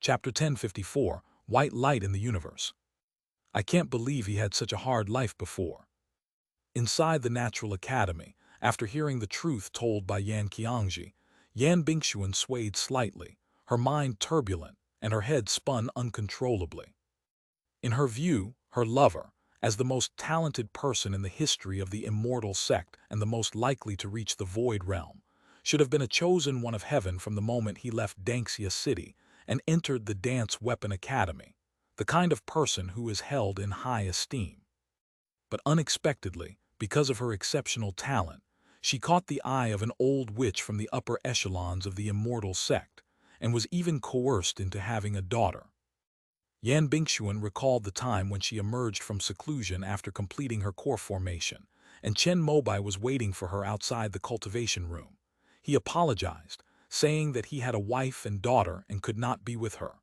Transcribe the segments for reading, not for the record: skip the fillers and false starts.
Chapter 1054, White Light in the Universe. I can't believe he had such a hard life before. Inside the Natural Academy, after hearing the truth told by Yan Qiangji, Yan Bingxuan swayed slightly, her mind turbulent and her head spun uncontrollably. In her view, her lover, as the most talented person in the history of the immortal sect and the most likely to reach the void realm, should have been a chosen one of heaven from the moment he left Danxia City and entered the Dance Weapon Academy, the kind of person who is held in high esteem. But unexpectedly, because of her exceptional talent, she caught the eye of an old witch from the upper echelons of the immortal sect and was even coerced into having a daughter. Yan Bingxuan recalled the time when she emerged from seclusion after completing her core formation, and Chen Mobai was waiting for her outside the cultivation room. He apologized, saying that he had a wife and daughter and could not be with her.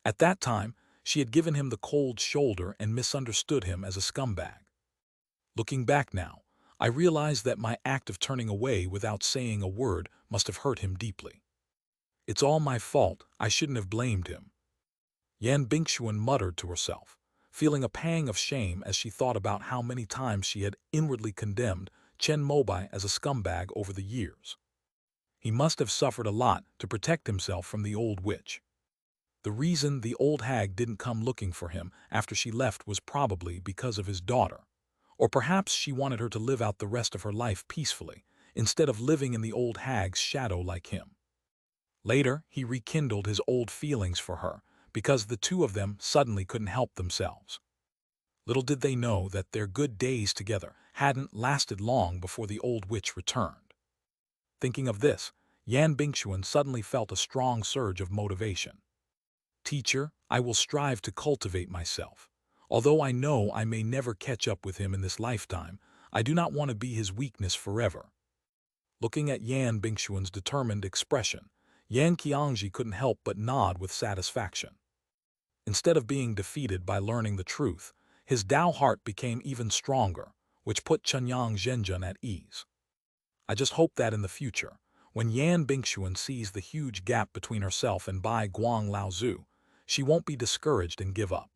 At that time, she had given him the cold shoulder and misunderstood him as a scumbag. Looking back now, I realized that my act of turning away without saying a word must have hurt him deeply. It's all my fault, I shouldn't have blamed him. Yan Bingxuan muttered to herself, feeling a pang of shame as she thought about how many times she had inwardly condemned Chen Mobai as a scumbag over the years. He must have suffered a lot to protect himself from the old witch. The reason the old hag didn't come looking for him after she left was probably because of his daughter. Or perhaps she wanted her to live out the rest of her life peacefully, instead of living in the old hag's shadow like him. Later, he rekindled his old feelings for her, because the two of them suddenly couldn't help themselves. Little did they know that their good days together hadn't lasted long before the old witch returned. Thinking of this, Yan Bingxuan suddenly felt a strong surge of motivation. Teacher, I will strive to cultivate myself. Although I know I may never catch up with him in this lifetime, I do not want to be his weakness forever. Looking at Yan Bingxuan's determined expression, Yan Qiangji couldn't help but nod with satisfaction. Instead of being defeated by learning the truth, his Tao heart became even stronger, which put Chenyang Zhenjun at ease. I just hope that in the future, when Yan Bingxuan sees the huge gap between herself and Bai Guang Laozu, she won't be discouraged and give up.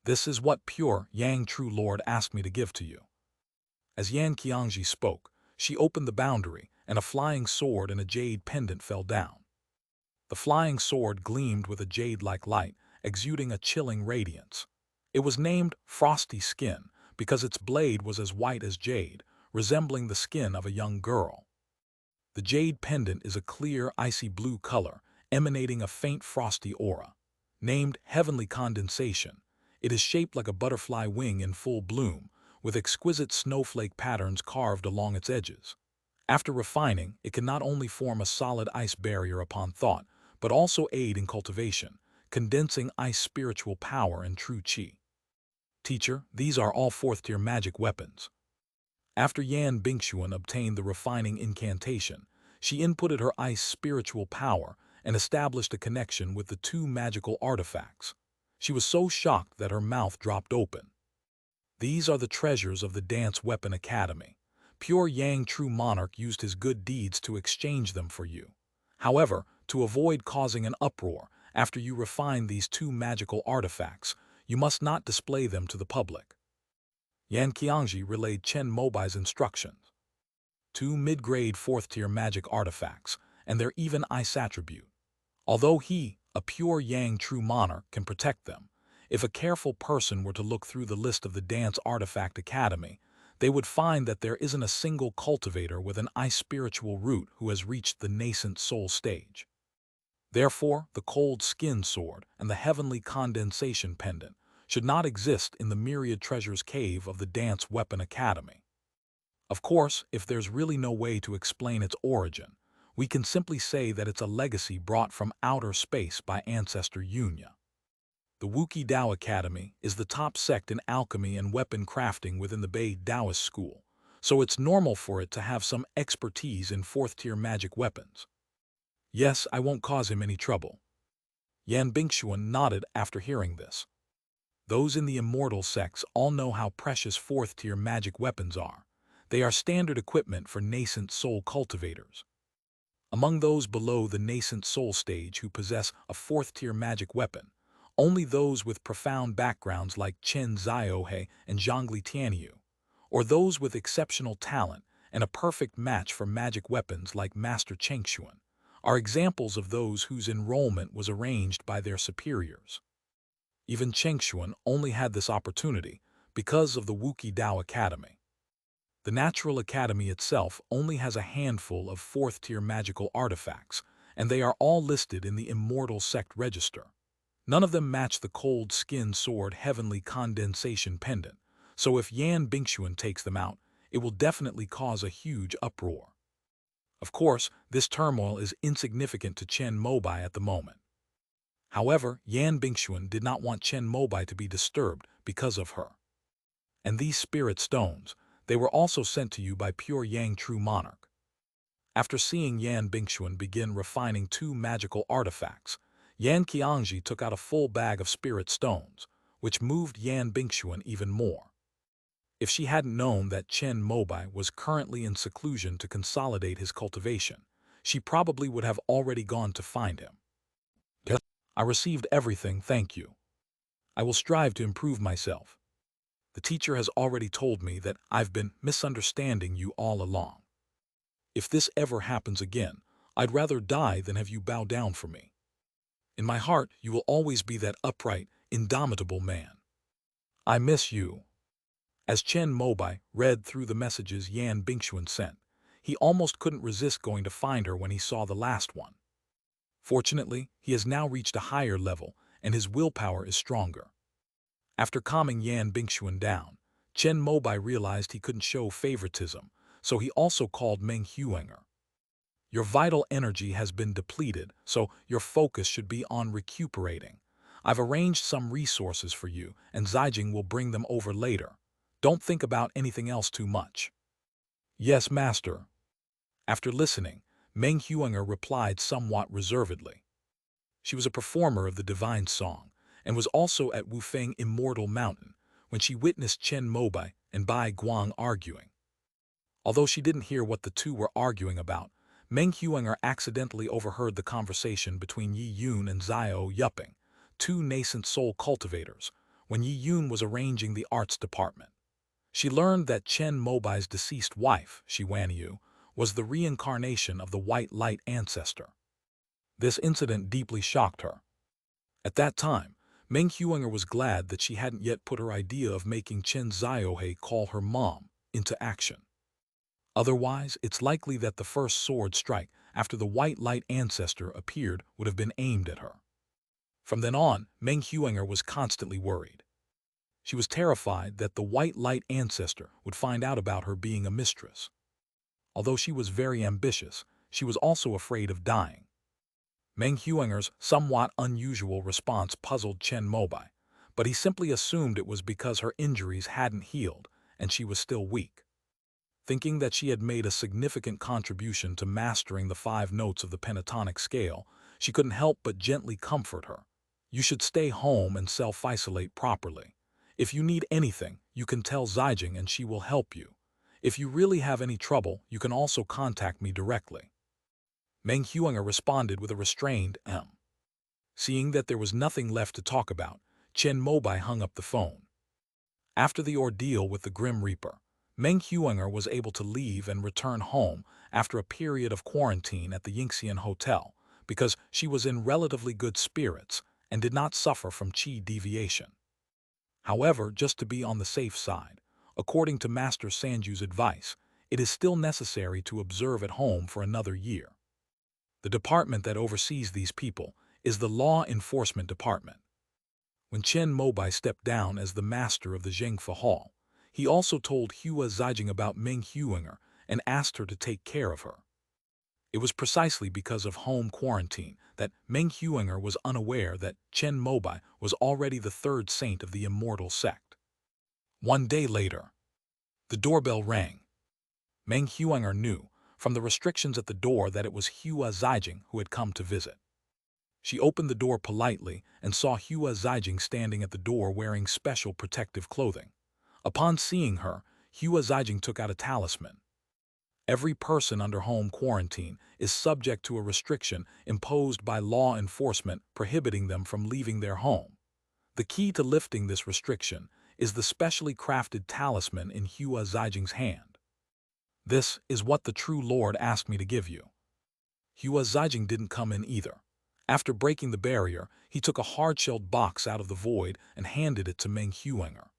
This is what pure Yang True Lord asked me to give to you. As Yan Qiangji spoke, she opened the boundary, and a flying sword and a jade pendant fell down. The flying sword gleamed with a jade-like light, exuding a chilling radiance. It was named Frosty Skin because its blade was as white as jade, resembling the skin of a young girl. The jade pendant is a clear, icy blue color, emanating a faint frosty aura. Named Heavenly Condensation, it is shaped like a butterfly wing in full bloom, with exquisite snowflake patterns carved along its edges. After refining, it can not only form a solid ice barrier upon thought, but also aid in cultivation, condensing ice spiritual power and true qi. Teacher, these are all fourth-tier magic weapons. After Yan Bingxuan obtained the refining incantation, she inputted her ice spiritual power and established a connection with the two magical artifacts. She was so shocked that her mouth dropped open. These are the treasures of the Dance Weapon Academy. Pure Yang True Monarch used his good deeds to exchange them for you. However, to avoid causing an uproar, after you refine these two magical artifacts, you must not display them to the public. Yan Qiangji relayed Chen Mobai's instructions. Two mid-grade fourth-tier magic artifacts, and their even ice attribute. Although he, a pure Yang True Monarch, can protect them, if a careful person were to look through the list of the Dance Artifact Academy, they would find that there isn't a single cultivator with an ice spiritual root who has reached the nascent soul stage. Therefore, the cold skin sword and the heavenly condensation pendant should not exist in the myriad treasures cave of the Dance Weapon Academy. Of course, if there's really no way to explain its origin, we can simply say that it's a legacy brought from outer space by ancestor Yunya. The Wuki Dao Academy is the top sect in alchemy and weapon crafting within the Bei Taoist school, so it's normal for it to have some expertise in fourth-tier magic weapons. Yes, I won't cause him any trouble. Yan Bingxuan nodded after hearing this. Those in the immortal sects all know how precious fourth-tier magic weapons are. They are standard equipment for nascent soul cultivators. Among those below the nascent soul stage who possess a fourth-tier magic weapon, only those with profound backgrounds like Chen Zhaohe and Zhongli Tianyu, or those with exceptional talent and a perfect match for magic weapons like Master Chengxuan, are examples of those whose enrollment was arranged by their superiors. Even Chengxuan only had this opportunity because of the Wuqi Dao Academy. The Natural Academy itself only has a handful of fourth-tier magical artifacts, and they are all listed in the Immortal Sect register. None of them match the cold skin sword Heavenly Condensation Pendant, so if Yan Bingxuan takes them out, it will definitely cause a huge uproar. Of course, this turmoil is insignificant to Chen Mobai at the moment. However, Yan Bingxuan did not want Chen Mobai to be disturbed because of her. And these spirit stones, they were also sent to you by Pure Yang True Monarch. After seeing Yan Bingxuan begin refining two magical artifacts, Yan Qiangji took out a full bag of spirit stones, which moved Yan Bingxuan even more. If she hadn't known that Chen Mobai was currently in seclusion to consolidate his cultivation, she probably would have already gone to find him. I received everything, thank you. I will strive to improve myself. The teacher has already told me that I've been misunderstanding you all along. If this ever happens again, I'd rather die than have you bow down for me. In my heart, you will always be that upright, indomitable man. I miss you. As Chen Mobai read through the messages Yan Bingxuan sent, he almost couldn't resist going to find her when he saw the last one. Fortunately, he has now reached a higher level, and his willpower is stronger. After calming Yan Bingxuan down, Chen Mobai realized he couldn't show favoritism, so he also called Meng Huanger. Your vital energy has been depleted, so your focus should be on recuperating. I've arranged some resources for you, and Zijing will bring them over later. Don't think about anything else too much. Yes, master. After listening, Meng Huanger replied somewhat reservedly. She was a performer of the divine song, and was also at Wufeng Immortal Mountain when she witnessed Chen Mobai and Bai Guang arguing. Although she didn't hear what the two were arguing about, Meng Huanger accidentally overheard the conversation between Yi Yun and Xiao Yuping, two nascent soul cultivators, when Yi Yun was arranging the arts department. She learned that Chen Mobai's deceased wife, Shi Wanyu, was the reincarnation of the white light ancestor. This incident deeply shocked her. At that time, Meng Huanger was glad that she hadn't yet put her idea of making Chen Zhaohe call her mom into action. Otherwise, it's likely that the first sword strike after the white light ancestor appeared would have been aimed at her. From then on, Meng Huanger was constantly worried. She was terrified that the white light ancestor would find out about her being a mistress. Although she was very ambitious, she was also afraid of dying. Meng Huanger's somewhat unusual response puzzled Chen Mobai, but he simply assumed it was because her injuries hadn't healed and she was still weak. Thinking that she had made a significant contribution to mastering the 5 notes of the pentatonic scale, she couldn't help but gently comfort her. You should stay home and self-isolate properly. If you need anything, you can tell Zijing and she will help you. If you really have any trouble, you can also contact me directly. Meng Huanger responded with a restrained Seeing that there was nothing left to talk about, Chen Mobai hung up the phone. After the ordeal with the Grim Reaper, Meng Huanger was able to leave and return home after a period of quarantine at the Yingxian Hotel because she was in relatively good spirits and did not suffer from qi deviation. However, just to be on the safe side, according to Master Sanju's advice, it is still necessary to observe at home for another year. The department that oversees these people is the Law Enforcement Department. When Chen Mobai stepped down as the master of the Zhengfa Hall, he also told Hua Zijing about Meng Huanger and asked her to take care of her. It was precisely because of home quarantine that Meng Huanger was unaware that Chen Mobai was already the 3rd saint of the immortal sect. One day later, the doorbell rang. Meng Huanger knew from the restrictions at the door that it was Hua Zijing who had come to visit. She opened the door politely and saw Hua Zijing standing at the door wearing special protective clothing. Upon seeing her, Hua Zijing took out a talisman. Every person under home quarantine is subject to a restriction imposed by law enforcement prohibiting them from leaving their home. The key to lifting this restriction is the specially crafted talisman in Hua Zijing's hand. This is what the true Lord asked me to give you. Hua Zijing didn't come in either. After breaking the barrier, he took a hard-shelled box out of the void and handed it to Meng Huinger.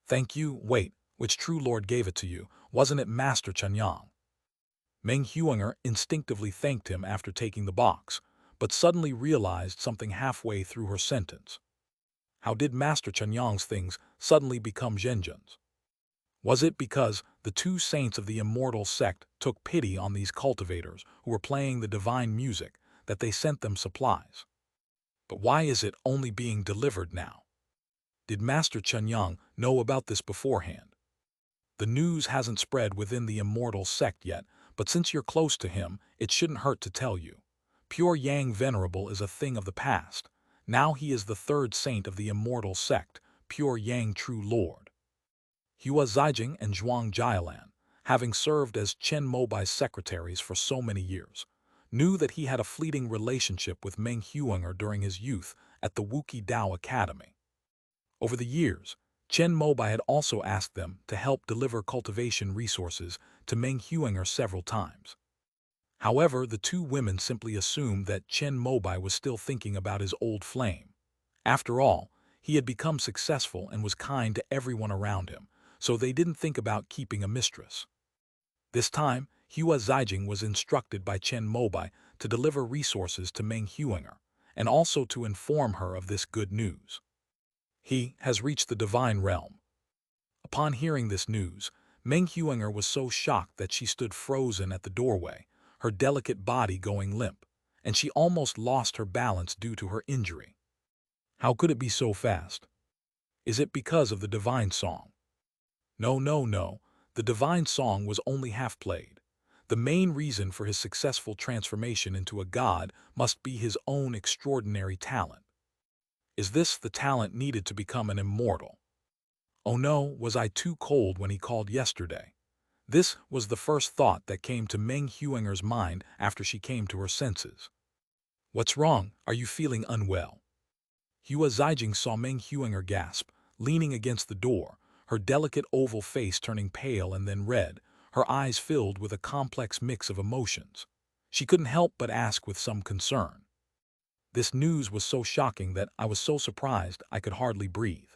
Thank you, wait, which true Lord gave it to you? Wasn't it Master Chen Yang? Meng Huinger instinctively thanked him after taking the box, but suddenly realized something halfway through her sentence. How did Master Chen Yang's things suddenly become Zhenjian's? Was it because the two saints of the immortal sect took pity on these cultivators who were playing the divine music that they sent them supplies? But why is it only being delivered now? Did Master Chen Yang know about this beforehand? The news hasn't spread within the immortal sect yet, but since you're close to him, it shouldn't hurt to tell you. Pure Yang Venerable is a thing of the past. Now he is the third saint of the immortal sect, Pure Yang True Lord. Hua Zijing and Zhuang Jialan, having served as Chen Mobai's secretaries for so many years, knew that he had a fleeting relationship with Meng Huinger during his youth at the Wuqi Dao Academy. Over the years, Chen Mobai had also asked them to help deliver cultivation resources to Meng Huinger several times. However, the two women simply assumed that Chen Mobai was still thinking about his old flame. After all, he had become successful and was kind to everyone around him, so they didn't think about keeping a mistress. This time, Hua Zijing was instructed by Chen Mobai to deliver resources to Meng Huinger, and also to inform her of this good news. He has reached the divine realm. Upon hearing this news, Meng Huinger was so shocked that she stood frozen at the doorway, her delicate body going limp, and she almost lost her balance due to her injury. How could it be so fast? Is it because of the divine song? No, no, no, the divine song was only half played. The main reason for his successful transformation into a god must be his own extraordinary talent. Is this the talent needed to become an immortal? Oh no, was I too cold when he called yesterday? This was the first thought that came to Meng Huinger's mind after she came to her senses. What's wrong? Are you feeling unwell? Hua Zijing saw Meng Huinger gasp, leaning against the door, her delicate oval face turning pale and then red, her eyes filled with a complex mix of emotions. She couldn't help but ask with some concern. This news was so shocking that I was so surprised I could hardly breathe.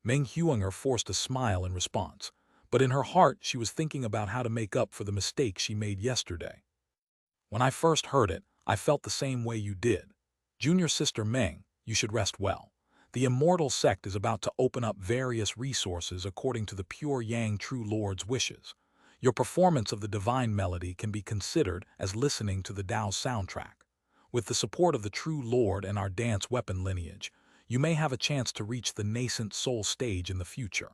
Meng Huinger forced a smile in response, but in her heart she was thinking about how to make up for the mistake she made yesterday. When I first heard it, I felt the same way you did. Junior sister Meng, you should rest well. The immortal sect is about to open up various resources according to the pure Yang True Lord's wishes. Your performance of the divine melody can be considered as listening to the Tao soundtrack. With the support of the True Lord and our dance weapon lineage, you may have a chance to reach the nascent soul stage in the future.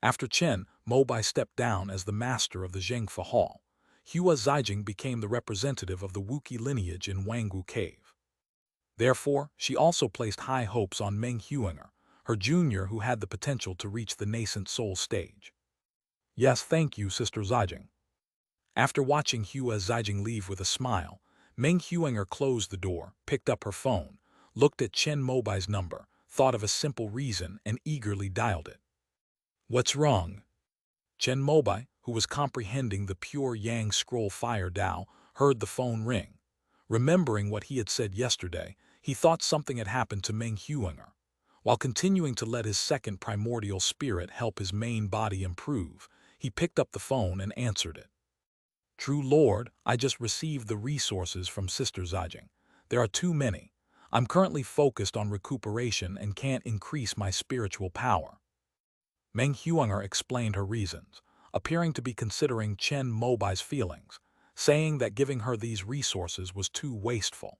After Chen Mobai stepped down as the master of the Zhengfa Hall, Hua Zijing became the representative of the Wuqi lineage in Wanggu Cave. Therefore, she also placed high hopes on Meng Huinger, her junior who had the potential to reach the nascent soul stage. Yes, thank you, Sister Zijing. After watching Hua Zijing leave with a smile, Meng Huinger closed the door, picked up her phone, looked at Chen Mobai's number, thought of a simple reason, and eagerly dialed it. What's wrong? Chen Mobai, who was comprehending the pure Yang Scroll Fire Tao, heard the phone ring. Remembering what he had said yesterday, he thought something had happened to Meng Huinger. While continuing to let his second primordial spirit help his main body improve, he picked up the phone and answered it. True Lord, I just received the resources from Sister Zijing. There are too many. I'm currently focused on recuperation and can't increase my spiritual power. Meng Huinger explained her reasons, appearing to be considering Chen Mobai's feelings, saying that giving her these resources was too wasteful.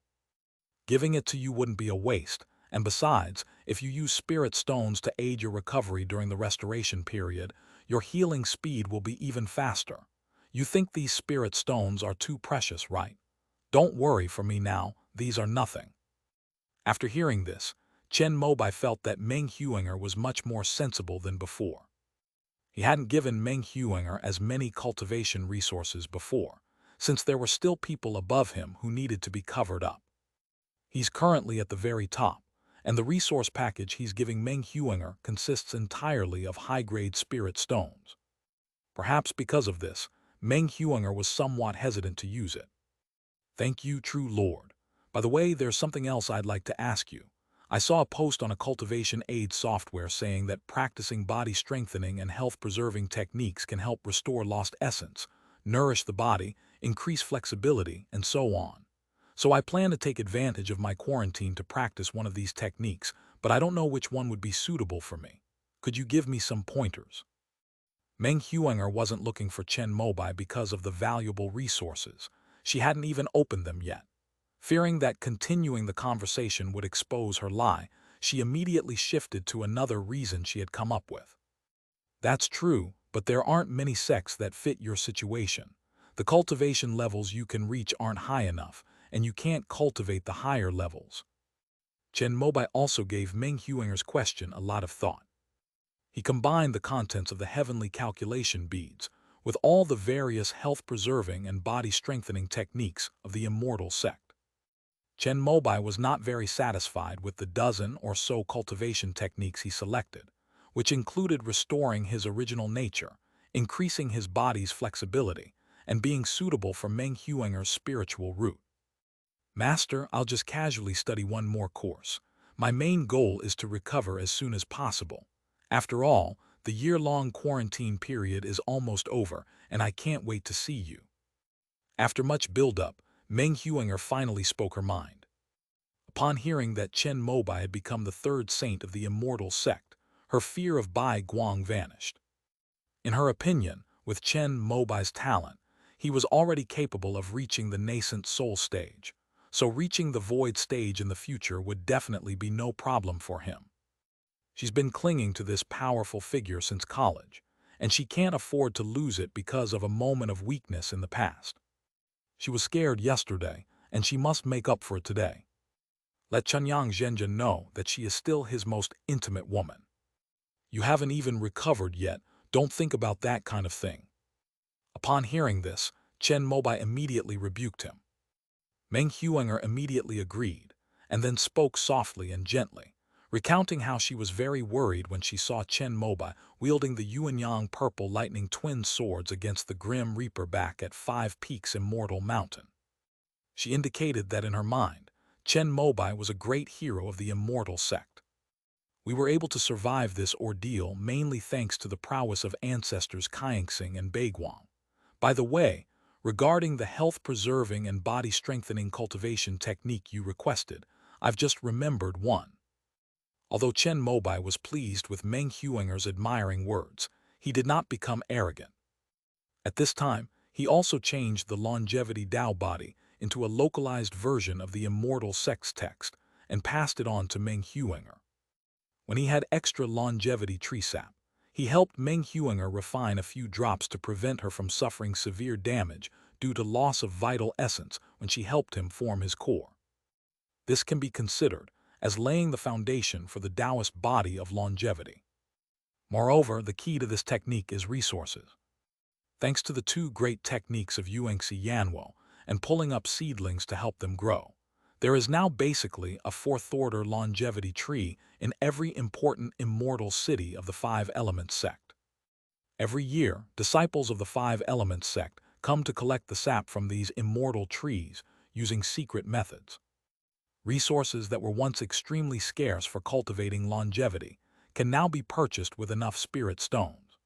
Giving it to you wouldn't be a waste, and besides, if you use spirit stones to aid your recovery during the restoration period, your healing speed will be even faster. You think these spirit stones are too precious, right? Don't worry for me now, these are nothing. After hearing this, Chen Mobai felt that Meng Huinger was much more sensible than before. He hadn't given Meng Huinger as many cultivation resources before, since there were still people above him who needed to be covered up. He's currently at the very top, and the resource package he's giving Meng Huinger consists entirely of high-grade spirit stones. Perhaps because of this, Meng Huinger was somewhat hesitant to use it. Thank you, true Lord. By the way, there's something else I'd like to ask you. I saw a post on a cultivation aid software saying that practicing body strengthening and health-preserving techniques can help restore lost essence, nourish the body, increase flexibility, and so on. So I plan to take advantage of my quarantine to practice one of these techniques, but I don't know which one would be suitable for me. Could you give me some pointers? Meng Huinger wasn't looking for Chen Mobai because of the valuable resources. She hadn't even opened them yet. Fearing that continuing the conversation would expose her lie, she immediately shifted to another reason she had come up with. That's true, but there aren't many sects that fit your situation. The cultivation levels you can reach aren't high enough, and you can't cultivate the higher levels. Chen Mobai also gave Meng Huinger's question a lot of thought. He combined the contents of the heavenly calculation beads with all the various health-preserving and body-strengthening techniques of the immortal sect. Chen Mobai was not very satisfied with the dozen or so cultivation techniques he selected, which included restoring his original nature, increasing his body's flexibility, and being suitable for Meng Huinger's spiritual root. Master, I'll just casually study one more course. My main goal is to recover as soon as possible. After all, the year-long quarantine period is almost over, and I can't wait to see you. After much build-up, Meng Huinger finally spoke her mind. Upon hearing that Chen Mobai had become the third saint of the immortal sect, her fear of Bai Guang vanished. In her opinion, with Chen Mobai's talent, he was already capable of reaching the nascent soul stage, so reaching the void stage in the future would definitely be no problem for him. She's been clinging to this powerful figure since college, and she can't afford to lose it because of a moment of weakness in the past. She was scared yesterday, and she must make up for it today. Let Chunyang Zhenjin know that she is still his most intimate woman. You haven't even recovered yet, don't think about that kind of thing. Upon hearing this, Chen Mobai immediately rebuked him. Meng Huinger immediately agreed, and then spoke softly and gently, recounting how she was very worried when she saw Chen Mobai wielding the Yuanyang purple lightning twin swords against the Grim Reaper back at Five Peaks Immortal Mountain. She indicated that in her mind, Chen Mobai was a great hero of the immortal sect. We were able to survive this ordeal mainly thanks to the prowess of ancestors Kaingsing and Baiguang. By the way, regarding the health-preserving and body-strengthening cultivation technique you requested, I've just remembered one. Although Chen Mobai was pleased with Meng Huinger's admiring words, he did not become arrogant. At this time, he also changed the longevity Dao body into a localized version of the immortal sects text and passed it on to Meng Huinger. When he had extra longevity tree sap, he helped Meng Huinger refine a few drops to prevent her from suffering severe damage due to loss of vital essence when she helped him form his core. This can be considered as laying the foundation for the Taoist body of longevity. Moreover, the key to this technique is resources. Thanks to the two great techniques of Yuengsi Yanwo and pulling up seedlings to help them grow, there is now basically a fourth-order longevity tree in every important immortal city of the Five Elements sect. Every year, disciples of the Five Elements sect come to collect the sap from these immortal trees using secret methods. Resources that were once extremely scarce for cultivating longevity can now be purchased with enough spirit stones.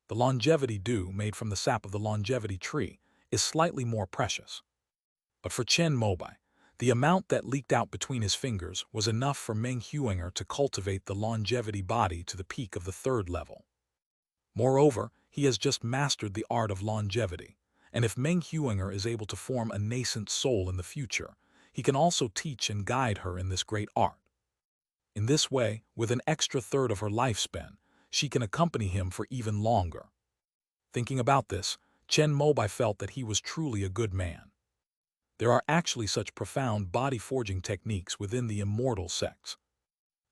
The longevity dew made from the sap of the longevity tree is slightly more precious. But for Chen Mobai, the amount that leaked out between his fingers was enough for Meng Huinger to cultivate the longevity body to the peak of the third level. Moreover, he has just mastered the art of longevity, and if Meng Huinger is able to form a nascent soul in the future, he can also teach and guide her in this great art. In this way, with an extra third of her lifespan, she can accompany him for even longer. Thinking about this, Chen Mobai felt that he was truly a good man. There are actually such profound body-forging techniques within the immortal sects.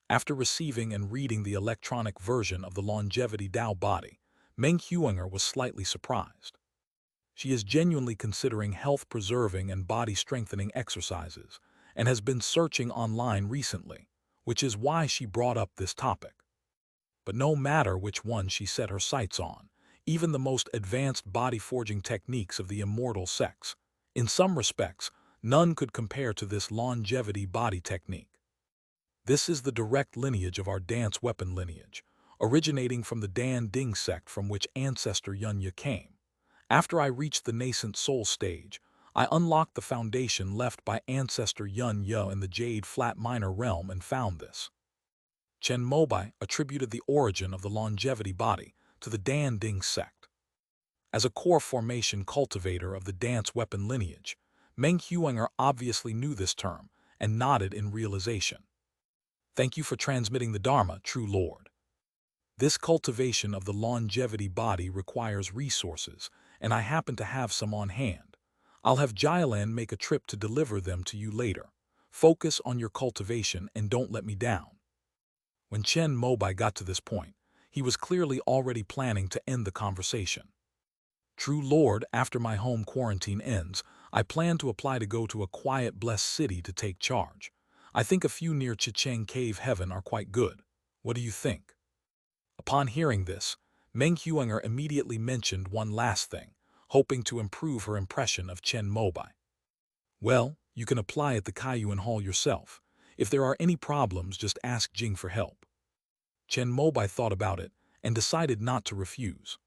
After receiving and reading the electronic version of the longevity Dao body, Meng Huinger was slightly surprised. She is genuinely considering health-preserving and body-strengthening exercises and has been searching online recently, which is why she brought up this topic. But no matter which one she set her sights on, even the most advanced body-forging techniques of the immortal sects, in some respects, none could compare to this longevity body technique. This is the direct lineage of our dance weapon lineage, originating from the Dan Ding sect from which ancestor Yunya came. After I reached the nascent soul stage, I unlocked the foundation left by ancestor Yun Ye in the Jade Flat Minor realm and found this. Chen Mobai attributed the origin of the longevity body to the Dan Ding sect. As a core formation cultivator of the dance weapon lineage, Meng Huinger obviously knew this term and nodded in realization. Thank you for transmitting the Dharma, true Lord. This cultivation of the longevity body requires resources, and I happen to have some on hand. I'll have Jailan make a trip to deliver them to you later. Focus on your cultivation and don't let me down. When Chen Mobai got to this point, he was clearly already planning to end the conversation. True Lord, after my home quarantine ends, I plan to apply to go to a quiet, blessed city to take charge. I think a few near Chicheng Cave Heaven are quite good. What do you think? Upon hearing this, Meng Huinger immediately mentioned one last thing, hoping to improve her impression of Chen Mobai. Well, you can apply at the Kaiyuan Hall yourself. If there are any problems, just ask Jing for help. Chen Mobai thought about it and decided not to refuse.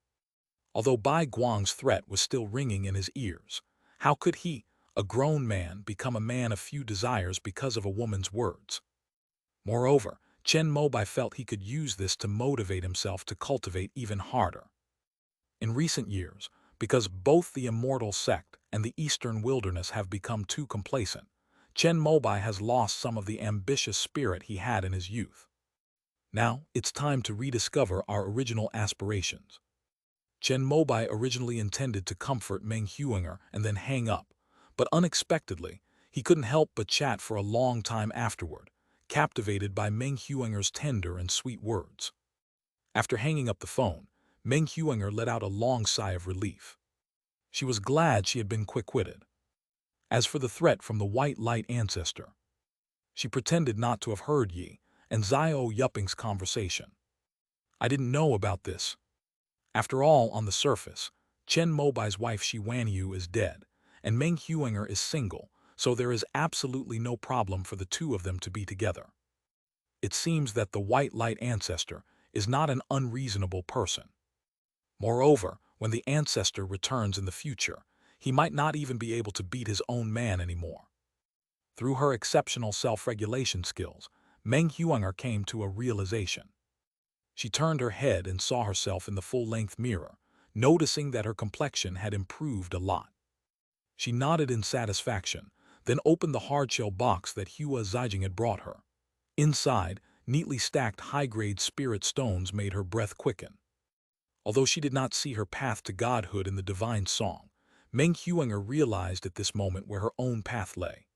Although Bai Guang's threat was still ringing in his ears, how could he, a grown man, become a man of few desires because of a woman's words? Moreover, Chen Mobai felt he could use this to motivate himself to cultivate even harder. In recent years, because both the immortal sect and the eastern wilderness have become too complacent, Chen Mobai has lost some of the ambitious spirit he had in his youth. Now, it's time to rediscover our original aspirations. Chen Mobai originally intended to comfort Meng Huinger and then hang up, but unexpectedly, he couldn't help but chat for a long time afterward, captivated by Meng Huinger's tender and sweet words. After hanging up the phone, Meng Huinger let out a long sigh of relief. She was glad she had been quick-witted. As for the threat from the white light ancestor, she pretended not to have heard Yi and Zio Yupping's conversation. I didn't know about this. After all, on the surface, Chen Mobai's wife Shi Wanyu is dead, and Meng Huinger is single, so there is absolutely no problem for the two of them to be together. It seems that the white light ancestor is not an unreasonable person. Moreover, when the ancestor returns in the future, he might not even be able to beat his own man anymore. Through her exceptional self-regulation skills, Meng Huinger came to a realization. She turned her head and saw herself in the full-length mirror, noticing that her complexion had improved a lot. She nodded in satisfaction, then opened the hard-shell box that Hua Zijing had brought her. Inside, neatly stacked high-grade spirit stones made her breath quicken. Although she did not see her path to godhood in the divine song, Meng Huinger realized at this moment where her own path lay.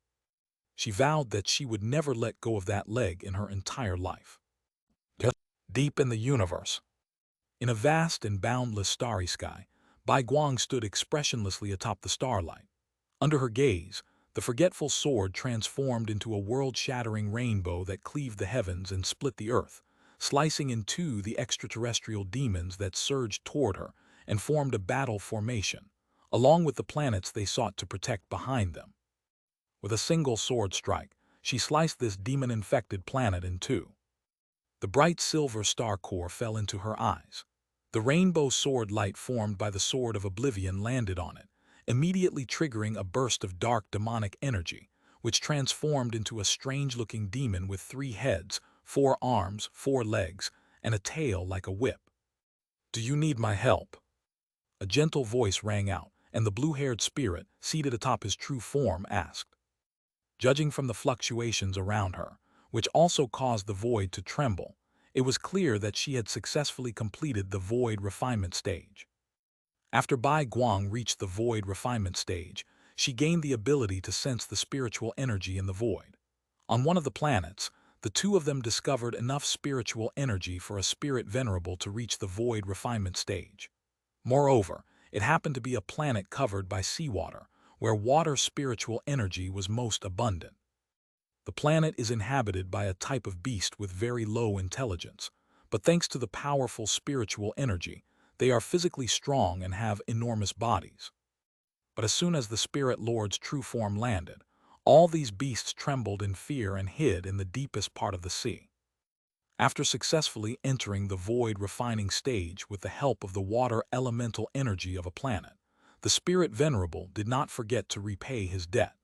She vowed that she would never let go of that leg in her entire life. Deep in the universe, in a vast and boundless starry sky, Bai Guang stood expressionlessly atop the starlight. Under her gaze, the forgetful sword transformed into a world-shattering rainbow that cleaved the heavens and split the earth, slicing in two the extraterrestrial demons that surged toward her and formed a battle formation, along with the planets they sought to protect behind them. With a single sword strike, she sliced this demon-infected planet in two. The bright silver star core fell into her eyes. The rainbow sword light formed by the sword of oblivion landed on it, immediately triggering a burst of dark demonic energy, which transformed into a strange-looking demon with 3 heads, 4 arms, 4 legs, and a tail like a whip. "Do you need my help?" A gentle voice rang out, and the blue-haired spirit, seated atop his true form, asked. Judging from the fluctuations around her, which also caused the void to tremble, it was clear that she had successfully completed the void refinement stage. After Bai Guang reached the void refinement stage, she gained the ability to sense the spiritual energy in the void. On one of the planets, the two of them discovered enough spiritual energy for a spirit venerable to reach the void refinement stage. Moreover, it happened to be a planet covered by seawater, where water spiritual energy was most abundant. The planet is inhabited by a type of beast with very low intelligence, but thanks to the powerful spiritual energy, they are physically strong and have enormous bodies. But as soon as the Spirit Lord's true form landed, all these beasts trembled in fear and hid in the deepest part of the sea. After successfully entering the void refining stage with the help of the water elemental energy of a planet, the Spirit Venerable did not forget to repay his debt.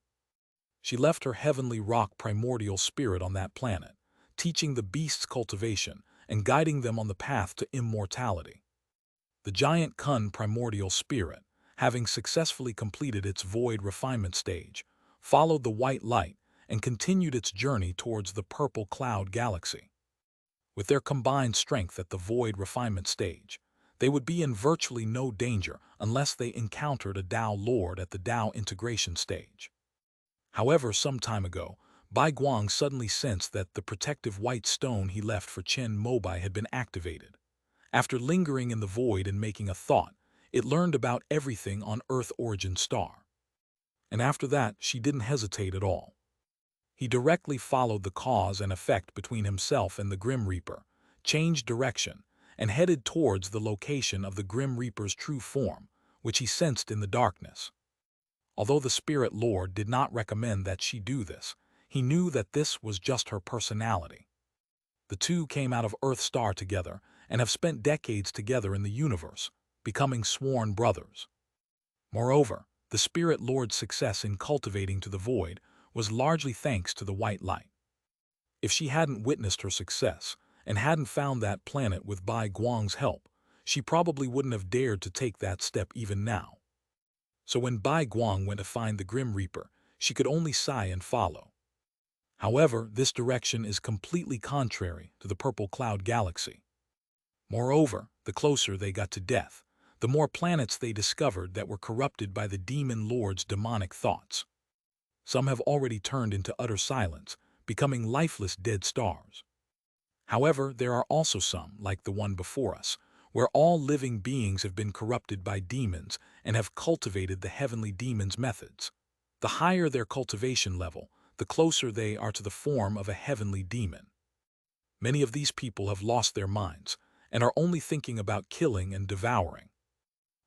She left her heavenly rock primordial spirit on that planet, teaching the beasts cultivation and guiding them on the path to immortality. The giant Kun primordial spirit, having successfully completed its void refinement stage, followed the white light and continued its journey towards the purple cloud galaxy. With their combined strength at the void refinement stage, they would be in virtually no danger unless they encountered a Tao Lord at the Tao integration stage. However, some time ago, Bai Guang suddenly sensed that the protective white stone he left for Chen Mobai had been activated. After lingering in the void and making a thought, it learned about everything on Earth origin star. And after that, she didn't hesitate at all. He directly followed the cause and effect between himself and the Grim Reaper, changed direction, and headed towards the location of the Grim Reaper's true form, which he sensed in the darkness. Although the Spirit Lord did not recommend that she do this, he knew that this was just her personality. The two came out of Earth Star together and have spent decades together in the universe, becoming sworn brothers. Moreover, the Spirit Lord's success in cultivating to the void was largely thanks to the white light. If she hadn't witnessed her success and hadn't found that planet with Bai Guang's help, she probably wouldn't have dared to take that step even now. So when Bai Guang went to find the Grim Reaper, she could only sigh and follow. However, this direction is completely contrary to the purple cloud galaxy. Moreover, the closer they got to death, the more planets they discovered that were corrupted by the demon lord's demonic thoughts. Some have already turned into utter silence, becoming lifeless dead stars. However, there are also some, like the one before us, where all living beings have been corrupted by demons and have cultivated the heavenly demon's methods. The higher their cultivation level, the closer they are to the form of a heavenly demon. Many of these people have lost their minds and are only thinking about killing and devouring.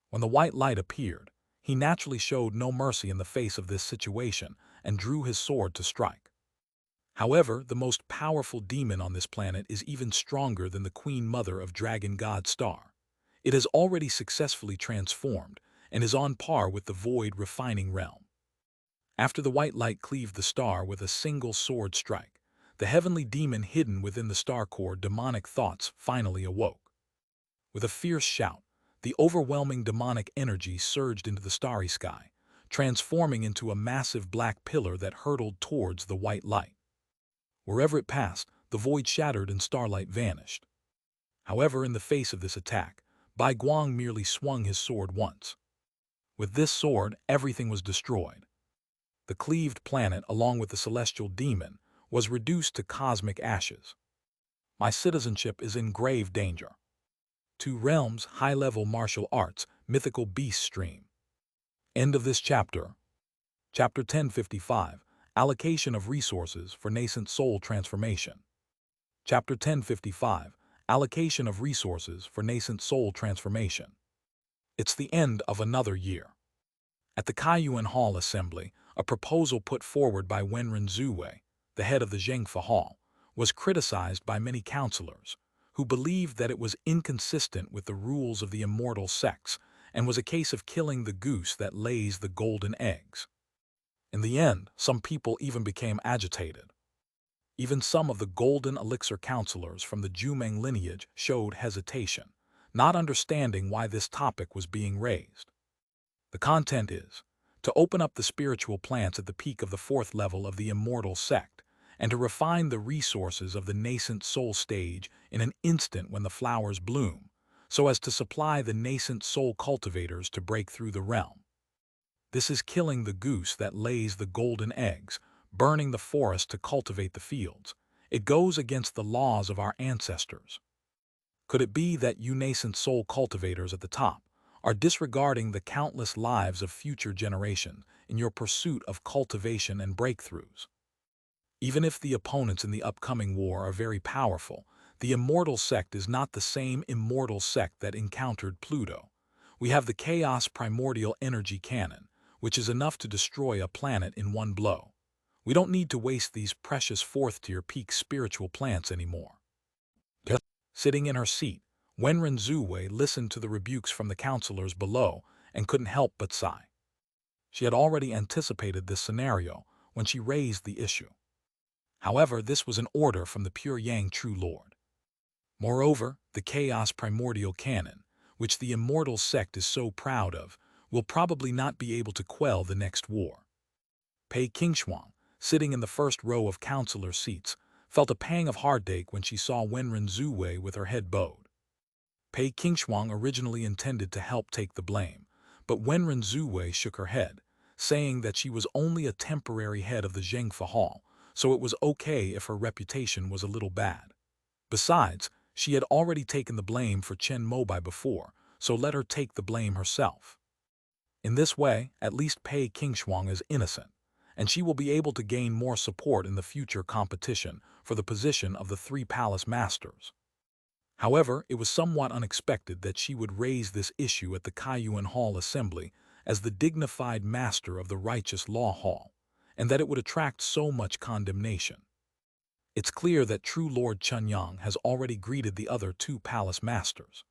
When the white light appeared, he naturally showed no mercy in the face of this situation and drew his sword to strike. However, the most powerful demon on this planet is even stronger than the Queen Mother of Dragon God Star. It has already successfully transformed and is on par with the void refining realm. After the white light cleaved the star with a single sword strike, the heavenly demon hidden within the star core demonic thoughts finally awoke. With a fierce shout, the overwhelming demonic energy surged into the starry sky, transforming into a massive black pillar that hurtled towards the white light. Wherever it passed, the void shattered and starlight vanished. However, in the face of this attack, Bai Guang merely swung his sword once. With this sword, everything was destroyed. The cleaved planet, along with the celestial demon, was reduced to cosmic ashes. My citizenship is in grave danger. Two realms, high-level martial arts, mythical beast stream. End of this chapter. Chapter 1055, Allocation of Resources for Nascent Soul Transformation. Chapter 1055, Allocation of Resources for Nascent Soul Transformation. It's the end of another year. At the Kaiyuan Hall Assembly, a proposal put forward by Wenren Zuwei, the head of the Zhengfa Hall, was criticized by many counselors, who believed that it was inconsistent with the rules of the immortal sects and was a case of killing the goose that lays the golden eggs. In the end, some people even became agitated. Even some of the golden elixir counselors from the Jumeng lineage showed hesitation, not understanding why this topic was being raised. The content is to open up the spiritual plants at the peak of the fourth level of the immortal sect, and to refine the resources of the nascent soul stage in an instant when the flowers bloom, so as to supply the nascent soul cultivators to break through the realm. This is killing the goose that lays the golden eggs, burning the forest to cultivate the fields, It goes against the laws of our ancestors. Could it be that you nascent soul cultivators at the top are disregarding the countless lives of future generations in your pursuit of cultivation and breakthroughs? Even if the opponents in the upcoming war are very powerful, the immortal sect is not the same immortal sect that encountered Pluto. We have the chaos primordial energy cannon, which is enough to destroy a planet in one blow. We don't need to waste these precious fourth-tier peak spiritual plants anymore. Yes. Sitting in her seat, Wenren Zuwei listened to the rebukes from the counselors below and couldn't help but sigh. She had already anticipated this scenario when she raised the issue. However, this was an order from the pure Yang True Lord. Moreover, the Chaos Primordial Cannon, which the immortal sect is so proud of, will probably not be able to quell the next war. Pei Qingshuang, sitting in the first row of counselor seats, felt a pang of heartache when she saw Wenren Zuwei with her head bowed. Pei Qingshuang originally intended to help take the blame, but Wenren Zuwei shook her head, saying that she was only a temporary head of the Zhengfa Hall, so it was okay if her reputation was a little bad. Besides, she had already taken the blame for Chen Mobai before, so let her take the blame herself. In this way, at least Pei Qingshuang is innocent, and she will be able to gain more support in the future competition for the position of the three palace masters. However, it was somewhat unexpected that she would raise this issue at the Kaiyuan Hall Assembly as the dignified master of the Righteous Law Hall, and that it would attract so much condemnation. It's clear that true Lord Chunyang has already greeted the other two palace masters.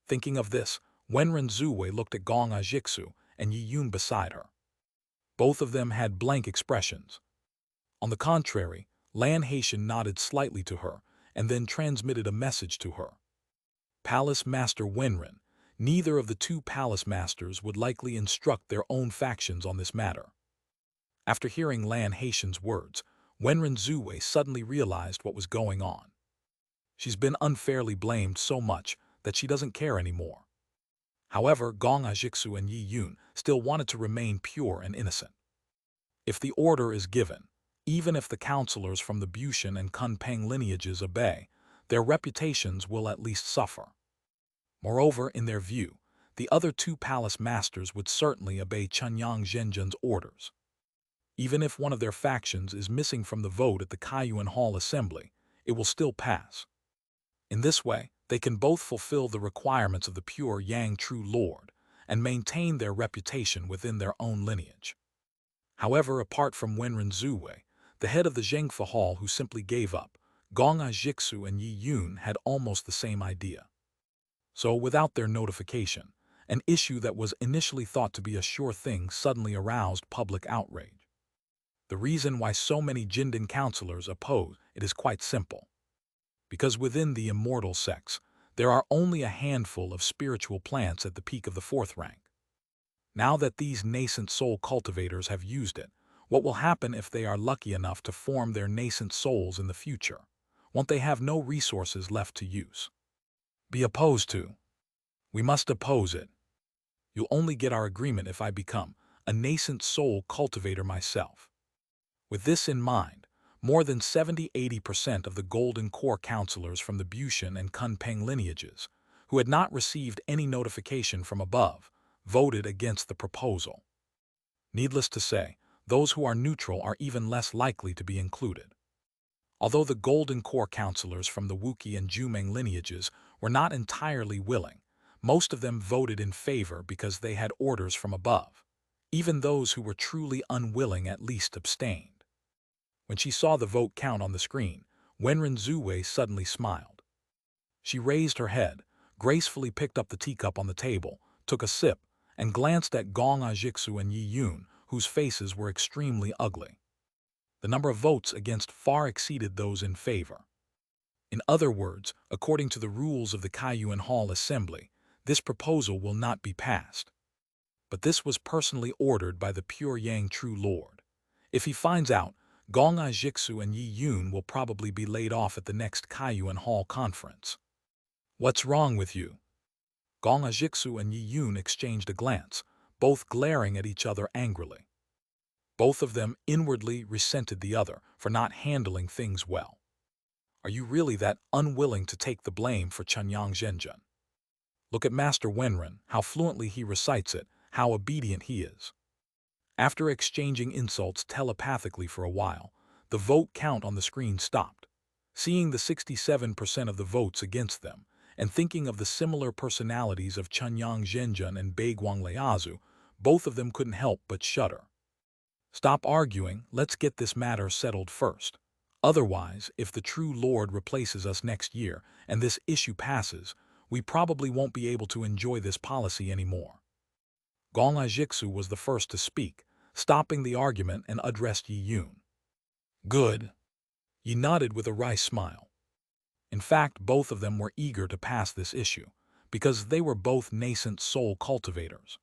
Thinking of this, Wenren Zuwei looked at Gong Ajixu and Yi Yun beside her. Both of them had blank expressions. On the contrary, Lan Haitian nodded slightly to her and then transmitted a message to her. Palace Master Wenren, neither of the two palace masters would likely instruct their own factions on this matter. After hearing Lan Haitian's words, Wenren Zuwei suddenly realized what was going on. She's been unfairly blamed so much that she doesn't care anymore. However, Gong Ajixu and Yi Yun still wanted to remain pure and innocent. If the order is given, even if the counselors from the Bushan and Kunpeng lineages obey, their reputations will at least suffer. Moreover, in their view, the other two palace masters would certainly obey Chunyang Zhenjian's orders. Even if one of their factions is missing from the vote at the Kaiyuan Hall Assembly, it will still pass. In this way, they can both fulfill the requirements of the pure Yang True Lord and maintain their reputation within their own lineage. However, apart from Wenren Zuwei, the head of the Zhengfa Hall who simply gave up, Gong Ajixu and Yi Yun had almost the same idea. So, without their notification, an issue that was initially thought to be a sure thing suddenly aroused public outrage. The reason why so many Jindan counselors oppose it is quite simple. Because within the immortal sects, there are only a handful of spiritual plants at the peak of the fourth rank. Now that these nascent soul cultivators have used it, what will happen if they are lucky enough to form their nascent souls in the future? Won't they have no resources left to use? Be opposed to. We must oppose it. You'll only get our agreement if I become a nascent soul cultivator myself. With this in mind, more than 70–80% of the Golden Core counselors from the Bushan and Kunpeng lineages, who had not received any notification from above, voted against the proposal. Needless to say, those who are neutral are even less likely to be included. Although the Golden Core counselors from the Wuki and Jumeng lineages were not entirely willing, most of them voted in favor because they had orders from above. Even those who were truly unwilling at least abstained. When she saw the vote count on the screen, Wenren Zuwei suddenly smiled. She raised her head, gracefully picked up the teacup on the table, took a sip, and glanced at Gong Ajixu and Yi Yun, whose faces were extremely ugly. The number of votes against far exceeded those in favor. In other words, according to the rules of the Kaiyuan Hall Assembly, this proposal will not be passed. But this was personally ordered by the pure Yang True Lord. If he finds out, Gong Ajixu and Yi Yun will probably be laid off at the next Kaiyuan Hall conference. What's wrong with you? Gong Ajixu and Yi Yun exchanged a glance, both glaring at each other angrily. Both of them inwardly resented the other for not handling things well. Are you really that unwilling to take the blame for Chunyang Zhenjun? Look at Master Wenren, how fluently he recites it, how obedient he is. After exchanging insults telepathically for a while, the vote count on the screen stopped. Seeing the 67% of the votes against them, and thinking of the similar personalities of Chunyang Zhenjun and Baiguang Leazu, both of them couldn't help but shudder. Stop arguing, let's get this matter settled first. Otherwise, if the true Lord replaces us next year and this issue passes, we probably won't be able to enjoy this policy anymore. Gong Ajixu was the first to speak, stopping the argument and addressed Yi Yun. Good. Yi nodded with a wry smile. In fact, both of them were eager to pass this issue, because they were both nascent soul cultivators.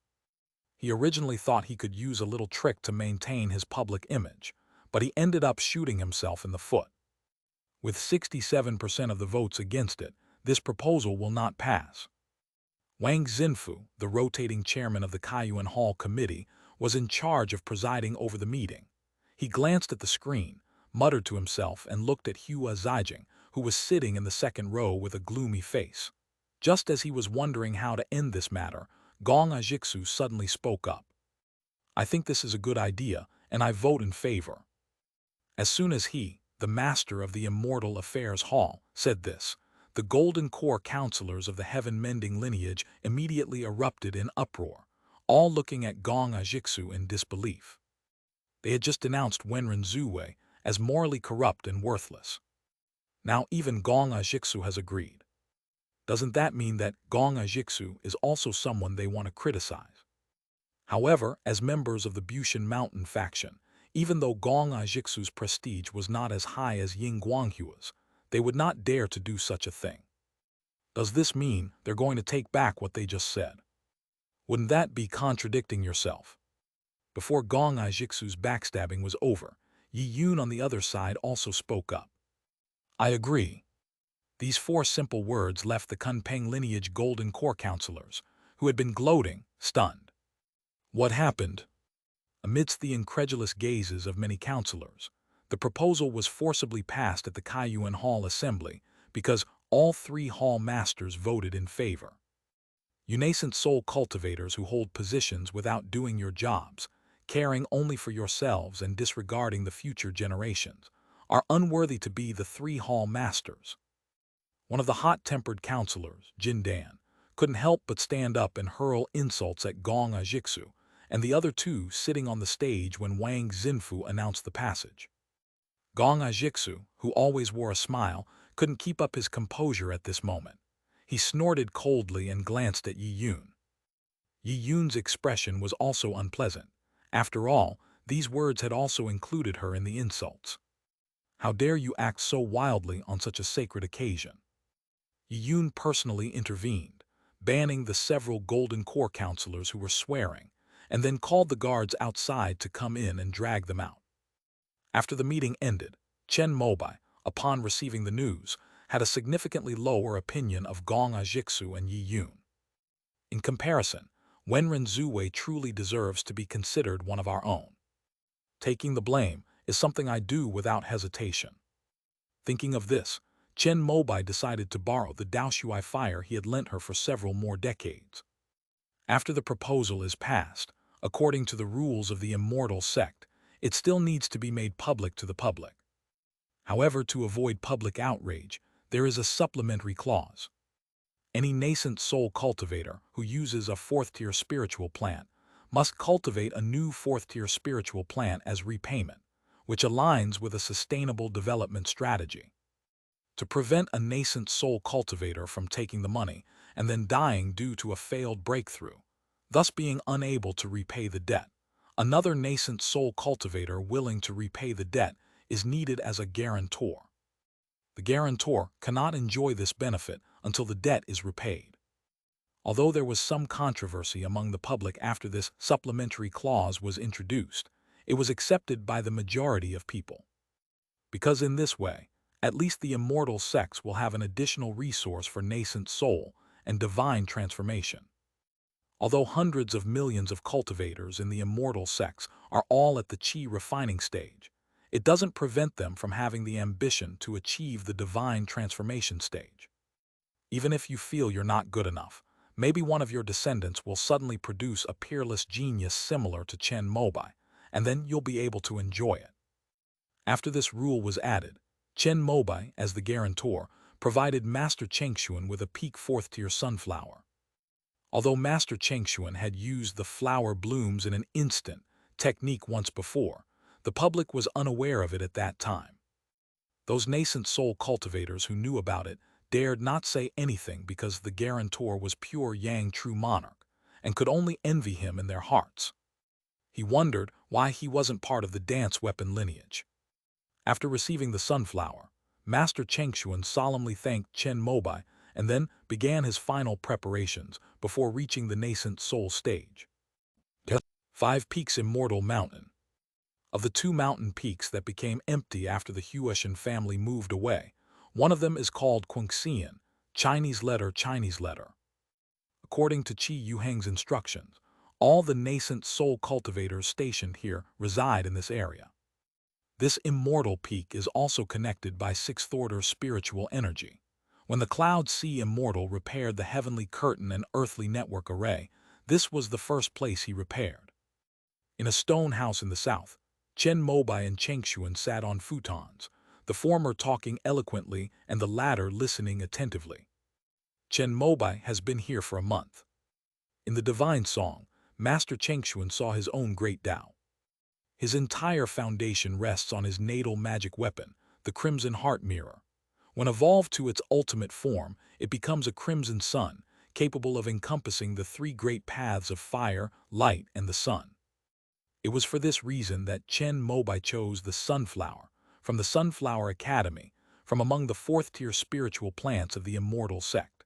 He originally thought he could use a little trick to maintain his public image, but he ended up shooting himself in the foot. With 67% of the votes against it, this proposal will not pass. Wang Xinfu, the rotating chairman of the Kaiyuan Hall Committee, was in charge of presiding over the meeting. He glanced at the screen, muttered to himself, and looked at Hua Zijing, who was sitting in the second row with a gloomy face. Just as he was wondering how to end this matter, Gong Ajixu suddenly spoke up. I think this is a good idea, and I vote in favor. As soon as he, the master of the Immortal Affairs Hall, said this, the Golden Core counselors of the heaven-mending lineage immediately erupted in uproar, all looking at Gong Ajixu in disbelief. They had just denounced Wenren Zuwei as morally corrupt and worthless. Now even Gong Ajixu has agreed. Doesn't that mean that Gong Ajixu is also someone they want to criticize? However, as members of the Bushan Mountain faction, even though Gong Ajixu's prestige was not as high as Ying Guanghua's, they would not dare to do such a thing. Does this mean they're going to take back what they just said? Wouldn't that be contradicting yourself? Before Gong Ajixu's backstabbing was over, Yi Yun on the other side also spoke up. I agree. These 4 simple words left the Kunpeng lineage Golden Core counselors, who had been gloating, stunned. What happened? Amidst the incredulous gazes of many counselors, the proposal was forcibly passed at the Kaiyuan Hall Assembly because all 3 hall masters voted in favor. You nascent soul cultivators who hold positions without doing your jobs, caring only for yourselves and disregarding the future generations, are unworthy to be the 3 hall masters. One of the hot-tempered counselors, Jin Dan, couldn't help but stand up and hurl insults at Gong Ajixu, and the other 2 sitting on the stage when Wang Xinfu announced the passage. Gong Ajixu, who always wore a smile, couldn't keep up his composure at this moment. He snorted coldly and glanced at Yi Yun. Yi Yun's expression was also unpleasant. After all, these words had also included her in the insults. How dare you act so wildly on such a sacred occasion? Yi Yun personally intervened, banning the several Golden Core counselors who were swearing, and then called the guards outside to come in and drag them out. After the meeting ended, Chen Mobai, upon receiving the news, had a significantly lower opinion of Gong Ajixu and Yi Yun. In comparison, Wenren Zuwei truly deserves to be considered one of our own. Taking the blame is something I do without hesitation. Thinking of this, Chen Mobai decided to borrow the Daoshuai fire he had lent her for several more decades. After the proposal is passed, according to the rules of the immortal sect, it still needs to be made public to the public. However, to avoid public outrage, there is a supplementary clause. Any nascent soul cultivator who uses a 4th-tier spiritual plant must cultivate a new 4th-tier spiritual plant as repayment, which aligns with a sustainable development strategy. To prevent a nascent soul cultivator from taking the money and then dying due to a failed breakthrough, thus being unable to repay the debt, another nascent soul cultivator willing to repay the debt is needed as a guarantor. The guarantor cannot enjoy this benefit until the debt is repaid. Although there was some controversy among the public after this supplementary clause was introduced, it was accepted by the majority of people. Because in this way, at least the immortal sects will have an additional resource for nascent soul and divine transformation. Although hundreds of millions of cultivators in the immortal sects are all at the chi refining stage, it doesn't prevent them from having the ambition to achieve the divine transformation stage. Even if you feel you're not good enough, maybe one of your descendants will suddenly produce a peerless genius similar to Chen Mobai, and then you'll be able to enjoy it. After this rule was added, Chen Mobai, as the guarantor, provided Master Chengxuan with a peak fourth-tier sunflower. Although Master Chengxuan had used the flower blooms in an instant technique once before, the public was unaware of it at that time. Those nascent soul cultivators who knew about it dared not say anything because the guarantor was pure Yang true monarch, and could only envy him in their hearts. He wondered why he wasn't part of the dance weapon lineage. After receiving the sunflower, Master Chengxuan solemnly thanked Chen Mobai and then began his final preparations before reaching the nascent soul stage. 5 Peaks Immortal Mountain. Of the 2 mountain peaks that became empty after the Huishan family moved away, one of them is called Qingxian, Chinese letter. According to Qi Yuheng's instructions, all the nascent soul cultivators stationed here reside in this area. This immortal peak is also connected by 6th-order spiritual energy. When the Cloud Sea Immortal repaired the heavenly curtain and earthly network array, this was the first place he repaired. In a stone house in the south, Chen Mobai and Chengxuan sat on futons, the former talking eloquently and the latter listening attentively. Chen Mobai has been here for a month. In the divine song, Master Chengxuan saw his own great Tao. His entire foundation rests on his natal magic weapon, the Crimson Heart Mirror. When evolved to its ultimate form, it becomes a crimson sun, capable of encompassing the 3 great paths of fire, light, and the sun. It was for this reason that Chen Mobai chose the sunflower, from the Sunflower Academy, from among the 4th-tier spiritual plants of the immortal sect.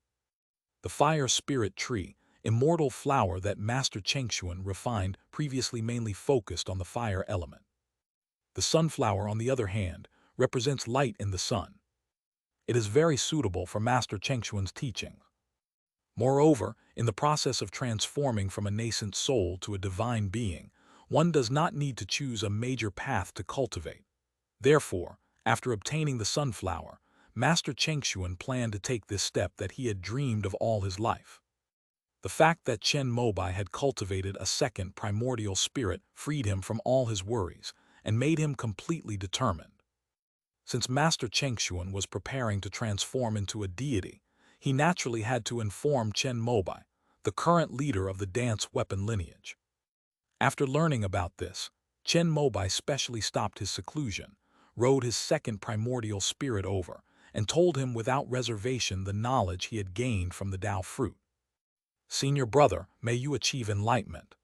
The fire spirit tree, immortal flower that Master Chengxuan refined previously mainly focused on the fire element. The sunflower, on the other hand, represents light in the sun. It is very suitable for Master Chengxuan's teaching. Moreover, in the process of transforming from a nascent soul to a divine being, one does not need to choose a major path to cultivate. Therefore, after obtaining the sunflower, Master Chengxuan planned to take this step that he had dreamed of all his life. The fact that Chen Mobai had cultivated a second primordial spirit freed him from all his worries and made him completely determined. Since Master Chengxuan was preparing to transform into a deity, he naturally had to inform Chen Mobai, the current leader of the dance weapon lineage. After learning about this, Chen Mobai specially stopped his seclusion, rode his second primordial spirit over, and told him without reservation the knowledge he had gained from the Tao fruit. Senior brother, may you achieve enlightenment.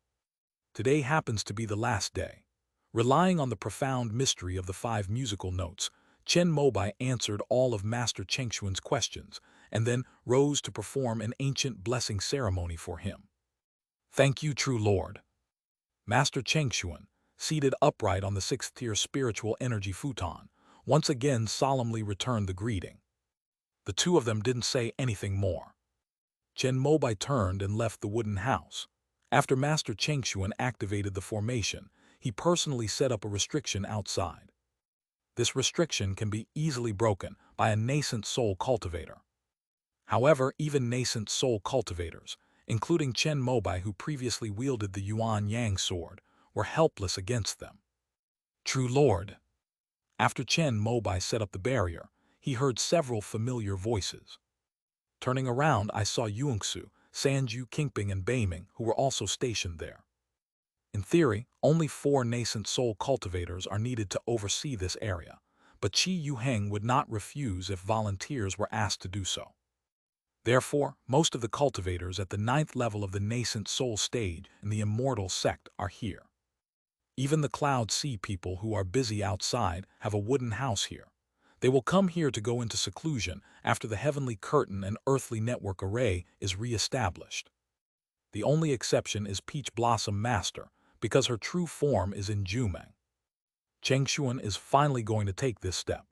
Today happens to be the last day. Relying on the profound mystery of the 5 musical notes, Chen Mobai answered all of Master Chengxuan's questions and then rose to perform an ancient blessing ceremony for him. Thank you, true Lord. Master Chengxuan, seated upright on the 6th-tier spiritual energy futon, once again solemnly returned the greeting. The 2 of them didn't say anything more. Chen Mobai turned and left the wooden house. After Master Chengxuan activated the formation, he personally set up a restriction outside. This restriction can be easily broken by a nascent soul cultivator. However, even nascent soul cultivators, including Chen Mobai who previously wielded the Yuan Yang sword, were helpless against them. True Lord. After Chen Mobai set up the barrier, he heard several familiar voices. Turning around, I saw Yuangsu, Sanju, Qingping, and Beiming, who were also stationed there. In theory, only 4 nascent soul cultivators are needed to oversee this area, but Qi Yuheng would not refuse if volunteers were asked to do so. Therefore, most of the cultivators at the 9th level of the nascent soul stage in the immortal sect are here. Even the Cloud Sea people who are busy outside have a wooden house here. They will come here to go into seclusion after the heavenly curtain and earthly network array is re-established. The only exception is Peach Blossom Master, because her true form is in Jumeng. Chengxuan is finally going to take this step.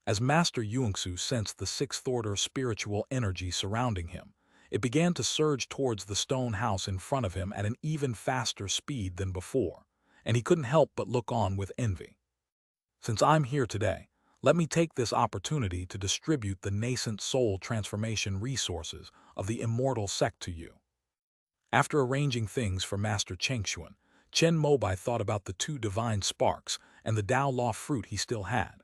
As Master Yuangsu sensed the 6th-order spiritual energy surrounding him, it began to surge towards the stone house in front of him at an even faster speed than before, and he couldn't help but look on with envy. Since I'm here today, let me take this opportunity to distribute the nascent soul transformation resources of the immortal sect to you. After arranging things for Master Chengxuan, Chen Mobai thought about the two divine sparks and the Tao Law fruit he still had.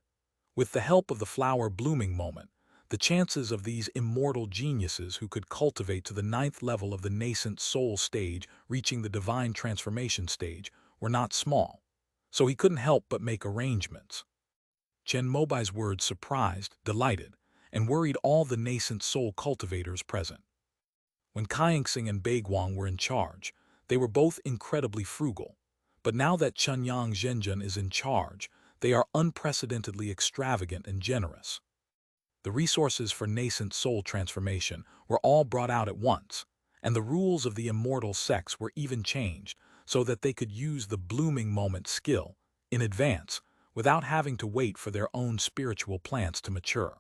With the help of the flower blooming moment, the chances of these immortal geniuses who could cultivate to the 9th level of the nascent soul stage reaching the divine transformation stage were not small, so he couldn't help but make arrangements. Chen Mobai's words surprised, delighted, and worried all the nascent soul cultivators present. When Kaingsing and Baiguang were in charge, they were both incredibly frugal, but now that Chunyang Zhenjun is in charge, they are unprecedentedly extravagant and generous. The resources for nascent soul transformation were all brought out at once, and the rules of the immortal sects were even changed so that they could use the blooming moment skill in advance without having to wait for their own spiritual plants to mature.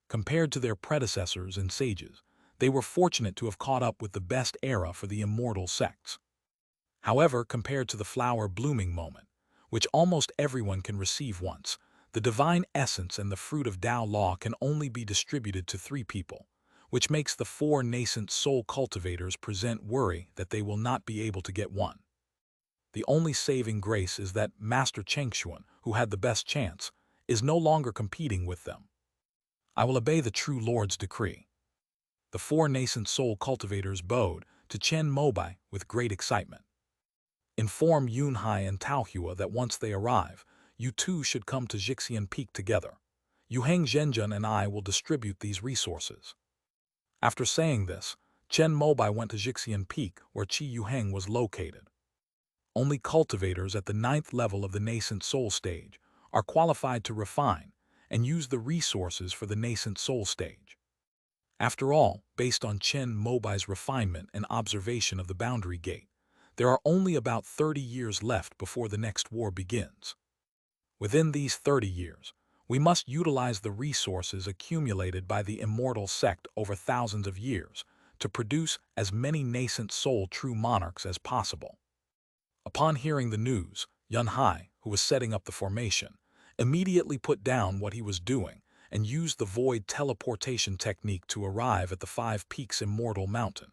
Compared to their predecessors and sages, they were fortunate to have caught up with the best era for the immortal sects. However, compared to the flower blooming moment, which almost everyone can receive once, the divine essence and the fruit of Tao Law can only be distributed to 3 people, which makes the 4 nascent soul cultivators present worry that they will not be able to get one. The only saving grace is that Master Chengxuan, who had the best chance, is no longer competing with them. I will obey the true Lord's decree. The 4 nascent soul cultivators bowed to Chen Mobai with great excitement. Inform Yunhai and Taohua that once they arrive, you two should come to Jixian Peak together. Yuheng Zhenjun and I will distribute these resources. After saying this, Chen Mobai went to Jixian Peak where Qi Yuheng was located. Only cultivators at the 9th level of the nascent soul stage are qualified to refine and use the resources for the nascent soul stage. After all, based on Chen Mobai's refinement and observation of the boundary gate, there are only about 30 years left before the next war begins. Within these 30 years, we must utilize the resources accumulated by the immortal sect over thousands of years to produce as many nascent soul true monarchs as possible. Upon hearing the news, Yunhai, who was setting up the formation, immediately put down what he was doing and used the void teleportation technique to arrive at the 5 Peaks Immortal Mountain.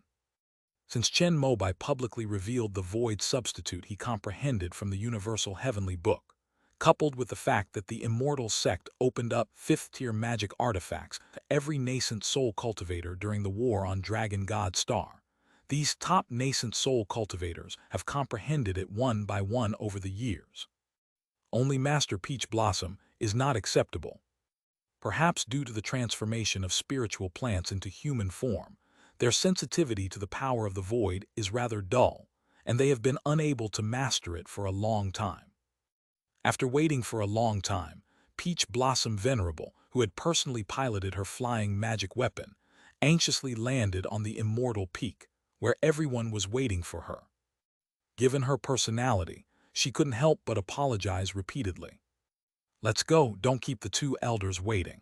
Since Chen Mobai publicly revealed the void substitute he comprehended from the Universal Heavenly Book, coupled with the fact that the immortal sect opened up 5th-tier magic artifacts to every nascent soul cultivator during the war on Dragon God Star, these top nascent soul cultivators have comprehended it one by one over the years. Only Master Peach Blossom is not acceptable. Perhaps due to the transformation of spiritual plants into human form, their sensitivity to the power of the void is rather dull, and they have been unable to master it for a long time. After waiting for a long time, Peach Blossom Venerable, who had personally piloted her flying magic weapon, anxiously landed on the immortal peak, where everyone was waiting for her. Given her personality, she couldn't help but apologize repeatedly. "Let's go, don't keep the 2 elders waiting."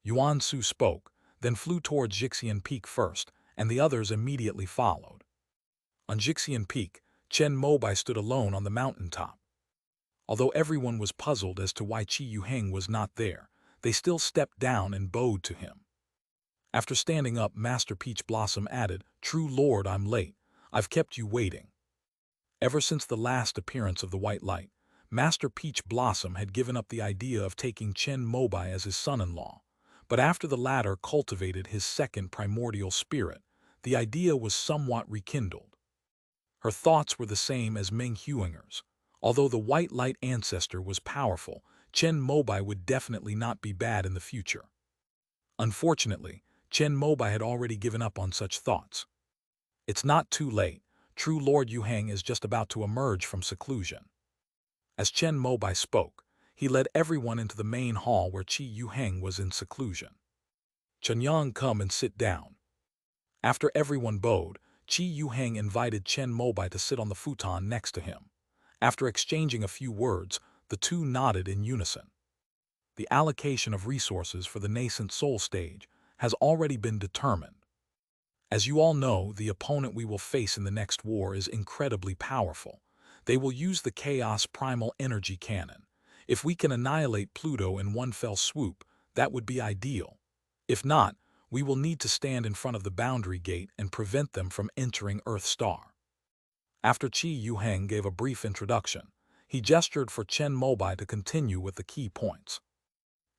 Yuan Su spoke, then flew towards Jixian Peak first, and the others immediately followed. On Jixian Peak, Chen Mobai stood alone on the mountaintop. Although everyone was puzzled as to why Qi Yuheng was not there, they still stepped down and bowed to him. After standing up, Master Peach Blossom added, "True Lord, I'm late. I've kept you waiting." Ever since the last appearance of the White Light, Master Peach Blossom had given up the idea of taking Chen Mobai as his son-in-law, but after the latter cultivated his second primordial spirit, the idea was somewhat rekindled. Her thoughts were the same as Meng Huinger's. Although the White Light ancestor was powerful, Chen Mobai would definitely not be bad in the future. Unfortunately, Chen Mobai had already given up on such thoughts. It's not too late. True Lord Yuheng is just about to emerge from seclusion. As Chen Mobai spoke, he led everyone into the main hall where Qi Yuheng was in seclusion. "Chunyang, come and sit down." After everyone bowed, Qi Yuheng invited Chen Mobai to sit on the futon next to him. After exchanging a few words, the two nodded in unison. The allocation of resources for the nascent soul stage has already been determined. As you all know, the opponent we will face in the next war is incredibly powerful. They will use the Chaos Primal Energy Cannon. If we can annihilate Pluto in one fell swoop, that would be ideal. If not, we will need to stand in front of the boundary gate and prevent them from entering Earth's star. After Qi Yuheng gave a brief introduction, he gestured for Chen Mobai to continue with the key points.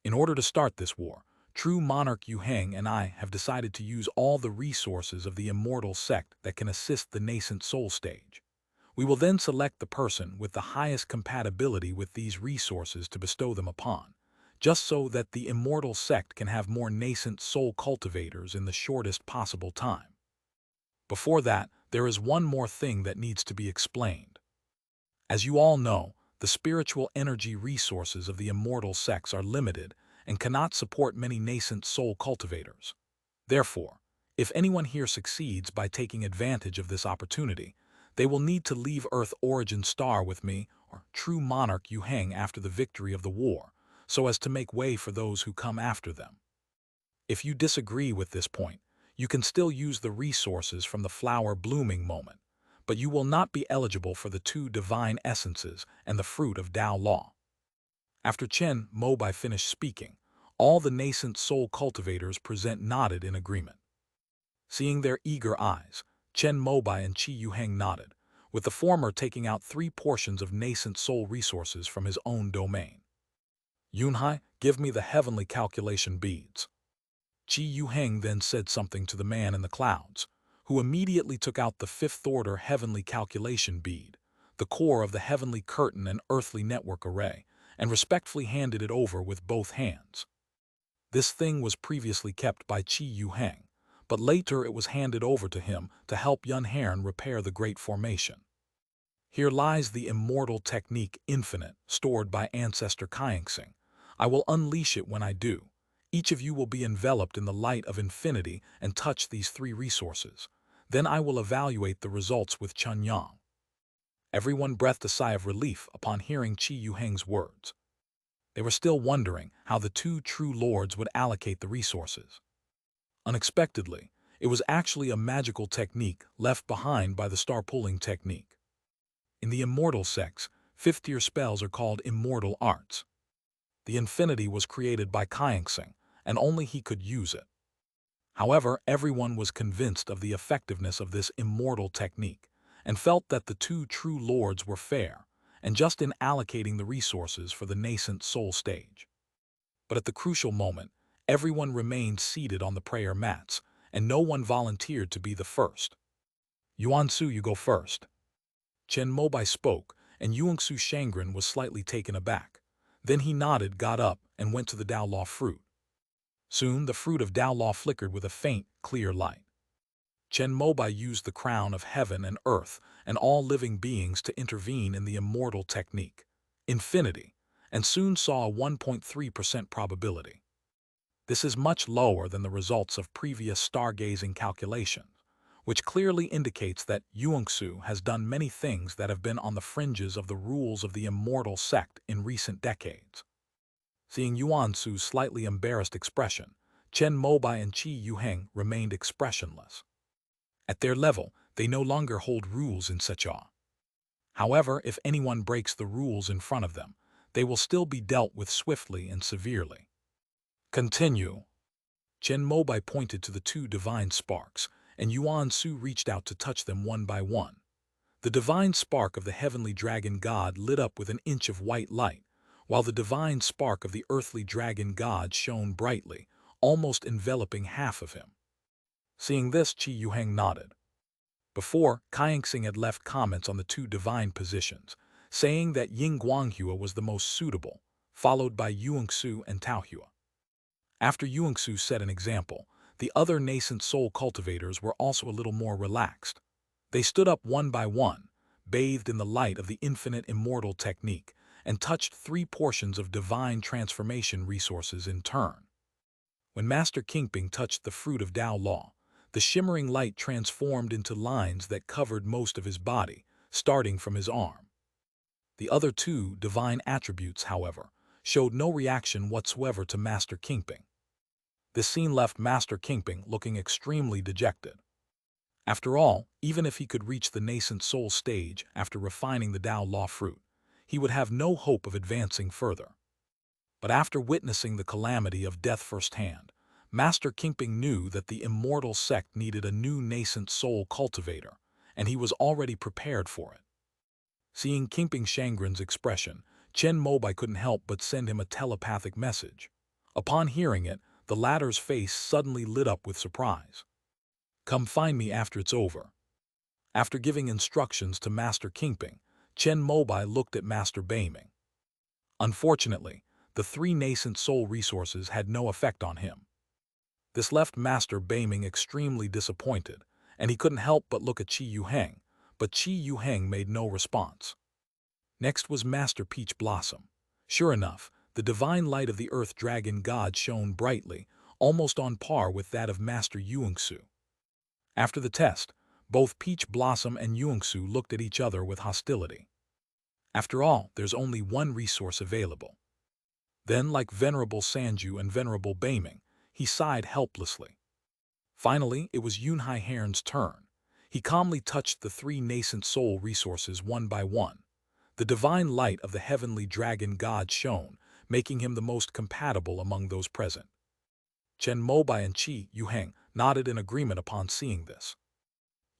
In order to start this war, true monarch Yuheng and I have decided to use all the resources of the immortal sect that can assist the nascent soul stage. We will then select the person with the highest compatibility with these resources to bestow them upon, just so that the immortal sect can have more nascent soul cultivators in the shortest possible time. Before that, there is one more thing that needs to be explained. As you all know, the spiritual energy resources of the immortal sects are limited and cannot support many nascent soul cultivators. Therefore, if anyone here succeeds by taking advantage of this opportunity, they will need to leave Earth Origin Star with me, or true monarch Yuheng, after the victory of the war, so as to make way for those who come after them. If you disagree with this point, you can still use the resources from the flower blooming moment, but you will not be eligible for the two divine essences and the fruit of Tao Law. After Chen Mobai finished speaking, all the nascent soul cultivators present nodded in agreement. Seeing their eager eyes, Chen Mobai and Qi Yuheng nodded, with the former taking out 3 portions of nascent soul resources from his own domain. Yunhai, give me the heavenly calculation beads. Qi Yuheng then said something to the man in the clouds, who immediately took out the 5th-order heavenly calculation bead, the core of the heavenly curtain and earthly network array, and respectfully handed it over with both hands. This thing was previously kept by Qi Yuheng, but later it was handed over to him to help Yun Herrn repair the Great Formation. Here lies the immortal technique infinite, stored by Ancestor Kaingsing. I will unleash it when I do. Each of you will be enveloped in the light of infinity and touch these 3 resources. Then I will evaluate the results with Chun Yang. Everyone breathed a sigh of relief upon hearing Qi Yuheng's words. They were still wondering how the 2 true lords would allocate the resources. Unexpectedly, it was actually a magical technique left behind by the star-pulling technique. In the immortal sects, 5th-tier spells are called immortal arts. The infinity was created by Kaingsing, and only he could use it. However, everyone was convinced of the effectiveness of this immortal technique, and felt that the 2 true lords were fair, and just in allocating the resources for the nascent soul stage. But at the crucial moment, everyone remained seated on the prayer mats, and no one volunteered to be the first. Yuansu, you go first. Chen Mobai spoke, and Yuansu Shangren was slightly taken aback. Then he nodded, got up, and went to the Tao Law fruit. Soon the fruit of Tao Law flickered with a faint, clear light. Chen Mobai used the crown of heaven and earth and all living beings to intervene in the immortal technique, infinity, and soon saw a 1.3% probability. This is much lower than the results of previous stargazing calculations, which clearly indicates that Yuansu has done many things that have been on the fringes of the rules of the immortal sect in recent decades. Seeing Yuansu's slightly embarrassed expression, Chen Mobai and Qi Yuheng remained expressionless. At their level, they no longer hold rules in such awe. However, if anyone breaks the rules in front of them, they will still be dealt with swiftly and severely. Continue. Chen Mobai pointed to the 2 divine sparks, and Yuansu reached out to touch them one by one. The divine spark of the heavenly dragon god lit up with an inch of white light, while the divine spark of the earthly dragon god shone brightly, almost enveloping half of him. Seeing this, Qi Yuheng nodded. Before, Kaingsing had left comments on the 2 divine positions, saying that Ying Guanghua was the most suitable, followed by Yuansu and Taohua. After Yuansu set an example, the other nascent soul cultivators were also a little more relaxed. They stood up one by one, bathed in the light of the infinite immortal technique, and touched 3 portions of divine transformation resources in turn. When Master Kingping touched the fruit of Tao Law, the shimmering light transformed into lines that covered most of his body, starting from his arm. The other 2 divine attributes, however, showed no reaction whatsoever to Master Kingping. This scene left Master Kingping looking extremely dejected. After all, even if he could reach the nascent soul stage after refining the Tao Law fruit, he would have no hope of advancing further. But after witnessing the calamity of death firsthand, Master Kingping knew that the immortal sect needed a new nascent soul cultivator, and he was already prepared for it. Seeing Kingping Shangren's expression, Chen Mobai couldn't help but send him a telepathic message. Upon hearing it, the latter's face suddenly lit up with surprise. "Come find me after it's over." After giving instructions to Master Kingping, Chen Mobai looked at Master Baiming. Unfortunately, the three nascent soul resources had no effect on him. This left Master Baiming extremely disappointed, and he couldn't help but look at Qi Yuheng, but Qi Yuheng made no response. Next was Master Peach Blossom. Sure enough, the divine light of the Earth Dragon God shone brightly, almost on par with that of Master Yuangsu. After the test, both Peach Blossom and Yuangsu looked at each other with hostility. After all, there's only one resource available. Then, like Venerable Sanju and Venerable Baiming, he sighed helplessly. Finally, it was Yunhai Heron's turn. He calmly touched the three nascent soul resources one by one. The divine light of the heavenly dragon god shone, making him the most compatible among those present. Chen Mobai and Qi Yuheng nodded in agreement upon seeing this.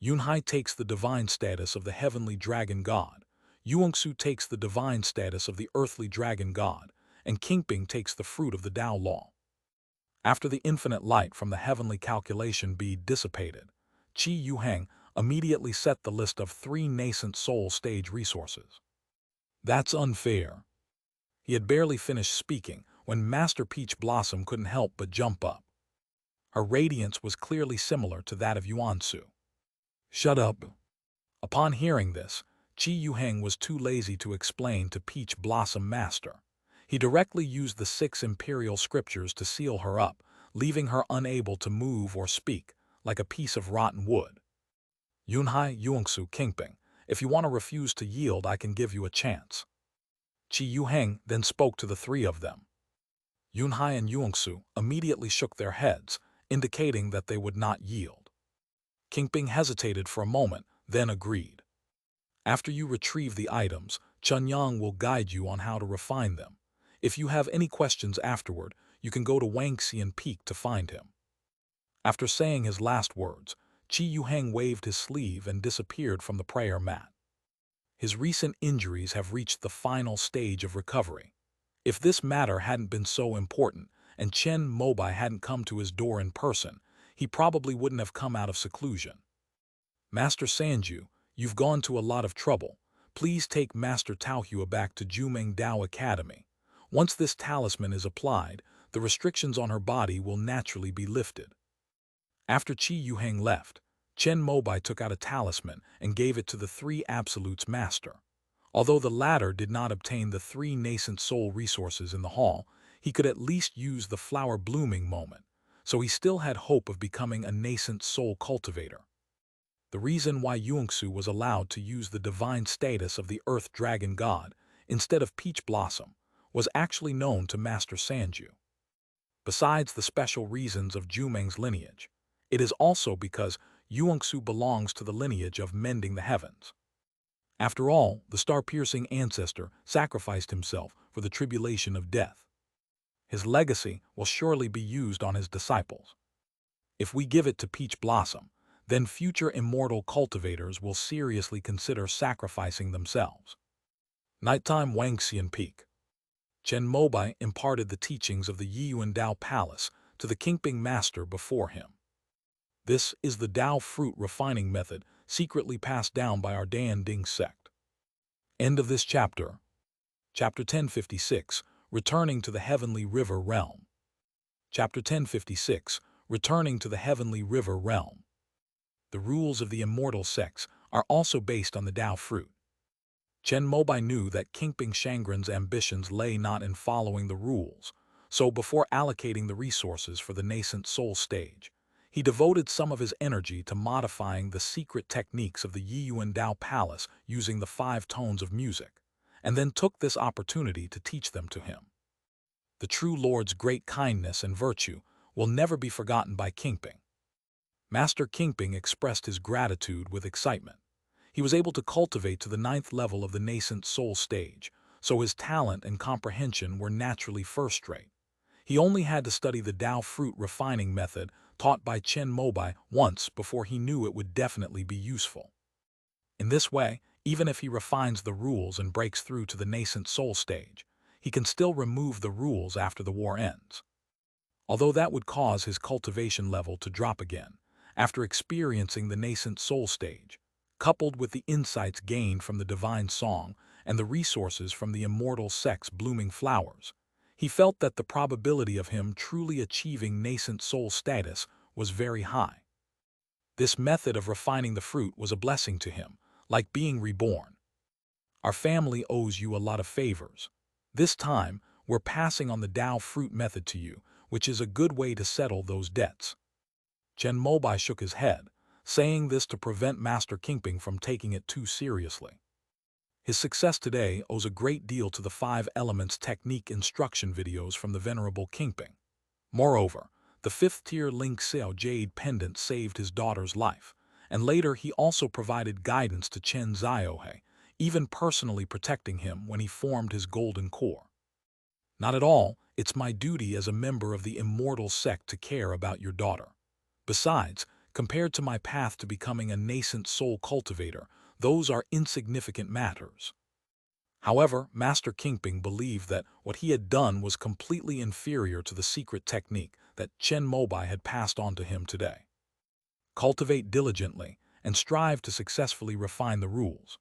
Yunhai takes the divine status of the heavenly dragon god, Yuangsu takes the divine status of the earthly dragon god, and Kingping takes the fruit of the Tao law. After the infinite light from the heavenly calculation bead dissipated, Qi Yuheng immediately set the list of three nascent soul stage resources. "That's unfair." He had barely finished speaking when Master Peach Blossom couldn't help but jump up. Her radiance was clearly similar to that of Yuansu. "Shut up." Upon hearing this, Qi Yuheng was too lazy to explain to Peach Blossom Master. He directly used the 6 imperial scriptures to seal her up, leaving her unable to move or speak, like a piece of rotten wood. "Yunhai, Yuangsu, Kingping, if you want to refuse to yield, I can give you a chance." Qi Yuheng then spoke to the three of them. Yunhai and Yuangsu immediately shook their heads, indicating that they would not yield. Kingping hesitated for a moment, then agreed. "After you retrieve the items, Chunyang will guide you on how to refine them. If you have any questions afterward, you can go to Wangxian Peak to find him." After saying his last words, Qi Yuheng waved his sleeve and disappeared from the prayer mat. His recent injuries have reached the final stage of recovery. If this matter hadn't been so important, and Chen Mobai hadn't come to his door in person, he probably wouldn't have come out of seclusion. "Master Sanju, you've gone to a lot of trouble. Please take Master Taohua back to Jumeng Dao Academy. Once this talisman is applied, the restrictions on her body will naturally be lifted." After Qi Yuheng left, Chen Mobai took out a talisman and gave it to the three Absolutes Master. Although the latter did not obtain the three nascent soul resources in the hall, he could at least use the flower blooming moment, so he still had hope of becoming a nascent soul cultivator. The reason why Yuangsu was allowed to use the divine status of the Earth Dragon God instead of Peach Blossom was actually known to Master Sanju. Besides the special reasons of Jumeng's lineage, it is also because Yuangsu belongs to the lineage of mending the heavens. After all, the star-piercing ancestor sacrificed himself for the tribulation of death. His legacy will surely be used on his disciples. If we give it to Peach Blossom, then future immortal cultivators will seriously consider sacrificing themselves. Nighttime Wangxian Peak. Chen Mobai imparted the teachings of the Yiyuan Dao Palace to the Kingping Master before him. This is the Dao fruit refining method secretly passed down by our Dan Ding sect. End of this chapter. Chapter 1056, Returning to the Heavenly River Realm. Chapter 1056, Returning to the Heavenly River Realm. The rules of the immortal sects are also based on the Dao fruit. Chen Mobai knew that Kingping Shangren's ambitions lay not in following the rules, so before allocating the resources for the nascent soul stage, he devoted some of his energy to modifying the secret techniques of the Yiyuan Dao Palace using the 5 tones of music, and then took this opportunity to teach them to him. The true Lord's great kindness and virtue will never be forgotten by Kingping. Master Kingping expressed his gratitude with excitement. He was able to cultivate to the 9th level of the nascent soul stage, so his talent and comprehension were naturally first-rate. He only had to study the Tao fruit refining method taught by Chen Mobai once before he knew it would definitely be useful. In this way, even if he refines the rules and breaks through to the nascent soul stage, he can still remove the rules after the war ends. Although that would cause his cultivation level to drop again, after experiencing the nascent soul stage, coupled with the insights gained from the divine song and the resources from the immortal sect's blooming flowers, he felt that the probability of him truly achieving nascent soul status was very high. This method of refining the fruit was a blessing to him, like being reborn. Our family owes you a lot of favors. This time, we're passing on the Tao fruit method to you, which is a good way to settle those debts. Chen Mobai shook his head, saying this to prevent Master Kingping from taking it too seriously. His success today owes a great deal to the 5 elements technique instruction videos from the Venerable Kingping. Moreover, the 5th-tier Ling Xiao jade pendant saved his daughter's life, and later he also provided guidance to Chen Ziohe, even personally protecting him when he formed his golden core. Not at all, it's my duty as a member of the immortal sect to care about your daughter. Besides, compared to my path to becoming a nascent soul cultivator, those are insignificant matters. However, Master Kingping believed that what he had done was completely inferior to the secret technique that Chen Mobai had passed on to him today. Cultivate diligently and strive to successfully refine the rules.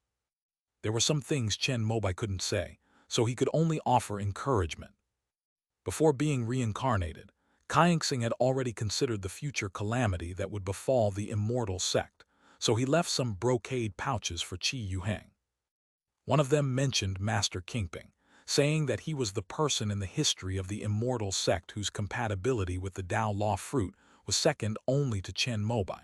There were some things Chen Mobai couldn't say, so he could only offer encouragement. Before being reincarnated, Kaingsing had already considered the future calamity that would befall the immortal sect, so he left some brocade pouches for Qi Yuheng. One of them mentioned Master Kingping, saying that he was the person in the history of the immortal sect whose compatibility with the Tao Law fruit was second only to Chen Mobai.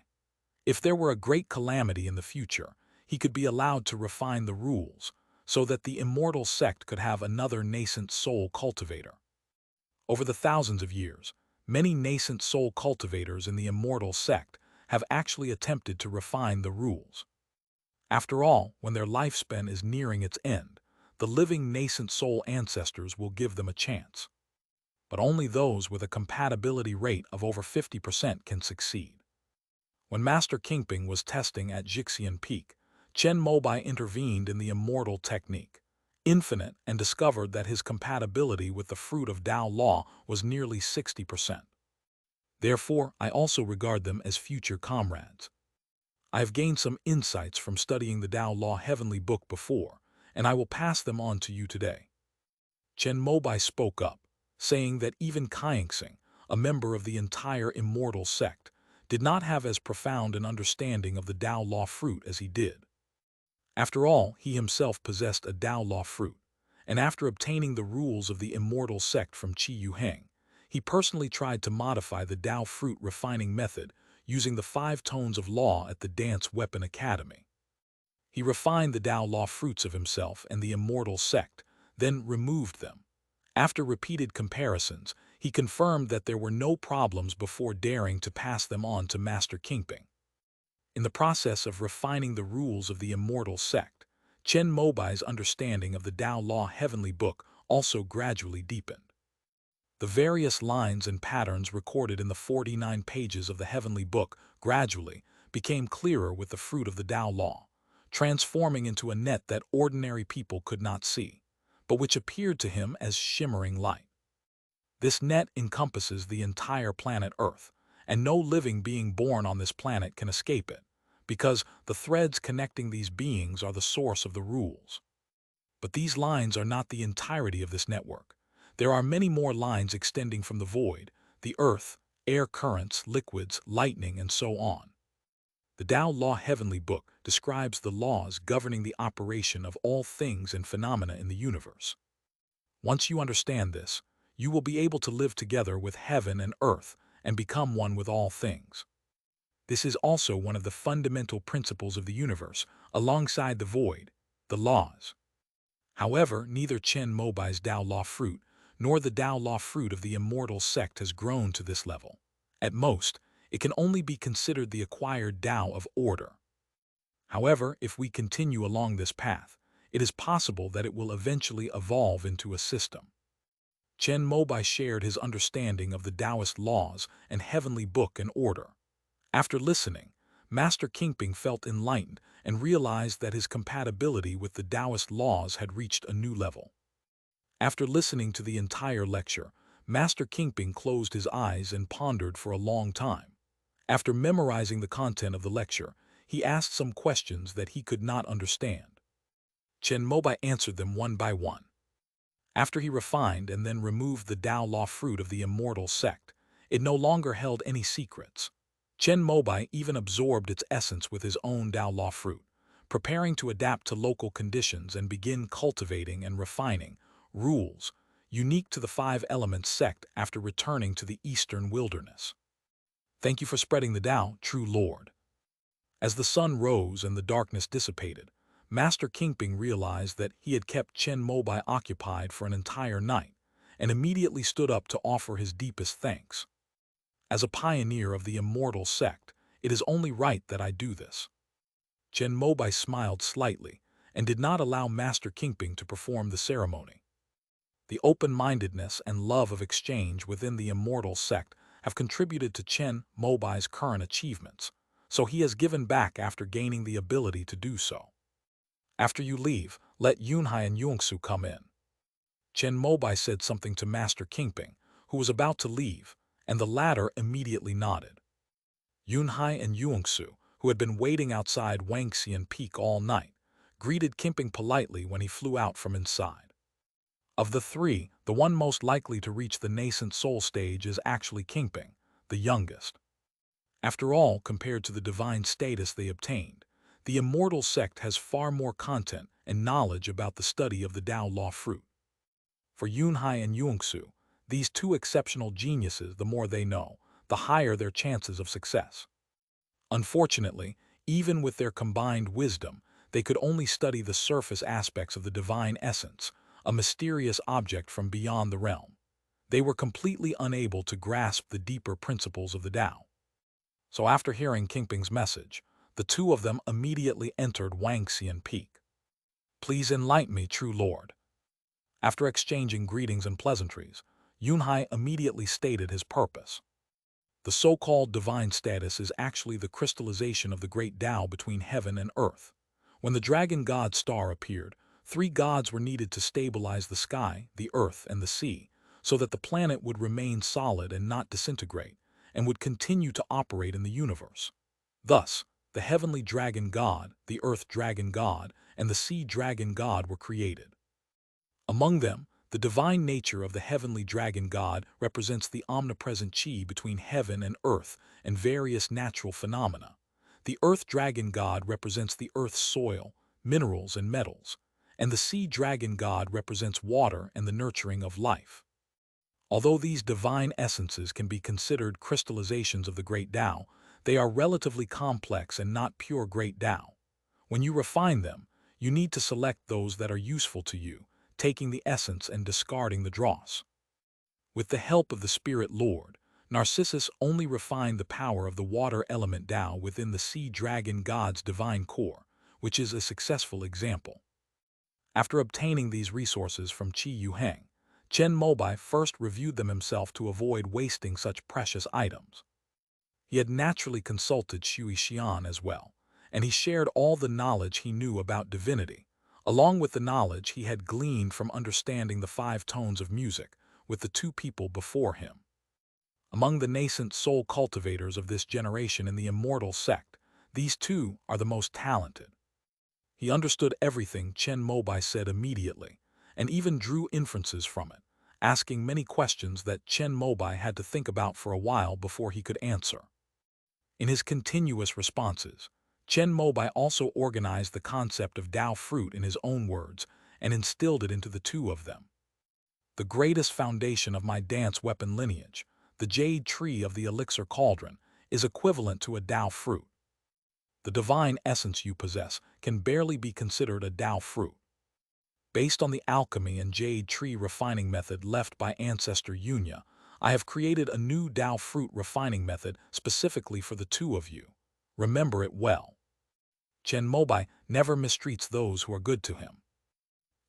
If there were a great calamity in the future, he could be allowed to refine the rules, so that the immortal sect could have another nascent soul cultivator. Over the thousands of years, many nascent soul cultivators in the immortal sect have actually attempted to refine the rules. After all, when their lifespan is nearing its end, the living nascent soul ancestors will give them a chance. But only those with a compatibility rate of over 50% can succeed. When Master Kingping was testing at Jixian Peak, Chen Mobai intervened in the immortal technique, infinite, and discovered that his compatibility with the fruit of Tao Law was nearly 60%. Therefore, I also regard them as future comrades. I have gained some insights from studying the Tao Law Heavenly Book before, and I will pass them on to you today. Chen Mobai spoke up, saying that even Kaingsing, a member of the entire immortal sect, did not have as profound an understanding of the Tao Law fruit as he did. After all, he himself possessed a Tao Law fruit, and after obtaining the rules of the immortal sect from Qi Yuheng, he personally tried to modify the Tao fruit refining method using the 5 tones of law at the Dance Weapon Academy. He refined the Tao Law fruits of himself and the immortal sect, then removed them. After repeated comparisons, he confirmed that there were no problems before daring to pass them on to Master Kingping. In the process of refining the rules of the immortal sect, Chen Mobai's understanding of the Tao Law Heavenly Book also gradually deepened. The various lines and patterns recorded in the 49 pages of the Heavenly Book gradually became clearer with the fruit of the Tao Law, transforming into a net that ordinary people could not see, but which appeared to him as shimmering light. This net encompasses the entire planet Earth, and no living being born on this planet can escape it, because the threads connecting these beings are the source of the rules. But these lines are not the entirety of this network. There are many more lines extending from the void, the earth, air currents, liquids, lightning, and so on. The Tao Law Heavenly Book describes the laws governing the operation of all things and phenomena in the universe. Once you understand this, you will be able to live together with heaven and earth and become one with all things. This is also one of the fundamental principles of the universe, alongside the void, the laws. However, neither Chen Mobai's Tao Law fruit nor the Tao Law fruit of the immortal sect has grown to this level. At most, it can only be considered the acquired Tao of order. However, if we continue along this path, it is possible that it will eventually evolve into a system. Chen Mobai shared his understanding of the Taoist laws and heavenly book and order. After listening, Master Kingping felt enlightened and realized that his compatibility with the Taoist laws had reached a new level. After listening to the entire lecture, Master Kingping closed his eyes and pondered for a long time. After memorizing the content of the lecture, he asked some questions that he could not understand. Chen Mobai answered them one by one. After he refined and then removed the Tao Law fruit of the immortal sect, it no longer held any secrets. Chen Mobai even absorbed its essence with his own Tao Law fruit, preparing to adapt to local conditions and begin cultivating and refining rules unique to the Five Elements sect after returning to the eastern wilderness. Thank you for spreading the Tao, true Lord. As the sun rose and the darkness dissipated, Master Kingping realized that he had kept Chen Mobai occupied for an entire night and immediately stood up to offer his deepest thanks. As a pioneer of the immortal sect, it is only right that I do this. Chen Mobai smiled slightly and did not allow Master Kingping to perform the ceremony. The open-mindedness and love of exchange within the immortal sect have contributed to Chen Mobai's current achievements, so he has given back after gaining the ability to do so. After you leave, let Yunhai and Yungsu come in. Chen Mobai said something to Master Kingping, who was about to leave, and the latter immediately nodded. Yunhai and Yungsu, who had been waiting outside Wangxian Peak all night, greeted Kingping politely when he flew out from inside. Of the three, the one most likely to reach the nascent soul stage is actually Kingping, the youngest. After all, compared to the divine status they obtained, the immortal sect has far more content and knowledge about the study of the Tao Law fruit. For Yunhai and Yungsu, these two exceptional geniuses, the more they know, the higher their chances of success. Unfortunately, even with their combined wisdom, they could only study the surface aspects of the divine essence, a mysterious object from beyond the realm. They were completely unable to grasp the deeper principles of the Tao. So after hearing Kingping's message, the two of them immediately entered Wangxian Peak. Please enlighten me, true Lord. After exchanging greetings and pleasantries, Yunhai immediately stated his purpose. The so-called divine status is actually the crystallization of the great Tao between heaven and earth. When the dragon god star appeared, three gods were needed to stabilize the sky, the earth, and the sea, so that the planet would remain solid and not disintegrate, and would continue to operate in the universe. Thus, the heavenly dragon god, the earth dragon god, and the sea dragon god were created. Among them, the divine nature of the heavenly dragon god represents the omnipresent chi between heaven and earth and various natural phenomena. The earth dragon god represents the earth's soil, minerals, and metals, and the sea dragon god represents water and the nurturing of life. Although these divine essences can be considered crystallizations of the great Tao, they are relatively complex and not pure great Tao. When you refine them, you need to select those that are useful to you, taking the essence and discarding the dross. With the help of the Spirit Lord, Narcissus only refined the power of the water element Tao within the sea dragon god's divine core, which is a successful example. After obtaining these resources from Qi Yuheng, Chen Mobai first reviewed them himself to avoid wasting such precious items. He had naturally consulted Shui Xian as well, and he shared all the knowledge he knew about divinity, along with the knowledge he had gleaned from understanding the 5 tones of music with the 2 people before him. Among the nascent soul cultivators of this generation in the immortal sect, these 2 are the most talented. He understood everything Chen Mobai said immediately, and even drew inferences from it, asking many questions that Chen Mobai had to think about for a while before he could answer. In his continuous responses, Chen Mobai also organized the concept of Tao fruit in his own words and instilled it into the 2 of them. The greatest foundation of my dance weapon lineage, the jade tree of the elixir cauldron, is equivalent to a Tao fruit. The divine essence you possess can barely be considered a Tao fruit. Based on the alchemy and jade tree refining method left by ancestor Yunya, I have created a new Tao fruit refining method specifically for the 2 of you. Remember it well. Chen Mobai never mistreats those who are good to him.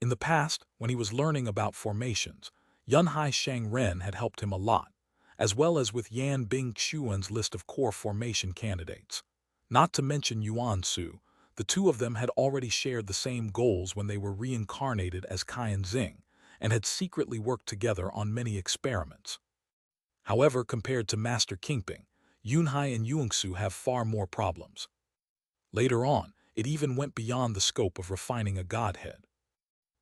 In the past, when he was learning about formations, Yunhai Shangren had helped him a lot, as well as with Yan Bingxuan's list of core formation candidates. Not to mention Yuan Su, the two of them had already shared the same goals when they were reincarnated as Qian Xing, and had secretly worked together on many experiments. However, compared to Master Kingping, Yunhai and Yuangsu have far more problems. Later on, it even went beyond the scope of refining a godhead.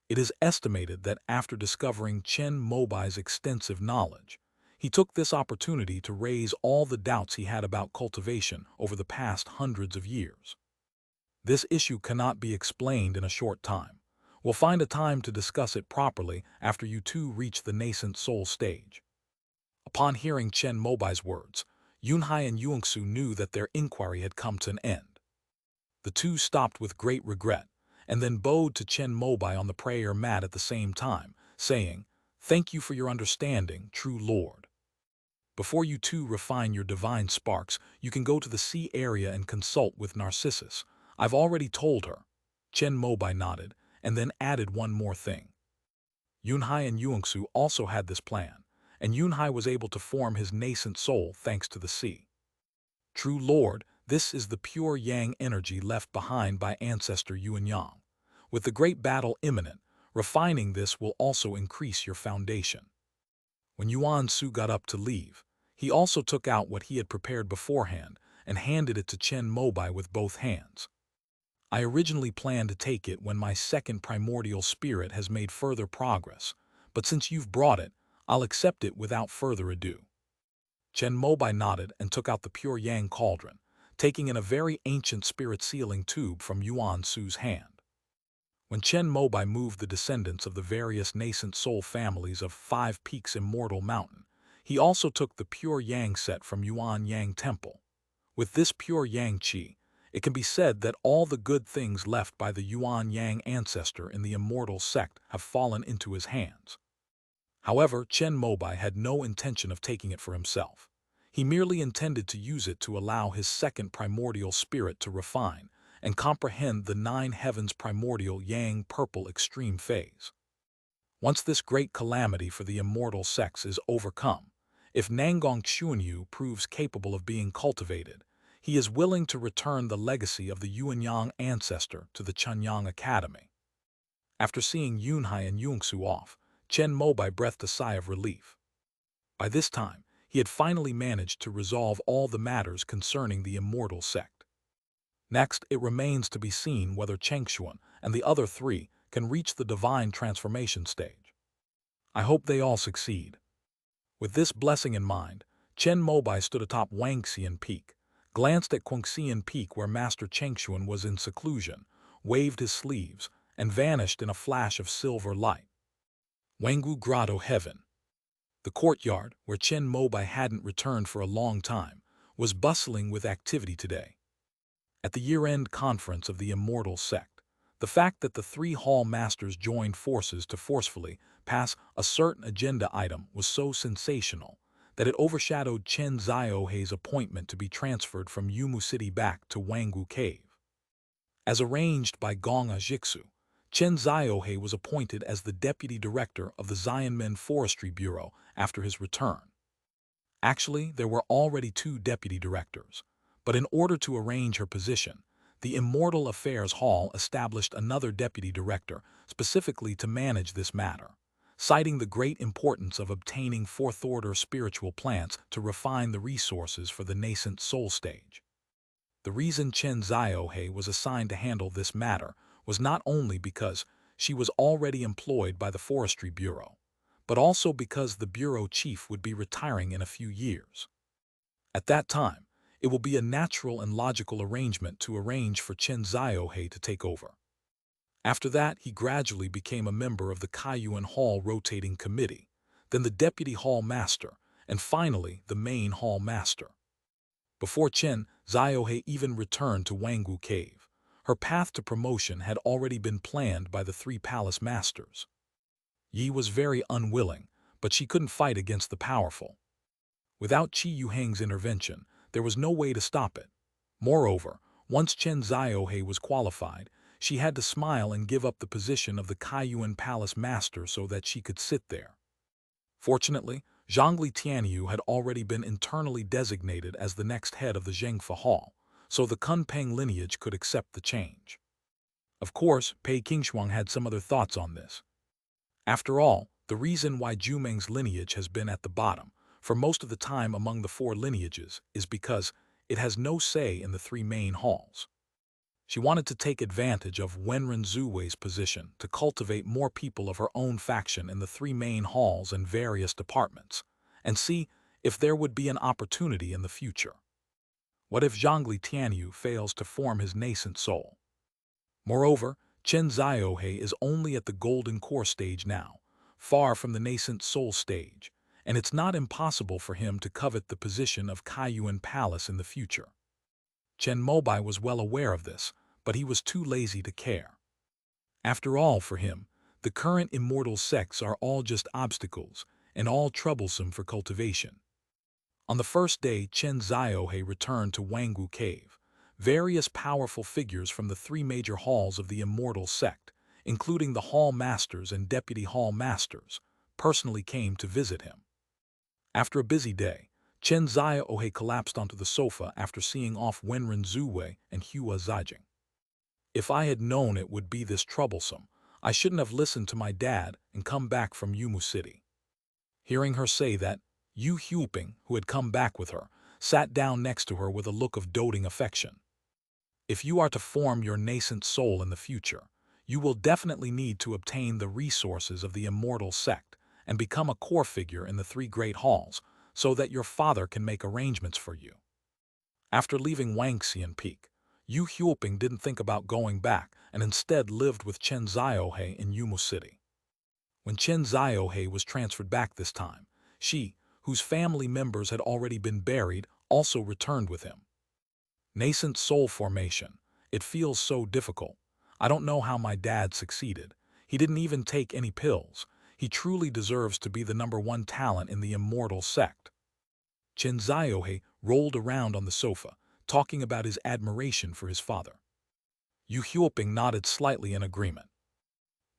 It is estimated that after discovering Chen Mobai's extensive knowledge, he took this opportunity to raise all the doubts he had about cultivation over the past hundreds of years. This issue cannot be explained in a short time. We'll find a time to discuss it properly after you two reach the nascent soul stage. Upon hearing Chen Mobai's words, Yunhai and Yuangsu knew that their inquiry had come to an end. The two stopped with great regret, and then bowed to Chen Mobai on the prayer mat at the same time, saying, "Thank you for your understanding, true Lord. Before you two refine your divine sparks, you can go to the sea area and consult with Narcissus. I've already told her." Chen Mobai nodded, and then added one more thing. Yunhai and Yuangsu also had this plan, and Yunhai was able to form his nascent soul thanks to the sea. True Lord, this is the pure yang energy left behind by ancestor Yuanyang. With the great battle imminent, refining this will also increase your foundation. When Yuan Su got up to leave, he also took out what he had prepared beforehand and handed it to Chen Mobai with both hands. I originally planned to take it when my second primordial spirit has made further progress, but since you've brought it, I'll accept it without further ado. Chen Mobai nodded and took out the pure yang cauldron, taking in a very ancient spirit sealing tube from Yuan Su's hand. When Chen Mobai moved the descendants of the various nascent soul families of 5 Peaks Immortal Mountain, he also took the pure yang set from Yuan Yang Temple. With this pure yang qi, it can be said that all the good things left by the Yuan Yang ancestor in the immortal sect have fallen into his hands. However, Chen Mobai had no intention of taking it for himself. He merely intended to use it to allow his second primordial spirit to refine and comprehend the 9 heavens primordial yang purple extreme phase. Once this great calamity for the immortal sects is overcome, if Nangong Xuanyu proves capable of being cultivated, he is willing to return the legacy of the Yuanyang ancestor to the Chunyang Academy. After seeing Yunhai and Yuangsu off, Chen Mobai breathed a sigh of relief. By this time, he had finally managed to resolve all the matters concerning the immortal sect. Next, it remains to be seen whether Chengshuan and the other 3 can reach the divine transformation stage. I hope they all succeed. With this blessing in mind, Chen Mobai stood atop Wangxian Peak, glanced at Guangxian Peak where Master Chengshuan was in seclusion, waved his sleeves, and vanished in a flash of silver light. Wanggu Grotto Heaven. The courtyard, where Chen Mobai hadn't returned for a long time, was bustling with activity today. At the year-end conference of the Immortal Sect, the fact that the 3 hall masters joined forces to forcefully pass a certain agenda item was so sensational that it overshadowed Chen Ziohei's appointment to be transferred from Yumu City back to Wanggu Cave. As arranged by Gonga Jixu, Chen Ziohei was appointed as the deputy director of the Xianmen Forestry Bureau after his return. Actually, there were already 2 deputy directors, but in order to arrange her position, the Immortal Affairs Hall established another deputy director specifically to manage this matter, citing the great importance of obtaining 4th-order spiritual plants to refine the resources for the nascent soul stage. The reason Chen Ziohei was assigned to handle this matter was not only because she was already employed by the Forestry Bureau, but also because the bureau chief would be retiring in a few years. At that time, it will be a natural and logical arrangement to arrange for Chen Ziohei to take over. After that, he gradually became a member of the Kaiyuan Hall Rotating Committee, then the Deputy Hall Master, and finally the main Hall Master. Before Chen Ziohei even returned to Wanggu Cave, her path to promotion had already been planned by the 3 palace masters. Yi was very unwilling, but she couldn't fight against the powerful. Without Qi Yuheng's intervention, there was no way to stop it. Moreover, once Chen Ziohei was qualified, She had to smile and give up the position of the Kaiyuan Palace Master so that she could sit there. Fortunately, Zhongli Tianyu had already been internally designated as the next head of the Zhengfa Hall, so the Kunpeng lineage could accept the change. Of course, Pei Qingshuang had some other thoughts on this. After all, the reason why Jumeng's lineage has been at the bottom, for most of the time among the four lineages, is because it has no say in the three main halls. She wanted to take advantage of Wenren Zuwei's position to cultivate more people of her own faction in the three main halls and various departments, and see if there would be an opportunity in the future. What if Zhongli Tianyu fails to form his nascent soul? Moreover, Chen Ziohe is only at the golden core stage now, far from the nascent soul stage, and it's not impossible for him to covet the position of Kaiyuan Palace in the future. Chen Mobai was well aware of this, but he was too lazy to care. After all, for him, the current immortal sects are all just obstacles, and all troublesome for cultivation. On the first day Chen Ziohe returned to Wangwu Cave, various powerful figures from the three major halls of the immortal sect, including the hall masters and deputy hall masters, personally came to visit him. After a busy day, Chen Ziohe collapsed onto the sofa after seeing off Wenren Zuwei and Hua Zijing. If I had known it would be this troublesome, I shouldn't have listened to my dad and come back from Yumu City. Hearing her say that, Yu Huiping, who had come back with her, sat down next to her with a look of doting affection. If you are to form your nascent soul in the future, you will definitely need to obtain the resources of the immortal sect and become a core figure in the three great halls so that your father can make arrangements for you. After leaving Wangxian Peak, Yu Huiping didn't think about going back and instead lived with Chen Ziohe in Yumu City. When Chen Ziohe was transferred back this time, she, whose family members had already been buried, also returned with him. Nascent soul formation. It feels so difficult. I don't know how my dad succeeded. He didn't even take any pills. He truly deserves to be the #1 talent in the immortal sect. Chen Ziohe rolled around on the sofa, talking about his admiration for his father. Yu Huiping nodded slightly in agreement.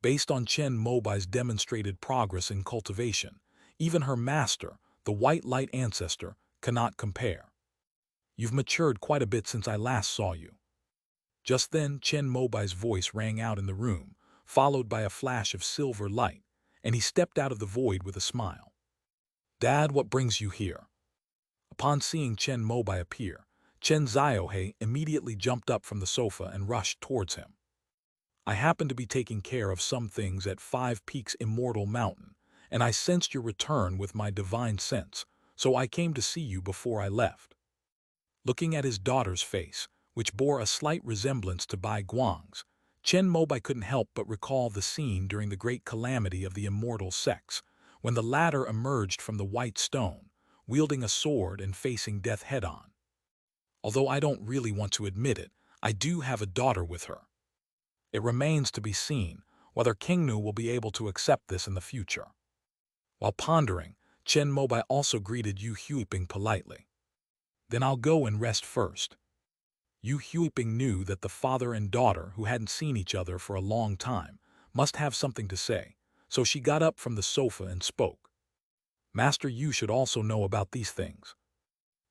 Based on Chen Mobai's demonstrated progress in cultivation, even her master, the White Light Ancestor, cannot compare. You've matured quite a bit since I last saw you. Just then, Chen Mobai's voice rang out in the room, followed by a flash of silver light, and he stepped out of the void with a smile. Dad, what brings you here? Upon seeing Chen Mobai appear, Chen Ziohe immediately jumped up from the sofa and rushed towards him. I happen to be taking care of some things at 5 Peaks Immortal Mountain, and I sensed your return with my divine sense, so I came to see you before I left. Looking at his daughter's face, which bore a slight resemblance to Bai Guang's, Chen Mobai couldn't help but recall the scene during the great calamity of the immortal sects, when the latter emerged from the white stone, wielding a sword and facing death head-on. Although I don't really want to admit it, I do have a daughter with her. It remains to be seen whether Kingnu will be able to accept this in the future. While pondering, Chen Mobai also greeted Yu Huiping politely. Then I'll go and rest first. Yu Huiping knew that the father and daughter, who hadn't seen each other for a long time, must have something to say, so she got up from the sofa and spoke. Master Yu should also know about these things.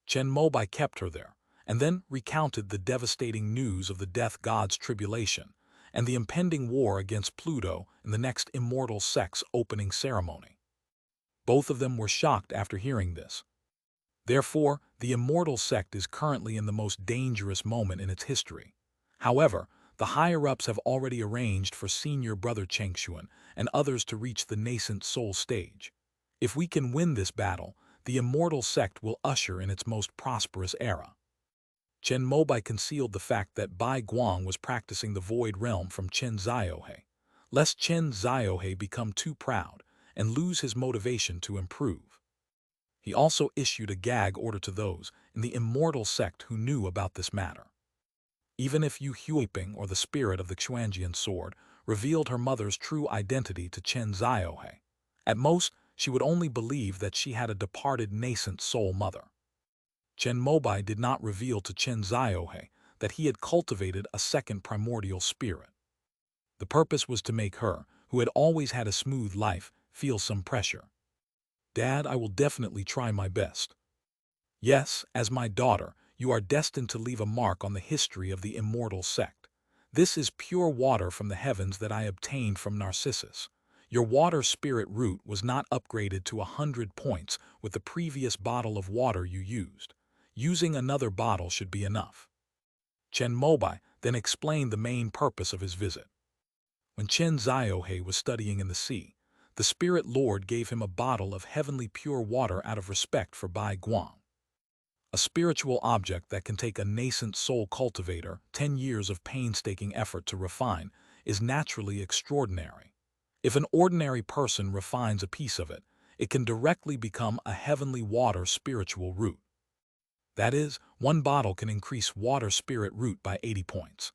Chen Mobai kept her there, and then recounted the devastating news of the death god's tribulation and the impending war against Pluto in the next immortal sect's opening ceremony. Both of them were shocked after hearing this. Therefore, the immortal sect is currently in the most dangerous moment in its history. However, the higher-ups have already arranged for senior brother Chengshuan and others to reach the nascent soul stage. If we can win this battle, the immortal sect will usher in its most prosperous era. Chen Mobai concealed the fact that Bai Guang was practicing the Void Realm from Chen Ziohe, lest Chen Ziohe become too proud and lose his motivation to improve. He also issued a gag order to those in the immortal sect who knew about this matter. Even if Yu Huiping, or the spirit of the Xuanjian sword, revealed her mother's true identity to Chen Ziohe, at most she would only believe that she had a departed nascent soul mother. Chen Mobai did not reveal to Chen Ziohe that he had cultivated a second primordial spirit. The purpose was to make her, who had always had a smooth life, feel some pressure. Dad, I will definitely try my best. Yes, as my daughter, you are destined to leave a mark on the history of the immortal sect. This is pure water from the heavens that I obtained from Narcissus. Your water spirit root was not upgraded to 100 points with the previous bottle of water you used. Using another bottle should be enough. Chen Mobai then explained the main purpose of his visit. When Chen Ziohe was studying in the sea, the Spirit Lord gave him a bottle of heavenly pure water out of respect for Bai Guang. A spiritual object that can take a nascent soul cultivator 10 years of painstaking effort to refine is naturally extraordinary. If an ordinary person refines a piece of it, it can directly become a heavenly water spiritual root. That is, one bottle can increase water spirit root by 80 points.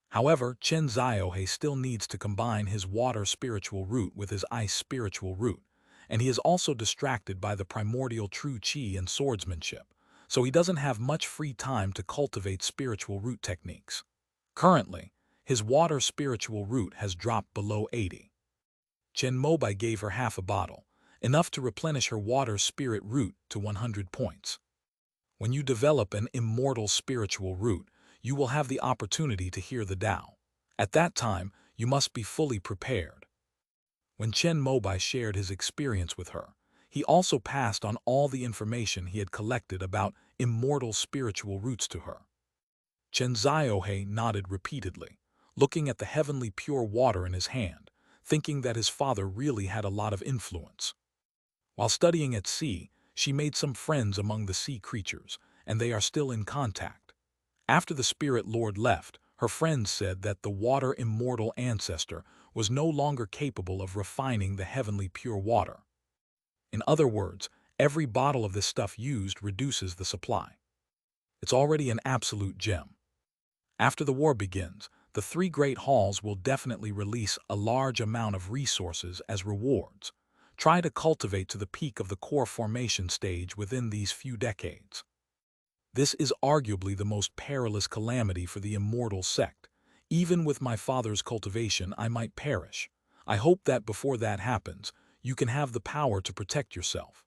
However, Chen Ziohe still needs to combine his water spiritual root with his ice spiritual root, and he is also distracted by the primordial true qi and swordsmanship, so he doesn't have much free time to cultivate spiritual root techniques. Currently, his water spiritual root has dropped below 80. Chen Mobai gave her half a bottle, enough to replenish her water spirit root to 100 points. When you develop an immortal spiritual root, you will have the opportunity to hear the Tao. At that time, you must be fully prepared. When Chen Mobai shared his experience with her, he also passed on all the information he had collected about immortal spiritual roots to her. Chen Ziohe nodded repeatedly, looking at the heavenly pure water in his hand, thinking that his father really had a lot of influence. While studying at sea, she made some friends among the sea creatures, and they are still in contact. After the Spirit Lord left, her friends said that the water immortal ancestor was no longer capable of refining the heavenly pure water. In other words, every bottle of this stuff used reduces the supply. It's already an absolute gem. After the war begins, the three great halls will definitely release a large amount of resources as rewards. Try to cultivate to the peak of the core formation stage within these few decades. This is arguably the most perilous calamity for the immortal sect. Even with my father's cultivation, I might perish. I hope that before that happens, you can have the power to protect yourself.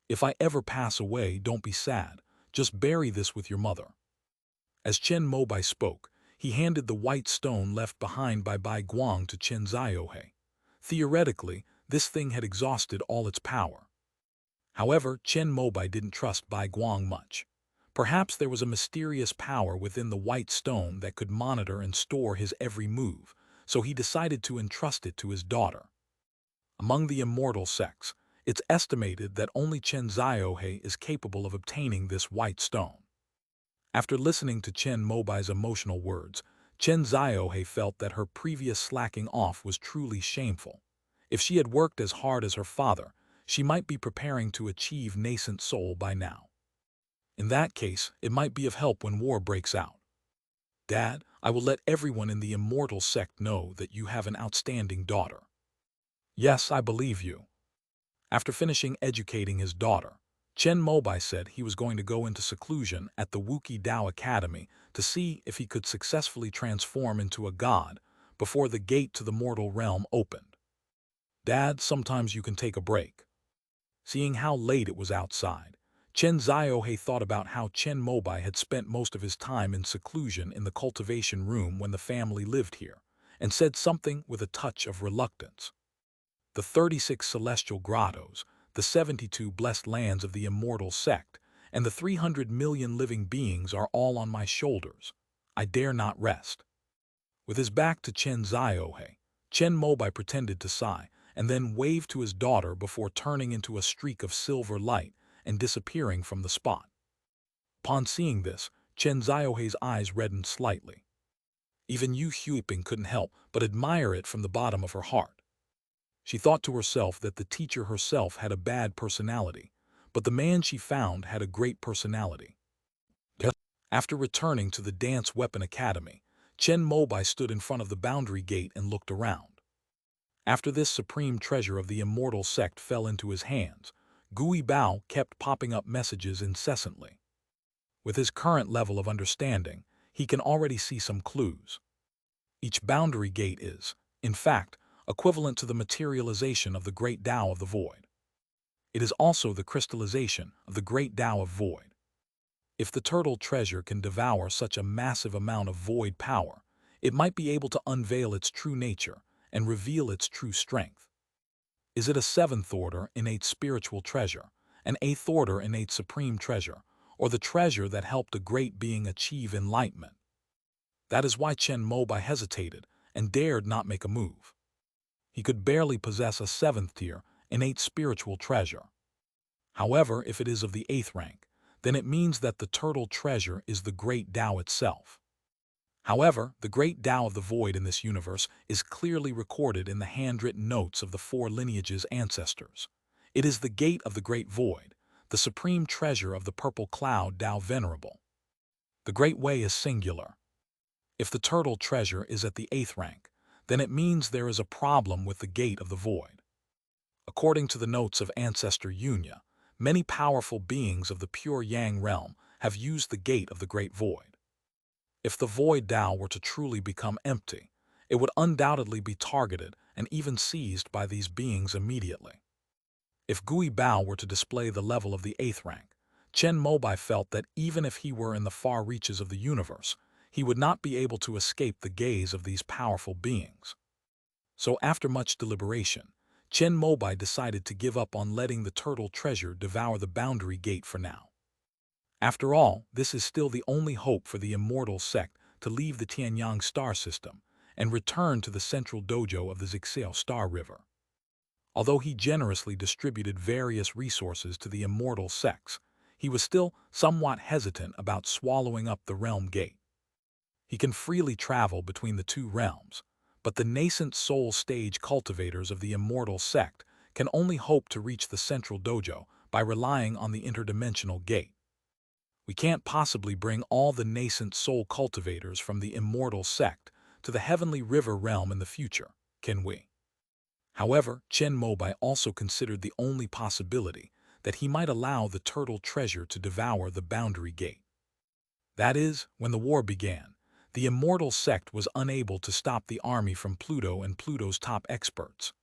If I ever pass away, don't be sad. Just bury this with your mother. As Chen Mobai spoke, he handed the white stone left behind by Bai Guang to Chen Ziohe. Theoretically, this thing had exhausted all its power. However, Chen Mobai didn't trust Bai Guang much. Perhaps there was a mysterious power within the white stone that could monitor and store his every move, so he decided to entrust it to his daughter. Among the immortal sects, it's estimated that only Chen Ziohe is capable of obtaining this white stone. After listening to Chen Mobai's emotional words, Chen Ziohe felt that her previous slacking off was truly shameful. If she had worked as hard as her father, she might be preparing to achieve nascent soul by now. In that case, it might be of help when war breaks out. Dad, I will let everyone in the immortal sect know that you have an outstanding daughter. Yes, I believe you. After finishing educating his daughter, Chen Mobai said he was going to go into seclusion at the Wuki Dao Academy to see if he could successfully transform into a god before the gate to the mortal realm opened. Dad, sometimes you can take a break. Seeing how late it was outside, Chen Ziohe thought about how Chen Mobai had spent most of his time in seclusion in the cultivation room when the family lived here, and said something with a touch of reluctance. The 36 celestial grottos, the 72 blessed lands of the immortal sect, and the 300 million living beings are all on my shoulders. I dare not rest. With his back to Chen Ziohe, Chen Mobai pretended to sigh, and then waved to his daughter before turning into a streak of silver light and disappearing from the spot. Upon seeing this, Chen Ziohe's eyes reddened slightly. Even Yu Huiping couldn't help but admire it from the bottom of her heart. She thought to herself that the teacher herself had a bad personality, but the man she found had a great personality. After returning to the Dance Weapon Academy, Chen Mobai stood in front of the boundary gate and looked around. After this supreme treasure of the immortal sect fell into his hands, Gui Bao kept popping up messages incessantly. With his current level of understanding, he can already see some clues. Each boundary gate is, in fact, equivalent to the materialization of the great Tao of the void. It is also the crystallization of the great Tao of void. If the turtle treasure can devour such a massive amount of void power, it might be able to unveil its true nature and reveal its true strength. Is it a seventh-order innate spiritual treasure, an eighth-order innate supreme treasure, or the treasure that helped a great being achieve enlightenment? That is why Chen Mobai hesitated and dared not make a move. He could barely possess a seventh-tier innate spiritual treasure. However, if it is of the eighth rank, then it means that the turtle treasure is the great Tao itself. However, the great Tao of the void in this universe is clearly recorded in the handwritten notes of the four lineages' ancestors. It is the gate of the great void, the supreme treasure of the purple cloud Tao Venerable. The great way is singular. If the turtle treasure is at the eighth rank, then it means there is a problem with the gate of the void. According to the notes of Ancestor Yunya, many powerful beings of the pure Yang realm have used the gate of the great void. If the void Tao were to truly become empty, it would undoubtedly be targeted and even seized by these beings immediately. If Gui Bao were to display the level of the eighth rank, Chen Mobai felt that even if he were in the far reaches of the universe, he would not be able to escape the gaze of these powerful beings. So after much deliberation, Chen Mobai decided to give up on letting the turtle treasure devour the boundary gate for now. After all, this is still the only hope for the immortal sect to leave the Tianyang star system and return to the central dojo of the Zixio Star River. Although he generously distributed various resources to the immortal sects, he was still somewhat hesitant about swallowing up the realm gate. He can freely travel between the two realms, but the nascent soul stage cultivators of the immortal sect can only hope to reach the central dojo by relying on the interdimensional gate. We can't possibly bring all the nascent soul cultivators from the immortal sect to the heavenly river realm in the future, can we? However, Chen Mobai also considered the only possibility that he might allow the turtle treasure to devour the boundary gate. That is, when the war began, the immortal sect was unable to stop the army from Pluto and Pluto's top experts.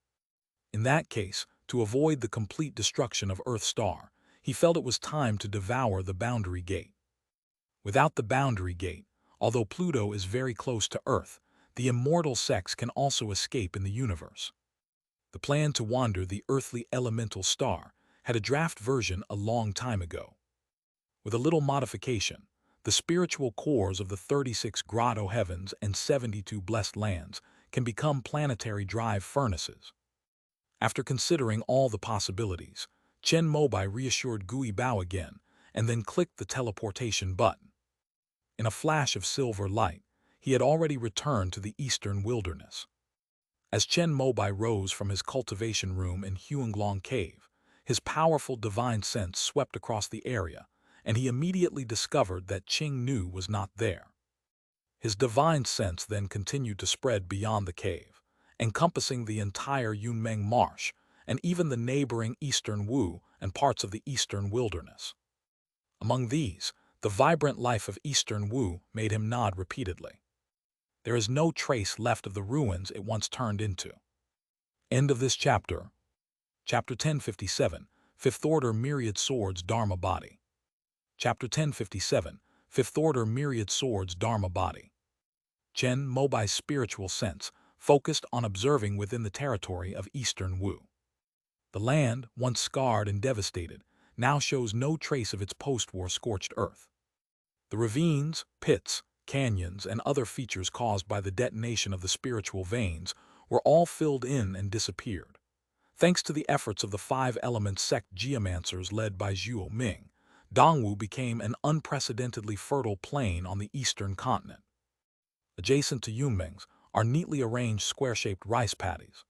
In that case, to avoid the complete destruction of Earth Star, he felt it was time to devour the boundary gate. Without the boundary gate, although Pluto is very close to Earth, the immortal sects can also escape in the universe. The plan to wander the earthly elemental star had a draft version a long time ago. With a little modification, the spiritual cores of the 36 grotto heavens and 72 blessed lands can become planetary drive furnaces. After considering all the possibilities, Chen Mobai reassured Gui Bao again and then clicked the teleportation button. In a flash of silver light, he had already returned to the eastern wilderness. As Chen Mobai rose from his cultivation room in Huanglong Cave, his powerful divine sense swept across the area, and he immediately discovered that Qing Nu was not there. His divine sense then continued to spread beyond the cave, encompassing the entire Yunmeng Marsh and even the neighboring eastern Wu and parts of the eastern wilderness. Among these, the vibrant life of eastern Wu made him nod repeatedly. There is no trace left of the ruins it once turned into. End of this chapter. Chapter 1057, Fifth Order Myriad Swords Dharma Body. Chapter 1057, Fifth Order Myriad Swords Dharma Body. Chen Mobai's spiritual sense focused on observing within the territory of Eastern Wu. The land, once scarred and devastated, now shows no trace of its post-war scorched earth. The ravines, pits, canyons, and other features caused by the detonation of the spiritual veins were all filled in and disappeared. Thanks to the efforts of the five-element sect geomancers led by Zhuo Ming, Dongwu became an unprecedentedly fertile plain on the eastern continent. Adjacent to Yunmengs are neatly arranged square-shaped rice paddies.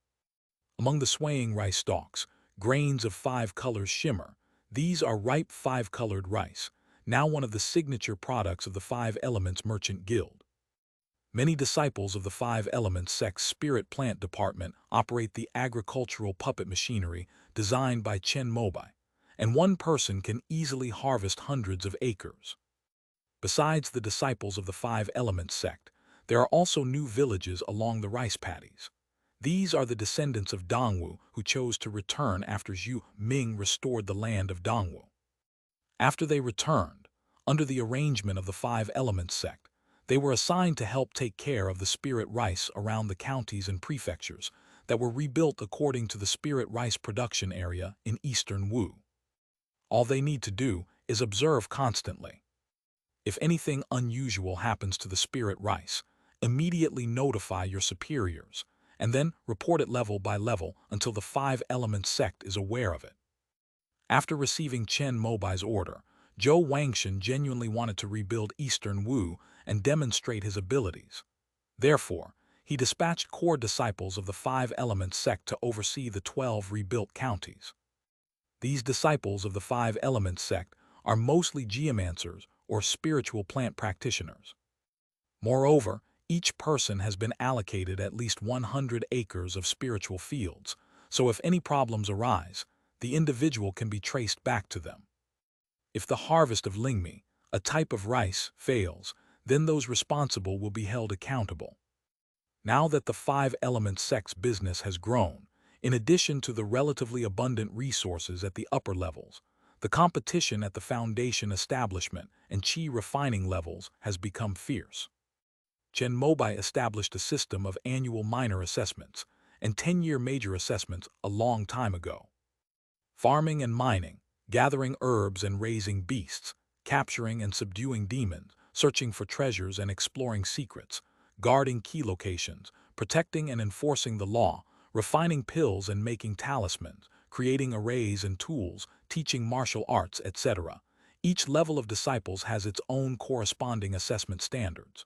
Among the swaying rice stalks, grains of 5 colors shimmer. These are ripe 5-colored rice, now one of the signature products of the Five Elements Merchant Guild. Many disciples of the Five Elements sect's spirit plant department operate the agricultural puppet machinery designed by Chen Mobai, and one person can easily harvest hundreds of acres. Besides the disciples of the Five Elements sect, there are also new villages along the rice paddies. These are the descendants of Dongwu who chose to return after Zhu Ming restored the land of Dongwu. After they returned, under the arrangement of the Five Elements sect, they were assigned to help take care of the spirit rice around the counties and prefectures that were rebuilt according to the spirit rice production area in eastern Wu. All they need to do is observe constantly. If anything unusual happens to the spirit rice, immediately notify your superiors, and then report it level by level until the Five Elements sect is aware of it. After receiving Chen Mobai's order, Zhou Wangshan genuinely wanted to rebuild Eastern Wu and demonstrate his abilities. Therefore, he dispatched core disciples of the Five Elements sect to oversee the 12 rebuilt counties. These disciples of the Five Elements sect are mostly geomancers or spiritual plant practitioners. Moreover, each person has been allocated at least 100 acres of spiritual fields, so if any problems arise, the individual can be traced back to them. If the harvest of lingmi, a type of rice, fails, then those responsible will be held accountable. Now that the Five Elements sect's business has grown, in addition to the relatively abundant resources at the upper levels, the competition at the foundation establishment and qi refining levels has become fierce. Chen Mobai established a system of annual minor assessments and 10-year major assessments a long time ago. Farming and mining, gathering herbs and raising beasts, capturing and subduing demons, searching for treasures and exploring secrets, guarding key locations, protecting and enforcing the law, refining pills and making talismans, creating arrays and tools, teaching martial arts, etc. Each level of disciples has its own corresponding assessment standards.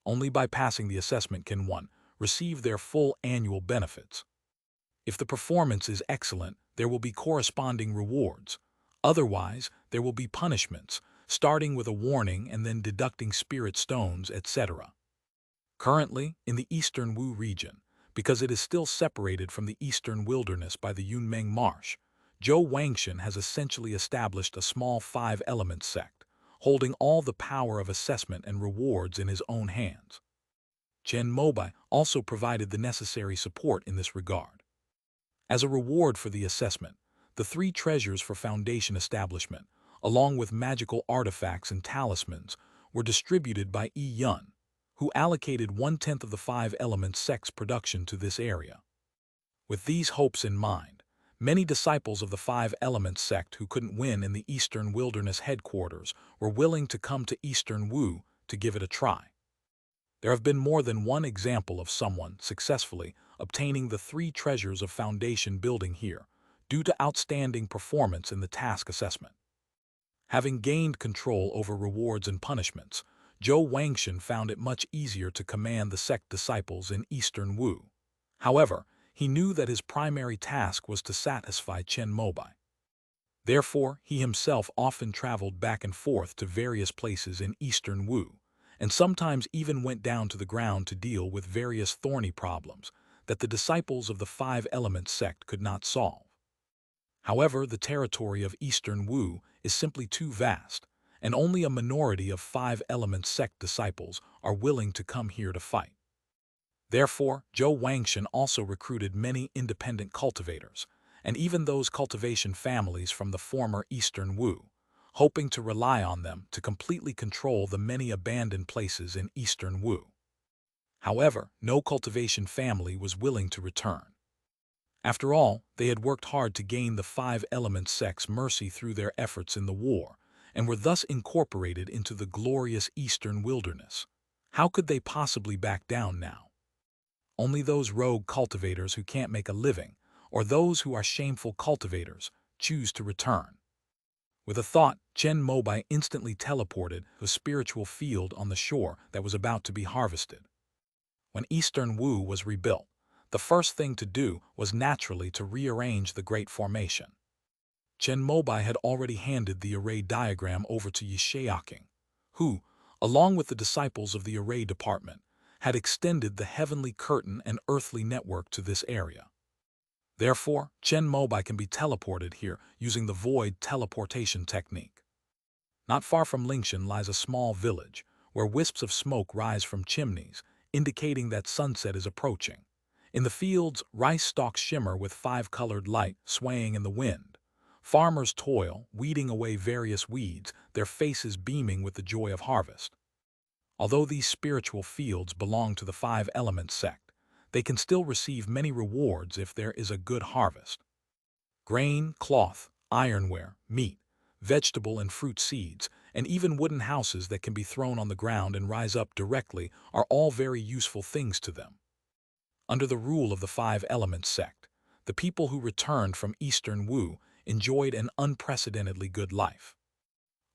Only by passing the assessment can one receive their full annual benefits. If the performance is excellent, there will be corresponding rewards. Otherwise, there will be punishments, starting with a warning and then deducting spirit stones, etc. Currently, in the Eastern Wu region, because it is still separated from the Eastern Wilderness by the Yunmeng Marsh, Zhou Wangshan has essentially established a small Five Elements sect, holding all the power of assessment and rewards in his own hands. Chen Mobai also provided the necessary support in this regard. As a reward for the assessment, the 3 treasures for foundation establishment, along with magical artifacts and talismans, were distributed by Yi Yun, who allocated 1/10 of the Five Elements sect's production to this area. With these hopes in mind, many disciples of the Five Elements sect who couldn't win in the Eastern Wilderness headquarters were willing to come to Eastern Wu to give it a try. There have been more than one example of someone successfully obtaining the 3 treasures of foundation building here, due to outstanding performance in the task assessment. Having gained control over rewards and punishments, Zhou Wangshan found it much easier to command the sect disciples in Eastern Wu. However, he knew that his primary task was to satisfy Chen Mobai. Therefore, he himself often traveled back and forth to various places in Eastern Wu, and sometimes even went down to the ground to deal with various thorny problems that the disciples of the Five Elements sect could not solve. However, the territory of Eastern Wu is simply too vast, and only a minority of Five Elements sect disciples are willing to come here to fight. Therefore, Zhou Wangshan also recruited many independent cultivators, and even those cultivation families from the former Eastern Wu, hoping to rely on them to completely control the many abandoned places in Eastern Wu. However, no cultivation family was willing to return. After all, they had worked hard to gain the Five Elements sect's mercy through their efforts in the war, and were thus incorporated into the glorious Eastern Wilderness. How could they possibly back down now? Only those rogue cultivators who can't make a living, or those who are shameful cultivators, choose to return. With a thought, Chen Mobai instantly teleported to a spiritual field on the shore that was about to be harvested. When Eastern Wu was rebuilt, the first thing to do was naturally to rearrange the Great Formation. Chen Mobai had already handed the array diagram over to Yi Xiaoqing, who, along with the disciples of the array department, had extended the heavenly curtain and earthly network to this area. Therefore, Chen Mobai can be teleported here using the void teleportation technique. Not far from Lingshan lies a small village, where wisps of smoke rise from chimneys, indicating that sunset is approaching. In the fields, rice stalks shimmer with five-colored light swaying in the wind. Farmers toil, weeding away various weeds, their faces beaming with the joy of harvest. Although these spiritual fields belong to the five elements sect, they can still receive many rewards if there is a good harvest. Grain, cloth, ironware, meat, vegetable and fruit seeds, and even wooden houses that can be thrown on the ground and rise up directly are all very useful things to them. Under the rule of the five elements sect, the people who returned from Eastern Wu enjoyed an unprecedentedly good life.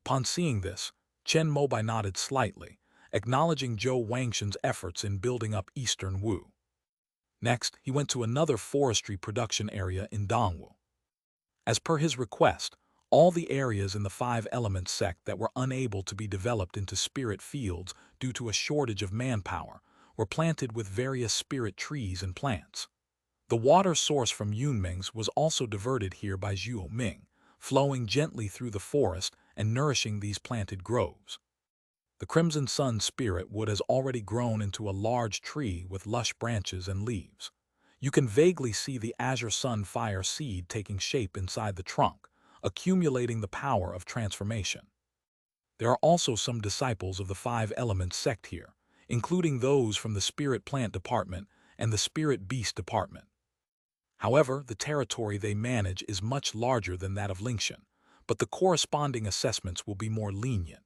Upon seeing this, Chen Mobai nodded slightly, acknowledging Zhou Wangshan's efforts in building up Eastern Wu. Next, he went to another forestry production area in Dongwu. As per his request, all the areas in the five elements sect that were unable to be developed into spirit fields due to a shortage of manpower were planted with various spirit trees and plants. The water source from Yunming's was also diverted here by Zhuo Ming, flowing gently through the forest and nourishing these planted groves. The Crimson Sun spirit wood has already grown into a large tree with lush branches and leaves. You can vaguely see the Azure Sun fire seed taking shape inside the trunk, accumulating the power of transformation. There are also some disciples of the five elements sect here, including those from the spirit plant department and the spirit beast department. However, the territory they manage is much larger than that of Lingshan, but the corresponding assessments will be more lenient.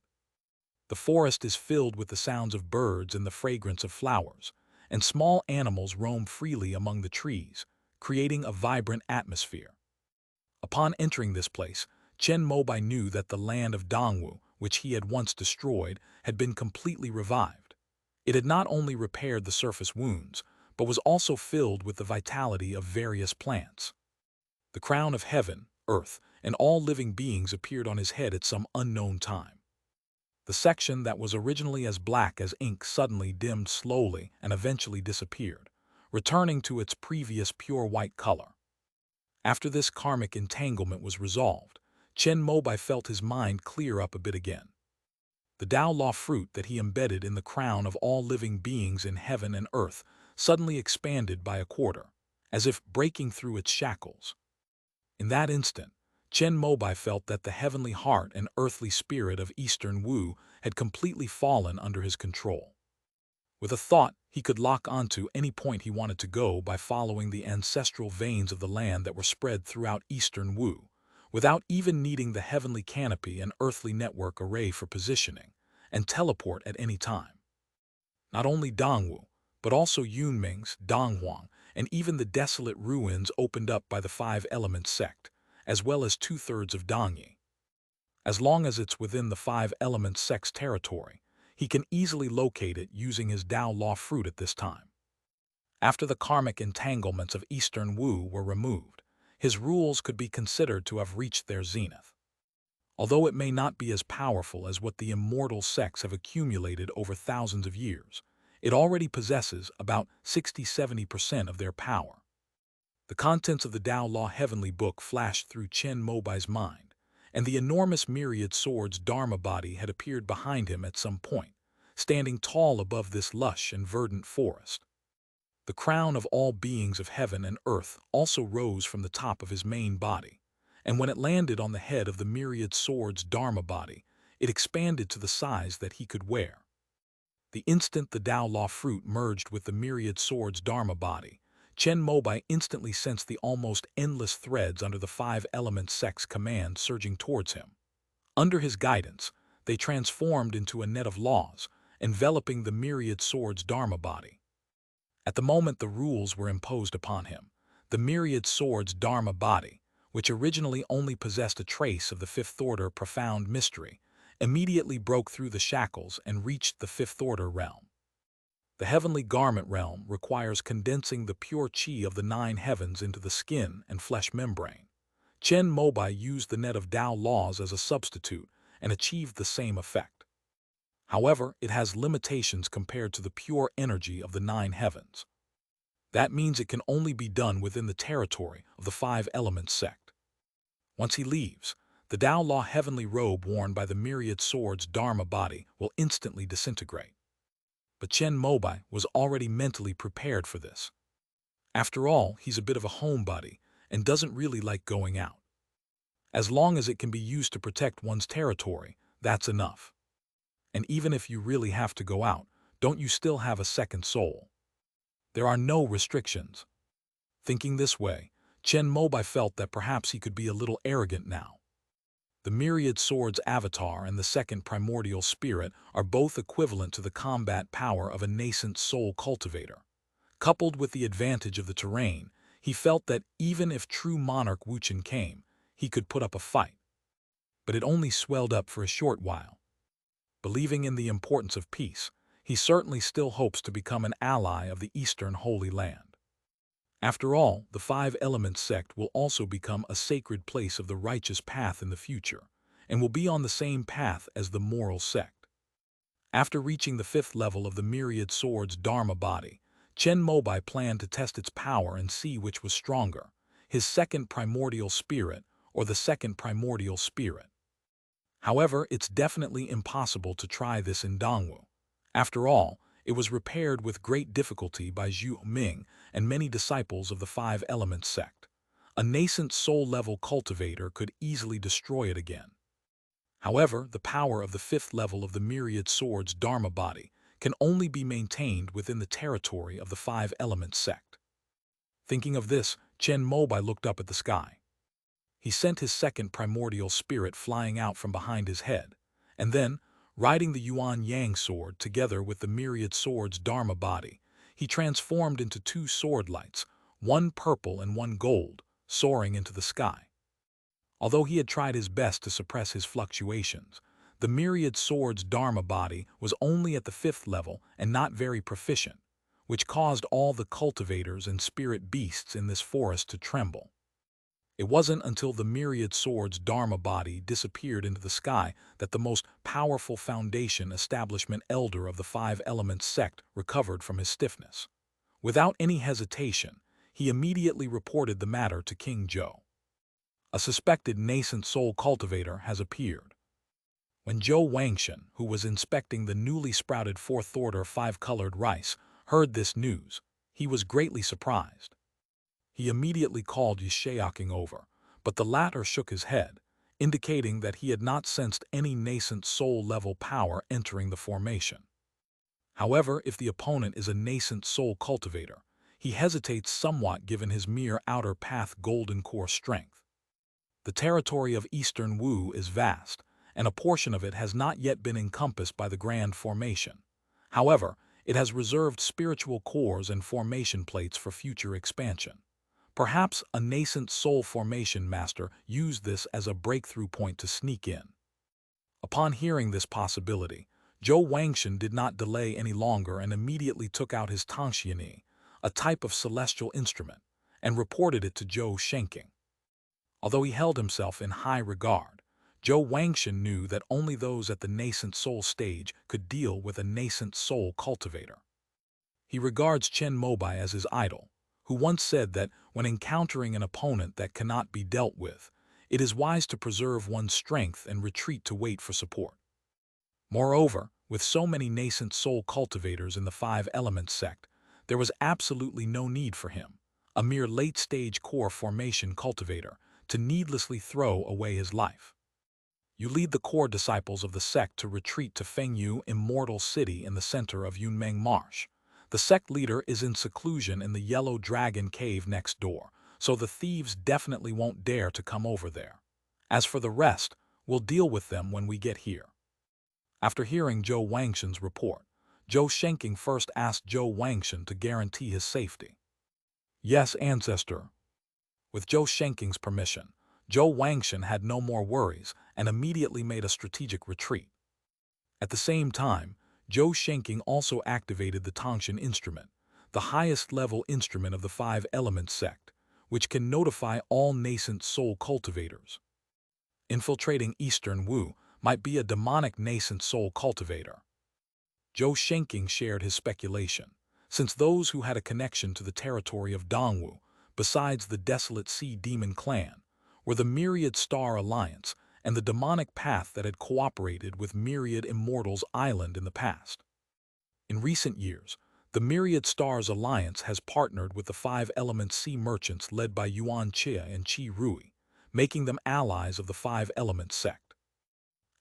The forest is filled with the sounds of birds and the fragrance of flowers, and small animals roam freely among the trees, creating a vibrant atmosphere. Upon entering this place, Chen Mobai knew that the land of Dongwu, which he had once destroyed, had been completely revived. It had not only repaired the surface wounds, but was also filled with the vitality of various plants. The crown of heaven, earth, and all living beings appeared on his head at some unknown time. The section that was originally as black as ink suddenly dimmed slowly and eventually disappeared, returning to its previous pure white color. After this karmic entanglement was resolved, Chen Mobai felt his mind clear up a bit again. The Tao Law fruit that he embedded in the crown of all living beings in heaven and earth suddenly expanded by a quarter, as if breaking through its shackles. In that instant, Chen Mobai felt that the heavenly heart and earthly spirit of Eastern Wu had completely fallen under his control. With a thought, he could lock onto any point he wanted to go by following the ancestral veins of the land that were spread throughout Eastern Wu, without even needing the heavenly canopy and earthly network array for positioning, and teleport at any time. Not only Dongwu, but also Yunming's, Donghuang, and even the desolate ruins opened up by the five elements sect, as well as two-thirds of Dongyi. As long as it's within the five elements sect's territory, he can easily locate it using his Tao Law fruit at this time. After the karmic entanglements of Eastern Wu were removed, his rules could be considered to have reached their zenith. Although it may not be as powerful as what the immortal sects have accumulated over thousands of years, it already possesses about 60–70% of their power. The contents of the Tao Law Heavenly Book flashed through Chen Mobai's mind, and the enormous myriad swords Dharma body had appeared behind him at some point, standing tall above this lush and verdant forest. The crown of all beings of heaven and earth also rose from the top of his main body, and when it landed on the head of the myriad swords Dharma body, it expanded to the size that he could wear. The instant the Tao Law fruit merged with the myriad swords Dharma body, Chen Mobai instantly sensed the almost endless threads under the five elements sect's command surging towards him. Under his guidance, they transformed into a net of laws, enveloping the myriad swords Dharma body. At the moment the rules were imposed upon him, the myriad swords Dharma body, which originally only possessed a trace of the fifth-order profound mystery, immediately broke through the shackles and reached the fifth-order realm. The heavenly garment realm requires condensing the pure chi of the nine heavens into the skin and flesh membrane. Chen Mobai used the net of Tao laws as a substitute and achieved the same effect. However, it has limitations compared to the pure energy of the nine heavens. That means it can only be done within the territory of the five elements sect. Once he leaves, The Tao Law heavenly robe worn by the myriad swords Dharma body will instantly disintegrate. But Chen Mobai was already mentally prepared for this. After all, he's a bit of a homebody and doesn't really like going out. As long as it can be used to protect one's territory, that's enough. And even if you really have to go out, don't you still have a second soul? There are no restrictions. Thinking this way, Chen Mobai felt that perhaps he could be a little arrogant now. The myriad swords avatar and the second primordial spirit are both equivalent to the combat power of a nascent soul cultivator. Coupled with the advantage of the terrain, he felt that even if true monarch Wuchen came, he could put up a fight. But it only swelled up for a short while. Believing in the importance of peace, he certainly still hopes to become an ally of the Eastern Holy Land. After all, the Five Elements sect will also become a sacred place of the righteous path in the future, and will be on the same path as the moral sect. After reaching the 5th level of the myriad swords Dharma body, Chen Mobai planned to test its power and see which was stronger, his second primordial spirit or the second primordial spirit. However, it's definitely impossible to try this in Dongwu. After all, it was repaired with great difficulty by Zhu Ming and many disciples of the Five Elements sect. A nascent soul-level cultivator could easily destroy it again. However, the power of the 5th level of the myriad swords Dharma body can only be maintained within the territory of the Five Elements sect. Thinking of this, Chen Mobai looked up at the sky. He sent his second primordial spirit flying out from behind his head, and then, riding the Yuan Yang sword together with the myriad swords Dharma body, he transformed into 2 sword lights, one purple and one gold, soaring into the sky. Although he had tried his best to suppress his fluctuations, the myriad swords Dharma body was only at the 5th level and not very proficient, which caused all the cultivators and spirit beasts in this forest to tremble. It wasn't until the myriad swords Dharma body disappeared into the sky that the most powerful foundation establishment elder of the Five Elements sect recovered from his stiffness. Without any hesitation, he immediately reported the matter to King Zhou. A suspected nascent soul cultivator has appeared. When Zhou Wangshan, who was inspecting the newly sprouted 4th order 5-colored rice, heard this news, he was greatly surprised. He immediately called Yishaoking over, but the latter shook his head, indicating that he had not sensed any nascent soul-level power entering the formation. However, if the opponent is a nascent soul cultivator, he hesitates somewhat given his mere outer path golden core strength. The territory of Eastern Wu is vast, and a portion of it has not yet been encompassed by the Grand Formation. However, it has reserved spiritual cores and formation plates for future expansion. Perhaps a nascent soul formation master used this as a breakthrough point to sneak in. Upon hearing this possibility, Zhou Wangshan did not delay any longer and immediately took out his tangxiani, a type of celestial instrument, and reported it to Zhou Shenking. Although he held himself in high regard, Zhou Wangshan knew that only those at the nascent soul stage could deal with a nascent soul cultivator. He regards Chen Mobai as his idol, who once said that when encountering an opponent that cannot be dealt with, it is wise to preserve one's strength and retreat to wait for support. Moreover, with so many nascent soul cultivators in the Five Elements sect, there was absolutely no need for him, a mere late-stage core formation cultivator, to needlessly throw away his life. You lead the core disciples of the sect to retreat to Fengyu Immortal City in the center of Yunmeng Marsh. The sect leader is in seclusion in the Yellow Dragon Cave next door, so the thieves definitely won't dare to come over there. As for the rest, we'll deal with them when we get here. After hearing Zhou Wangshan's report, Zhou Shenking first asked Zhou Wangshan to guarantee his safety. Yes, Ancestor. With Zhou Shenking's permission, Zhou Wangshan had no more worries and immediately made a strategic retreat. At the same time, Zhou Shenking also activated the Tangshan instrument, the highest-level instrument of the Five Elements sect, which can notify all nascent soul cultivators. Infiltrating Eastern Wu might be a demonic nascent soul cultivator. Zhou Shenking shared his speculation, since those who had a connection to the territory of Dongwu, besides the Desolate Sea Demon clan, were the Myriad Star Alliance and the demonic path that had cooperated with Myriad Immortals Island in the past. In recent years, the Myriad Stars Alliance has partnered with the Five Elements Sea merchants led by Yuan Chia and Chi Rui, making them allies of the Five Elements sect.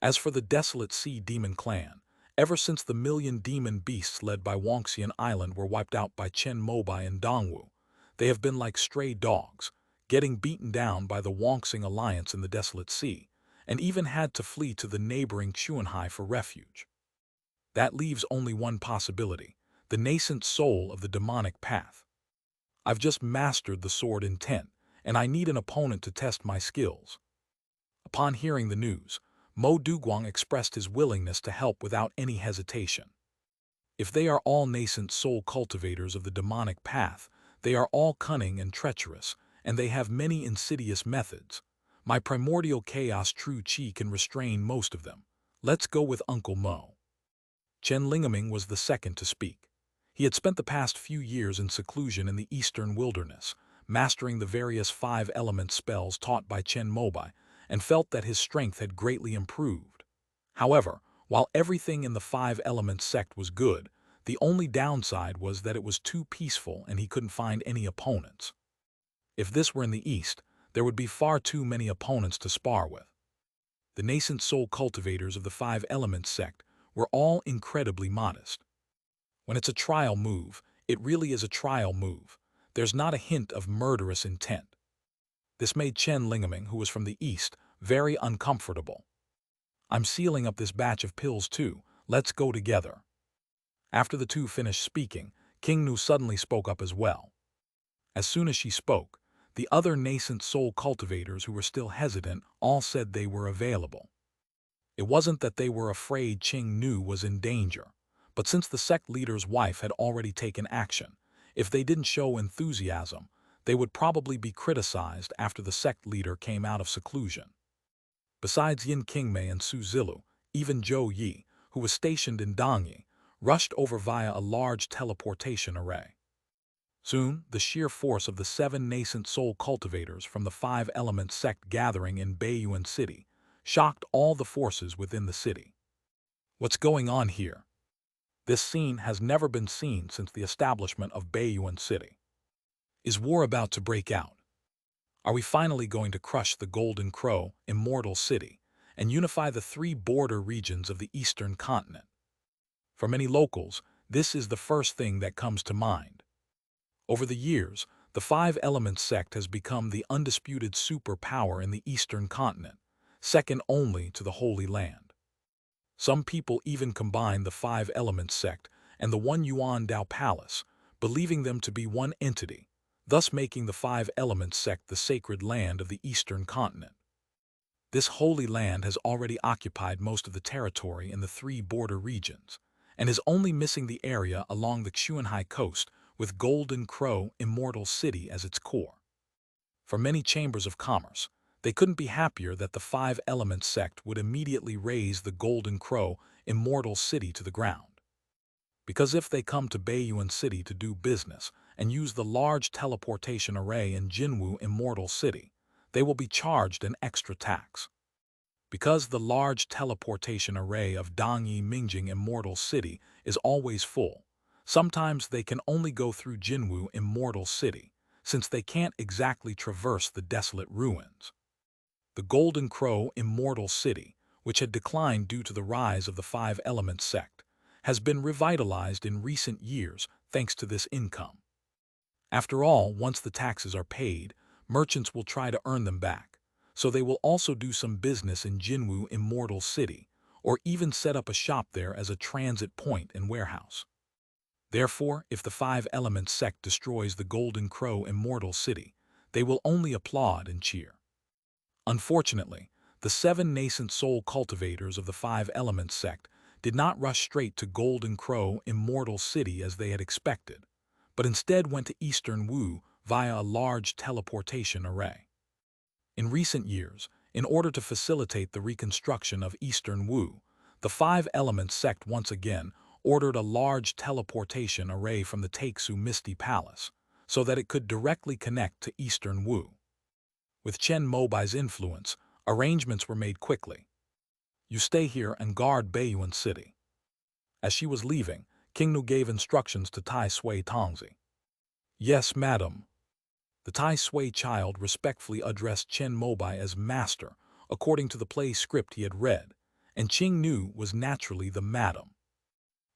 As for the Desolate Sea Demon Clan, ever since the million demon beasts led by Wangxian Island were wiped out by Chen Mobai and Dongwu, they have been like stray dogs, getting beaten down by the Wangxing Alliance in the Desolate Sea, and even had to flee to the neighboring Xuanhai for refuge. That leaves only one possibility: the nascent soul of the demonic path. I've just mastered the sword intent, and I need an opponent to test my skills. Upon hearing the news, Mo Duguang expressed his willingness to help without any hesitation. If they are all nascent soul cultivators of the demonic path, they are all cunning and treacherous, and they have many insidious methods. My primordial chaos true chi can restrain most of them. Let's go with Uncle Mo. Chen Lingaming was the second to speak. He had spent the past few years in seclusion in the eastern wilderness, mastering the various five-element spells taught by Chen Mobai, and felt that his strength had greatly improved. However, while everything in the five-element sect was good, the only downside was that it was too peaceful and he couldn't find any opponents. If this were in the east, there would be far too many opponents to spar with. The nascent soul cultivators of the five-element sect were all incredibly modest. When it's a trial move, it really is a trial move. There's not a hint of murderous intent. This made Chen Lingaming, who was from the east, very uncomfortable. I'm sealing up this batch of pills too. Let's go together. After the two finished speaking, King Nu suddenly spoke up as well. As soon as she spoke, the other nascent soul cultivators who were still hesitant all said they were available. It wasn't that they were afraid Qing Nu was in danger, but since the sect leader's wife had already taken action, if they didn't show enthusiasm, they would probably be criticized after the sect leader came out of seclusion. Besides Yin Qingmei and Su Zilu, even Zhou Yi, who was stationed in Dongyi, rushed over via a large teleportation array. Soon, the sheer force of the 7 nascent soul cultivators from the five-element sect gathering in Beiyuan City shocked all the forces within the city. What's going on here? This scene has never been seen since the establishment of Beiyuan City. Is war about to break out? Are we finally going to crush the Golden Crow, Immortal City, and unify the 3 border regions of the eastern continent? For many locals, this is the first thing that comes to mind. Over the years, the Five-Element sect has become the undisputed superpower in the eastern continent, second only to the Holy Land. Some people even combine the Five-Element sect and the One Yuan Dao Palace, believing them to be one entity, thus making the Five-Element sect the sacred land of the eastern continent. This holy land has already occupied most of the territory in the 3 border regions, and is only missing the area along the Xuanhai coast with Golden Crow Immortal City as its core. For many chambers of commerce, they couldn't be happier that the Five-Element sect would immediately raise the Golden Crow Immortal City to the ground. Because if they come to Beiyuan City to do business and use the large teleportation array in Jinwu Immortal City, they will be charged an extra tax. Because the large teleportation array of Dongyi Mingjing Immortal City is always full, sometimes they can only go through Jinwu Immortal City, since they can't exactly traverse the desolate ruins. The Golden Crow Immortal City, which had declined due to the rise of the Five-Element sect, has been revitalized in recent years thanks to this income. After all, once the taxes are paid, merchants will try to earn them back, so they will also do some business in Jinwu Immortal City, or even set up a shop there as a transit point and warehouse. Therefore, if the Five-Element sect destroys the Golden Crow Immortal City, they will only applaud and cheer. Unfortunately, the 7 nascent soul cultivators of the Five-Element sect did not rush straight to Golden Crow Immortal City as they had expected, but instead went to Eastern Wu via a large teleportation array. In recent years, in order to facilitate the reconstruction of Eastern Wu, the Five-Element sect once again ordered a large teleportation array from the Taixu Misty Palace, so that it could directly connect to Eastern Wu. With Chen Mobai's influence, Arrangements were made quickly. You stay here and guard Baiyuan City. As she was leaving, King Nu gave instructions to Tai Sui Tongzi. Yes, madam. The Tai Sui child respectfully addressed Chen Mobai as master, according to the play script he had read, and King Nu was naturally the madam.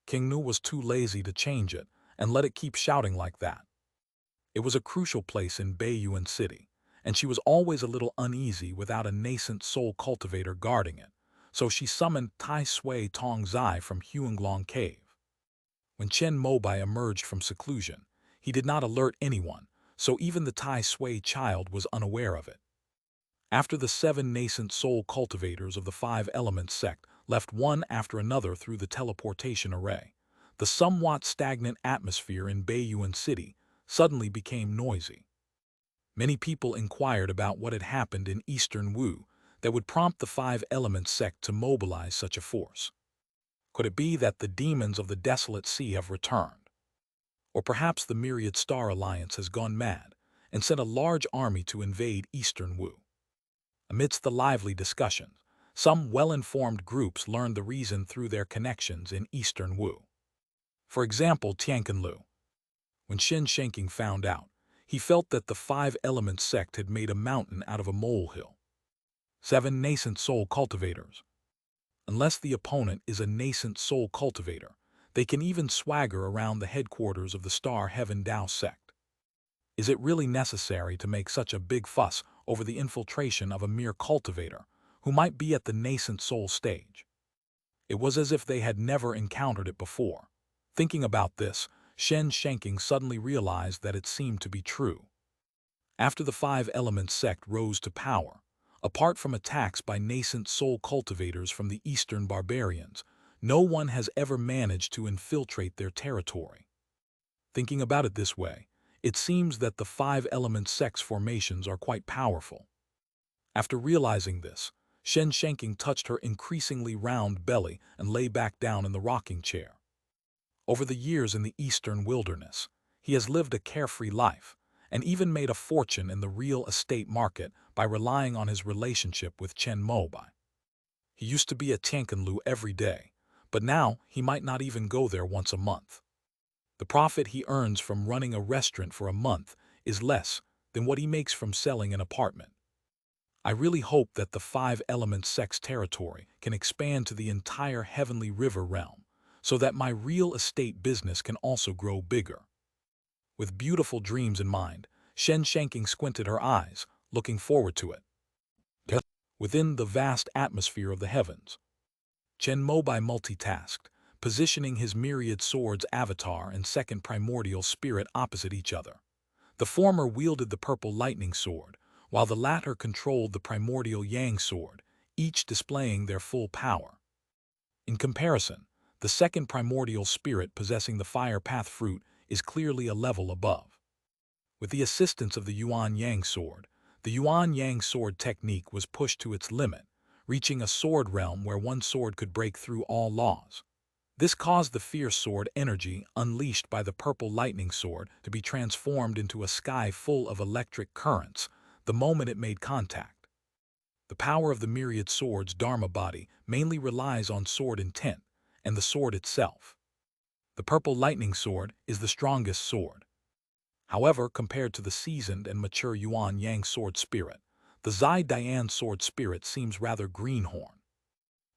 King Nu was too lazy to change it and let it keep shouting like that. It was a crucial place in Baiyuan City, and she was always a little uneasy without a nascent soul cultivator guarding it, so she summoned Tai Sui Tongzai from Huanglong Cave. When Chen Mobai emerged from seclusion, he did not alert anyone, so even the Tai Sui child was unaware of it. After the 7 nascent soul cultivators of the 5 elements sect left one after another through the teleportation array, the somewhat stagnant atmosphere in Baiyuan City suddenly became noisy. Many people inquired about what had happened in Eastern Wu that would prompt the 5 elements sect to mobilize such a force. Could it be that the demons of the desolate sea have returned? Or perhaps the Myriad Star Alliance has gone mad and sent a large army to invade Eastern Wu? Amidst the lively discussions, some well-informed groups learned the reason through their connections in Eastern Wu. For example, Tianqinlu. When Shen Shanking found out, he felt that the 5 elements sect had made a mountain out of a molehill. 7 nascent soul cultivators. Unless the opponent is a nascent soul cultivator, they can even swagger around the headquarters of the Star Heaven Dao sect. Is it really necessary to make such a big fuss over the infiltration of a mere cultivator who might be at the nascent soul stage? It was as if they had never encountered it before. Thinking about this, Shen Shanking suddenly realized that it seemed to be true. After the 5 elements sect rose to power, apart from attacks by nascent soul cultivators from the Eastern barbarians, no one has ever managed to infiltrate their territory. Thinking about it this way, it seems that the 5 elements sect's formations are quite powerful. After realizing this, Shen Shanking touched her increasingly round belly and lay back down in the rocking chair. Over the years in the Eastern wilderness, he has lived a carefree life and even made a fortune in the real estate market by relying on his relationship with Chen Mobai. He used to be at Tianqinlu every day, but now he might not even go there once a month. The profit he earns from running a restaurant for a month is less than what he makes from selling an apartment. I really hope that the 5 elements sect's territory can expand to the entire Heavenly River realm, so that my real estate business can also grow bigger. With beautiful dreams in mind, Shen Shanking squinted her eyes, looking forward to it. Within the vast atmosphere of the heavens, Chen Mobai multitasked, positioning his myriad swords avatar and second primordial spirit opposite each other. The former wielded the purple lightning sword, while the latter controlled the primordial yang sword, each displaying their full power. In comparison, the second primordial spirit possessing the fire path fruit is clearly a level above. With the assistance of the Yuan Yang sword, the Yuan Yang sword technique was pushed to its limit, reaching a sword realm where one sword could break through all laws. This caused the fierce sword energy unleashed by the purple lightning sword to be transformed into a sky full of electric currents the moment it made contact. The power of the myriad sword's Dharma body mainly relies on sword intent and the sword itself. The purple lightning sword is the strongest sword. However, compared to the seasoned and mature Yuan Yang sword spirit, the Zai Dian sword spirit seems rather greenhorn.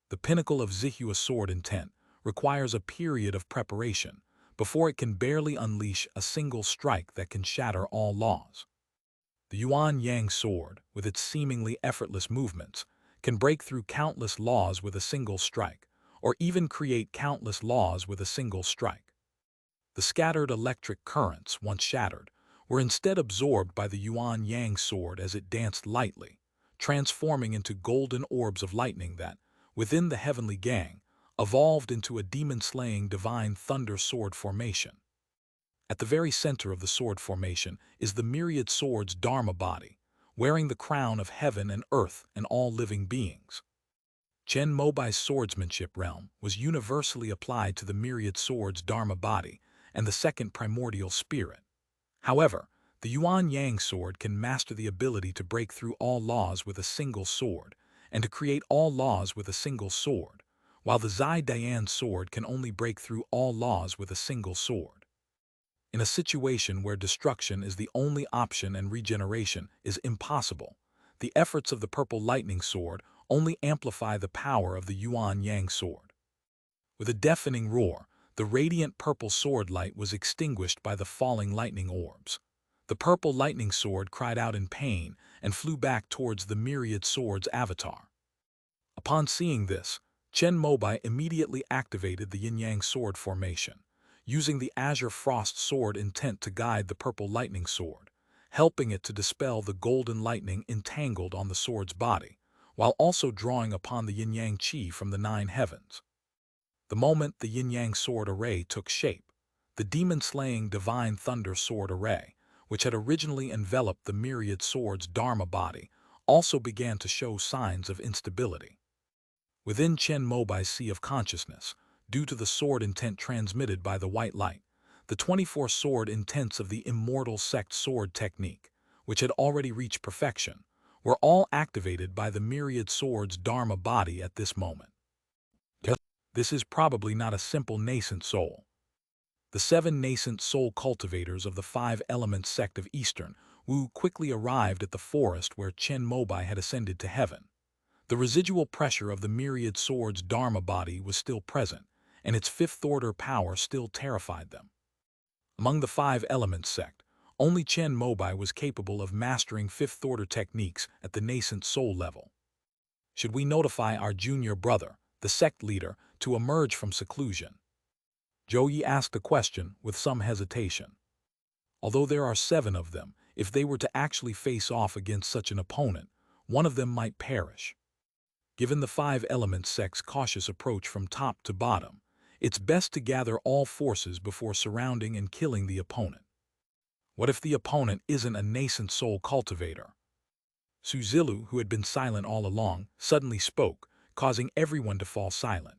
The pinnacle of Zihua's sword intent requires a period of preparation before it can barely unleash a single strike that can shatter all laws. The Yuan Yang sword, with its seemingly effortless movements, can break through countless laws with a single strike, or even create countless laws with a single strike. The scattered electric currents, once shattered, were instead absorbed by the Yuan Yang sword as it danced lightly, transforming into golden orbs of lightning that, within the heavenly gang, evolved into a demon-slaying divine thunder sword formation. At the very center of the sword formation is the myriad sword's Dharma body, wearing the crown of heaven and earth and all living beings. Chen Mobai's swordsmanship realm was universally applied to the myriad sword's Dharma body and the second primordial spirit. However, The Yuan Yang sword can master the ability to break through all laws with a single sword, and to create all laws with a single sword, while the Zai Dian sword can only break through all laws with a single sword. In a situation where destruction is the only option and regeneration is impossible, the efforts of the Purple Lightning Sword only amplify the power of the Yuan Yang sword. With a deafening roar, the radiant purple sword light was extinguished by the falling lightning orbs. The Purple Lightning Sword cried out in pain and flew back towards the myriad swords avatar. Upon seeing this, Chen Mobai immediately activated the Yin-Yang sword formation, using the Azure Frost sword intent to guide the Purple Lightning Sword, helping it to dispel the golden lightning entangled on the sword's body, while also drawing upon the Yin-Yang Qi from the 9 heavens. The moment the Yin-Yang sword array took shape, the demon-slaying Divine Thunder sword array, which had originally enveloped the myriad swords' Dharma body, also began to show signs of instability. Within Chen Mobai's sea of consciousness, due to the sword intent transmitted by the white light, the 24 sword intents of the immortal sect sword technique, which had already reached perfection, were all activated by the myriad swords' Dharma body at this moment. This is probably not a simple nascent soul. The 7 nascent soul cultivators of the 5 elements sect of Eastern Wu quickly arrived at the forest where Chen Mobai had ascended to heaven. The residual pressure of the myriad swords' Dharma body was still present, and its fifth-order power still terrified them. Among the 5 elements sect, only Chen Mobai was capable of mastering fifth-order techniques at the nascent soul level. Should we notify our junior brother, the sect leader, to emerge from seclusion? Zhou Yi asked the question with some hesitation. Although there are 7 of them, if they were to actually face off against such an opponent, one of them might perish. Given the 5 elements sect's cautious approach from top to bottom, it's best to gather all forces before surrounding and killing the opponent. What if the opponent isn't a nascent soul cultivator? Su Zilu, who had been silent all along, suddenly spoke, causing everyone to fall silent.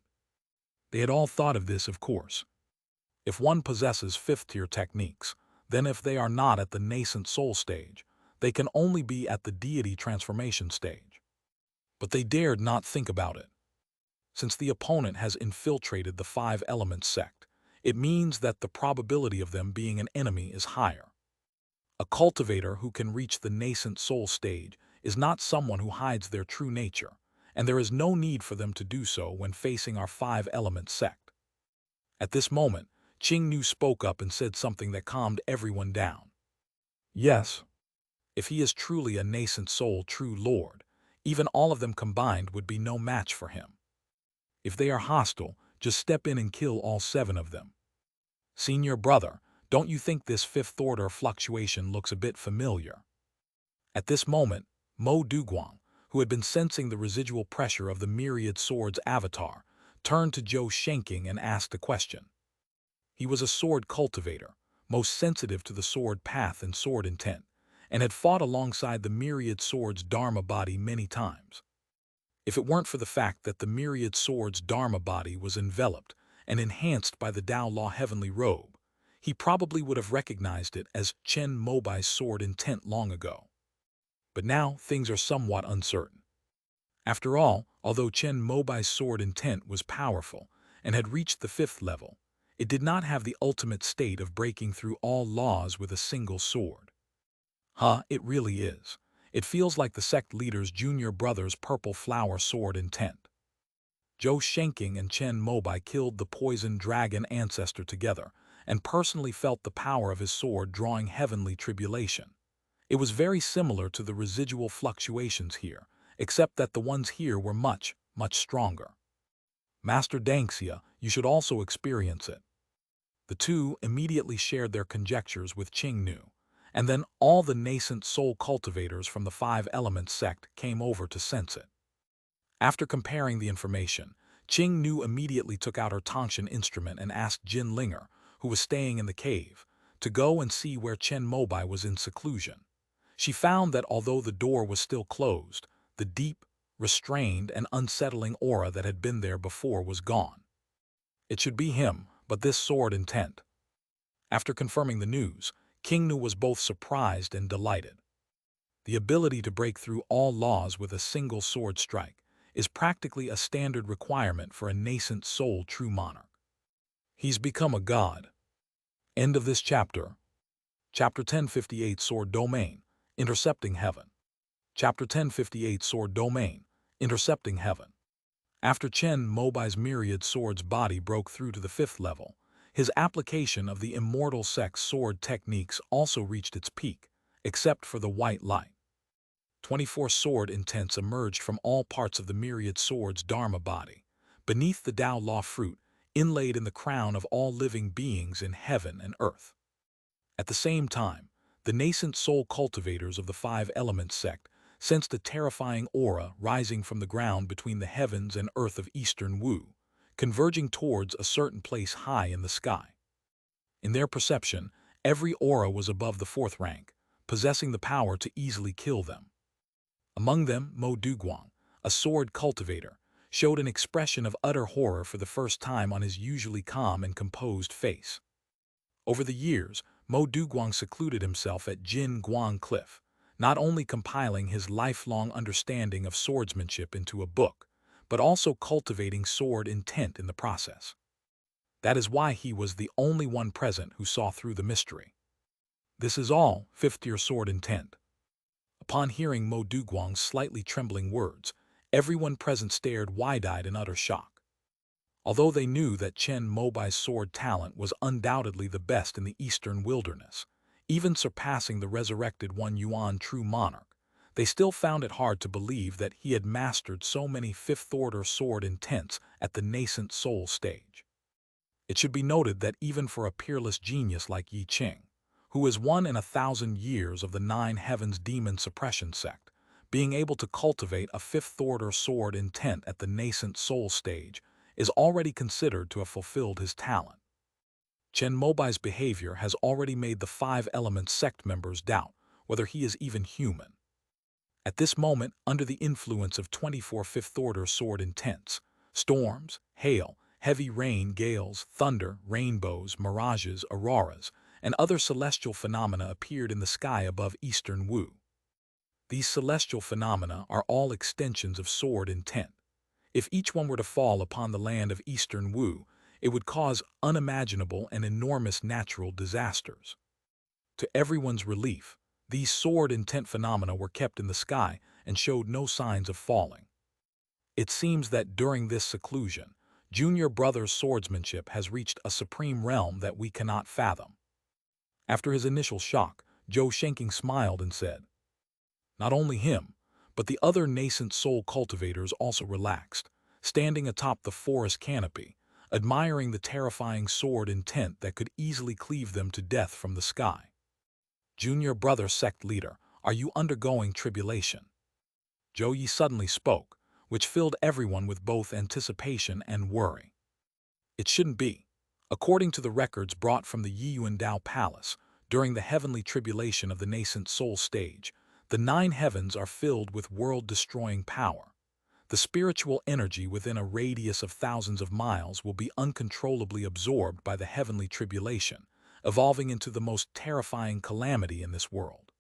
They had all thought of this, of course. If one possesses 5th-tier techniques, then if they are not at the nascent soul stage, they can only be at the deity transformation stage. But they dared not think about it. Since the opponent has infiltrated the 5 elements sect, it means that the probability of them being an enemy is higher. A cultivator who can reach the nascent soul stage is not someone who hides their true nature, and there is no need for them to do so when facing our 5 elements sect. At this moment, Qing Nu spoke up and said something that calmed everyone down. Yes, if he is truly a nascent soul true lord, even all of them combined would be no match for him. If they are hostile, just step in and kill all 7 of them. Senior brother, don't you think this 5th-order fluctuation looks a bit familiar? At this moment, Mo Duguang, who had been sensing the residual pressure of the myriad swords avatar, turned to Zhou Shenking and asked a question. He was a sword cultivator, most sensitive to the sword path and sword intent, and had fought alongside the myriad swords' Dharma body many times. If it weren't for the fact that the myriad swords' Dharma body was enveloped and enhanced by the Tao Law heavenly robe, he probably would have recognized it as Chen Mobai's sword intent long ago. But now things are somewhat uncertain. After all, although Chen Mobai's sword intent was powerful and had reached the 5th level, it did not have the ultimate state of breaking through all laws with a single sword. It really is. It feels like the sect leader's junior brother's purple flower sword intent. Zhou Shenking and Chen Mobai killed the poison dragon ancestor together and personally felt the power of his sword drawing heavenly tribulation. It was very similar to the residual fluctuations here, except that the ones here were much, much stronger. Master Dangxia, you should also experience it. The two immediately shared their conjectures with Qing Nu, and then all the nascent soul cultivators from the 5 elements sect came over to sense it. After comparing the information, Qing Nu immediately took out her Tangshan instrument and asked Jin Linger, who was staying in the cave, to go and see where Chen Mobai was in seclusion. She found that although the door was still closed, the deep, restrained, and unsettling aura that had been there before was gone. It should be him, but this sword intent. After confirming the news, King Nu was both surprised and delighted. The ability to break through all laws with a single sword strike is practically a standard requirement for a nascent soul true monarch. He's become a god. End of this chapter. Chapter 1058 Sword Domain, Intercepting Heaven. Chapter 1058 Sword Domain, Intercepting Heaven. After Chen Mobai's myriad swords body broke through to the 5th level, his application of the immortal sect's sword techniques also reached its peak, except for the white light. 24 sword intents emerged from all parts of the myriad sword's dharma body, beneath the Tao Law fruit, inlaid in the crown of all living beings in heaven and earth. At the same time, the nascent soul cultivators of the 5 Elements sect sensed a terrifying aura rising from the ground between the heavens and earth of Eastern Wu, converging towards a certain place high in the sky. In their perception, every aura was above the 4th rank, possessing the power to easily kill them. Among them, Mo Duguang, a sword cultivator, showed an expression of utter horror for the first time on his usually calm and composed face. Over the years, Mo Duguang secluded himself at Jin Guang Cliff, not only compiling his lifelong understanding of swordsmanship into a book, but also cultivating sword intent in the process. That is why he was the only one present who saw through the mystery. This is all 5th-tier sword intent. Upon hearing Mo Duguang's slightly trembling words, everyone present stared wide-eyed in utter shock. Although they knew that Chen Mobai's sword talent was undoubtedly the best in the eastern wilderness, even surpassing the resurrected One Yuan true monarch, they still found it hard to believe that he had mastered so many 5th-order sword intents at the nascent soul stage. It should be noted that even for a peerless genius like Yi Qing, who is 1 in 1,000 years of the 9 Heavens Demon Suppression sect, being able to cultivate a 5th-order sword intent at the nascent soul stage is already considered to have fulfilled his talent. Chen Mobai's behavior has already made the 5 Elements sect members doubt whether he is even human. At this moment, under the influence of 24 5th-order sword intents, storms, hail, heavy rain, gales, thunder, rainbows, mirages, auroras, and other celestial phenomena appeared in the sky above Eastern Wu. These celestial phenomena are all extensions of sword intent. If each one were to fall upon the land of Eastern Wu, it would cause unimaginable and enormous natural disasters. To everyone's relief, these sword intent phenomena were kept in the sky and showed no signs of falling. It seems that during this seclusion, Junior Brother's swordsmanship has reached a supreme realm that we cannot fathom. After his initial shock, Zhou Shenking smiled and said, "Not only him, but the other nascent soul cultivators also relaxed, standing atop the forest canopy, admiring the terrifying sword intent that could easily cleave them to death from the sky. Junior Brother sect leader, are you undergoing tribulation?" Zhou Yi suddenly spoke, which filled everyone with both anticipation and worry. It shouldn't be. According to the records brought from the Yiyuan Dao Palace, during the heavenly tribulation of the nascent soul stage, the 9 heavens are filled with world-destroying power. The spiritual energy within a radius of thousands of miles will be uncontrollably absorbed by the heavenly tribulation, evolving into the most terrifying calamity in this world.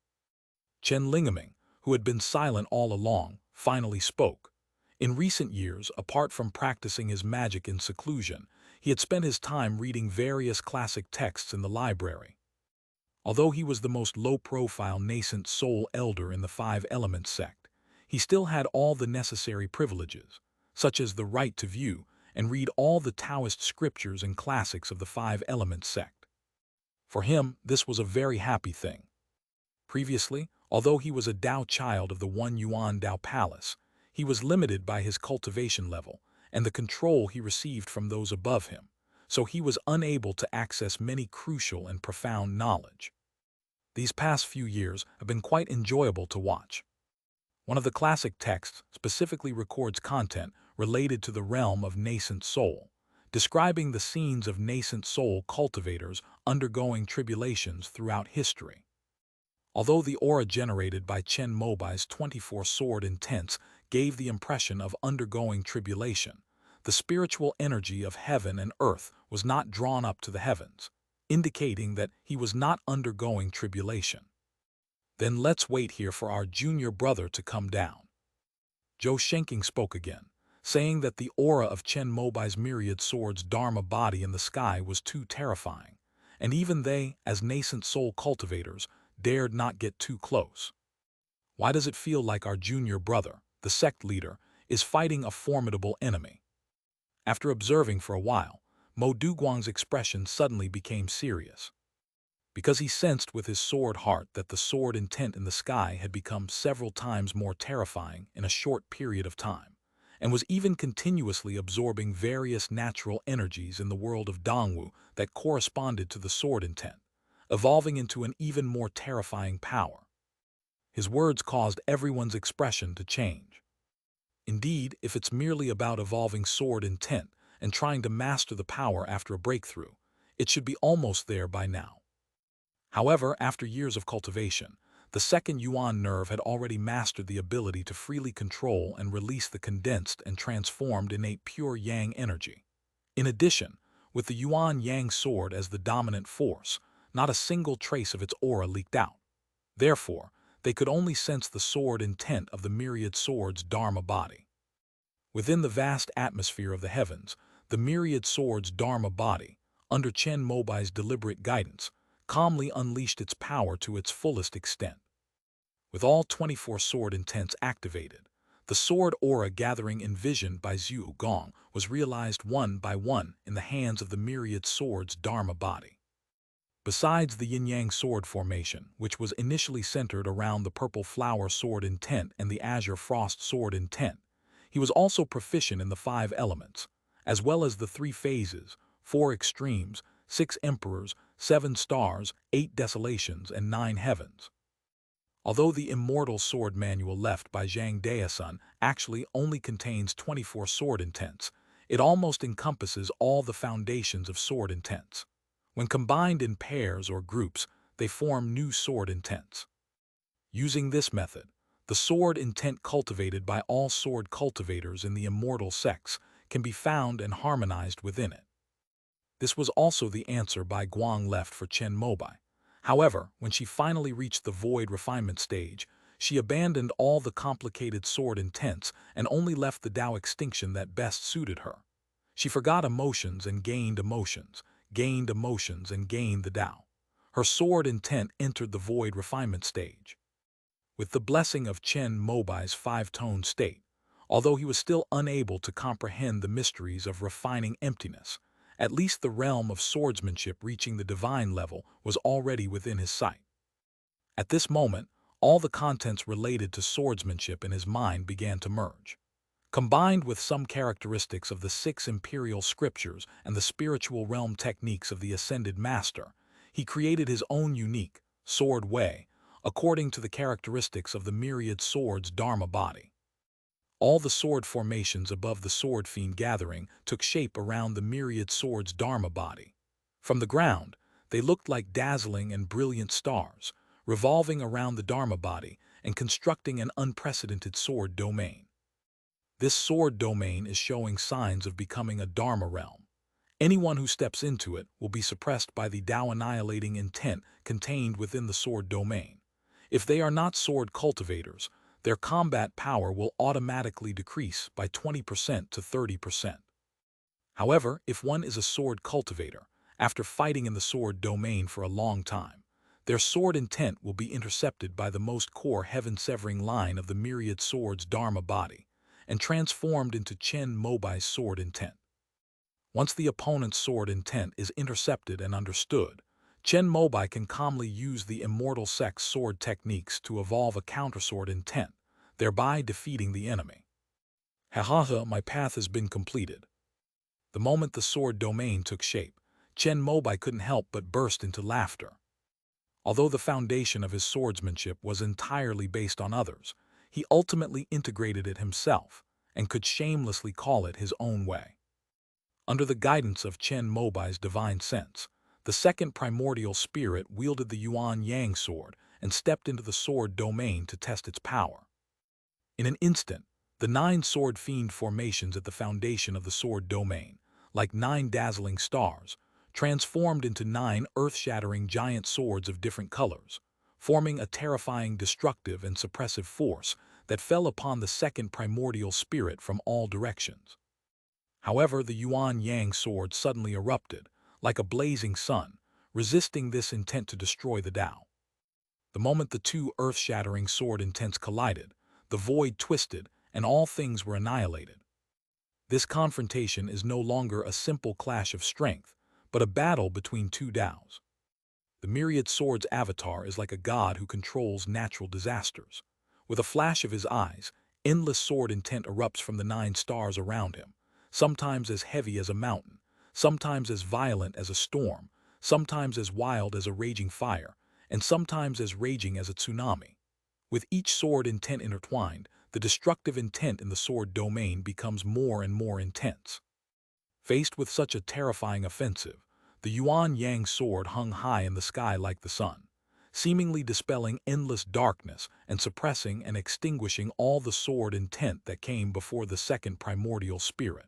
Chen Lingaming, who had been silent all along, finally spoke. In recent years, apart from practicing his magic in seclusion, he had spent his time reading various classic texts in the library. Although he was the most low-profile nascent soul elder in the 5 Elements sect, he still had all the necessary privileges, such as the right to view and read all the Taoist scriptures and classics of the 5 Elements sect. For him, this was a very happy thing. Previously, although he was a Dao child of the One Yuan Dao Palace, he was limited by his cultivation level and the control he received from those above him, so he was unable to access many crucial and profound knowledge. These past few years have been quite enjoyable to watch. One of the classic texts specifically records content related to the realm of nascent soul, describing the scenes of nascent soul cultivators undergoing tribulations throughout history. Although the aura generated by Chen Mobai's 24 sword intents gave the impression of undergoing tribulation, the spiritual energy of heaven and earth was not drawn up to the heavens. indicating that he was not undergoing tribulation. "Then let's wait here for our junior brother to come down." Zhou Shenking spoke again, saying that the aura of Chen Mobai's myriad swords Dharma body in the sky was too terrifying, and even they, as nascent soul cultivators, dared not get too close. "Why does it feel like our junior brother, the sect leader, is fighting a formidable enemy?" After observing for a while, Mo Duguang's expression suddenly became serious. Because he sensed with his sword heart that the sword intent in the sky had become several times more terrifying in a short period of time, and was even continuously absorbing various natural energies in the world of Dongwu that corresponded to the sword intent, evolving into an even more terrifying power. His words caused everyone's expression to change. Indeed, if it's merely about evolving sword intent and trying to master the power after a breakthrough, it should be almost there by now. However, after years of cultivation, the second Yuan nerve had already mastered the ability to freely control and release the condensed and transformed innate pure Yang energy. In addition, with the Yuan Yang sword as the dominant force, not a single trace of its aura leaked out. Therefore, they could only sense the sword intent of the myriad swords Dharma body. Within the vast atmosphere of the heavens, the myriad swords Dharma body, under Chen Mobai's deliberate guidance, calmly unleashed its power to its fullest extent. With all 24 sword intents activated, the sword aura gathering envisioned by Zhu Gong was realized one by one in the hands of the myriad swords Dharma body. Besides the yin-yang sword formation, which was initially centered around the purple flower sword intent and the azure frost sword intent, he was also proficient in the 5 elements, as well as the 3 phases, 4 extremes, 6 emperors, 7 stars, 8 desolations, and 9 heavens. Although the immortal sword manual left by Zhang Daosun actually only contains 24 sword intents, it almost encompasses all the foundations of sword intents. When combined in pairs or groups, they form new sword intents. Using this method, the sword intent cultivated by all sword cultivators in the immortal sects can be found and harmonized within it. This was also the answer Bai Guang left for Chen Mobai. However, when she finally reached the void refinement stage, she abandoned all the complicated sword intents and only left the Tao extinction that best suited her. She forgot emotions and gained emotions, gained emotions and gained the Tao. Her sword intent entered the void refinement stage. With the blessing of Chen Mobai's 5-tone state, although he was still unable to comprehend the mysteries of refining emptiness, at least the realm of swordsmanship reaching the divine level was already within his sight. At this moment, all the contents related to swordsmanship in his mind began to merge. Combined with some characteristics of the 6 imperial scriptures and the spiritual realm techniques of the ascended master, he created his own unique sword way, according to the characteristics of the myriad swords Dharma body. All the sword formations above the sword fiend gathering took shape around the myriad swords Dharma body. From the ground, they looked like dazzling and brilliant stars, revolving around the Dharma body and constructing an unprecedented sword domain. This sword domain is showing signs of becoming a Dharma realm. Anyone who steps into it will be suppressed by the Tao annihilating intent contained within the sword domain. If they are not sword cultivators, their combat power will automatically decrease by 20% to 30%. However, if one is a sword cultivator, after fighting in the sword domain for a long time, their sword intent will be intercepted by the most core heaven-severing line of the myriad swords Dharma body, and transformed into Chen Mobai's sword intent. Once the opponent's sword intent is intercepted and understood, Chen Mobai can calmly use the immortal sect's sword techniques to evolve a countersword intent, thereby defeating the enemy. Ha, my path has been completed. The moment the sword domain took shape, Chen Mobai couldn't help but burst into laughter. Although the foundation of his swordsmanship was entirely based on others, he ultimately integrated it himself and could shamelessly call it his own way. Under the guidance of Chen Mobai's divine sense, the second primordial spirit wielded the Yuan Yang sword and stepped into the sword domain to test its power. In an instant, the 9 sword fiend formations at the foundation of the sword domain, like 9 dazzling stars, transformed into 9 earth-shattering giant swords of different colors, forming a terrifying destructive and suppressive force that fell upon the second primordial spirit from all directions. However, the Yuan-Yang sword suddenly erupted, like a blazing sun, resisting this intent to destroy the Tao. The moment the two earth-shattering sword intents collided, the void twisted, and all things were annihilated. This confrontation is no longer a simple clash of strength, but a battle between two Taos. The myriad sword's avatar is like a god who controls natural disasters. With a flash of his eyes, endless sword intent erupts from the 9 stars around him, sometimes as heavy as a mountain, sometimes as violent as a storm, sometimes as wild as a raging fire, and sometimes as raging as a tsunami. With each sword intent intertwined, the destructive intent in the sword domain becomes more and more intense. Faced with such a terrifying offensive, the Yuan-Yang sword hung high in the sky like the sun, seemingly dispelling endless darkness and suppressing and extinguishing all the sword intent that came before the second primordial spirit.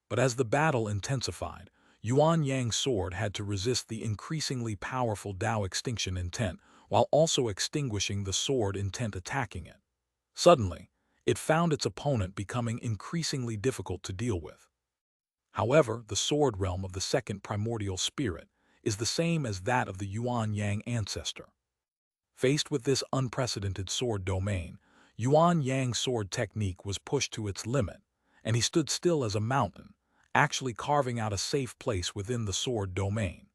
But as the battle intensified, Yuan-Yang's sword had to resist the increasingly powerful Tao extinction intent while also extinguishing the sword intent attacking it. Suddenly, it found its opponent becoming increasingly difficult to deal with. However, the sword realm of the second primordial spirit is the same as that of the Yuan-Yang ancestor. Faced with this unprecedented sword domain, Yuan-Yang's sword technique was pushed to its limit, and he stood still as a mountain, actually carving out a safe place within the sword domain.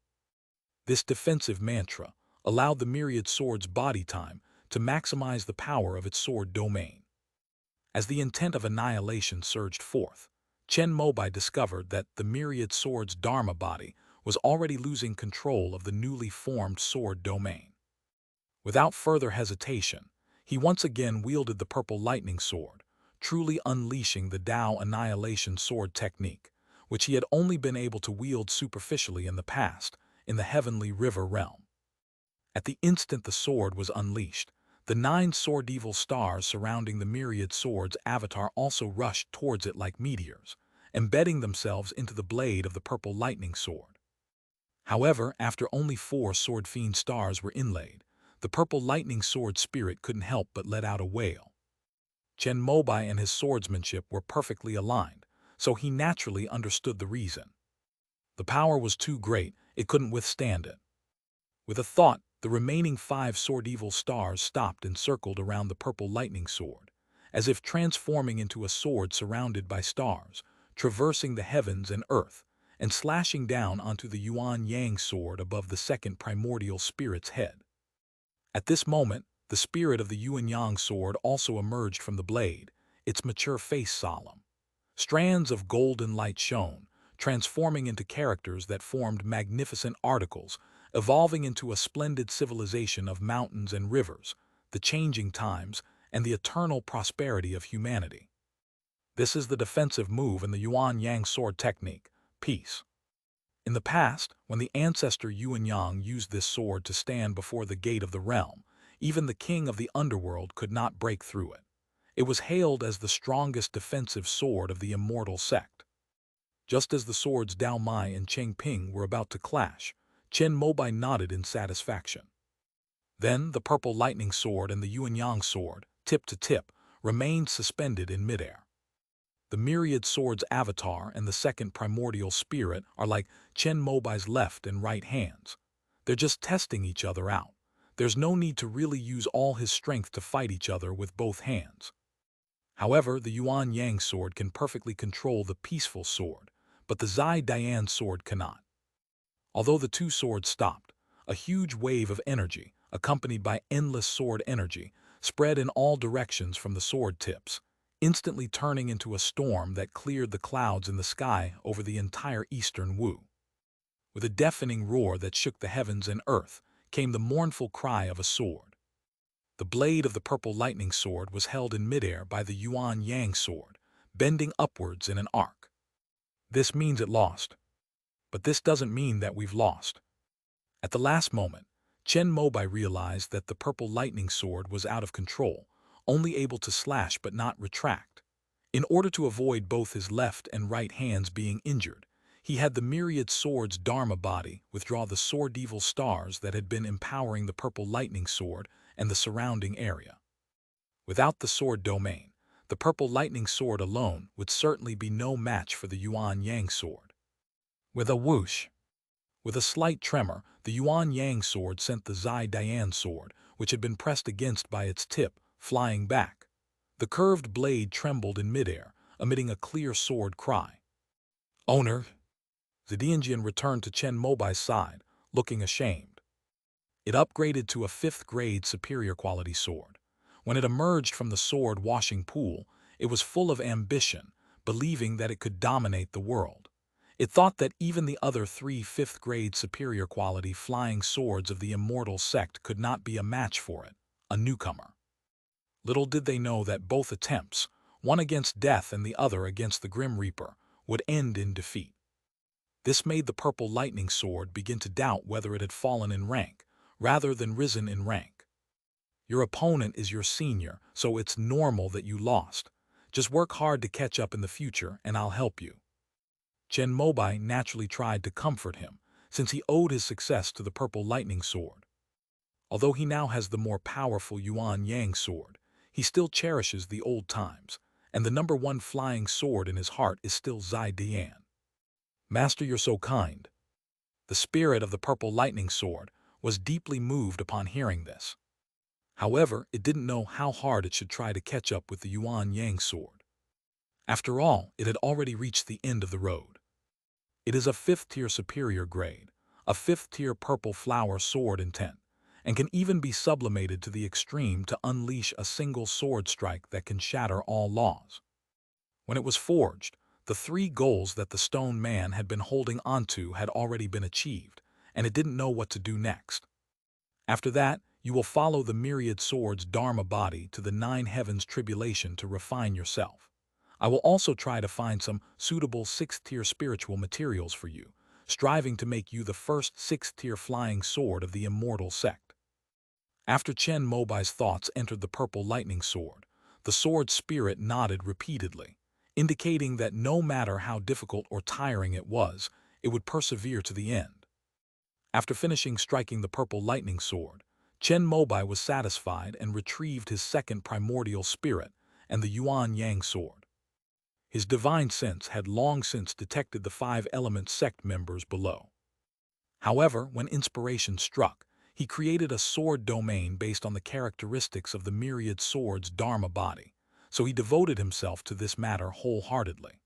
This defensive mantra allowed the myriad sword's body time to maximize the power of its sword domain. As the intent of annihilation surged forth, Chen Mobai discovered that the myriad sword's Dharma body was already losing control of the newly formed sword domain. Without further hesitation, he once again wielded the purple lightning sword, truly unleashing the Tao annihilation sword technique, which he had only been able to wield superficially in the past, in the heavenly river realm. At the instant the sword was unleashed, the 9 sword-evil stars surrounding the myriad sword's avatar also rushed towards it like meteors, embedding themselves into the blade of the purple lightning sword. However, after only 4 sword fiend stars were inlaid, the purple lightning sword spirit couldn't help but let out a wail. Chen Mobai and his swordsmanship were perfectly aligned, so he naturally understood the reason. The power was too great, it couldn't withstand it. With a thought, the remaining 5 sword-evil stars stopped and circled around the purple lightning sword, as if transforming into a sword surrounded by stars, traversing the heavens and earth, and slashing down onto the Yuan-Yang sword above the second primordial spirit's head. At this moment, the spirit of the Yuan-Yang sword also emerged from the blade, its mature face solemn. Strands of golden light shone, transforming into characters that formed magnificent articles, evolving into a splendid civilization of mountains and rivers, the changing times, and the eternal prosperity of humanity. This is the defensive move in the Yuan-Yang sword technique, peace. In the past, when the ancestor Yuan-Yang used this sword to stand before the gate of the realm, even the king of the underworld could not break through it. It was hailed as the strongest defensive sword of the immortal sect. Just as the swords Dao Mai and Cheng Ping were about to clash, Chen Mobai nodded in satisfaction. Then the purple lightning sword and the Yuan-Yang sword, tip to tip, remained suspended in midair. The myriad sword's avatar and the second primordial spirit are like Chen Mobai's left and right hands. They're just testing each other out. There's no need to really use all his strength to fight each other with both hands. However, the Yuan-Yang sword can perfectly control the peaceful sword, but the Zai Dian sword cannot. Although the two swords stopped, a huge wave of energy, accompanied by endless sword energy, spread in all directions from the sword tips, instantly turning into a storm that cleared the clouds in the sky over the entire eastern Wu. With a deafening roar that shook the heavens and earth, came the mournful cry of a sword. The blade of the purple lightning sword was held in midair by the Yuan-Yang sword, bending upwards in an arc. This means it lost. But this doesn't mean that we've lost. At the last moment, Chen Mobai realized that the purple lightning sword was out of control, only able to slash but not retract. In order to avoid both his left and right hands being injured, He had the myriad swords Dharma body withdraw the sword evil stars that had been empowering the purple lightning sword and the surrounding area. Without the sword domain, the purple lightning sword alone would certainly be no match for the Yuan Yang sword. With a whoosh, with a slight tremor, the Yuan Yang sword sent the Zai Dian sword, which had been pressed against by its tip, flying back. The curved blade trembled in midair, emitting a clear sword cry. "Owner!" Zedianjian returned to Chen Mobai's side, looking ashamed. It upgraded to a 5th-grade superior quality sword. When it emerged from the sword-washing pool, it was full of ambition, believing that it could dominate the world. It thought that even the other 3 5th-grade superior quality flying swords of the immortal sect could not be a match for it, a newcomer. Little did they know that both attempts, one against death and the other against the Grim Reaper, would end in defeat. This made the purple lightning sword begin to doubt whether it had fallen in rank, rather than risen in rank. Your opponent is your senior, so it's normal that you lost. Just work hard to catch up in the future, and I'll help you. Chen Mobai naturally tried to comfort him, since he owed his success to the purple lightning sword. Although he now has the more powerful Yuan Yang sword, he still cherishes the old times, and the #1 flying sword in his heart is still Zai Dian. "Master, you're so kind." The spirit of the purple lightning sword was deeply moved upon hearing this. However, it didn't know how hard it should try to catch up with the Yuan Yang sword. After all, it had already reached the end of the road. It is a 5th-tier superior grade, a 5th-tier purple flower sword intent, and can even be sublimated to the extreme to unleash a single sword strike that can shatter all laws. When it was forged, the 3 goals that the stone man had been holding onto had already been achieved, and it didn't know what to do next. After that, you will follow the myriad swords Dharma body to the 9 heavens tribulation to refine yourself. I will also try to find some suitable 6th-tier spiritual materials for you, striving to make you the first 6th-tier flying sword of the immortal sect. After Chen Mobai's thoughts entered the purple lightning sword, the sword spirit nodded repeatedly, indicating that no matter how difficult or tiring it was, it would persevere to the end. After finishing striking the purple lightning sword, Chen Mobai was satisfied and retrieved his 2nd primordial spirit and the Yuan Yang sword. His divine sense had long since detected the 5-element sect members below. However, when inspiration struck, he created a sword domain based on the characteristics of the myriad swords Dharma body, so he devoted himself to this matter wholeheartedly.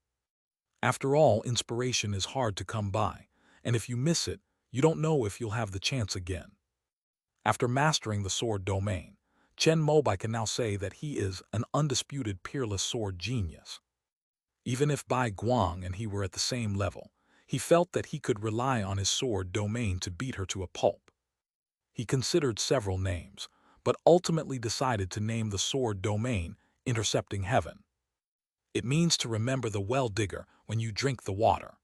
After all, inspiration is hard to come by, and if you miss it, you don't know if you'll have the chance again. After mastering the sword domain, Chen Mobai can now say that he is an undisputed peerless sword genius. Even if Bai Guang and he were at the same level, he felt that he could rely on his sword domain to beat her to a pulp. He considered several names, but ultimately decided to name the sword domain Intercepting Heaven. It means to remember the well digger when you drink the water.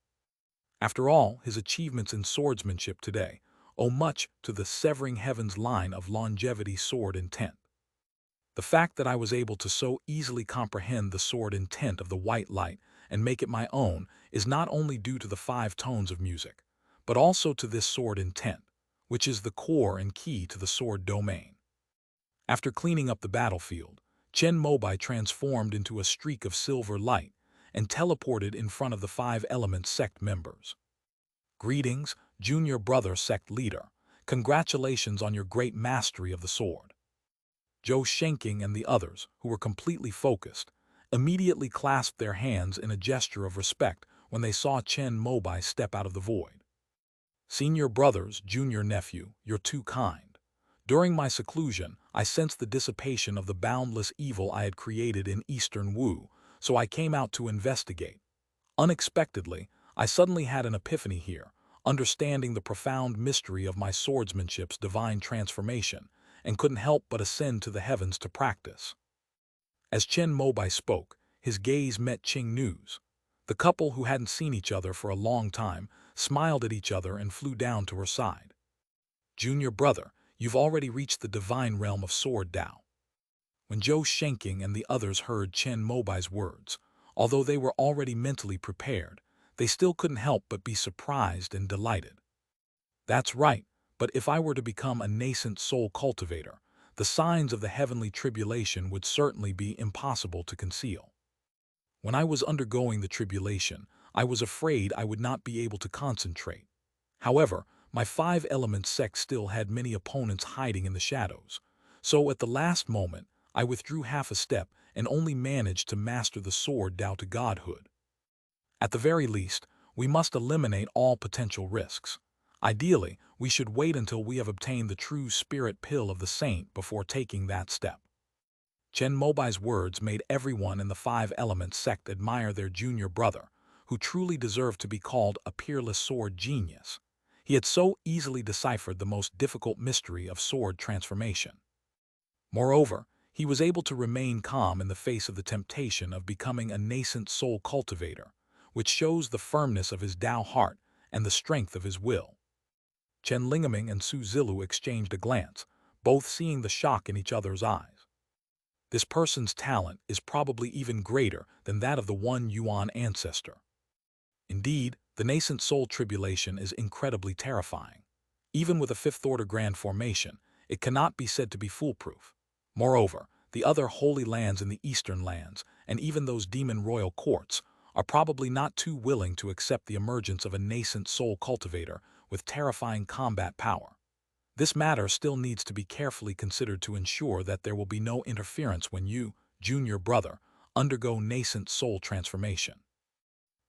After all, his achievements in swordsmanship today owe much to the Severing Heaven's line of longevity sword intent. The fact that I was able to so easily comprehend the sword intent of the white light and make it my own is not only due to the 5 tones of music, but also to this sword intent, which is the core and key to the sword domain. After cleaning up the battlefield, Chen Mobai transformed into a streak of silver light and teleported in front of the 5-element sect members. "Greetings, junior brother sect leader. Congratulations on your great mastery of the sword." Zhou Shenking and the others, who were completely focused, immediately clasped their hands in a gesture of respect when they saw Chen Mobai step out of the void. "Senior brothers, junior nephew, you're too kind. During my seclusion, I sensed the dissipation of the boundless evil I had created in Eastern Wu, so I came out to investigate. Unexpectedly, I suddenly had an epiphany here, understanding the profound mystery of my swordsmanship's divine transformation, and couldn't help but ascend to the heavens to practice." As Chen Mobai spoke, his gaze met Qing Nu's. The couple, who hadn't seen each other for a long time, smiled at each other and flew down to her side. "Junior brother, you've already reached the divine realm of Sword Dao." When Zhou Shenking and the others heard Chen Mobai's words, although they were already mentally prepared, they still couldn't help but be surprised and delighted. That's right, but if I were to become a nascent soul cultivator, the signs of the heavenly tribulation would certainly be impossible to conceal. When I was undergoing the tribulation, I was afraid I would not be able to concentrate. However, my five-element sect still had many opponents hiding in the shadows. So at the last moment, I withdrew half a step and only managed to master the sword down to godhood. At the very least, we must eliminate all potential risks. Ideally, we should wait until we have obtained the true spirit pill of the saint before taking that step. Chen Mobai's words made everyone in the five-element sect admire their junior brother, who truly deserved to be called a peerless sword genius. He had so easily deciphered the most difficult mystery of sword transformation. Moreover, he was able to remain calm in the face of the temptation of becoming a nascent soul cultivator, which shows the firmness of his Tao heart and the strength of his will. Chen Lingaming and Su Zilu exchanged a glance, both seeing the shock in each other's eyes. This person's talent is probably even greater than that of the one Yuan ancestor. Indeed, the nascent soul tribulation is incredibly terrifying. Even with a fifth-order grand formation, it cannot be said to be foolproof. Moreover, the other holy lands in the eastern lands, and even those demon royal courts, are probably not too willing to accept the emergence of a nascent soul cultivator with terrifying combat power. This matter still needs to be carefully considered to ensure that there will be no interference when you, junior brother, undergo nascent soul transformation.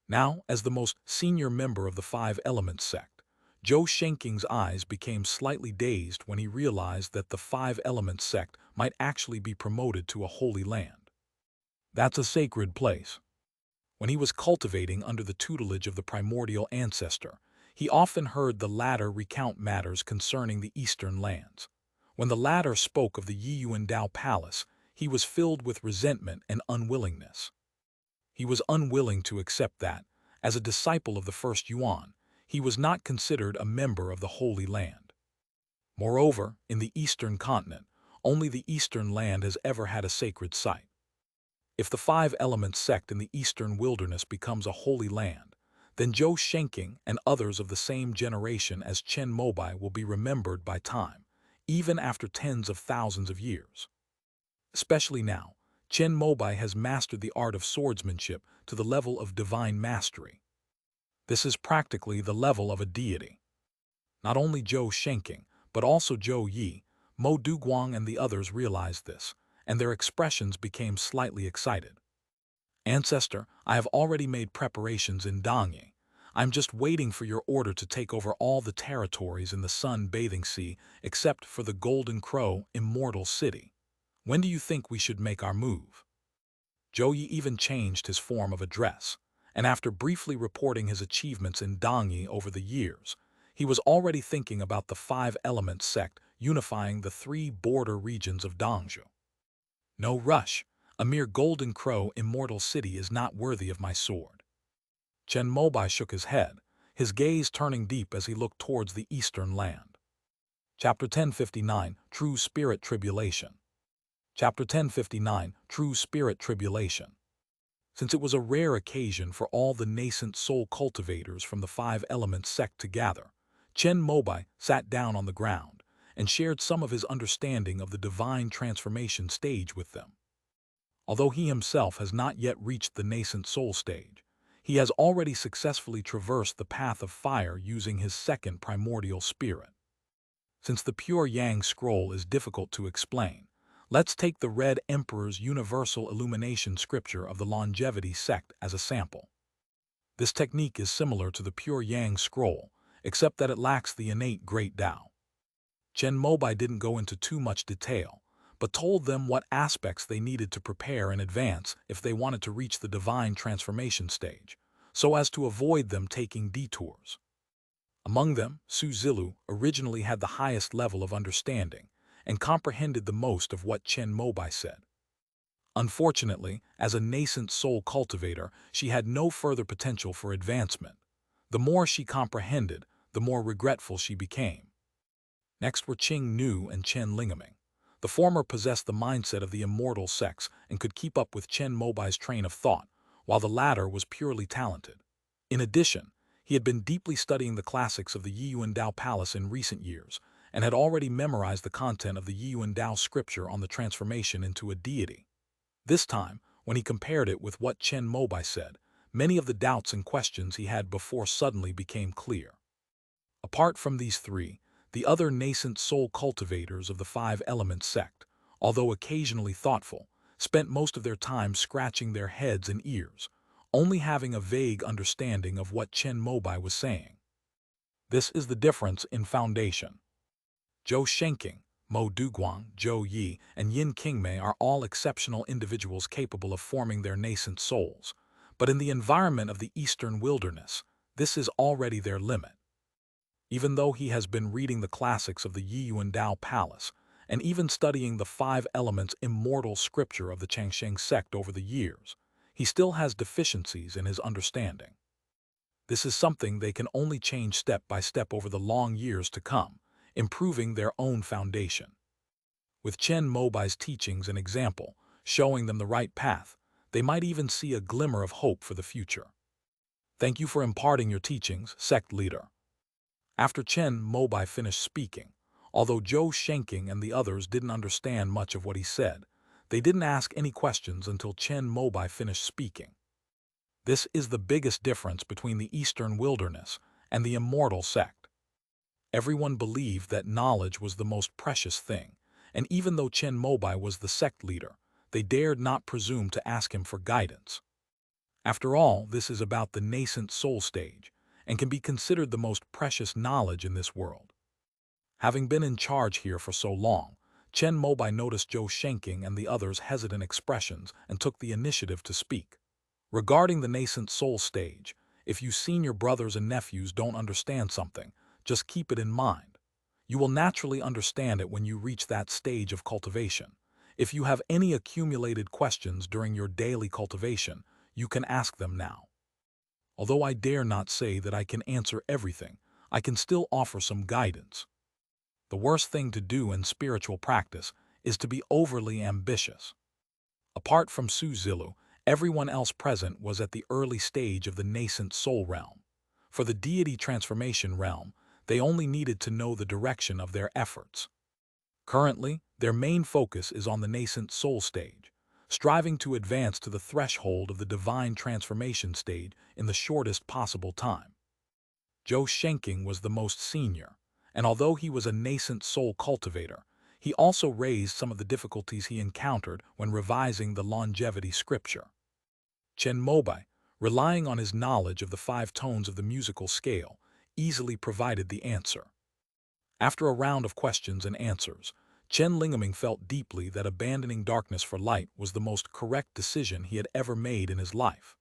Now, as the most senior member of the Five Elements sect, Zhou Shenking's eyes became slightly dazed when he realized that the Five Elements sect might actually be promoted to a holy land. That's a sacred place. When he was cultivating under the tutelage of the primordial ancestor, he often heard the latter recount matters concerning the eastern lands. When the latter spoke of the Yiyuan Dao Palace, he was filled with resentment and unwillingness. He was unwilling to accept that, as a disciple of the first Yuan, he was not considered a member of the Holy Land. Moreover, in the Eastern continent, only the Eastern land has ever had a sacred site. If the Five Elements sect in the Eastern wilderness becomes a holy land, then Zhou Shenking and others of the same generation as Chen Mobai will be remembered by time, even after tens of thousands of years. Especially now, Chen Mobai has mastered the art of swordsmanship to the level of divine mastery. This is practically the level of a deity. Not only Zhou Shenking, but also Zhou Yi, Mo Duguang and the others realized this, and their expressions became slightly excited. Ancestor, I have already made preparations in Dongyi. I'm just waiting for your order to take over all the territories in the Sun-Bathing Sea except for the Golden Crow Immortal City. When do you think we should make our move? Zhou Yi even changed his form of address, and after briefly reporting his achievements in Dongyi over the years, he was already thinking about the Five Elements sect unifying the three border regions of Dongzhou. No rush. A mere Golden Crow Immortal City is not worthy of my sword. Chen Mobai shook his head, his gaze turning deep as he looked towards the eastern land. Chapter 1059, True Spirit Tribulation. Chapter 1059, True Spirit Tribulation. Since it was a rare occasion for all the nascent soul cultivators from the Five Elements sect to gather, Chen Mobai sat down on the ground and shared some of his understanding of the divine transformation stage with them. Although he himself has not yet reached the nascent soul stage, he has already successfully traversed the path of fire using his second primordial spirit. Since the pure Yang scroll is difficult to explain, let's take the Red Emperor's universal illumination scripture of the longevity sect as a sample. This technique is similar to the pure Yang scroll, except that it lacks the innate great Tao. Chen Mobai didn't go into too much detail, but told them what aspects they needed to prepare in advance if they wanted to reach the divine transformation stage, so as to avoid them taking detours. Among them, Su Zilu originally had the highest level of understanding and comprehended the most of what Chen Mobai said. Unfortunately, as a nascent soul cultivator, she had no further potential for advancement. The more she comprehended, the more regretful she became. Next were Qing Nu and Chen Lingaming. The former possessed the mindset of the immortal sects and could keep up with Chen Mobai's train of thought, while the latter was purely talented. In addition, he had been deeply studying the classics of the Yiyuan Dao Palace in recent years and had already memorized the content of the Yiyuan Dao scripture on the transformation into a deity. This time, when he compared it with what Chen Mobai said, many of the doubts and questions he had before suddenly became clear. Apart from these three, the other nascent soul cultivators of the Five Elements sect, although occasionally thoughtful, spent most of their time scratching their heads and ears, only having a vague understanding of what Chen Mobai was saying. This is the difference in foundation. Zhou Shenqing, Mo Duguang, Zhou Yi, and Yin Qingmei are all exceptional individuals capable of forming their nascent souls, but in the environment of the Eastern wilderness, this is already their limit. Even though he has been reading the classics of the Yiyuan Dao Palace and even studying the Five Elements immortal scripture of the Changsheng sect over the years, he still has deficiencies in his understanding. This is something they can only change step by step over the long years to come, improving their own foundation. With Chen Mobai's teachings and example, showing them the right path, they might even see a glimmer of hope for the future. Thank you for imparting your teachings, sect leader. After Chen Mobai finished speaking, although Zhou Shenqing and the others didn't understand much of what he said, they didn't ask any questions until Chen Mobai finished speaking. This is the biggest difference between the Eastern wilderness and the immortal sect. Everyone believed that knowledge was the most precious thing, and even though Chen Mobai was the sect leader, they dared not presume to ask him for guidance. After all, this is about the nascent soul stage, and can be considered the most precious knowledge in this world. Having been in charge here for so long, Chen Mobai noticed Zhou Shenqing and the others' hesitant expressions and took the initiative to speak. Regarding the nascent soul stage, if you senior brothers and nephews don't understand something, just keep it in mind. You will naturally understand it when you reach that stage of cultivation. If you have any accumulated questions during your daily cultivation, you can ask them now. Although I dare not say that I can answer everything, I can still offer some guidance. The worst thing to do in spiritual practice is to be overly ambitious. Apart from Su Zilu, everyone else present was at the early stage of the nascent soul realm. For the deity transformation realm, they only needed to know the direction of their efforts. Currently, their main focus is on the nascent soul stage, striving to advance to the threshold of the divine transformation stage in the shortest possible time. Zhou Shenqing was the most senior, and although he was a nascent soul cultivator, he also raised some of the difficulties he encountered when revising the longevity scripture. Chen Mobai, relying on his knowledge of the 5 tones of the musical scale, easily provided the answer. After a round of questions and answers, Chen Lingaming felt deeply that abandoning darkness for light was the most correct decision he had ever made in his life.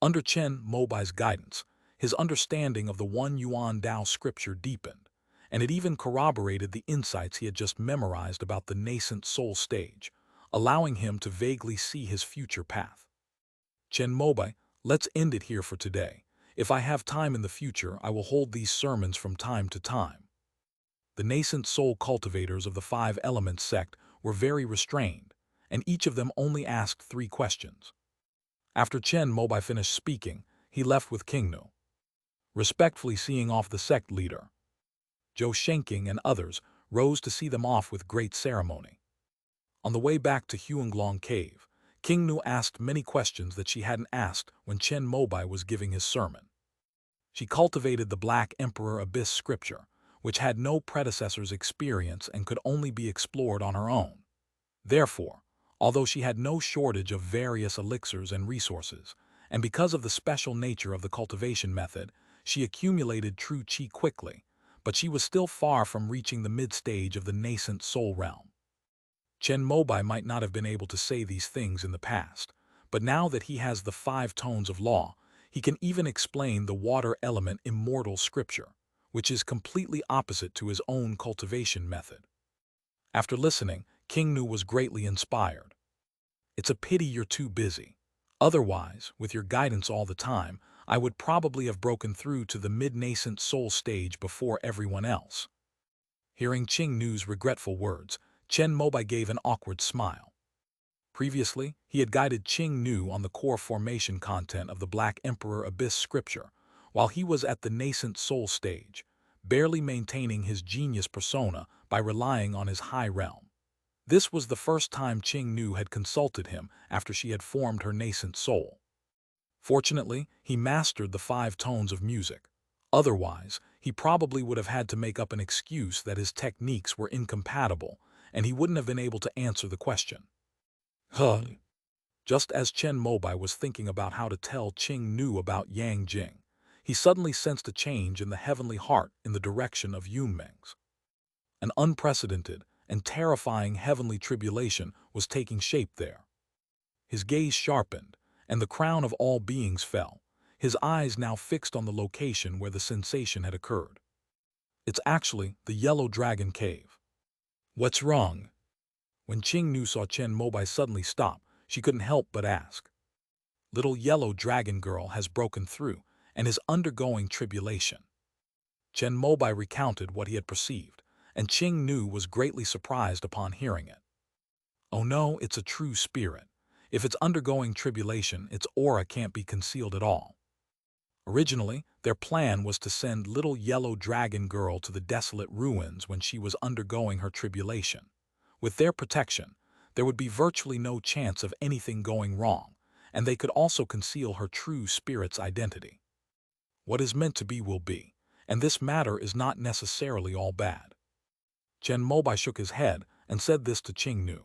Under Chen Mobai's guidance, his understanding of the One Yuan Dao scripture deepened, and it even corroborated the insights he had just memorized about the nascent soul stage, allowing him to vaguely see his future path. Chen Mobai, let's end it here for today. If I have time in the future, I will hold these sermons from time to time. The nascent soul cultivators of the Five Elements sect were very restrained, and each of them only asked 3 questions. After Chen Mobai finished speaking, he left with Qingnu, respectfully seeing off the sect leader. Zhou Shenqing and others rose to see them off with great ceremony. On the way back to Huanglong Cave, Qingnu asked many questions that she hadn't asked when Chen Mobai was giving his sermon. She cultivated the Black Emperor Abyss scripture, which had no predecessor's experience and could only be explored on her own. Therefore, although she had no shortage of various elixirs and resources, and because of the special nature of the cultivation method, she accumulated true qi quickly, but she was still far from reaching the mid-stage of the nascent soul realm. Chen Mobai might not have been able to say these things in the past, but now that he has the 5 tones of law, he can even explain the water element immortal scripture, which is completely opposite to his own cultivation method. After listening, Qingnu was greatly inspired. It's a pity you're too busy. Otherwise, with your guidance all the time, I would probably have broken through to the mid-nascent soul stage before everyone else. Hearing Qingnu's regretful words, Chen Mobai gave an awkward smile. Previously, he had guided Qingnu on the core formation content of the Black Emperor Abyss scripture, while he was at the nascent soul stage, barely maintaining his genius persona by relying on his high realm. This was the first time Qing Nu had consulted him after she had formed her nascent soul. Fortunately, he mastered the 5 tones of music. Otherwise, he probably would have had to make up an excuse that his techniques were incompatible, and he wouldn't have been able to answer the question. Hurled. Just as Chen Mobai was thinking about how to tell Qing Nu about Yang Jing, he suddenly sensed a change in the heavenly heart in the direction of Yunmeng's. An unprecedented and terrifying heavenly tribulation was taking shape there. His gaze sharpened, and the crown of all beings fell, his eyes now fixed on the location where the sensation had occurred. It's actually the Yellow Dragon Cave. What's wrong? When Qing Nu saw Chen Mobai suddenly stop, she couldn't help but ask. Little Yellow Dragon Girl has broken through and is undergoing tribulation. Chen Mobai recounted what he had perceived, and Qing Nu was greatly surprised upon hearing it. Oh no, it's a true spirit. If it's undergoing tribulation, its aura can't be concealed at all. Originally, their plan was to send little Yellow Dragon Girl to the desolate ruins when she was undergoing her tribulation. With their protection, there would be virtually no chance of anything going wrong, and they could also conceal her true spirit's identity. What is meant to be will be, and this matter is not necessarily all bad. Chen Mobai shook his head and said this to Qing Nu.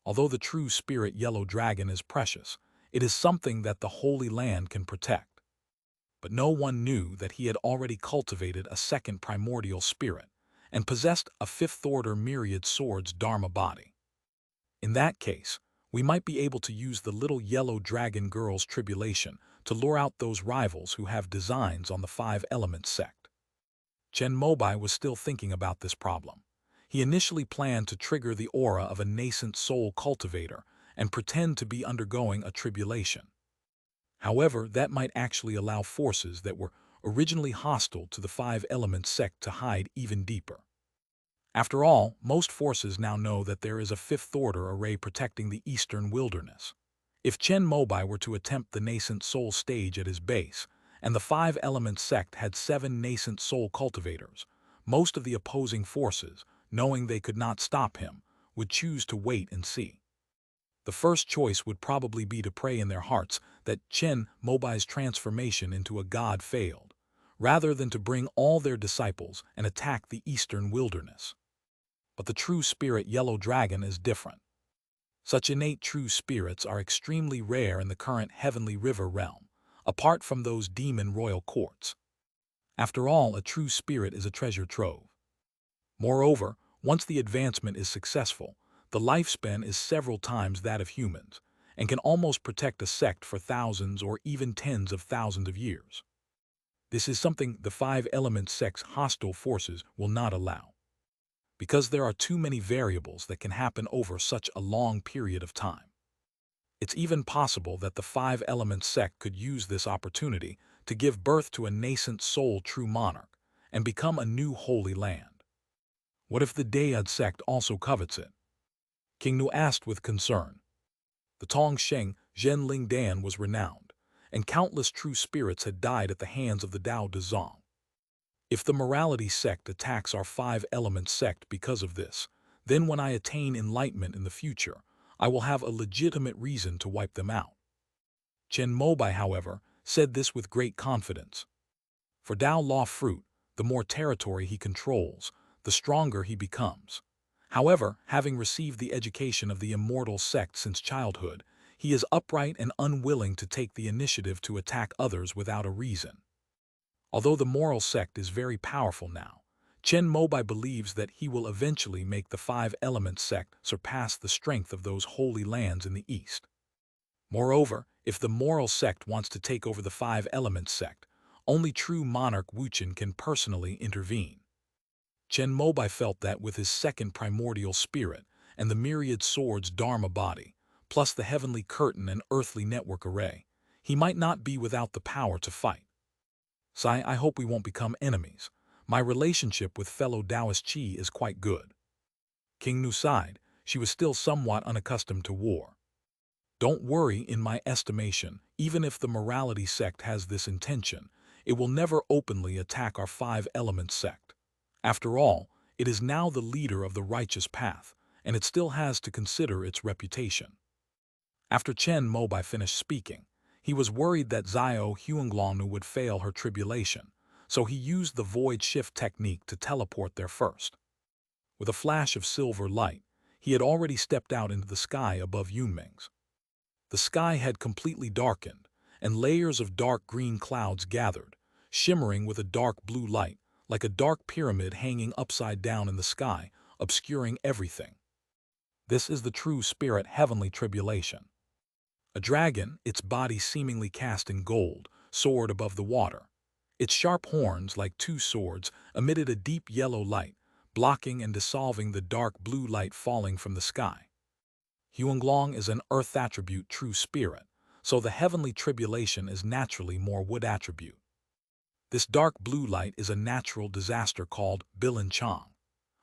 Although the true spirit Yellow Dragon is precious, it is something that the Holy Land can protect. But no one knew that he had already cultivated a second primordial spirit and possessed a fifth-order myriad swords Dharma body. In that case, we might be able to use the little Yellow Dragon Girl's tribulation to lure out those rivals who have designs on the 5-element sect. Chen Mobai was still thinking about this problem. He initially planned to trigger the aura of a nascent soul cultivator and pretend to be undergoing a tribulation. However, that might actually allow forces that were originally hostile to the 5-element sect to hide even deeper. After all, most forces now know that there is a fifth-order array protecting the eastern wilderness. If Chen Mobai were to attempt the nascent soul stage at his base, and the 5-element sect had 7 nascent soul cultivators, most of the opposing forces, knowing they could not stop him, would choose to wait and see. The first choice would probably be to pray in their hearts that Chen Mobai's transformation into a god failed, rather than to bring all their disciples and attack the eastern wilderness. But the true spirit Yellow Dragon is different. Such innate true spirits are extremely rare in the current Heavenly River realm, apart from those demon royal courts. After all, a true spirit is a treasure trove. Moreover, once the advancement is successful, the lifespan is several times that of humans, and can almost protect a sect for thousands or even tens of thousands of years. This is something the 5-element sect's hostile forces will not allow, because there are too many variables that can happen over such a long period of time. It's even possible that the 5-element sect could use this opportunity to give birth to a nascent soul true monarch and become a new holy land. What if the Dayad sect also covets it? King Nu asked with concern. The Tongsheng Zhenling Dan was renowned, and countless true spirits had died at the hands of the Dao De Zong. If the morality sect attacks our 5-element sect because of this, then when I attain enlightenment in the future, I will have a legitimate reason to wipe them out. Chen Mobai, however, said this with great confidence. For Dao Law fruit, the more territory he controls, the stronger he becomes. However, having received the education of the immortal sect since childhood, he is upright and unwilling to take the initiative to attack others without a reason. Although the moral sect is very powerful now, Chen Mobai believes that he will eventually make the 5-element sect surpass the strength of those holy lands in the east. Moreover, if the moral sect wants to take over the 5-element sect, only true monarch Wuchen can personally intervene. Chen Mobai felt that with his second primordial spirit and the myriad swords Dharma body, plus the heavenly curtain and earthly network array, he might not be without the power to fight. Sai, I hope we won't become enemies. My relationship with fellow Taoist Qi is quite good. King Nu sighed. She was still somewhat unaccustomed to war. Don't worry, in my estimation, even if the morality sect has this intention, it will never openly attack our five-element sect. After all, it is now the leader of the righteous path, and it still has to consider its reputation. After Chen Mobai finished speaking, he was worried that Xiao Huanglongnu would fail her tribulation, so he used the void shift technique to teleport there first. With a flash of silver light, he had already stepped out into the sky above Yunming's. The sky had completely darkened, and layers of dark green clouds gathered, shimmering with a dark blue light, like a dark pyramid hanging upside down in the sky, obscuring everything. This is the true spirit heavenly tribulation. A dragon, its body seemingly cast in gold, soared above the water. Its sharp horns, like two swords, emitted a deep yellow light, blocking and dissolving the dark blue light falling from the sky. Huanglong is an earth attribute true spirit, so the heavenly tribulation is naturally more wood attribute. This dark blue light is a natural disaster called Bilin Chang.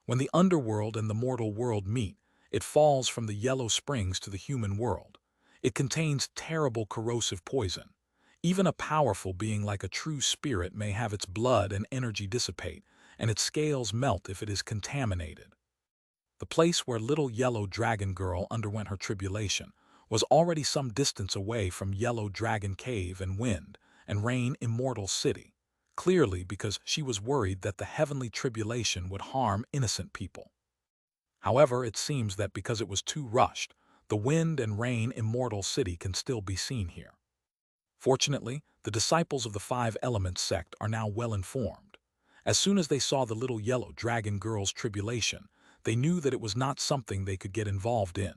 When the underworld and the mortal world meet, it falls from the yellow springs to the human world. It contains terrible corrosive poison. Even a powerful being like a true spirit may have its blood and energy dissipate, and its scales melt if it is contaminated. The place where little yellow dragon girl underwent her tribulation was already some distance away from Yellow Dragon Cave and Wind and Rain Immortal City, clearly because she was worried that the heavenly tribulation would harm innocent people. However, it seems that because it was too rushed, the Wind and Rain Immortal City can still be seen here. Fortunately, the disciples of the Five Elements sect are now well informed. As soon as they saw the little yellow dragon girl's tribulation, they knew that it was not something they could get involved in.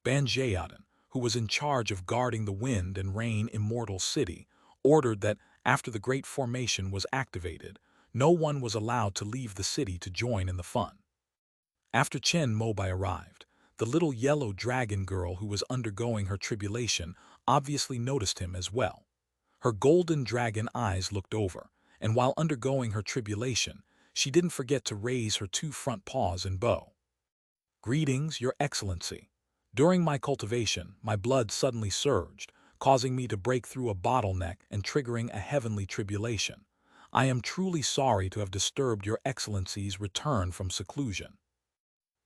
Ban Jiaden, who was in charge of guarding the Wind and Rain Immortal City, ordered that after the Great Formation was activated, no one was allowed to leave the city to join in the fun. After Chen Mobai arrived, the little yellow dragon girl who was undergoing her tribulation obviously noticed him as well. Her golden dragon eyes looked over, and while undergoing her tribulation, she didn't forget to raise her two front paws and bow. "Greetings, Your Excellency. During my cultivation, my blood suddenly surged, causing me to break through a bottleneck and triggering a heavenly tribulation. I am truly sorry to have disturbed Your Excellency's return from seclusion."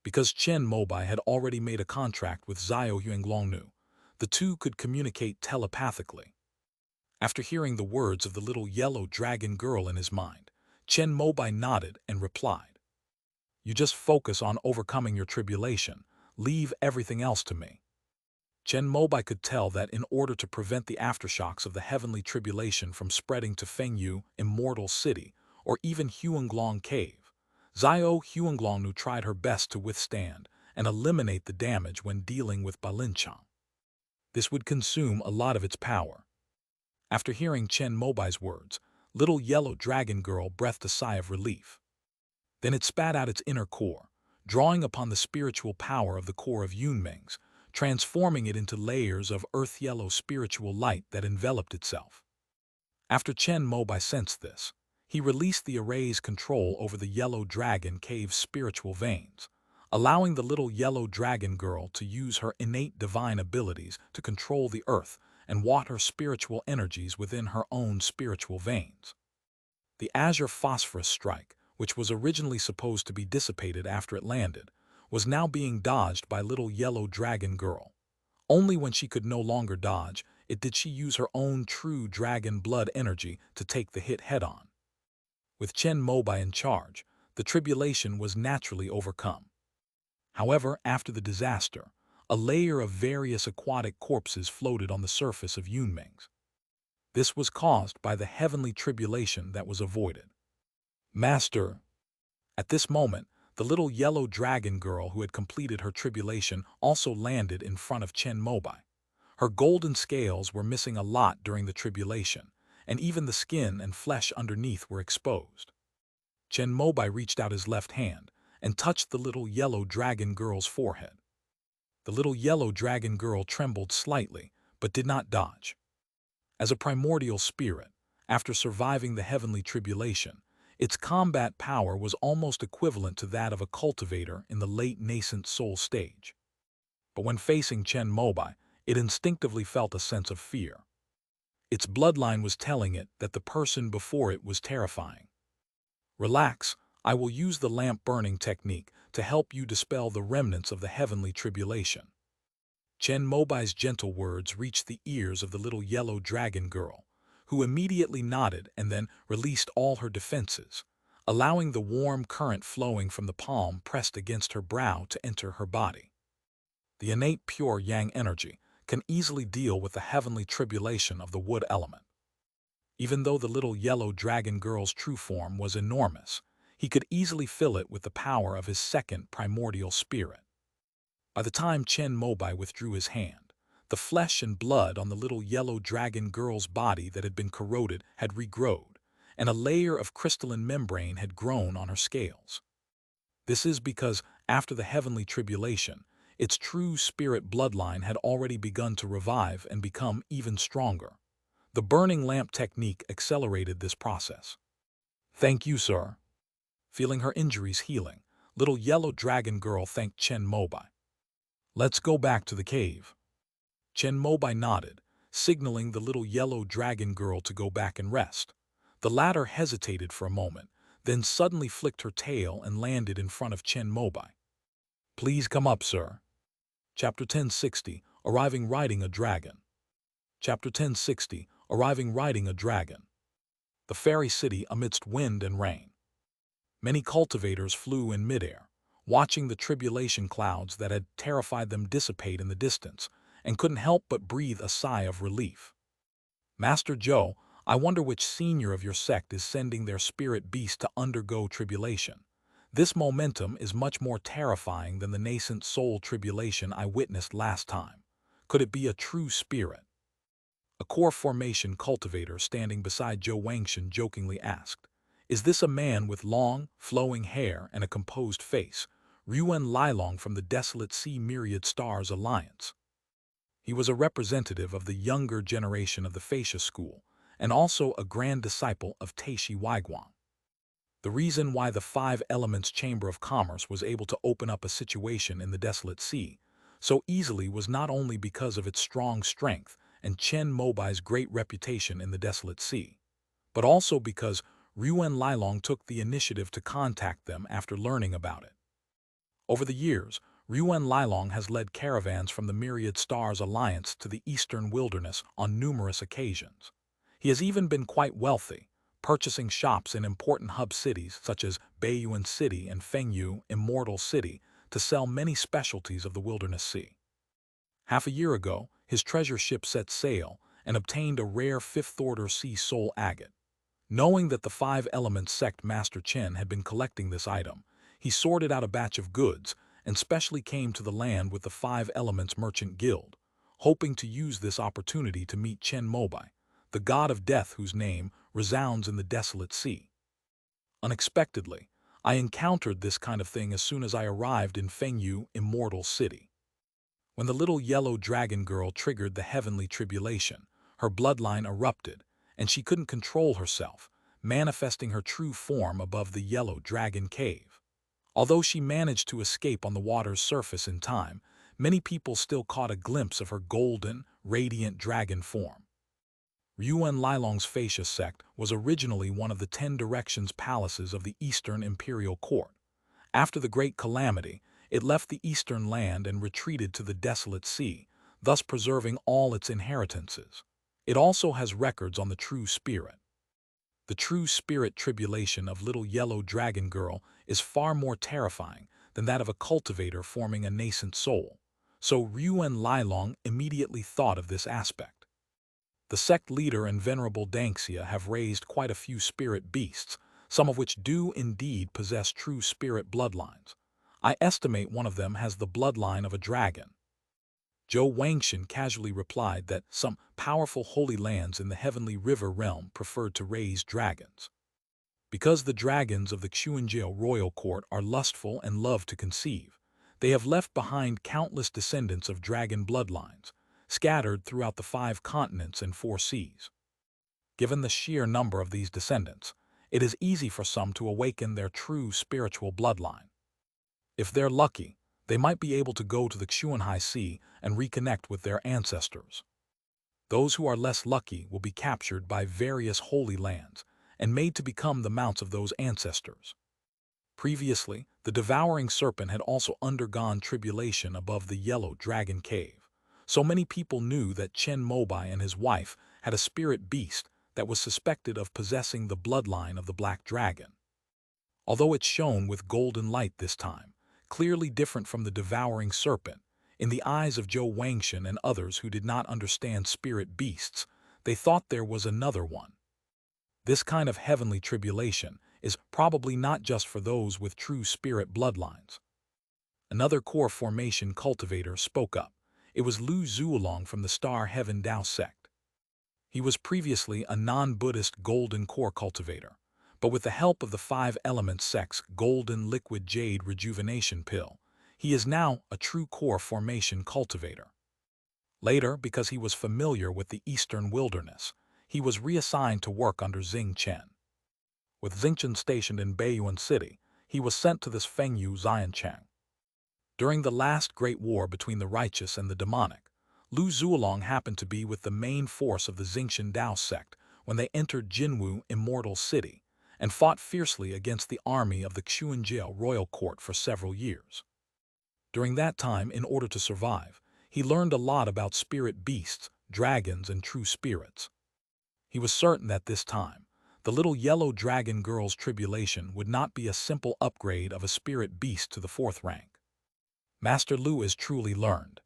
Because Chen Mobai had already made a contract with Xiao Huanglongnu, the two could communicate telepathically. After hearing the words of the little yellow dragon girl in his mind, Chen Mobai nodded and replied, "You just focus on overcoming your tribulation. Leave everything else to me." Chen Mobai could tell that in order to prevent the aftershocks of the heavenly tribulation from spreading to Fengyu, Immortal City, or even Huanglong Cave, Xiao Huanglongnu tried her best to withstand and eliminate the damage when dealing with Balinchang. This would consume a lot of its power. After hearing Chen Mobai's words, little yellow dragon girl breathed a sigh of relief. Then it spat out its inner core, drawing upon the spiritual power of the core of Yunming's, transforming it into layers of earth-yellow spiritual light that enveloped itself. After Chen Mobai sensed this, he released the array's control over the Yellow Dragon Cave's spiritual veins, allowing the little yellow dragon girl to use her innate divine abilities to control the earth and water spiritual energies within her own spiritual veins. The azure phosphorus strike, which was originally supposed to be dissipated after it landed, was now being dodged by little yellow dragon girl. Only when she could no longer dodge it did she use her own true dragon blood energy to take the hit head-on. With Chen Mobai in charge, the tribulation was naturally overcome. However, after the disaster, a layer of various aquatic corpses floated on the surface of Yunming's. This was caused by the heavenly tribulation that was avoided. "Master." At this moment, the little yellow dragon girl who had completed her tribulation also landed in front of Chen Mobai. Her golden scales were missing a lot during the tribulation, and even the skin and flesh underneath were exposed. Chen Mobai reached out his left hand and touched the little yellow dragon girl's forehead. The little yellow dragon girl trembled slightly, but did not dodge. As a primordial spirit, after surviving the heavenly tribulation, its combat power was almost equivalent to that of a cultivator in the late nascent soul stage. But when facing Chen Mobai, it instinctively felt a sense of fear. Its bloodline was telling it that the person before it was terrifying. Relax, I will use the lamp burning technique to help you dispel the remnants of the heavenly tribulation. Chen Mobai's gentle words reached the ears of the little yellow dragon girl, who immediately nodded and then released all her defenses, allowing the warm current flowing from the palm pressed against her brow to enter her body. The innate pure yang energy can easily deal with the heavenly tribulation of the wood element. Even though the little yellow dragon girl's true form was enormous, he could easily fill it with the power of his second primordial spirit. By the time Chen Mobai withdrew his hand, the flesh and blood on the little yellow dragon girl's body that had been corroded had regrowed, and a layer of crystalline membrane had grown on her scales. This is because, after the heavenly tribulation, its true spirit bloodline had already begun to revive and become even stronger. The burning lamp technique accelerated this process. Thank you, sir. Feeling her injuries healing, little yellow dragon girl thanked Chen Mobai. Let's go back to the cave. Chen Mobai nodded, signaling the little yellow dragon girl to go back and rest. The latter hesitated for a moment, then suddenly flicked her tail and landed in front of Chen Mobai. Please come up, sir. Chapter 1060, Arriving Riding a Dragon. Chapter 1060, Arriving Riding a Dragon. The fairy city amidst wind and rain. Many cultivators flew in midair, watching the tribulation clouds that had terrified them dissipate in the distance, and couldn't help but breathe a sigh of relief. Master Zhou, I wonder which senior of your sect is sending their spirit beast to undergo tribulation. This momentum is much more terrifying than the nascent soul tribulation I witnessed last time. Could it be a true spirit? A core formation cultivator standing beside Zhou Wangshan jokingly asked, Is this a man with long, flowing hair and a composed face, Ruan Lylong from the Desolate Sea Myriad Stars Alliance? He was a representative of the younger generation of the Fascia school, and also a grand disciple of Taishi Waiguang. The reason why the Five Elements Chamber of Commerce was able to open up a situation in the Desolate Sea so easily was not only because of its strong strength and Chen Mobai's great reputation in the Desolate Sea, but also because Ruan Lylong took the initiative to contact them after learning about it. Over the years, Ruan Lylong has led caravans from the Myriad Stars Alliance to the Eastern Wilderness on numerous occasions. He has even been quite wealthy, purchasing shops in important hub cities such as Baiyuan City and Fengyu Immortal City to sell many specialties of the Wilderness Sea. Half a year ago, his treasure ship set sail and obtained a rare fifth-order sea soul agate. Knowing that the Five Elements sect Master Chen had been collecting this item, he sorted out a batch of goods and specially came to the land with the Five Elements Merchant Guild, hoping to use this opportunity to meet Chen Mobai, the god of death whose name resounds in the Desolate Sea. Unexpectedly, I encountered this kind of thing as soon as I arrived in Fengyu Immortal City. When the little yellow dragon girl triggered the heavenly tribulation, her bloodline erupted, and she couldn't control herself, manifesting her true form above the yellow dragon cave. Although she managed to escape on the water's surface in time, many people still caught a glimpse of her golden, radiant dragon form. Ruan Lylong's Fascia sect was originally one of the 10 Directions palaces of the Eastern Imperial Court. After the Great Calamity, it left the Eastern land and retreated to the Desolate Sea, thus preserving all its inheritances. It also has records on the true spirit. The true spirit tribulation of little yellow dragon girl is far more terrifying than that of a cultivator forming a nascent soul, so Ruan Lylong immediately thought of this aspect. The sect leader and venerable Danxia have raised quite a few spirit beasts, some of which do indeed possess true spirit bloodlines. I estimate one of them has the bloodline of a dragon. Zhou Wangshan casually replied that some powerful holy lands in the heavenly river realm preferred to raise dragons. Because the dragons of the Xuanjiao royal court are lustful and love to conceive, they have left behind countless descendants of dragon bloodlines, scattered throughout the 5 continents and 4 seas. Given the sheer number of these descendants, it is easy for some to awaken their true spiritual bloodline. If they're lucky, they might be able to go to the Xuanhai Sea and reconnect with their ancestors. Those who are less lucky will be captured by various holy lands and made to become the mounts of those ancestors. Previously, the devouring serpent had also undergone tribulation above the Yellow Dragon Cave. So many people knew that Chen Mobai and his wife had a spirit beast that was suspected of possessing the bloodline of the Black Dragon. Although it shone with golden light this time, clearly different from the devouring serpent, in the eyes of Zhou Wangshan and others who did not understand spirit beasts, they thought there was another one. This kind of heavenly tribulation is probably not just for those with true spirit bloodlines. Another core formation cultivator spoke up. It was Lu Zuolong from the Star Heaven Dao sect. He was previously a non-Buddhist golden core cultivator, but with the help of the 5 Elements sect's golden liquid jade rejuvenation pill, he is now a true core formation cultivator. Later, because he was familiar with the Eastern Wilderness, he was reassigned to work under Xing Chen. With Xing Chen stationed in Beiyuan City, he was sent to this Fengyu Xianchang. During the last great war between the righteous and the demonic, Lu Zuolong happened to be with the main force of the Xingchen Dao sect when they entered Jinwu Immortal City and fought fiercely against the army of the Xuanjiao royal court for several years. During that time, in order to survive, he learned a lot about spirit beasts, dragons, and true spirits. He was certain that this time, the little yellow dragon girl's tribulation would not be a simple upgrade of a spirit beast to the 4th rank. Master Lu is truly learned.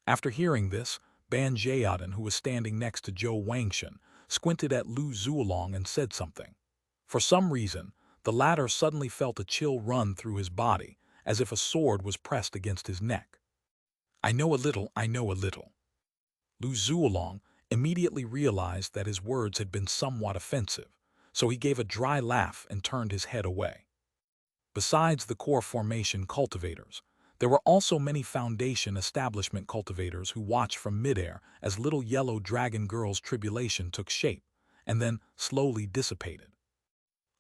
After hearing this, Ban Jiaodan, who was standing next to Zhou Wangshan, squinted at Lu Zuolong and said something. For some reason, the latter suddenly felt a chill run through his body, as if a sword was pressed against his neck. I know a little. Lu Zuolong immediately realized that his words had been somewhat offensive, so he gave a dry laugh and turned his head away. Besides the core formation cultivators, there were also many foundation establishment cultivators who watched from midair as little yellow dragon girl's tribulation took shape and then slowly dissipated.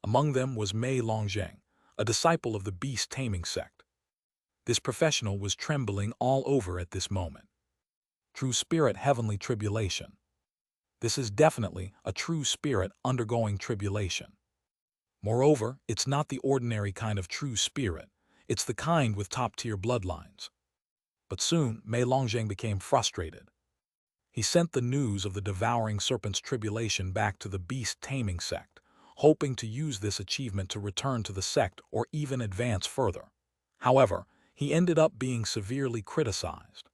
Among them was Mei Longzheng, a disciple of the beast taming sect. This professional was trembling all over at this moment. True spirit heavenly tribulation. This is definitely a true spirit undergoing tribulation. Moreover, it's not the ordinary kind of true spirit, it's the kind with top-tier bloodlines. But soon, Mei Longzheng became frustrated. He sent the news of the devouring serpent's tribulation back to the beast taming sect, hoping to use this achievement to return to the sect or even advance further. However, he ended up being severely criticized.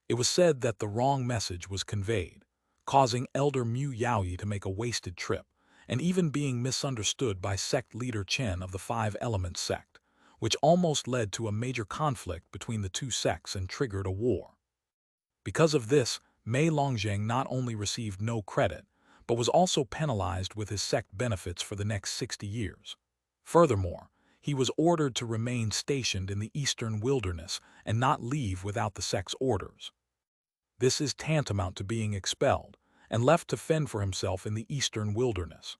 It was said that the wrong message was conveyed, causing Elder Mu Yaoyi to make a wasted trip, and even being misunderstood by sect leader Chen of the 5 Elements sect, which almost led to a major conflict between the two sects and triggered a war. Because of this, Mei Longzheng not only received no credit, but was also penalized with his sect benefits for the next 60 years. Furthermore, he was ordered to remain stationed in the Eastern Wilderness and not leave without the sect's orders. This is tantamount to being expelled and left to fend for himself in the Eastern Wilderness.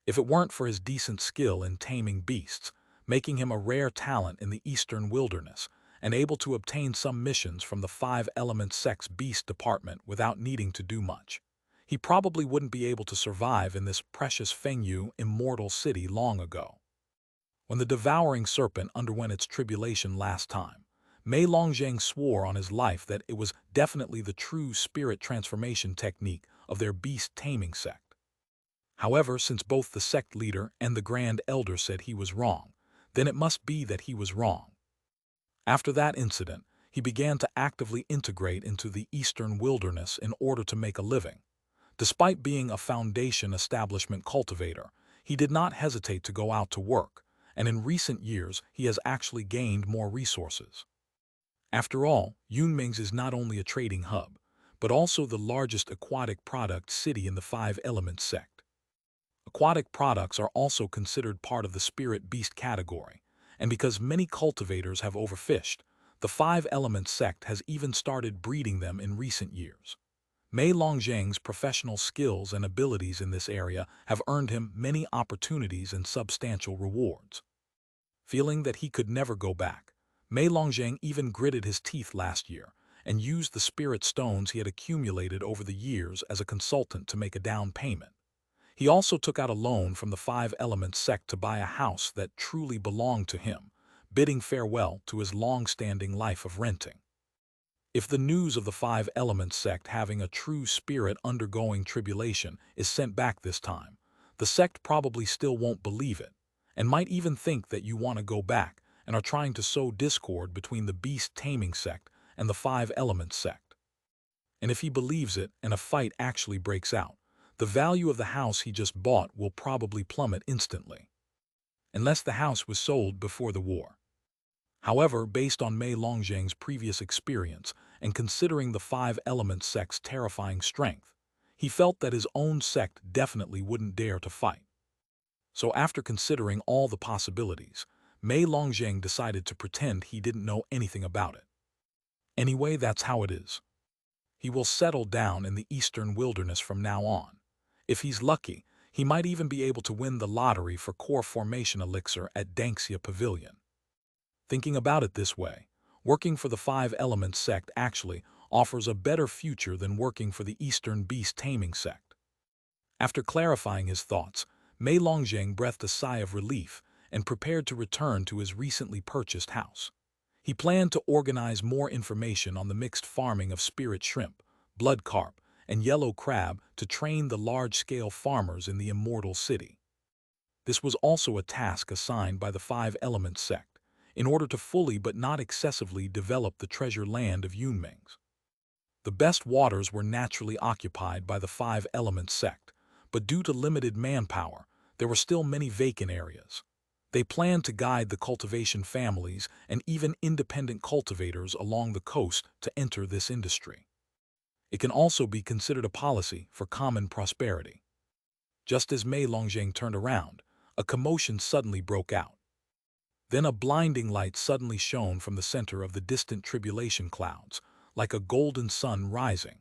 If it weren't for his decent skill in taming beasts, making him a rare talent in the Eastern Wilderness, and able to obtain some missions from the 5 Elements sect's beast department without needing to do much, he probably wouldn't be able to survive in this precious Fengyu Immortal City long ago. When the devouring serpent underwent its tribulation last time, Mei Longzheng swore on his life that it was definitely the true spirit transformation technique of their beast taming sect. However, since both the sect leader and the Grand Elder said he was wrong, then it must be that he was wrong. After that incident, he began to actively integrate into the Eastern Wilderness in order to make a living. Despite being a foundation establishment cultivator, he did not hesitate to go out to work, and in recent years he has actually gained more resources. After all, Yunming's is not only a trading hub, but also the largest aquatic product city in the 5 Elements sect. Aquatic products are also considered part of the spirit beast category, and because many cultivators have overfished, the 5 Elements sect has even started breeding them in recent years. Mei Longzheng's professional skills and abilities in this area have earned him many opportunities and substantial rewards. Feeling that he could never go back, Mei Longzheng even gritted his teeth last year and used the spirit stones he had accumulated over the years as a consultant to make a down payment. He also took out a loan from the Five Elements sect to buy a house that truly belonged to him, bidding farewell to his long-standing life of renting. If the news of the Five Elements sect having a true spirit undergoing tribulation is sent back this time, the sect probably still won't believe it, and might even think that you want to go back and are trying to sow discord between the beast-taming sect and the Five Elements sect. And if he believes it and a fight actually breaks out, the value of the house he just bought will probably plummet instantly. Unless the house was sold before the war. However, based on Mei Longzhang's previous experience and considering the Five Elements sect's terrifying strength, he felt that his own sect definitely wouldn't dare to fight. So after considering all the possibilities, Mei Longzhang decided to pretend he didn't know anything about it. Anyway, that's how it is. He will settle down in the eastern wilderness from now on. If he's lucky, he might even be able to win the lottery for core formation elixir at Danxia Pavilion. Thinking about it this way, working for the Five Elements sect actually offers a better future than working for the Eastern Beast Taming sect. After clarifying his thoughts, Mei Longzhang breathed a sigh of relief and prepared to return to his recently purchased house. He planned to organize more information on the mixed farming of spirit shrimp, blood carp, and yellow crab to train the large-scale farmers in the immortal city. This was also a task assigned by the Five Elements sect, in order to fully but not excessively develop the treasure land of Yunmings. The best waters were naturally occupied by the Five Elements sect, but due to limited manpower, there were still many vacant areas. They planned to guide the cultivation families and even independent cultivators along the coast to enter this industry. It can also be considered a policy for common prosperity. Just as Mei Longzhang turned around, a commotion suddenly broke out. Then a blinding light suddenly shone from the center of the distant tribulation clouds, like a golden sun rising.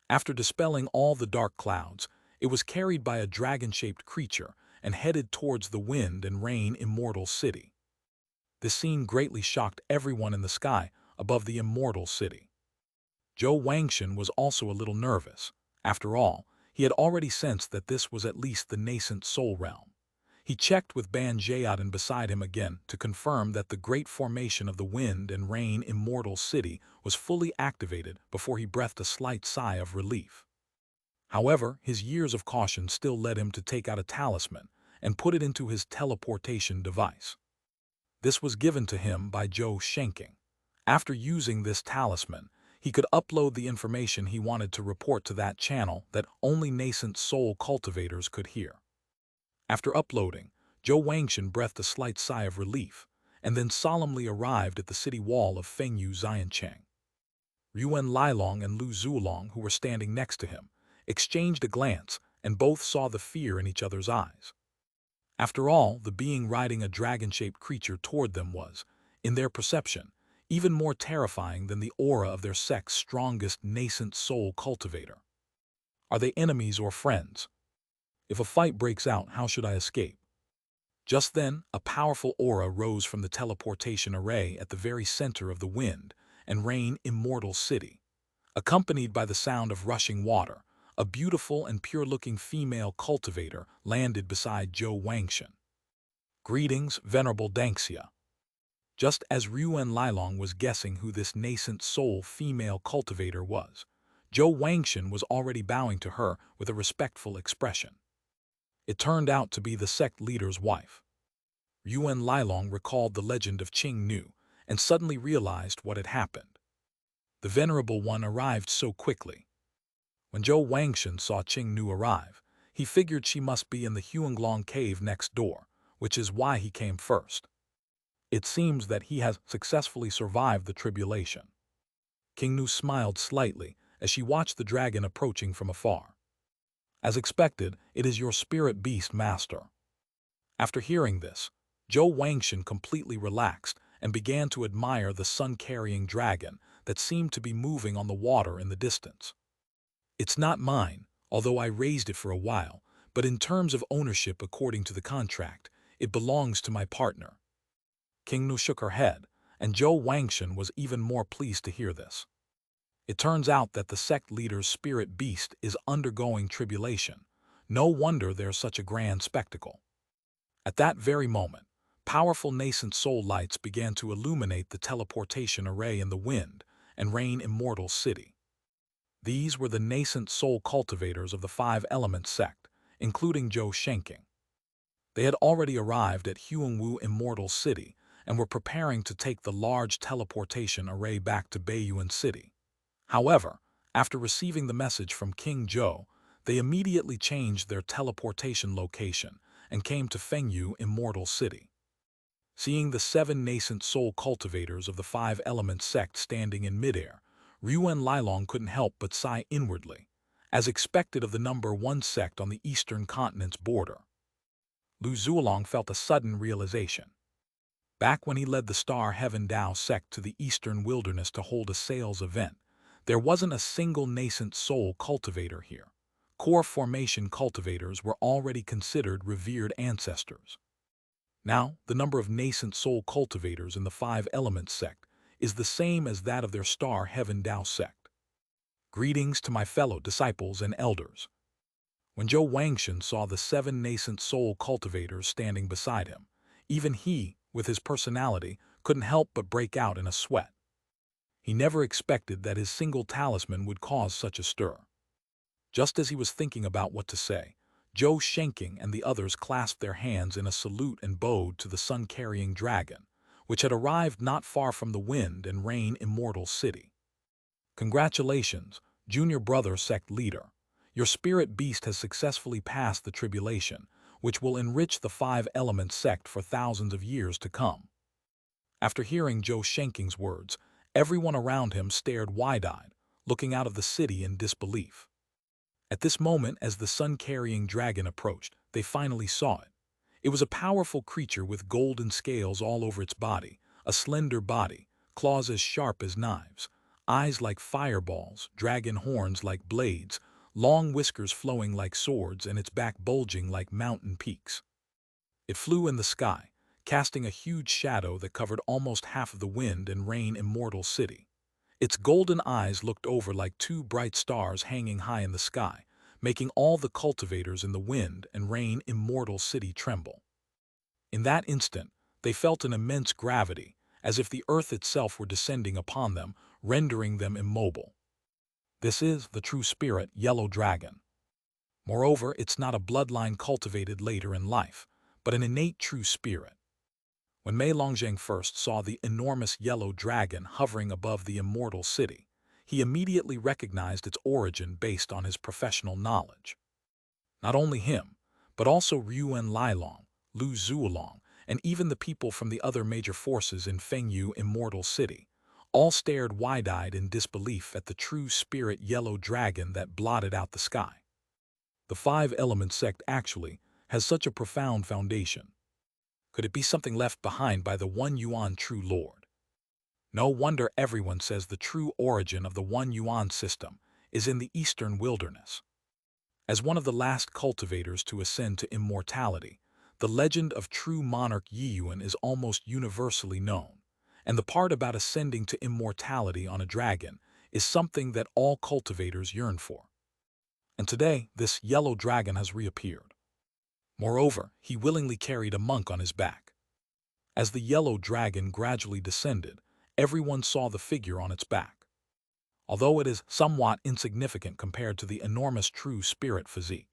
After dispelling all the dark clouds, it was carried by a dragon-shaped creature and headed towards the wind and rain immortal city. This scene greatly shocked everyone in the sky above the immortal city. Zhou Wangshan was also a little nervous. After all, he had already sensed that this was at least the nascent soul realm. He checked with Ban Jiadan beside him again to confirm that the great formation of the wind and rain immortal city was fully activated before he breathed a slight sigh of relief. However, his years of caution still led him to take out a talisman and put it into his teleportation device. This was given to him by Zhou Shenking. After using this talisman, he could upload the information he wanted to report to that channel that only nascent soul cultivators could hear. After uploading, Zhou Wangshan breathed a slight sigh of relief, and then solemnly arrived at the city wall of Fengyu Xiancheng. Yuan Lilong and Lu Zulong, who were standing next to him, exchanged a glance, and both saw the fear in each other's eyes. After all, the being riding a dragon-shaped creature toward them was, in their perception, even more terrifying than the aura of their sect's strongest nascent soul cultivator. Are they enemies or friends? If a fight breaks out, how should I escape? Just then, a powerful aura rose from the teleportation array at the very center of the wind and rain immortal city. Accompanied by the sound of rushing water, a beautiful and pure-looking female cultivator landed beside Zhou Wangshan. Greetings, Venerable Danxia. Just as Yuan Lilong was guessing who this nascent soul female cultivator was, Zhou Wangshan was already bowing to her with a respectful expression. It turned out to be the sect leader's wife. Yuan Lilong recalled the legend of Qing Nu and suddenly realized what had happened. The Venerable One arrived so quickly. When Zhou Wangshan saw Qing Nu arrive, he figured she must be in the Huanglong cave next door, which is why he came first. It seems that he has successfully survived the tribulation. King Nu smiled slightly as she watched the dragon approaching from afar. As expected, it is your spirit beast, master. After hearing this, Zhou Wangshan completely relaxed and began to admire the sun-carrying dragon that seemed to be moving on the water in the distance. It's not mine, although I raised it for a while, but in terms of ownership according to the contract, it belongs to my partner. King Nu shook her head, and Zhou Wangshan was even more pleased to hear this. It turns out that the sect leader's spirit beast is undergoing tribulation. No wonder there's such a grand spectacle. At that very moment, powerful nascent soul lights began to illuminate the teleportation array in the wind and rain immortal city. These were the nascent soul cultivators of the Five Elements sect, including Zhou Shenking. They had already arrived at Huangwu Immortal City and were preparing to take the large teleportation array back to Beiyuan City. However, after receiving the message from King Zhou, they immediately changed their teleportation location and came to Fengyu Immortal City. Seeing the 7 nascent soul cultivators of the Five Elements sect standing in midair, Ryuan Lylong couldn't help but sigh inwardly, as expected of the number 1 sect on the eastern continent's border. Lu Zuolong felt a sudden realization. Back when he led the Star Heaven Dao sect to the eastern wilderness to hold a sales event, there wasn't a single nascent soul cultivator here. Core formation cultivators were already considered revered ancestors. Now, the number of nascent soul cultivators in the Five Elements sect is the same as that of their Star Heaven Dao sect. Greetings to my fellow disciples and elders. When Zhou Wangshan saw the 7 nascent soul cultivators standing beside him, even he, with his personality, couldn't help but break out in a sweat. He never expected that his single talisman would cause such a stir. Just as he was thinking about what to say, Zhou Shenking and the others clasped their hands in a salute and bowed to the sun-carrying dragon, which had arrived not far from the wind and rain immortal city. Congratulations, junior brother sect leader. Your spirit beast has successfully passed the tribulation, which will enrich the Five Elements sect for thousands of years to come. After hearing Zhou Shenking's words, everyone around him stared wide-eyed, looking out of the city in disbelief. At this moment, as the sun-carrying dragon approached, they finally saw it. It was a powerful creature with golden scales all over its body, a slender body, claws as sharp as knives, eyes like fireballs, dragon horns like blades, long whiskers flowing like swords, and its back bulging like mountain peaks. It flew in the sky, casting a huge shadow that covered almost half of the wind and rain immortal city. Its golden eyes looked over like 2 bright stars hanging high in the sky, making all the cultivators in the wind and rain immortal city tremble. In that instant, they felt an immense gravity, as if the earth itself were descending upon them, rendering them immobile. This is the true spirit, Yellow Dragon. Moreover, it's not a bloodline cultivated later in life, but an innate true spirit. When Mei Longzhang first saw the enormous yellow dragon hovering above the immortal city, he immediately recognized its origin based on his professional knowledge. Not only him, but also Ryuan Lylong, Lu Zuolong, and even the people from the other major forces in Fengyu Immortal City, all stared wide-eyed in disbelief at the true spirit yellow dragon that blotted out the sky. The Five Elements sect actually has such a profound foundation. Could it be something left behind by the One Yuan True Lord? No wonder everyone says the true origin of the One Yuan system is in the eastern wilderness. As one of the last cultivators to ascend to immortality, the legend of true monarch Yiyuan is almost universally known, and the part about ascending to immortality on a dragon is something that all cultivators yearn for. And today, this yellow dragon has reappeared. Moreover, he willingly carried a monk on his back. As the yellow dragon gradually descended, everyone saw the figure on its back. Although it is somewhat insignificant compared to the enormous true spirit physique.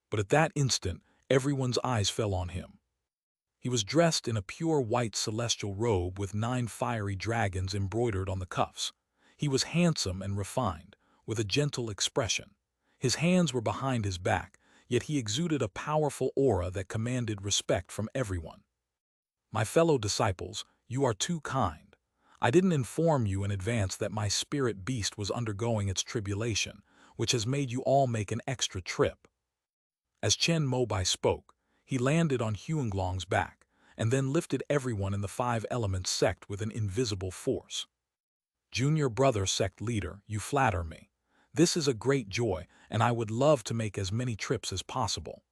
But at that instant, everyone's eyes fell on him. He was dressed in a pure white celestial robe with 9 fiery dragons embroidered on the cuffs. He was handsome and refined, with a gentle expression. His hands were behind his back, yet he exuded a powerful aura that commanded respect from everyone. My fellow disciples, you are too kind. I didn't inform you in advance that my spirit beast was undergoing its tribulation, which has made you all make an extra trip. As Chen Mobai spoke, he landed on Huanglong's back, and then lifted everyone in the Five Elements sect with an invisible force. Junior brother sect leader, you flatter me. This is a great joy, and I would love to make as many trips as possible.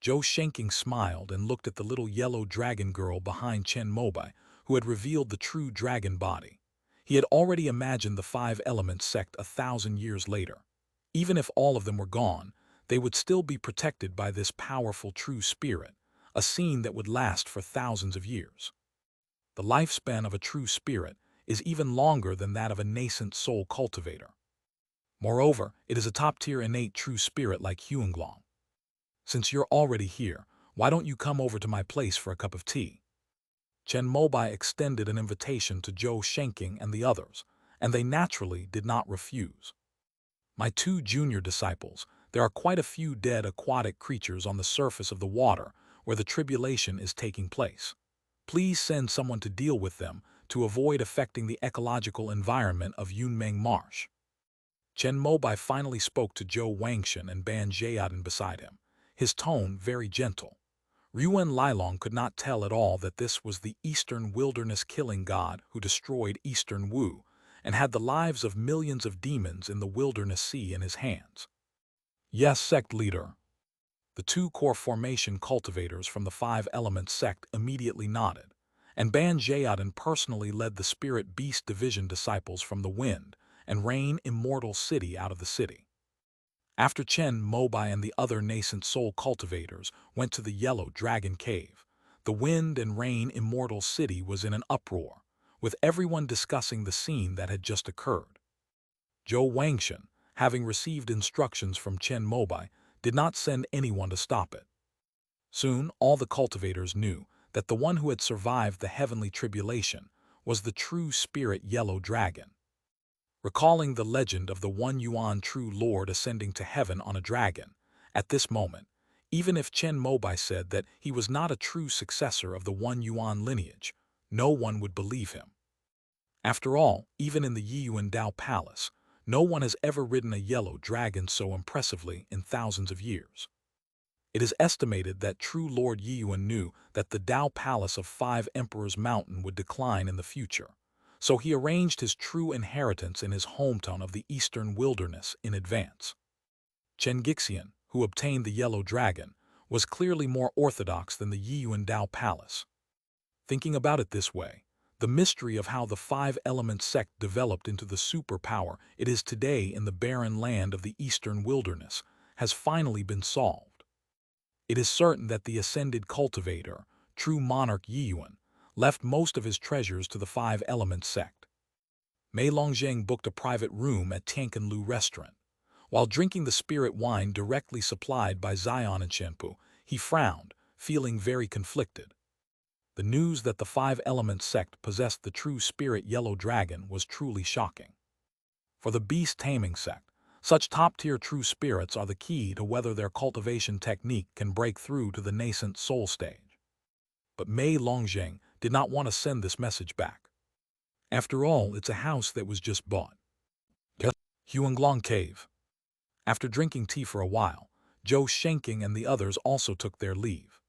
Zhou Shenking smiled and looked at the little yellow dragon girl behind Chen Mobai, who had revealed the true dragon body. He had already imagined the five elements sect 1,000 years later. Even if all of them were gone, they would still be protected by this powerful true spirit, a scene that would last for thousands of years. The lifespan of a true spirit is even longer than that of a nascent soul cultivator. Moreover, it is a top-tier innate true spirit like Huanglong. Since you're already here, why don't you come over to my place for a cup of tea? Chen Mobai extended an invitation to Zhou Shenking and the others, and they naturally did not refuse. My two junior disciples, there are quite a few dead aquatic creatures on the surface of the water where the tribulation is taking place. Please send someone to deal with them to avoid affecting the ecological environment of Yunmeng Marsh. Chen Mobai finally spoke to Zhou Wangshan and Ban Jiadan beside him, his tone very gentle. Yuan Lilong could not tell at all that this was the Eastern Wilderness killing god who destroyed Eastern Wu and had the lives of millions of demons in the Wilderness Sea in his hands. Yes, sect leader. The two core formation cultivators from the five elements sect immediately nodded, and Ban Jiadan personally led the Spirit Beast Division disciples from the Wind and Rain Immortal City out of the city. After Chen Mobai and the other nascent soul cultivators went to the Yellow Dragon Cave, the Wind and Rain Immortal City was in an uproar, with everyone discussing the scene that had just occurred. Zhou Wangshan, having received instructions from Chen Mobai, did not send anyone to stop it. Soon, all the cultivators knew that the one who had survived the heavenly tribulation was the true spirit Yellow Dragon. Recalling the legend of the one Yuan true Lord ascending to heaven on a dragon, at this moment, even if Chen Mobai said that he was not a true successor of the one Yuan lineage, no one would believe him. After all, even in the Yiyuan Dao Palace, no one has ever ridden a yellow dragon so impressively in thousands of years. It is estimated that true Lord Yiyuan knew that the Dao Palace of Five Emperors Mountain would decline in the future, so he arranged his true inheritance in his hometown of the Eastern Wilderness in advance. Chen Gixian, who obtained the Yellow Dragon, was clearly more orthodox than the Yiyuan Dao Palace. Thinking about it this way, the mystery of how the five-element sect developed into the superpower it is today in the barren land of the Eastern Wilderness has finally been solved. It is certain that the ascended cultivator, true monarch Yiyuan, left most of his treasures to the five-element sect. Mei Longzheng booked a private room at Tianqinlu restaurant. While drinking the spirit wine directly supplied by Xian and Shenpu, he frowned, feeling very conflicted. The news that the five-element sect possessed the true spirit Yellow Dragon was truly shocking. For the beast-taming sect, such top-tier true spirits are the key to whether their cultivation technique can break through to the nascent soul stage. But Mei Longzheng did not want to send this message back. After all, it's a house that was just bought. Huanglong Cave. After drinking tea for a while, Zhou Shenking and the others also took their leave.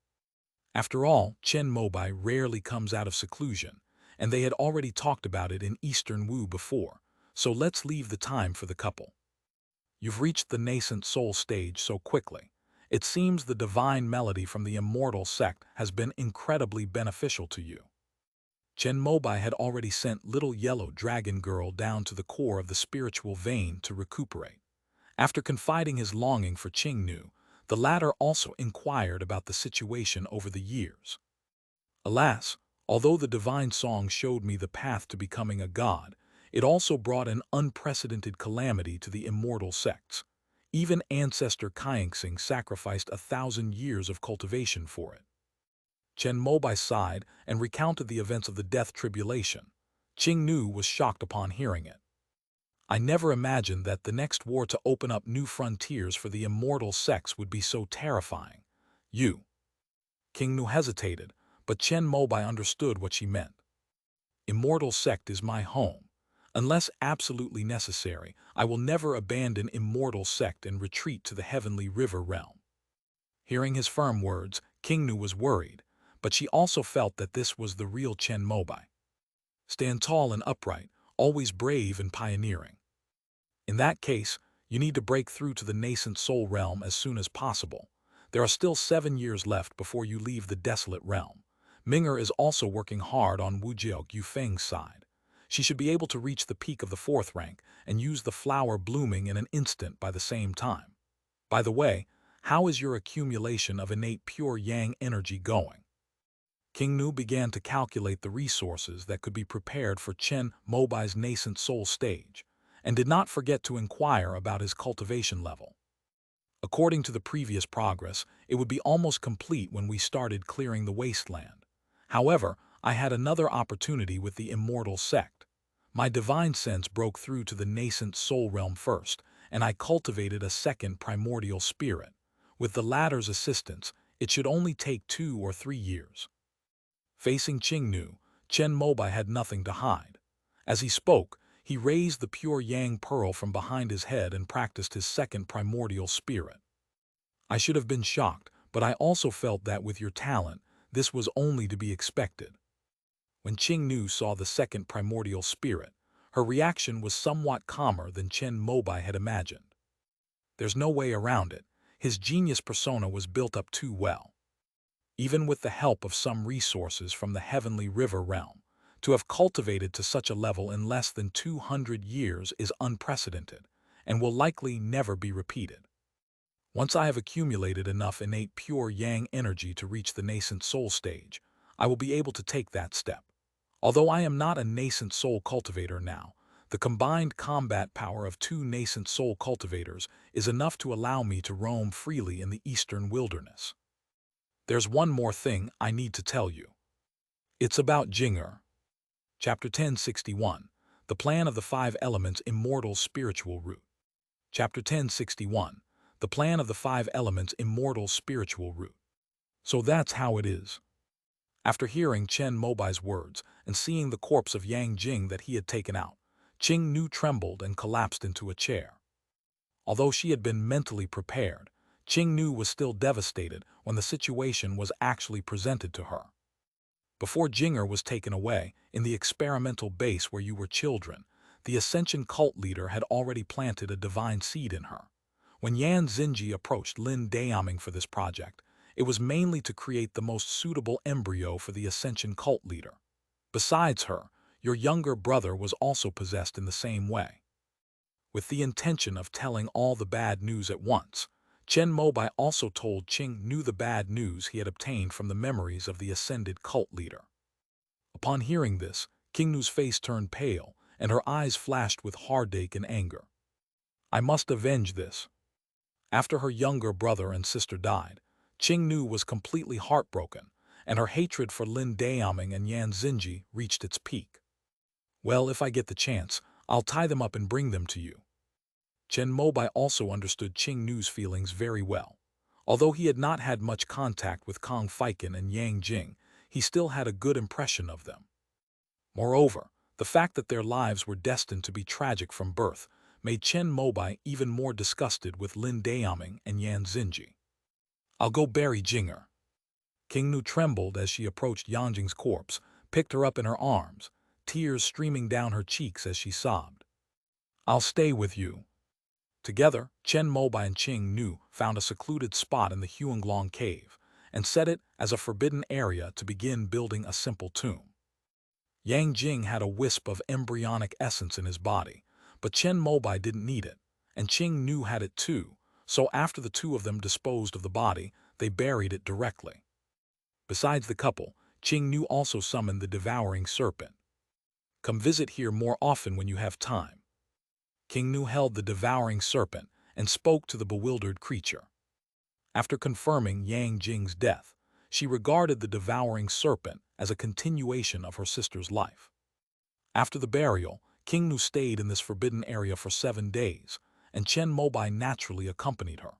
After all, Chen Mobai rarely comes out of seclusion, and they had already talked about it in Eastern Wu before, so let's leave the time for the couple. You've reached the nascent soul stage so quickly. It seems the divine melody from the immortal sect has been incredibly beneficial to you. Chen Mobai had already sent little yellow dragon girl down to the core of the spiritual vein to recuperate. After confiding his longing for Qingnu, the latter also inquired about the situation over the years. Alas, although the divine song showed me the path to becoming a god, it also brought an unprecedented calamity to the immortal sects. Even ancestor Kaingsing sacrificed 1,000 years of cultivation for it. Chen Mobai sighed and recounted the events of the death tribulation. Qingnu was shocked upon hearing it. I never imagined that the next war to open up new frontiers for the immortal sects would be so terrifying. Qingnu hesitated, but Chen Mobai understood what she meant. Immortal sect is my home. Unless absolutely necessary, I will never abandon immortal sect and retreat to the heavenly river realm. Hearing his firm words, Qingnu was worried, but she also felt that this was the real Chen Mobai. Stand tall and upright, always brave and pioneering. In that case, you need to break through to the nascent soul realm as soon as possible. There are still 7 years left before you leave the desolate realm. Ming'er is also working hard on Wujiao Yufeng's side. She should be able to reach the peak of the fourth rank and use the flower blooming in an instant by the same time. By the way, how is your accumulation of innate pure yang energy going? King Nu began to calculate the resources that could be prepared for Chen Mobai's nascent soul stage, and did not forget to inquire about his cultivation level. According to the previous progress, it would be almost complete when we started clearing the wasteland. However, I had another opportunity with the immortal sect. My divine sense broke through to the nascent soul realm first, and I cultivated a second primordial spirit. With the latter's assistance, it should only take 2 or 3 years. Facing Qingnu, Chen Mobai had nothing to hide. As he spoke, he raised the pure yang pearl from behind his head and practiced his second primordial spirit. I should have been shocked, but I also felt that with your talent, this was only to be expected. When Qingnu saw the second primordial spirit, her reaction was somewhat calmer than Chen Mobai had imagined. There's no way around it. His genius persona was built up too well. Even with the help of some resources from the heavenly river realm, to have cultivated to such a level in less than 200 years is unprecedented, and will likely never be repeated. Once I have accumulated enough innate pure yang energy to reach the nascent soul stage, I will be able to take that step. Although I am not a nascent soul cultivator now, the combined combat power of 2 nascent soul cultivators is enough to allow me to roam freely in the eastern wilderness. There's one more thing I need to tell you. It's about Jinger. Chapter 1061, The Plan of the 5 Elements Immortal Spiritual Root. Chapter 1061, The Plan of the 5 Elements Immortal Spiritual Root. So that's how it is. After hearing Chen Mobai's words and seeing the corpse of Yang Jing that he had taken out, Qingnu trembled and collapsed into a chair. Although she had been mentally prepared, Qingnu was still devastated when the situation was actually presented to her. Before Jinger was taken away, in the experimental base where you were children, the Ascension cult leader had already planted a divine seed in her. When Yan Xinji approached Lin Daoming for this project, it was mainly to create the most suitable embryo for the Ascension cult leader. Besides her, your younger brother was also possessed in the same way. With the intention of telling all the bad news at once, Chen Mobai also told Qingnu the bad news he had obtained from the memories of the ascended cult leader. Upon hearing this, Qingnu's face turned pale, and her eyes flashed with heartache and anger. I must avenge this. After her younger brother and sister died, Qingnu was completely heartbroken, and her hatred for Lin Daoming and Yan Xinji reached its peak. Well, if I get the chance, I'll tie them up and bring them to you. Chen Mobai also understood Qingnu's feelings very well. Although he had not had much contact with Kong Feiken and Yang Jing, he still had a good impression of them. Moreover, the fact that their lives were destined to be tragic from birth made Chen Mobai even more disgusted with Lin Daoming and Yan Xinji. I'll go bury Jinger. Qingnu trembled as she approached Yanjing's corpse, picked her up in her arms, tears streaming down her cheeks as she sobbed. I'll stay with you. Together, Chen Mobai and Qingnu found a secluded spot in the Huanglong cave and set it as a forbidden area to begin building a simple tomb. Yang Jing had a wisp of embryonic essence in his body, but Chen Mobai didn't need it, and Qingnu had it too, so after the two of them disposed of the body, they buried it directly. Besides the couple, Qingnu also summoned the devouring serpent. Come visit here more often when you have time. Qingnu held the devouring serpent and spoke to the bewildered creature. After confirming Yang Jing's death, she regarded the devouring serpent as a continuation of her sister's life. After the burial, Qingnu stayed in this forbidden area for 7 days, and Chen Mobai naturally accompanied her.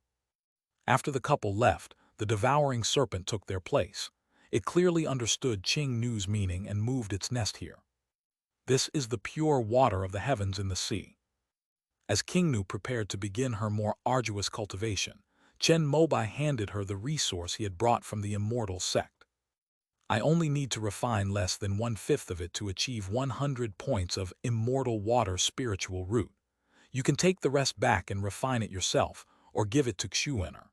After the couple left, the devouring serpent took their place. It clearly understood Qingnu's meaning and moved its nest here. This is the pure water of the heavens in the sea. As Qingnu prepared to begin her more arduous cultivation, Chen Mobai handed her the resource he had brought from the immortal sect. I only need to refine less than 1/5 of it to achieve 100 points of immortal water spiritual root. You can take the rest back and refine it yourself, or give it to Xuener.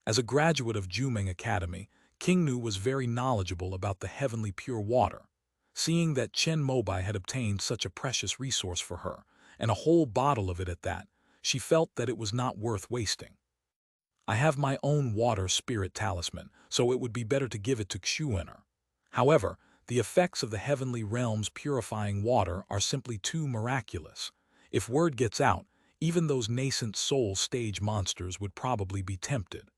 As a graduate of Jumeng Academy, Qingnu was very knowledgeable about the heavenly pure water. Seeing that Chen Mobai had obtained such a precious resource for her, and a whole bottle of it at that, she felt that it was not worth wasting. I have my own water spirit talisman, so it would be better to give it to Xuan'er. However, the effects of the heavenly realm's purifying water are simply too miraculous. If word gets out, even those nascent soul stage monsters would probably be tempted.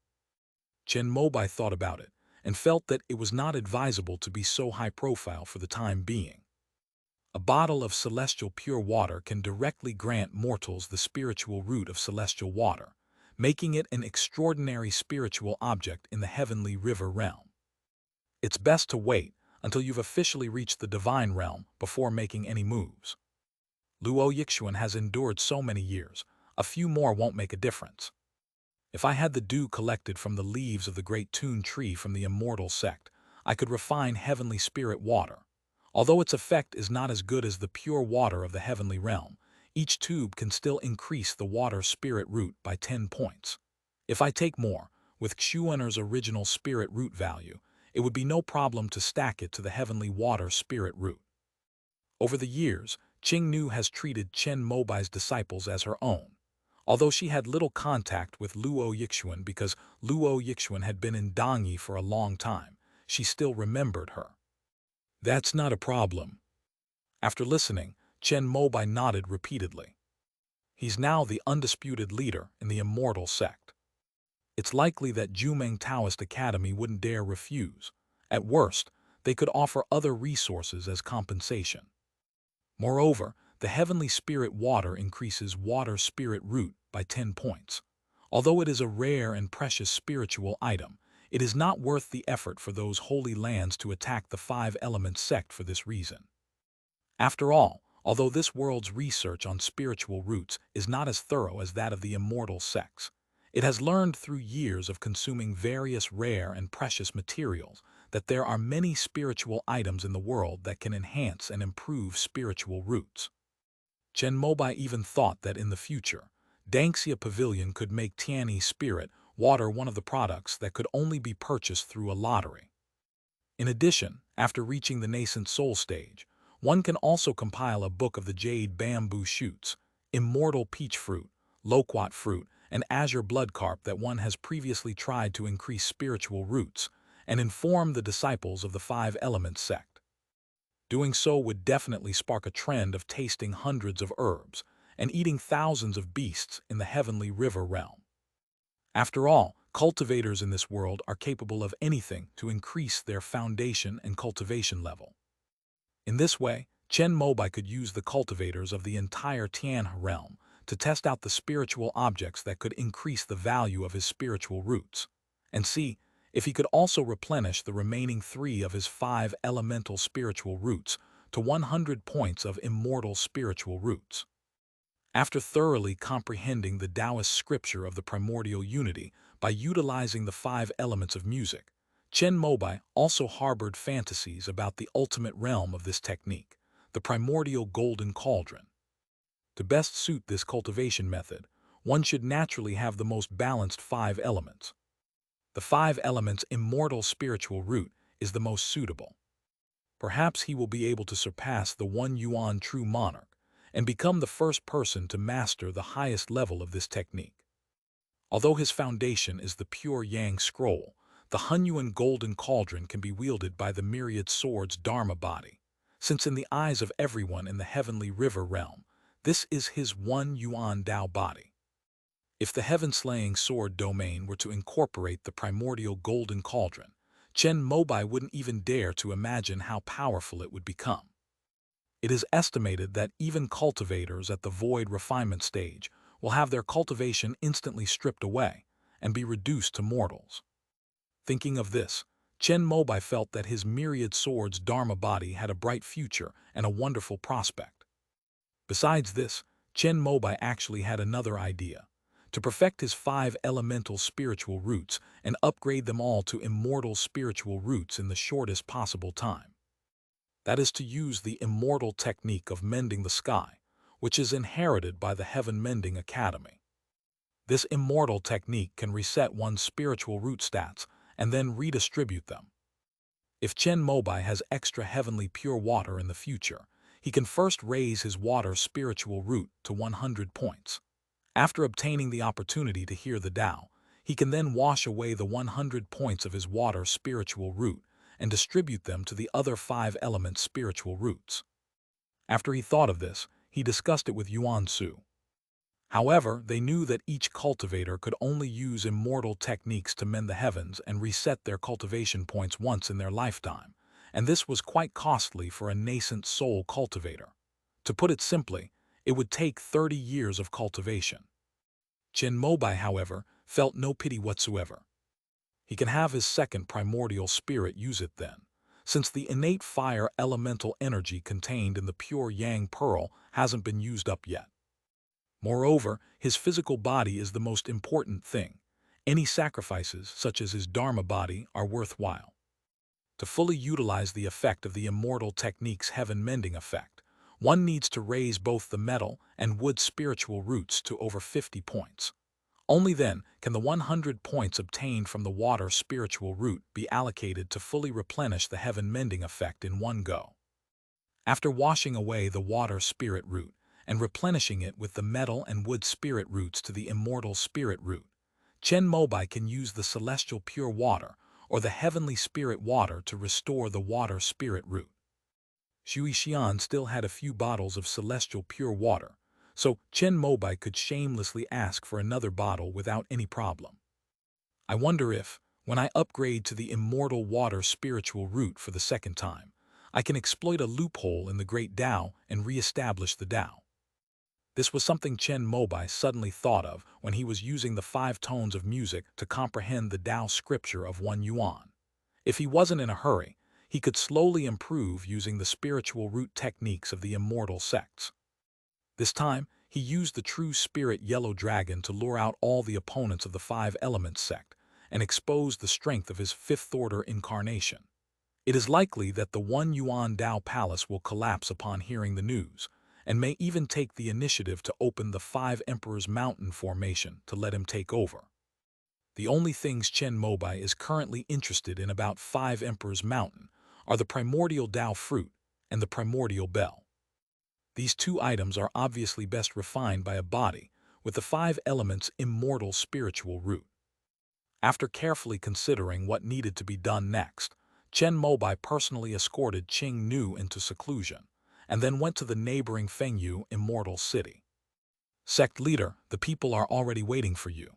Chen Mobai thought about it, and felt that it was not advisable to be so high profile for the time being. A bottle of celestial pure water can directly grant mortals the spiritual root of celestial water, making it an extraordinary spiritual object in the heavenly river realm. It's best to wait until you've officially reached the divine realm before making any moves. Luo Yixuan has endured so many years, a few more won't make a difference. If I had the dew collected from the leaves of the great tune tree from the immortal sect, I could refine heavenly spirit water. Although its effect is not as good as the pure water of the heavenly realm, each tube can still increase the water spirit root by 10 points. If I take more, with Xuan'er's original spirit root value, it would be no problem to stack it to the heavenly water spirit root. Over the years, Qingnu has treated Chen Mobai's disciples as her own. Although she had little contact with Luo Yixuan because Luo Yixuan had been in Dongyi for a long time, she still remembered her. That's not a problem. After listening, Chen Mobai nodded repeatedly. He's now the undisputed leader in the immortal sect. It's likely that Jumeng Taoist Academy wouldn't dare refuse. At worst, they could offer other resources as compensation. Moreover, the heavenly spirit water increases water spirit root by 10 points. Although it is a rare and precious spiritual item, it is not worth the effort for those holy lands to attack the five-element sect for this reason. After all, although this world's research on spiritual roots is not as thorough as that of the immortal sects, it has learned through years of consuming various rare and precious materials that there are many spiritual items in the world that can enhance and improve spiritual roots. Chen Mobai even thought that in the future, Dangxia Pavilion could make Tianyi spirit water one of the products that could only be purchased through a lottery. In addition, after reaching the nascent soul stage, one can also compile a book of the jade bamboo shoots, immortal peach fruit, loquat fruit, and azure bloodcarp that one has previously tried to increase spiritual roots, and inform the disciples of the five-element sect. Doing so would definitely spark a trend of tasting hundreds of herbs and eating thousands of beasts in the heavenly river realm. After all, cultivators in this world are capable of anything to increase their foundation and cultivation level. In this way, Chen Mobai could use the cultivators of the entire Tian realm to test out the spiritual objects that could increase the value of his spiritual roots, and see if he could also replenish the remaining 3 of his 5 elemental spiritual roots to 100 points of immortal spiritual roots. After thoroughly comprehending the Taoist scripture of the primordial unity by utilizing the 5 elements of music, Chen Mobai also harbored fantasies about the ultimate realm of this technique, the primordial golden cauldron. To best suit this cultivation method, one should naturally have the most balanced 5 elements. The 5 elements immortal spiritual root is the most suitable. Perhaps he will be able to surpass the 1 yuan true monarch and become the first person to master the highest level of this technique. Although his foundation is the pure Yang scroll, the Hunyuan golden cauldron can be wielded by the myriad swords Dharma body, since in the eyes of everyone in the heavenly river realm, this is his 1 yuan Dao body. If the heaven-slaying sword domain were to incorporate the primordial golden cauldron, Chen Mobai wouldn't even dare to imagine how powerful it would become. It is estimated that even cultivators at the void refinement stage will have their cultivation instantly stripped away and be reduced to mortals. Thinking of this, Chen Mobai felt that his myriad swords Dharma body had a bright future and a wonderful prospect. Besides this, Chen Mobai actually had another idea: to perfect his 5 elemental spiritual roots and upgrade them all to immortal spiritual roots in the shortest possible time. That is to use the immortal technique of mending the sky, which is inherited by the Heaven Mending Academy. This immortal technique can reset one's spiritual root stats and then redistribute them. If Chen Mobai has extra heavenly pure water in the future, he can first raise his water spiritual root to 100 points. After obtaining the opportunity to hear the Tao, he can then wash away the 100 points of his water spiritual root and distribute them to the other 5 element spiritual roots. After he thought of this, he discussed it with Yuan Su. However, they knew that each cultivator could only use immortal techniques to mend the heavens and reset their cultivation points once in their lifetime, and this was quite costly for a nascent soul cultivator. To put it simply, it would take 30 years of cultivation. Chen Mobai, however, felt no pity whatsoever. He can have his second primordial spirit use it then, since the innate fire elemental energy contained in the pure yang pearl hasn't been used up yet. Moreover, his physical body is the most important thing. Any sacrifices, such as his Dharma body, are worthwhile. To fully utilize the effect of the immortal technique's heaven-mending effect, one needs to raise both the metal and wood spiritual roots to over 50 points. Only then can the 100 points obtained from the water spiritual root be allocated to fully replenish the heaven-mending effect in one go. After washing away the water spirit root and replenishing it with the metal and wood spirit roots to the immortal spirit root, Chen Mobai can use the celestial pure water or the heavenly spirit water to restore the water spirit root. Shui Xian still had a few bottles of celestial pure water, so Chen Mobai could shamelessly ask for another bottle without any problem. I wonder if, when I upgrade to the immortal water spiritual root for the second time, I can exploit a loophole in the great Tao and re-establish the Tao. This was something Chen Mobai suddenly thought of when he was using the 5 tones of music to comprehend the Tao scripture of 1 yuan. If he wasn't in a hurry, he could slowly improve using the spiritual root techniques of the immortal sects. This time, he used the true spirit yellow dragon to lure out all the opponents of the 5 elements sect and expose the strength of his 5th-order incarnation. It is likely that the 1 yuan Tao Palace will collapse upon hearing the news, and may even take the initiative to open the 5 Emperors Mountain formation to let him take over. The only things Chen Mobai is currently interested in about 5 Emperors Mountain are the primordial Tao fruit and the primordial bell. These 2 items are obviously best refined by a body with the 5 elements immortal spiritual root. After carefully considering what needed to be done next, Chen Mobai personally escorted Qing Nu into seclusion, and then went to the neighboring Fengyu immortal city. Sect leader, the people are already waiting for you.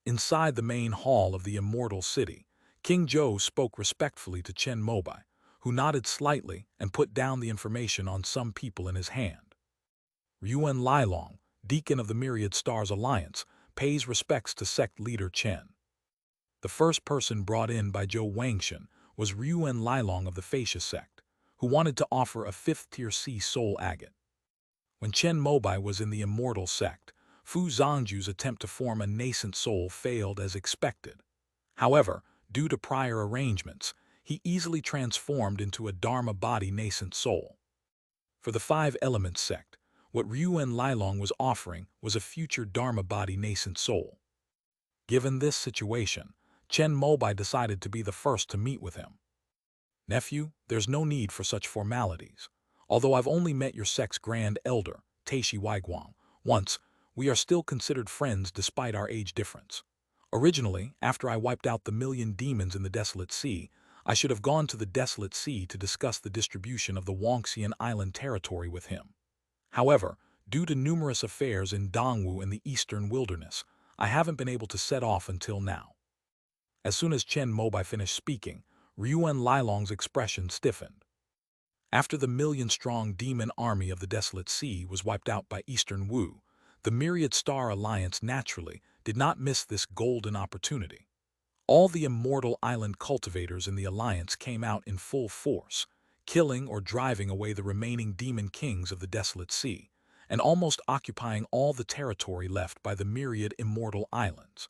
Inside the main hall of the immortal city, King Zhou spoke respectfully to Chen Mobai, who nodded slightly and put down the information on some people in his hand. Yuan Lylong, deacon of the Myriad Stars Alliance, pays respects to sect leader Chen. The first person brought in by Zhou Wangshan was Yuan Lylong of the Fascia sect, who wanted to offer a 5th-tier C soul agate. When Chen Mobai was in the immortal sect, Fu Zhangju's attempt to form a nascent soul failed as expected. However, due to prior arrangements, he easily transformed into a Dharma body nascent soul. For the 5 elements sect, what Yuan Lylong was offering was a future Dharma body nascent soul. Given this situation, Chen Mobai decided to be the first to meet with him. Nephew, there's no need for such formalities. Although I've only met your sect's grand elder, Taishi Waiguang, once, we are still considered friends despite our age difference. Originally, after I wiped out the 1,000,000 demons in the Desolate Sea, I should have gone to the Desolate Sea to discuss the distribution of the Wangxian Island territory with him. However, due to numerous affairs in Dongwu and the Eastern Wilderness, I haven't been able to set off until now. As soon as Chen Mobai finished speaking, Yuan Lylong's expression stiffened. After the 1,000,000-strong demon army of the Desolate Sea was wiped out by Eastern Wu, the Myriad Star Alliance naturally did not miss this golden opportunity. All the immortal island cultivators in the alliance came out in full force, killing or driving away the remaining demon kings of the Desolate Sea, and almost occupying all the territory left by the myriad immortal islands.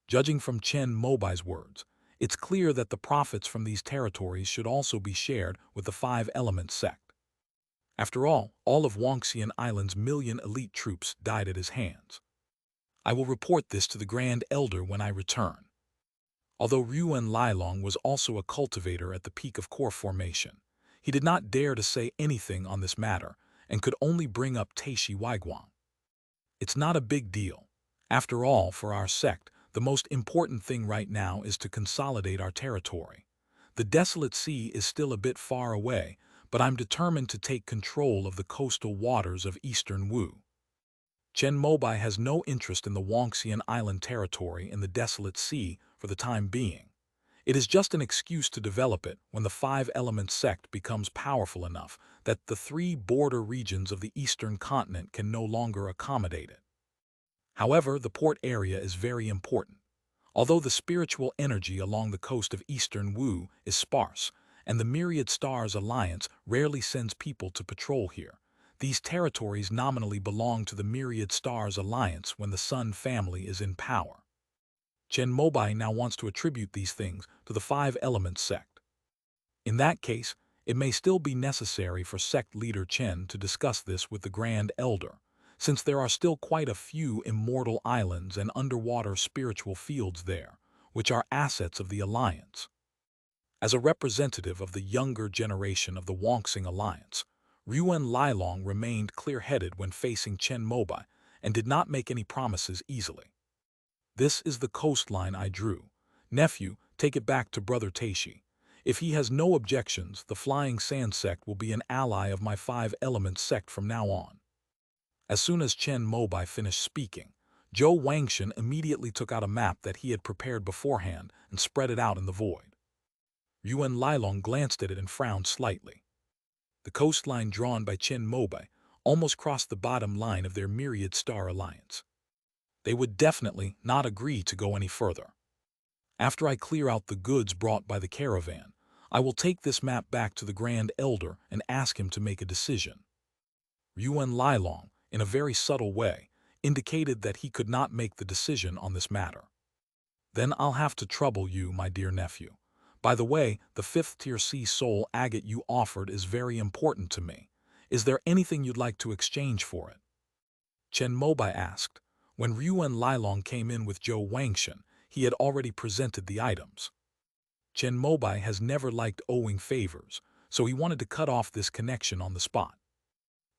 Judging from Chen Mobai's words, it's clear that the profits from these territories should also be shared with the 5 elements sect. After all of Wangxian Island's 1,000,000 elite troops died at his hands. I will report this to the Grand Elder when I return. Although Ryuan Lylong was also a cultivator at the peak of core formation, he did not dare to say anything on this matter and could only bring up Taishi Waiguang. It's not a big deal. After all, for our sect, the most important thing right now is to consolidate our territory. The desolate sea is still a bit far away, but I'm determined to take control of the coastal waters of eastern Wu. Chen Mobai has no interest in the Wangxian Island territory in the desolate sea for the time being. It is just an excuse to develop it when the five-element sect becomes powerful enough that the three border regions of the eastern continent can no longer accommodate it. However, the port area is very important. Although the spiritual energy along the coast of eastern Wu is sparse, and the Myriad Stars Alliance rarely sends people to patrol here, these territories nominally belong to the Myriad Stars Alliance when the Sun family is in power. Chen Mobai now wants to attribute these things to the five-element sect. In that case, it may still be necessary for sect leader Chen to discuss this with the Grand Elder, since there are still quite a few immortal islands and underwater spiritual fields there, which are assets of the Alliance. As a representative of the younger generation of the Wangxing Alliance, Ryuan Lylong remained clear-headed when facing Chen Mobai and did not make any promises easily. This is the coastline I drew. Nephew, take it back to Brother Taishi. If he has no objections, the Flying Sand Sect will be an ally of my five-element sect from now on. As soon as Chen Mobai finished speaking, Zhou Wangxian immediately took out a map that he had prepared beforehand and spread it out in the void. Yuan Lylong glanced at it and frowned slightly. The coastline drawn by Chen Mobai almost crossed the bottom line of their Myriad Star Alliance. They would definitely not agree to go any further. After I clear out the goods brought by the caravan, I will take this map back to the Grand Elder and ask him to make a decision. Yuan Lylong, in a very subtle way, indicated that he could not make the decision on this matter. Then I'll have to trouble you, my dear nephew. By the way, the 5th-tier sea soul agate you offered is very important to me. Is there anything you'd like to exchange for it? Chen Mobai asked. When Ryuan Lylong came in with Zhou Wangxian, he had already presented the items. Chen Mobai has never liked owing favors, so he wanted to cut off this connection on the spot.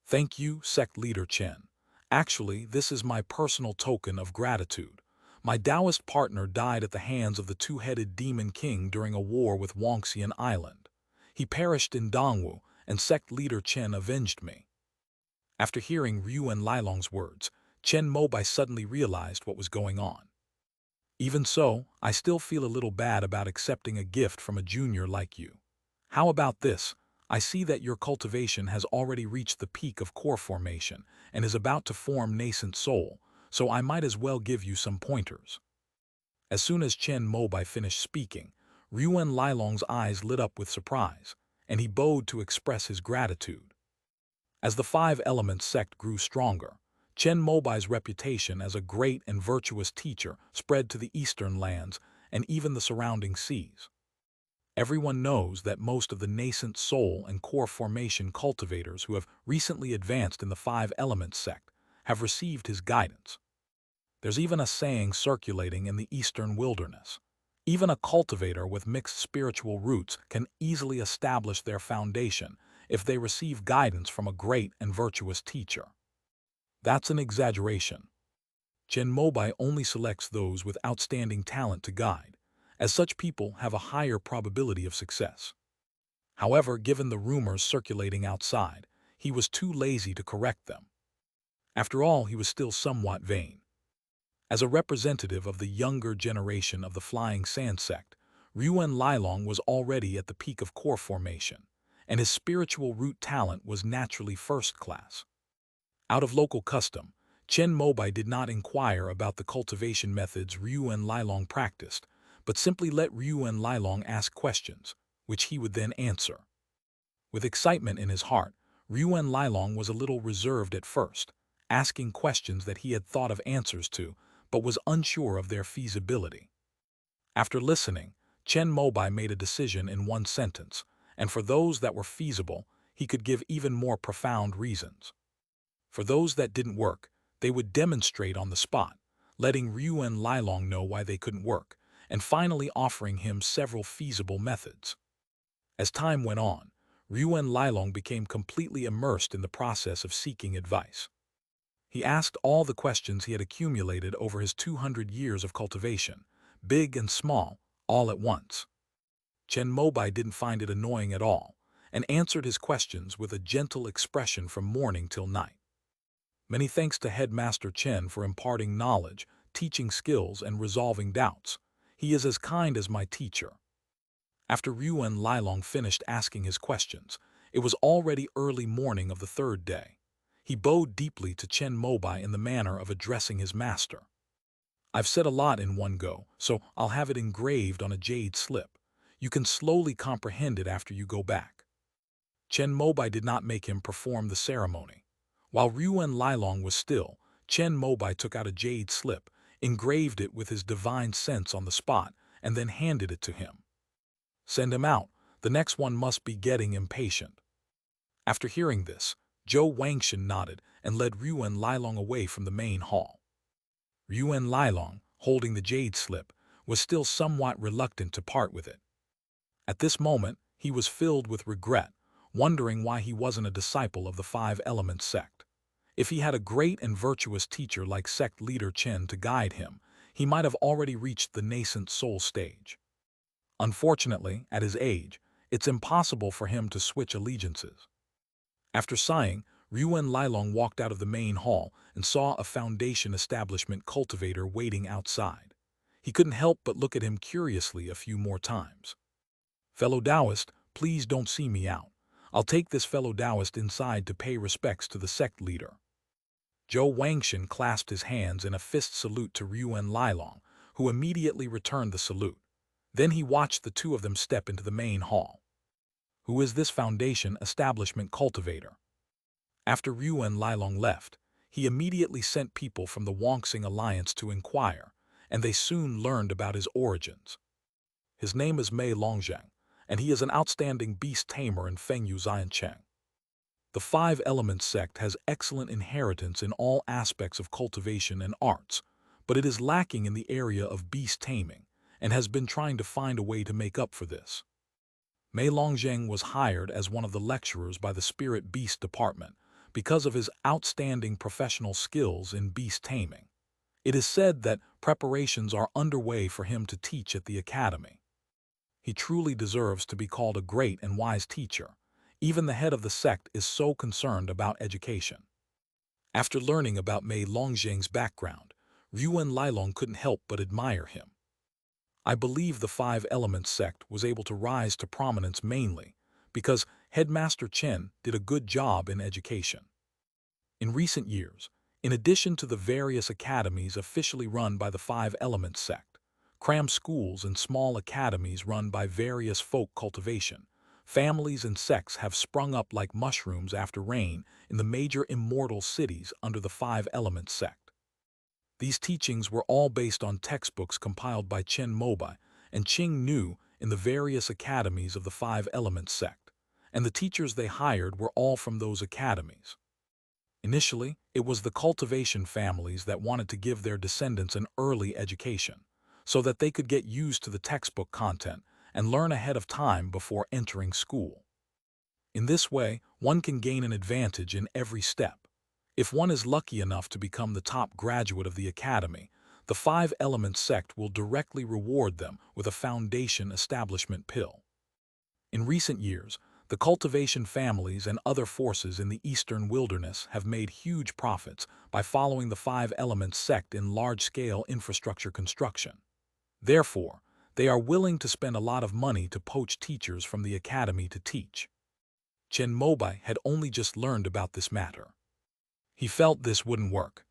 Thank you, sect leader Chen. Actually, this is my personal token of gratitude. My Taoist partner died at the hands of the two-headed demon king during a war with Wangxian Island. He perished in Dongwu, and sect leader Chen avenged me. After hearing Ryuan Lylong's words, Chen Mobai suddenly realized what was going on. Even so, I still feel a little bad about accepting a gift from a junior like you. How about this? I see that your cultivation has already reached the peak of core formation and is about to form nascent soul, so I might as well give you some pointers. As soon as Chen Mobai finished speaking, Ryuan Lylong's eyes lit up with surprise, and he bowed to express his gratitude. As the five-element sect grew stronger, Chen Mobai's reputation as a great and virtuous teacher spread to the eastern lands and even the surrounding seas. Everyone knows that most of the nascent soul and core formation cultivators who have recently advanced in the five-element sect have received his guidance. There's even a saying circulating in the eastern wilderness. Even a cultivator with mixed spiritual roots can easily establish their foundation if they receive guidance from a great and virtuous teacher. That's an exaggeration. Chen Mobai only selects those with outstanding talent to guide, as such people have a higher probability of success. However, given the rumors circulating outside, he was too lazy to correct them. After all, he was still somewhat vain. As a representative of the younger generation of the Flying Sand Sect, Ryuan Lylong was already at the peak of core formation, and his spiritual root talent was naturally first class. Out of local custom, Chen Mobai did not inquire about the cultivation methods Ryuan Lylong practiced, but simply let Ryuan Lylong ask questions, which he would then answer. With excitement in his heart, Ryuan Lylong was a little reserved at first, asking questions that he had thought of answers to, but was unsure of their feasibility. After listening, Chen Mobai made a decision in one sentence, and for those that were feasible, he could give even more profound reasons. For those that didn't work, they would demonstrate on the spot, letting Ryuan Lylong know why they couldn't work, and finally offering him several feasible methods. As time went on, Yuan Lilong became completely immersed in the process of seeking advice. He asked all the questions he had accumulated over his 200 years of cultivation, big and small, all at once. Chen Mobai didn't find it annoying at all, and answered his questions with a gentle expression from morning till night. Many thanks to Headmaster Chen for imparting knowledge, teaching skills, and resolving doubts. He is as kind as my teacher. After Yuan Lilong finished asking his questions, it was already early morning of the third day. He bowed deeply to Chen Mobai in the manner of addressing his master. I've said a lot in one go, so I'll have it engraved on a jade slip. You can slowly comprehend it after you go back. Chen Mobai did not make him perform the ceremony. While Yuan Lilong was still, Chen Mobai took out a jade slip, engraved it with his divine sense on the spot, and then handed it to him. Send him out, the next one must be getting impatient. After hearing this, Zhou Wangshan nodded and led Yuan Lilong away from the main hall. Yuan Lilong, holding the jade slip, was still somewhat reluctant to part with it. At this moment, he was filled with regret, wondering why he wasn't a disciple of the Five Elements sect. If he had a great and virtuous teacher like sect leader Chen to guide him, he might have already reached the nascent soul stage. Unfortunately, at his age, it's impossible for him to switch allegiances. After sighing, Yuan Lilong walked out of the main hall and saw a Foundation establishment cultivator waiting outside. He couldn't help but look at him curiously a few more times. Fellow Taoist, please don't see me out. I'll take this fellow Taoist inside to pay respects to the sect leader. Zhou Wangshan clasped his hands in a fist salute to Yuan Lilong, who immediately returned the salute. Then he watched the two of them step into the main hall. Who is this Foundation establishment cultivator? After Yuan Lilong left, he immediately sent people from the Wongsing Alliance to inquire, and they soon learned about his origins. His name is Mei Longzhang, and he is an outstanding beast tamer in Fengyu Xiancheng. The Five Elements sect has excellent inheritance in all aspects of cultivation and arts, but it is lacking in the area of beast taming, and has been trying to find a way to make up for this. Mei Longzheng was hired as one of the lecturers by the Spirit Beast Department because of his outstanding professional skills in beast taming. It is said that preparations are underway for him to teach at the academy. He truly deserves to be called a great and wise teacher. Even the head of the sect is so concerned about education. After learning about Mei Longzheng's background, Yuan Lilong couldn't help but admire him. I believe the Five Elements sect was able to rise to prominence mainly because Headmaster Chen did a good job in education. In recent years, in addition to the various academies officially run by the Five Elements sect, cram schools and small academies run by various folk cultivation, families and sects have sprung up like mushrooms after rain in the major immortal cities under the Five Elements sect. These teachings were all based on textbooks compiled by Chen Mobai and Qing Nu in the various academies of the Five Elements sect, and the teachers they hired were all from those academies. Initially, it was the cultivation families that wanted to give their descendants an early education, so that they could get used to the textbook content and learn ahead of time before entering school. In this way, one can gain an advantage in every step. If one is lucky enough to become the top graduate of the academy, the Five Elements sect will directly reward them with a Foundation establishment pill. In recent years, the cultivation families and other forces in the eastern wilderness have made huge profits by following the Five Elements sect in large-scale infrastructure construction. Therefore, they are willing to spend a lot of money to poach teachers from the academy to teach. Chen Mobai had only just learned about this matter. He felt this wouldn't work.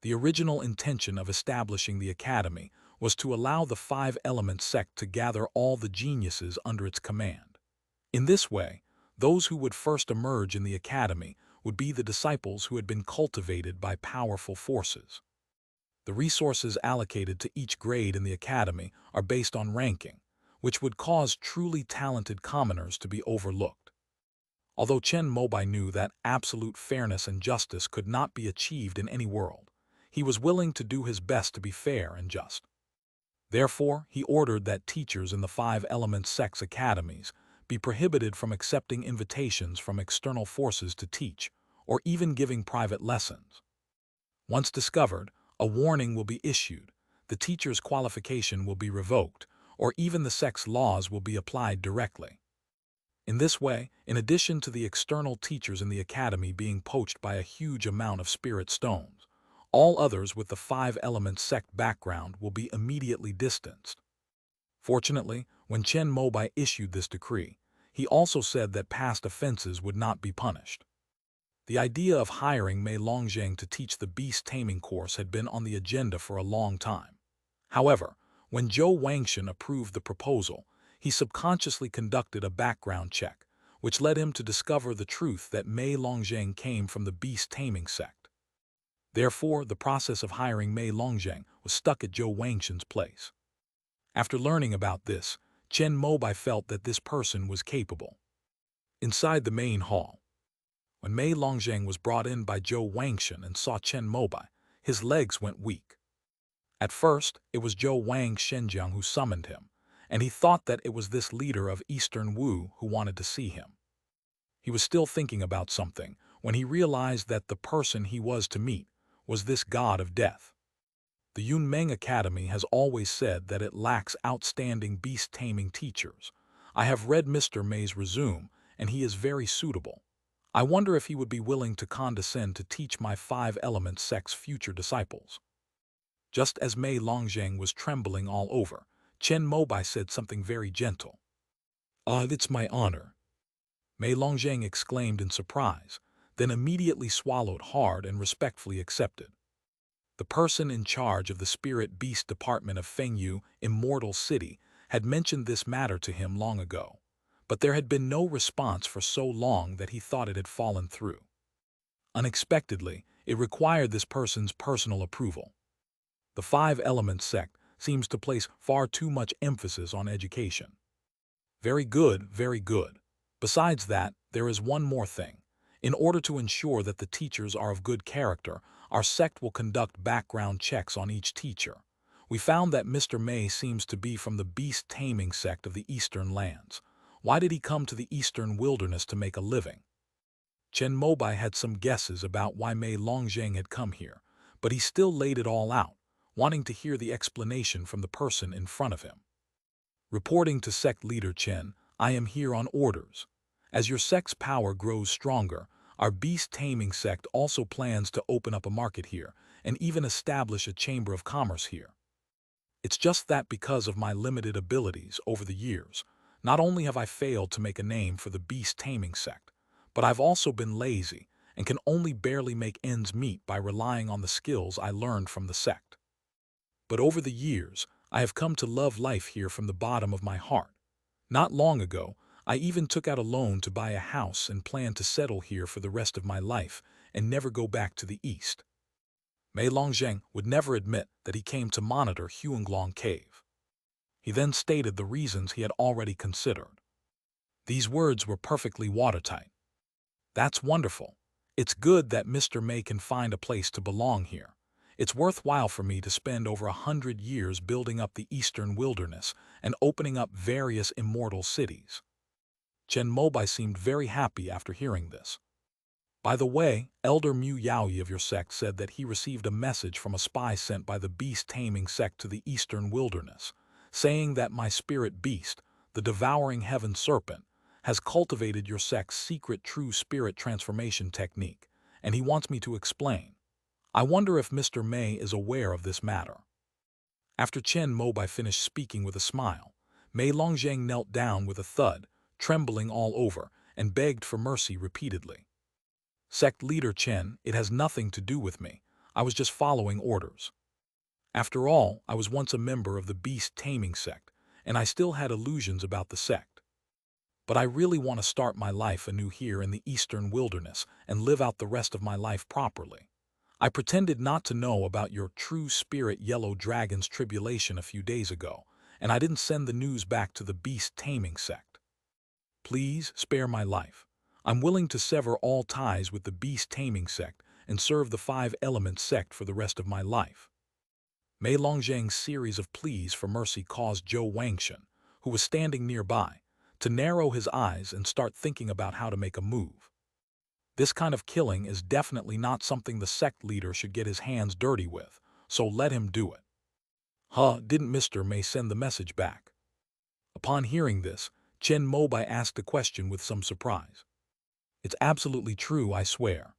The original intention of establishing the academy was to allow the Five Elements sect to gather all the geniuses under its command. In this way, those who would first emerge in the academy would be the disciples who had been cultivated by powerful forces. The resources allocated to each grade in the academy are based on ranking, which would cause truly talented commoners to be overlooked. Although Chen Mobai knew that absolute fairness and justice could not be achieved in any world, he was willing to do his best to be fair and just. Therefore, he ordered that teachers in the 5 Elements sects academies be prohibited from accepting invitations from external forces to teach, or even giving private lessons. Once discovered, a warning will be issued, the teacher's qualification will be revoked, or even the sect's laws will be applied directly. In this way, in addition to the external teachers in the academy being poached by a huge amount of spirit stones, all others with the 5 Elements sect background will be immediately distanced. Fortunately, when Chen Mobai issued this decree, he also said that past offenses would not be punished. The idea of hiring Mei Longzheng to teach the beast taming course had been on the agenda for a long time. However, when Zhou Wangshan approved the proposal, he subconsciously conducted a background check, which led him to discover the truth that Mei Longzheng came from the beast taming sect. Therefore, the process of hiring Mei Longzheng was stuck at Zhou Wangshan's place. After learning about this, Chen Mobai felt that this person was capable. Inside the main hall, when Mei Longzheng was brought in by Zhou Wangshan and saw Chen Mobai, his legs went weak. At first, it was Zhou Wang Shenjiang who summoned him, and he thought that it was this leader of Eastern Wu who wanted to see him. He was still thinking about something when he realized that the person he was to meet was this god of death. The Yunmeng Academy has always said that it lacks outstanding beast-taming teachers. I have read Mr. Mei's resume, and he is very suitable. I wonder if he would be willing to condescend to teach my 5 Elements sect's future disciples. Just as Mei Longzheng was trembling all over, Chen Mobai said something very gentle. It's my honor," Mei Longzheng exclaimed in surprise, then immediately swallowed hard and respectfully accepted. The person in charge of the Spirit Beast Department of Fengyu, Immortal City, had mentioned this matter to him long ago, but there had been no response for so long that he thought it had fallen through. Unexpectedly, it required this person's personal approval. The 5 Elements sect seems to place far too much emphasis on education. Very good, very good. Besides that, there is one more thing. In order to ensure that the teachers are of good character, our sect will conduct background checks on each teacher. We found that Mr. Mei seems to be from the beast-taming sect of the Eastern lands. Why did he come to the Eastern wilderness to make a living? Chen Mobai had some guesses about why Mei Longzheng had come here, but he still laid it all out, wanting to hear the explanation from the person in front of him. Reporting to sect leader Chen, I am here on orders. As your sect's power grows stronger, our beast-taming sect also plans to open up a market here and even establish a chamber of commerce here. It's just that because of my limited abilities over the years, not only have I failed to make a name for the beast-taming sect, but I've also been lazy and can only barely make ends meet by relying on the skills I learned from the sect. But over the years, I have come to love life here from the bottom of my heart. Not long ago, I even took out a loan to buy a house and plan to settle here for the rest of my life and never go back to the east. Mei Longzheng would never admit that he came to monitor Huanglong Cave. He then stated the reasons he had already considered. These words were perfectly watertight. That's wonderful. It's good that Mr. Mei can find a place to belong here. It's worthwhile for me to spend over 100 years building up the eastern wilderness and opening up various immortal cities. Chen Mobai seemed very happy after hearing this. By the way, Elder Mu Yaoyi of your sect said that he received a message from a spy sent by the beast-taming sect to the eastern wilderness, saying that my spirit beast, the devouring heaven serpent, has cultivated your sect's secret true spirit transformation technique, and he wants me to explain. I wonder if Mr. Mei is aware of this matter. After Chen Mobai finished speaking with a smile, Mei Longzheng knelt down with a thud, trembling all over, and begged for mercy repeatedly. Sect leader Chen, it has nothing to do with me. I was just following orders. After all, I was once a member of the beast-taming sect, and I still had illusions about the sect. But I really want to start my life anew here in the eastern wilderness and live out the rest of my life properly. I pretended not to know about your true spirit yellow dragon's tribulation a few days ago, and I didn't send the news back to the beast-taming sect. Please spare my life. I'm willing to sever all ties with the beast-taming sect and serve the 5 Elements sect for the rest of my life. Mei Longzhang's series of pleas for mercy caused Zhou Wangshan, who was standing nearby, to narrow his eyes and start thinking about how to make a move. This kind of killing is definitely not something the sect leader should get his hands dirty with, so let him do it. Didn't Mr. Mei send the message back? Upon hearing this, Chen Mobai asked a question with some surprise. It's absolutely true, I swear.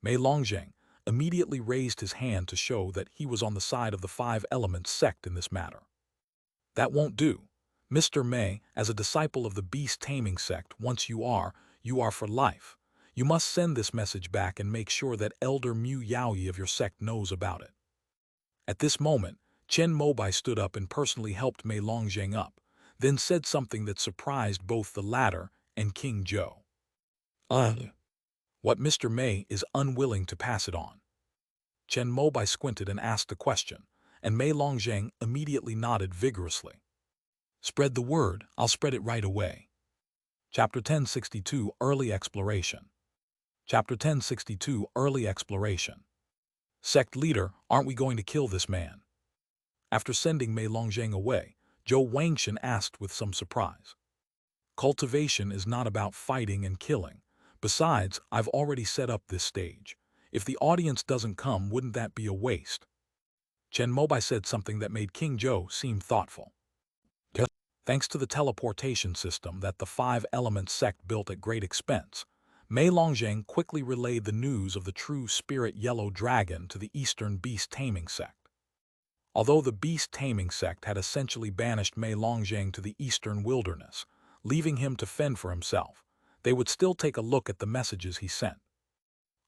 Mei Longzhang immediately raised his hand to show that he was on the side of the Five Elements sect in this matter. That won't do. Mr. Mei, as a disciple of the beast-taming sect, once you are for life. You must send this message back and make sure that Elder Mu Yaoyi of your sect knows about it. At this moment, Chen Mobai stood up and personally helped Mei Longzhang up, then said something that surprised both the latter and King Zhou. What Mr. Mei is unwilling to pass it on. Chen Mobai squinted and asked a question, and Mei Longzhang immediately nodded vigorously. Spread the word, I'll spread it right away. Chapter 1062, Early Exploration. Chapter 1062, Early Exploration. Sect leader, aren't we going to kill this man? After sending Mei Longzhang away, Zhou Wangshan asked with some surprise. Cultivation is not about fighting and killing. Besides, I've already set up this stage. If the audience doesn't come, wouldn't that be a waste? Chen Mobai said something that made King Zhou seem thoughtful. Thanks to the teleportation system that the Five Elements sect built at great expense, Mei Longzhang quickly relayed the news of the true spirit Yellow Dragon to the Eastern Beast-Taming sect. Although the Beast-Taming sect had essentially banished Mei Longzhang to the eastern wilderness, leaving him to fend for himself, they would still take a look at the messages he sent.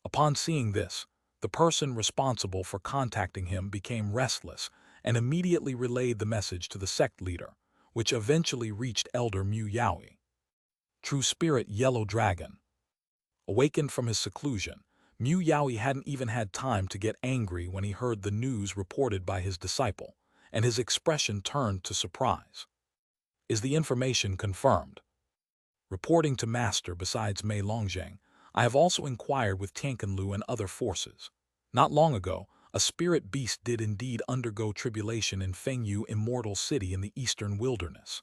Upon seeing this, the person responsible for contacting him became restless and immediately relayed the message to the sect leader, which eventually reached Elder Mu Yaoyi. True Spirit Yellow Dragon. Awakened from his seclusion, Mu Yaoyi hadn't even had time to get angry when he heard the news reported by his disciple, and his expression turned to surprise. Is the information confirmed? Reporting to Master, besides Mei Longzhang, I have also inquired with Tianqinlu and other forces. Not long ago, a spirit beast did indeed undergo tribulation in Fengyu Immortal City in the eastern wilderness.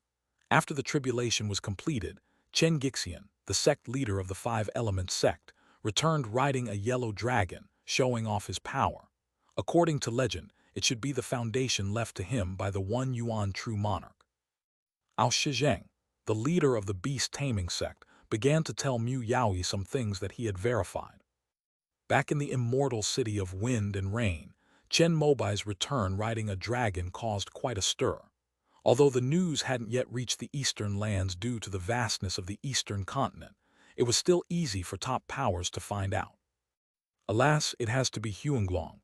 After the tribulation was completed, Chen Gixian, the sect leader of the Five Elements sect, returned riding a yellow dragon, showing off his power. According to legend, it should be the foundation left to him by the One Yuan true monarch. Ao Shizheng, the leader of the beast-taming sect, began to tell Mu Yaoyi some things that he had verified. Back in the immortal city of wind and rain, Chen Mobai's return riding a dragon caused quite a stir. Although the news hadn't yet reached the eastern lands due to the vastness of the eastern continent, it was still easy for top powers to find out. Alas, it has to be Huanglong.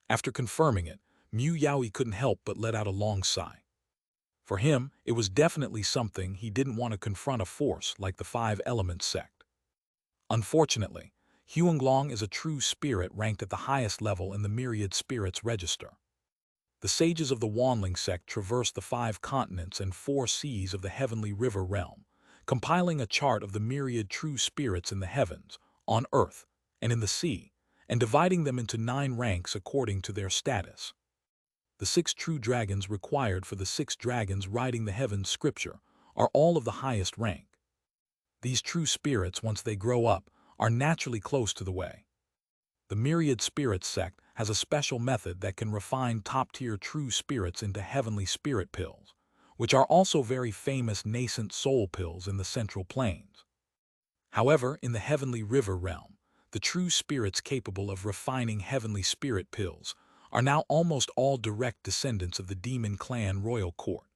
After confirming it, Mu Yaoyi couldn't help but let out a long sigh. For him, it was definitely something he didn't want to confront a force like the Five Elements sect. Unfortunately, Huanglong is a true spirit ranked at the highest level in the myriad spirits register. The sages of the Wanling sect traverse the 5 continents and 4 seas of the heavenly river realm, compiling a chart of the myriad true spirits in the heavens, on earth, and in the sea, and dividing them into 9 ranks according to their status. The 6 true dragons required for the 6 dragons riding the heavens scripture are all of the highest rank. These true spirits, once they grow up, are naturally close to the way. The myriad spirits sect has a special method that can refine top-tier true spirits into heavenly spirit pills, which are also very famous nascent soul pills in the central plains. However, in the heavenly river realm, the true spirits capable of refining heavenly spirit pills are now almost all direct descendants of the demon clan royal court.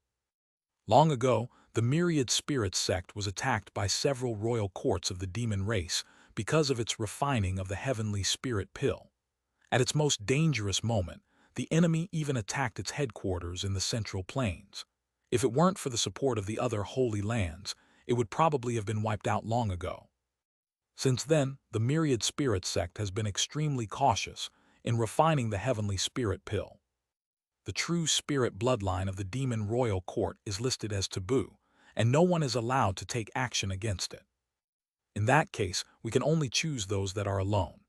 Long ago, the myriad spirits sect was attacked by several royal courts of the demon race because of its refining of the heavenly spirit pill. At its most dangerous moment, the enemy even attacked its headquarters in the central plains. If it weren't for the support of the other holy lands, it would probably have been wiped out long ago. Since then, the myriad spirit sect has been extremely cautious in refining the heavenly spirit pill. The true spirit bloodline of the demon royal court is listed as taboo, and no one is allowed to take action against it. In that case, we can only choose those that are alone.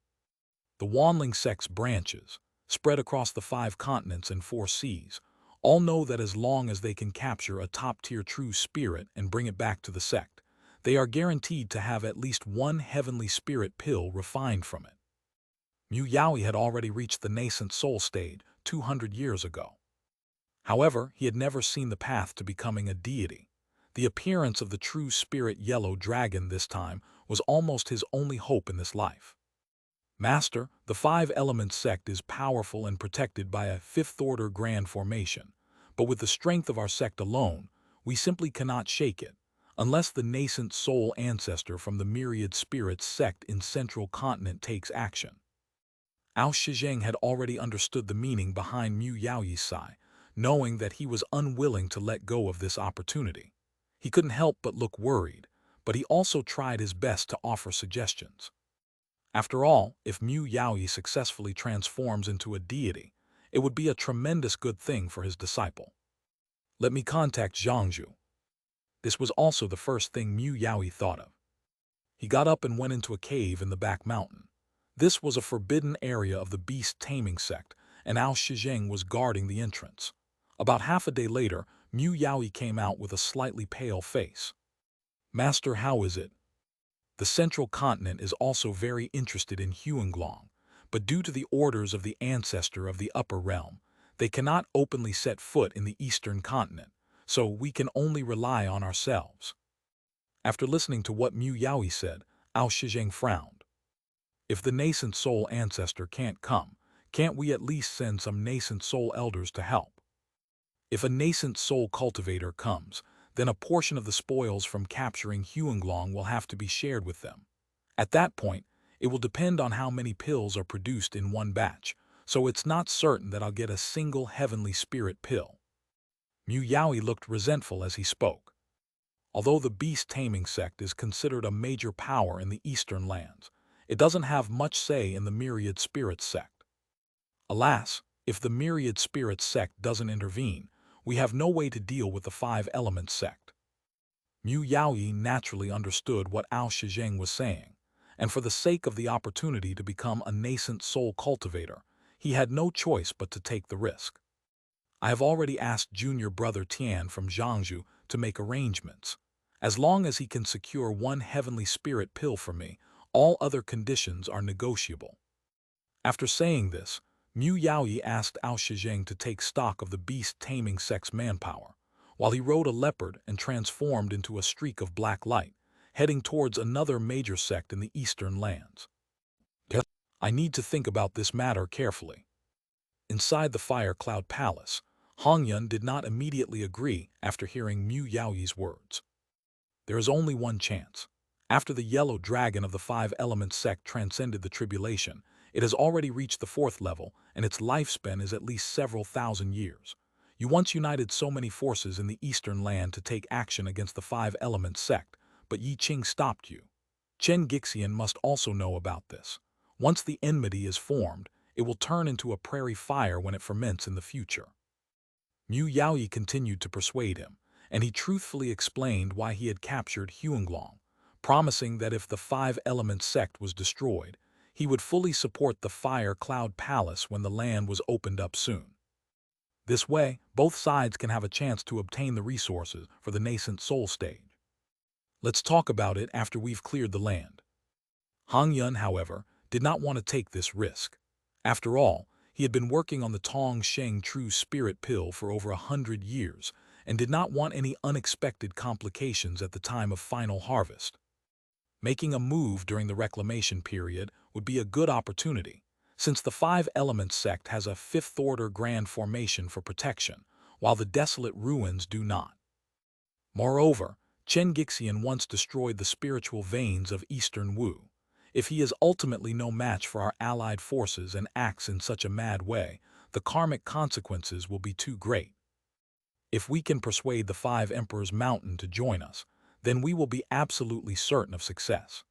The Wanling sect's branches, spread across the 5 continents and 4 seas, all know that as long as they can capture a top-tier true spirit and bring it back to the sect, they are guaranteed to have at least one heavenly spirit pill refined from it. Mu Yaoi had already reached the nascent soul stage 200 years ago. However, he had never seen the path to becoming a deity. The appearance of the true spirit yellow dragon this time was almost his only hope in this life. Master, the 5 Elements sect is powerful and protected by a 5th-order grand formation, but with the strength of our sect alone, we simply cannot shake it, unless the nascent soul ancestor from the myriad spirits sect in Central Continent takes action. Ao Shizheng had already understood the meaning behind Mu Yaoyi's sigh, knowing that he was unwilling to let go of this opportunity. He couldn't help but look worried, but he also tried his best to offer suggestions. After all, if Mu Yaoi successfully transforms into a deity, it would be a tremendous good thing for his disciple. Let me contact Zhangzhu. This was also the first thing Mu Yaoi thought of. He got up and went into a cave in the back mountain. This was a forbidden area of the beast-taming sect, and Ao Shizheng was guarding the entrance. About half a day later, Mu Yaoi came out with a slightly pale face. Master, how is it? The Central Continent is also very interested in Huanglong, but due to the orders of the ancestor of the Upper Realm, they cannot openly set foot in the Eastern Continent, so we can only rely on ourselves. After listening to what Mu Yaoi said, Ao Shizheng frowned. If the nascent soul ancestor can't come, can't we at least send some nascent soul elders to help? If a nascent soul cultivator comes, then a portion of the spoils from capturing Huanglong will have to be shared with them. At that point, it will depend on how many pills are produced in one batch, so it's not certain that I'll get a single heavenly spirit pill. Mu Yaoi looked resentful as he spoke. Although the beast-taming sect is considered a major power in the eastern lands, it doesn't have much say in the myriad spirits sect. Alas, if the myriad spirits sect doesn't intervene, we have no way to deal with the 5 Elements sect. Mu Yaoi naturally understood what Ao Shizheng was saying, and for the sake of the opportunity to become a nascent soul cultivator, he had no choice but to take the risk. I have already asked junior brother Tian from Zhangzhou to make arrangements. As long as he can secure one heavenly spirit pill for me, all other conditions are negotiable. After saying this, Mu Yaoi asked Ao Shizheng to take stock of the beast-taming sect's manpower, while he rode a leopard and transformed into a streak of black light, heading towards another major sect in the eastern lands. I need to think about this matter carefully. Inside the Fire Cloud Palace, Hongyun did not immediately agree after hearing Mu Yaoyi's words. There is only one chance. After the yellow dragon of the 5 Elements sect transcended the tribulation, it has already reached the 4th level, and its lifespan is at least several thousand years. You once united so many forces in the eastern land to take action against the 5 Elements sect, but Yi Qing stopped you. Chen Gixian must also know about this. Once the enmity is formed, it will turn into a prairie fire when it ferments in the future. Mu Yaoi continued to persuade him, and he truthfully explained why he had captured Huanglong, promising that if the 5 Elements sect was destroyed, he would fully support the Fire Cloud Palace when the land was opened up soon. This way, both sides can have a chance to obtain the resources for the nascent soul stage. Let's talk about it after we've cleared the land. Hongyun, however, did not want to take this risk. After all, he had been working on the Tong Sheng True Spirit Pill for over 100 years and did not want any unexpected complications at the time of final harvest. Making a move during the reclamation period would be a good opportunity, since the 5 Elements sect has a 5th-order grand formation for protection, while the desolate ruins do not. Moreover, Chen Gixian once destroyed the spiritual veins of Eastern Wu. If he is ultimately no match for our allied forces and acts in such a mad way, the karmic consequences will be too great. If we can persuade the 5 Emperors Mountain to join us, then we will be absolutely certain of success.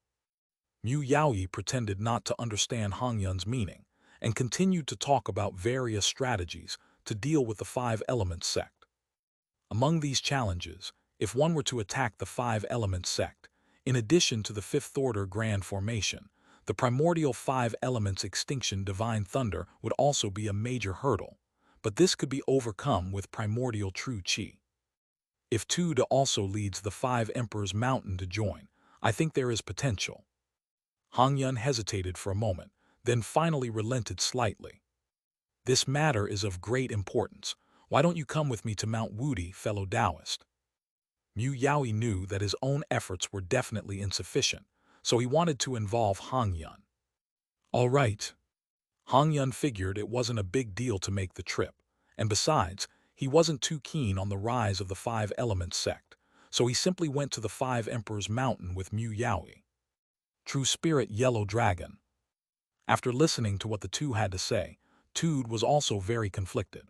Mu Yaoi pretended not to understand Hongyun's meaning and continued to talk about various strategies to deal with the 5 Elements sect. Among these challenges, if one were to attack the 5 Elements sect, in addition to the 5th-order grand formation, The primordial five elements extinction divine thunder would also be a major hurdle, but this could be overcome with primordial true chi. If Tuda also leads the five emperors mountain to join, I think there is potential. Hong Yun hesitated for a moment, then finally relented slightly. This matter is of great importance. Why don't you come with me to Mount Wudi, fellow Taoist? Mu Yaoi knew that his own efforts were definitely insufficient, so he wanted to involve Hong Yun. All right. Hong Yun figured it wasn't a big deal to make the trip, and besides, he wasn't too keen on the rise of the Five Elements sect, so he simply went to the Five Emperors Mountain with Mu Yaoi. True Spirit Yellow Dragon. After listening to what the two had to say, Tude was also very conflicted.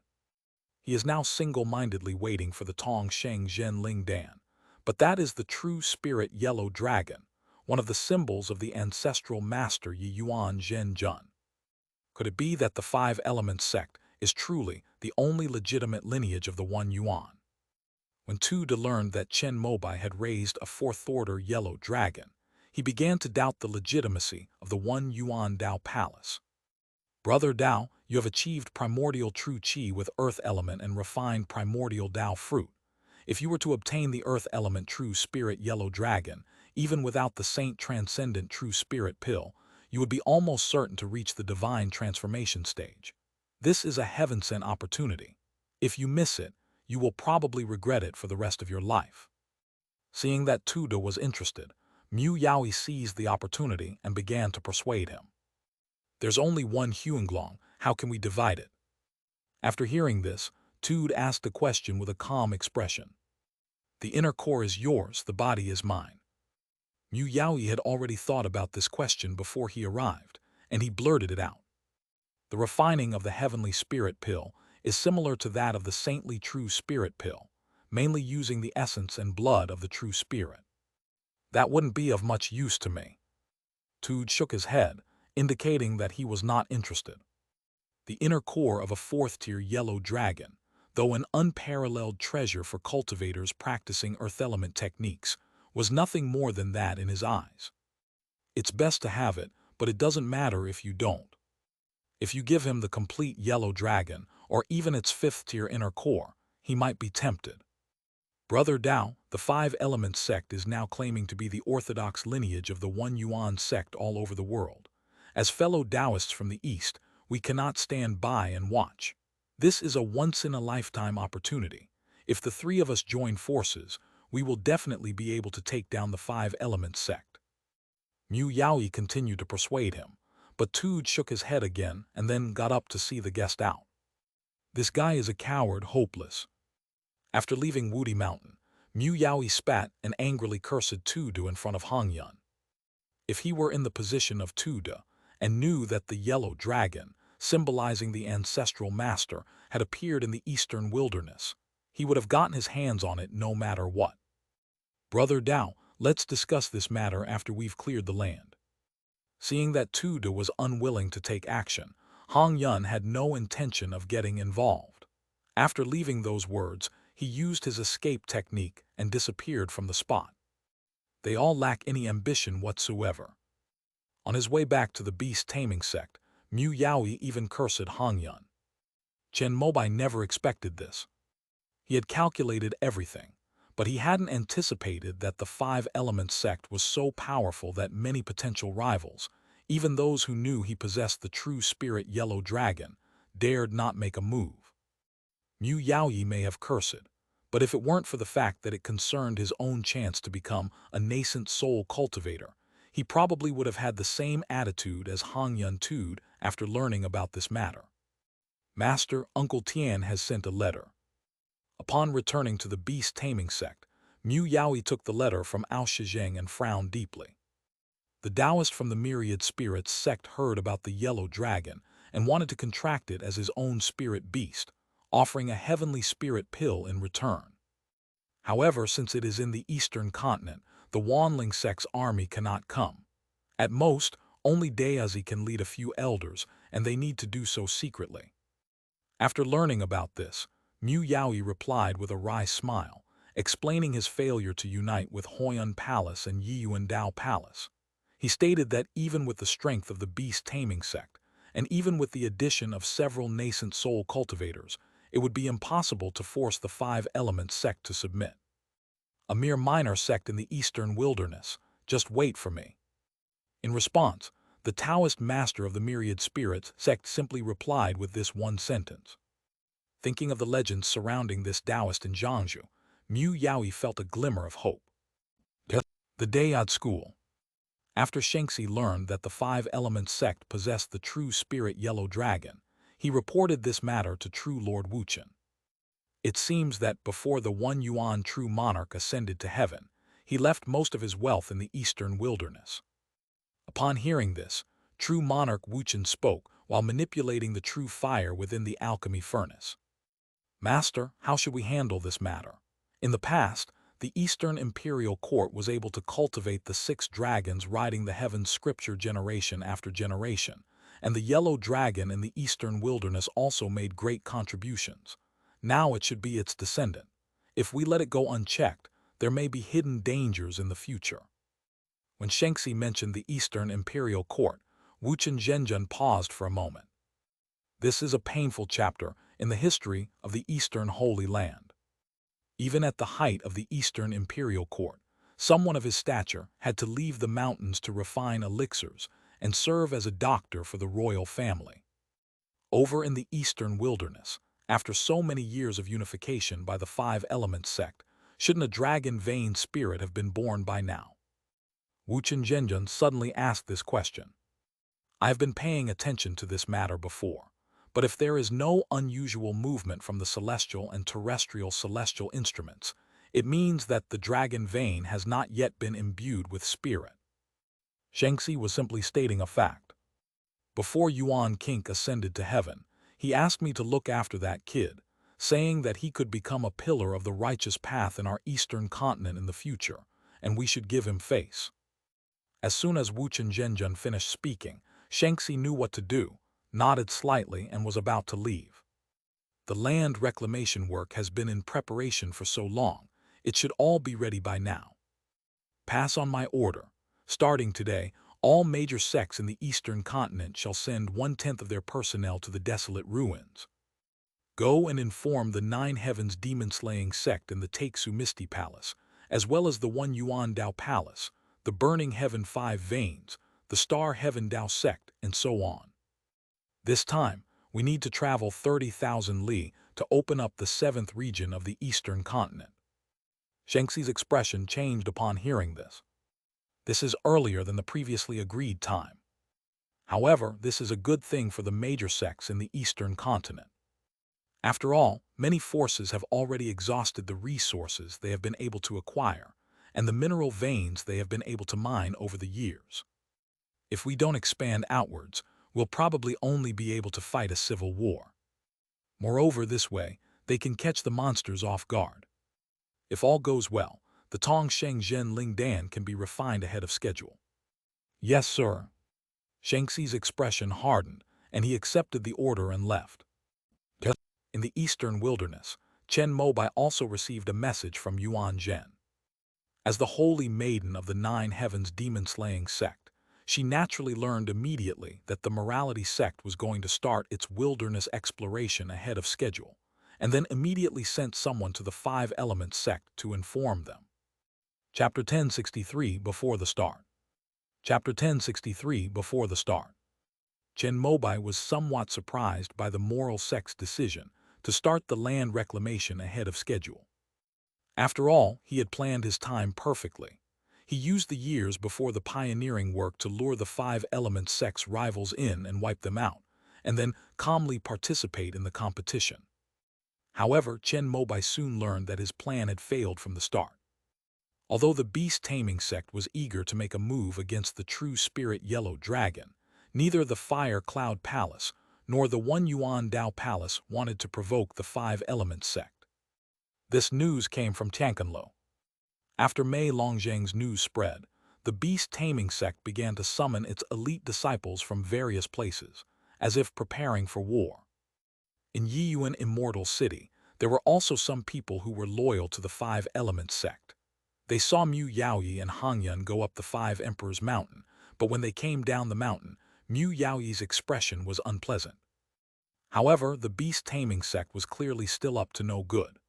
He is now single-mindedly waiting for the Tong Sheng Zhen Ling Dan, but that is the True Spirit Yellow Dragon, one of the symbols of the ancestral master Yi Yuan Zhen Jun. Could it be that the Five Elements sect is truly the only legitimate lineage of the One Yuan? When Tude learned that Chen Mobai had raised a fourth-order yellow dragon, he began to doubt the legitimacy of the One Yuan Dao Palace. Brother Dao, you have achieved primordial true qi with earth element and refined primordial Dao fruit. If you were to obtain the earth element true spirit yellow dragon, even without the saint transcendent true spirit pill, you would be almost certain to reach the divine transformation stage. This is a heaven-sent opportunity. If you miss it, you will probably regret it for the rest of your life. Seeing that Tuda was interested, Mu Yaoi seized the opportunity and began to persuade him. There's only one Huanglong, how can we divide it? After hearing this, Tude asked the question with a calm expression. The inner core is yours, the body is mine. Mu Yaoi had already thought about this question before he arrived, and he blurted it out. The refining of the heavenly spirit pill is similar to that of the saintly true spirit pill, mainly using the essence and blood of the true spirit. That wouldn't be of much use to me. Tude shook his head, indicating that he was not interested. The inner core of a fourth-tier yellow dragon, though an unparalleled treasure for cultivators practicing earth element techniques, was nothing more than that in his eyes. It's best to have it, but it doesn't matter if you don't. If you give him the complete yellow dragon, or even its fifth-tier inner core, he might be tempted. Brother Dao, the Five Elements sect is now claiming to be the orthodox lineage of the One Yuan sect all over the world. As fellow Taoists from the East, we cannot stand by and watch. This is a once-in-a-lifetime opportunity. If the three of us join forces, we will definitely be able to take down the Five Elements sect. Mu Yaoi continued to persuade him, but Tude shook his head again and then got up to see the guest out. This guy is a coward, hopeless. After leaving Wudi Mountain, Mu Yaoi spat and angrily cursed Tude in front of Hong Yun. If he were in the position of Tude and knew that the yellow dragon, symbolizing the ancestral master, had appeared in the eastern wilderness, he would have gotten his hands on it no matter what. Brother Dao, let's discuss this matter after we've cleared the land. Seeing that Tude was unwilling to take action, Hong Yun had no intention of getting involved. After leaving those words, he used his escape technique and disappeared from the spot. They all lack any ambition whatsoever. On his way back to the beast-taming sect, Mu Yaoi even cursed Hong Yun. Chen Mobai never expected this. He had calculated everything, but he hadn't anticipated that the Five Elements sect was so powerful that many potential rivals, even those who knew he possessed the true spirit yellow dragon, dared not make a move. Mu Yaoi may have cursed, but if it weren't for the fact that it concerned his own chance to become a nascent soul cultivator, he probably would have had the same attitude as Hong Yun Tude after learning about this matter. Master, Uncle Tian has sent a letter. Upon returning to the beast-taming sect, Mu Yaoi took the letter from Ao Shizheng and frowned deeply. The Taoist from the Myriad Spirits sect heard about the yellow dragon and wanted to contract it as his own spirit beast, offering a heavenly spirit pill in return. However, since it is in the eastern continent, the Wanling sect's army cannot come. At most, only Dayazi can lead a few elders, and they need to do so secretly. After learning about this, Mu Yaoi replied with a wry smile, explaining his failure to unite with Hoyun Palace and Yiyuan Dao Palace. He stated that even with the strength of the beast-taming sect, and even with the addition of several nascent soul cultivators, it would be impossible to force the five-element sect to submit. A mere minor sect in the eastern wilderness, just wait for me. In response, the Taoist master of the myriad spirits sect simply replied with this one sentence. Thinking of the legends surrounding this Taoist in Jiangsu, Mu Yaoi felt a glimmer of hope. The day at school. After Shengxi learned that the five-element sect possessed the true spirit yellow dragon, he reported this matter to true Lord Wuchen. It seems that before the one Yuan true monarch ascended to heaven, he left most of his wealth in the eastern wilderness. Upon hearing this, true monarch Wuchen spoke while manipulating the true fire within the alchemy furnace. Master, how should we handle this matter? In the past, the Eastern Imperial Court was able to cultivate the 6 dragons riding the heavens scripture generation after generation, and the yellow dragon in the eastern wilderness also made great contributions. Now it should be its descendant. If we let it go unchecked, there may be hidden dangers in the future. When Shengxi mentioned the Eastern Imperial Court, Wuchen Zhenjun paused for a moment. This is a painful chapter in the history of the Eastern Holy Land. Even at the height of the Eastern Imperial Court, someone of his stature had to leave the mountains to refine elixirs and serve as a doctor for the royal family. Over in the Eastern Wilderness, after so many years of unification by the five-element sect, shouldn't a dragon-veined spirit have been born by now? Wuchen Zhenjun suddenly asked this question. I have been paying attention to this matter before, but if there is no unusual movement from the celestial and terrestrial celestial instruments, it means that the dragon vein has not yet been imbued with spirit. Shengxi was simply stating a fact. Before Yuan Kink ascended to heaven, he asked me to look after that kid, saying that he could become a pillar of the righteous path in our eastern continent in the future, and we should give him face. As soon as Wuchen Zhenjun finished speaking, Shengxi knew what to do, nodded slightly, and was about to leave. The land reclamation work has been in preparation for so long, it should all be ready by now. Pass on my order. Starting today, all major sects in the eastern continent shall send 1/10 of their personnel to the desolate ruins. Go and inform the 9 Heavens demon-slaying sect in the Taixu Misty Palace, as well as the 1 Yuan Dao Palace, the Burning Heaven 5 Veins, the Star Heaven Dao sect, and so on. This time, we need to travel 30,000 li to open up the 7th region of the eastern continent. Shengxi's expression changed upon hearing this. This is earlier than the previously agreed time. However, this is a good thing for the major sects in the eastern continent. After all, many forces have already exhausted the resources they have been able to acquire, and the mineral veins they have been able to mine over the years. If we don't expand outwards, we'll probably only be able to fight a civil war. Moreover, this way, they can catch the monsters off guard. If all goes well, the Tongsheng Zhen Ling Dan can be refined ahead of schedule. Yes, sir. Shengxi's expression hardened, and he accepted the order and left. In the eastern wilderness, Chen Mobai also received a message from Yuan Zhen. As the holy maiden of the 9 Heavens demon-slaying sect, she naturally learned immediately that the morality sect was going to start its wilderness exploration ahead of schedule, and then immediately sent someone to the 5-element sect to inform them. Chapter 1063 Before the Start. Chapter 1063 Before the Start. Chen Mobai was somewhat surprised by the moral sect's decision to start the land reclamation ahead of schedule. After all, he had planned his time perfectly. He used the years before the pioneering work to lure the 5-element sect's rivals in and wipe them out, and then calmly participate in the competition. However, Chen Mobai soon learned that his plan had failed from the start. Although the beast-taming sect was eager to make a move against the true spirit yellow dragon, neither the Fire Cloud Palace nor the 1 Yuan Dao Palace wanted to provoke the 5-element sect. This news came from Tianquanlo. After Mei Longzhang's news spread, the beast-taming sect began to summon its elite disciples from various places, as if preparing for war. In Yiyuan Immortal City, there were also some people who were loyal to the 5-element sect. They saw Mu Yaoyi and Hangyun go up the 5 Emperors Mountain, but when they came down the mountain, Mu Yaoyi's expression was unpleasant. However, the beast-taming sect was clearly still up to no good.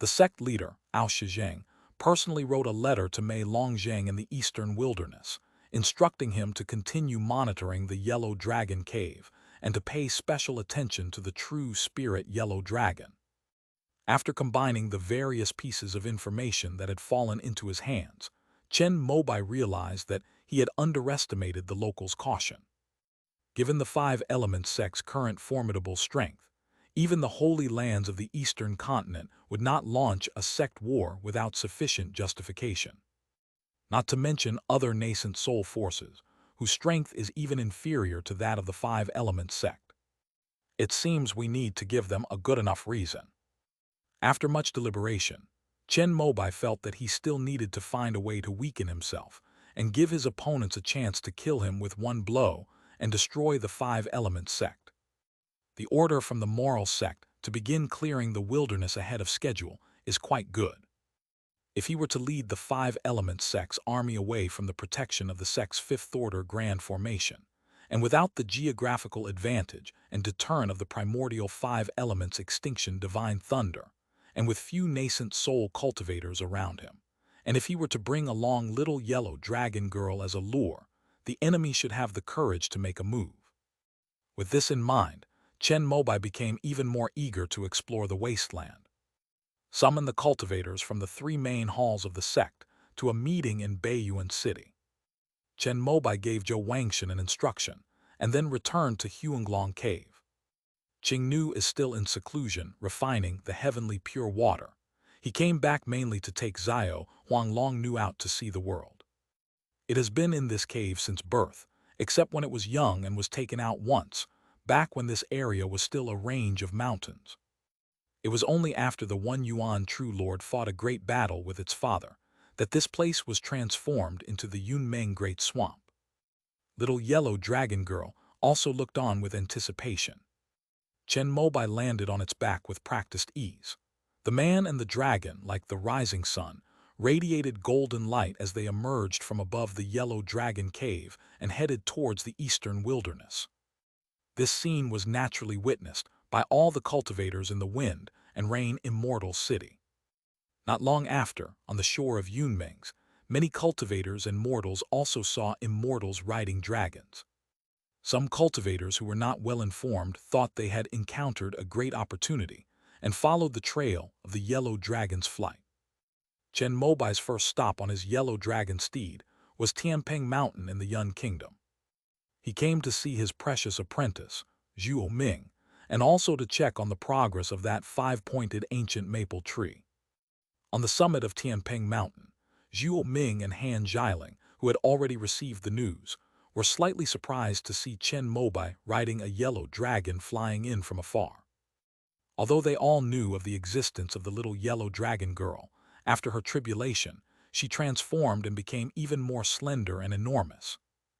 The sect leader, Ao Shizheng, personally wrote a letter to Mei Longzhang in the eastern wilderness, instructing him to continue monitoring the Yellow Dragon Cave and to pay special attention to the true spirit Yellow Dragon. After combining the various pieces of information that had fallen into his hands, Chen Mobai realized that he had underestimated the locals' caution. Given the Five Elements sect's current formidable strength, even the Holy Lands of the Eastern Continent would not launch a sect war without sufficient justification. Not to mention other nascent soul forces, whose strength is even inferior to that of the Five Elements sect. It seems we need to give them a good enough reason. After much deliberation, Chen Mobai felt that he still needed to find a way to weaken himself and give his opponents a chance to kill him with one blow and destroy the Five Elements sect. The order from the Moral sect to begin clearing the wilderness ahead of schedule is quite good. If he were to lead the Five Elements sect's army away from the protection of the sect's Fifth-Order Grand Formation, and without the geographical advantage and deterrent of the primordial Five Elements extinction Divine Thunder, and with few nascent soul cultivators around him, and if he were to bring along little Yellow Dragon Girl as a lure, the enemy should have the courage to make a move. With this in mind, Chen Mobai became even more eager to explore the wasteland. Summon the cultivators from the three main halls of the sect to a meeting in Beiyuan City. Chen Mobai gave Zhou Wangshan an instruction, and then returned to Huanglong Cave. Qingnu is still in seclusion, refining the heavenly pure water. He came back mainly to take Xiao Huanglongnu out to see the world. It has been in this cave since birth, except when it was young and was taken out once, back when this area was still a range of mountains. It was only after the One Yuan True Lord fought a great battle with its father that this place was transformed into the Yunmeng Great Swamp. Little Yellow Dragon Girl also looked on with anticipation. Chen Mobai landed on its back with practiced ease. The man and the dragon, like the rising sun, radiated golden light as they emerged from above the Yellow Dragon Cave and headed towards the eastern wilderness. This scene was naturally witnessed by all the cultivators in the Wind and Rain Immortal City. Not long after, on the shore of Yunmeng's, many cultivators and mortals also saw immortals riding dragons. Some cultivators who were not well informed thought they had encountered a great opportunity and followed the trail of the Yellow Dragon's flight. Chen Mobai's first stop on his Yellow Dragon steed was Tianpeng Mountain in the Yun Kingdom. He came to see his precious apprentice, Zhuo Ming, and also to check on the progress of that five-pointed ancient maple tree. On the summit of Tianpeng Mountain, Zhuo Ming and Han Jiling, who had already received the news, were slightly surprised to see Chen Mobai riding a yellow dragon flying in from afar. Although they all knew of the existence of the little Yellow Dragon Girl, after her tribulation, she transformed and became even more slender and enormous.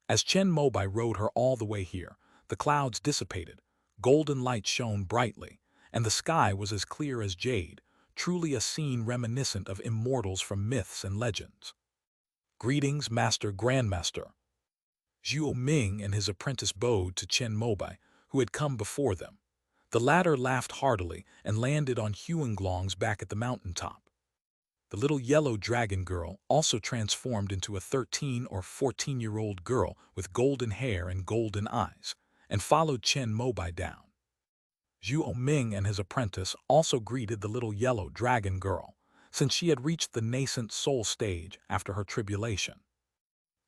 As Chen Mobai rode her all the way here, the clouds dissipated, golden light shone brightly, and the sky was as clear as jade, truly a scene reminiscent of immortals from myths and legends. Greetings, Master Grandmaster. Zhuo Ming and his apprentice bowed to Chen Mobai, who had come before them. The latter laughed heartily and landed on Huanglong's back at the mountaintop. The little Yellow Dragon Girl also transformed into a 13 or 14-year-old girl with golden hair and golden eyes, and followed Chen Mobai down. Zhuo Ming and his apprentice also greeted the little Yellow Dragon Girl, since she had reached the nascent soul stage after her tribulation.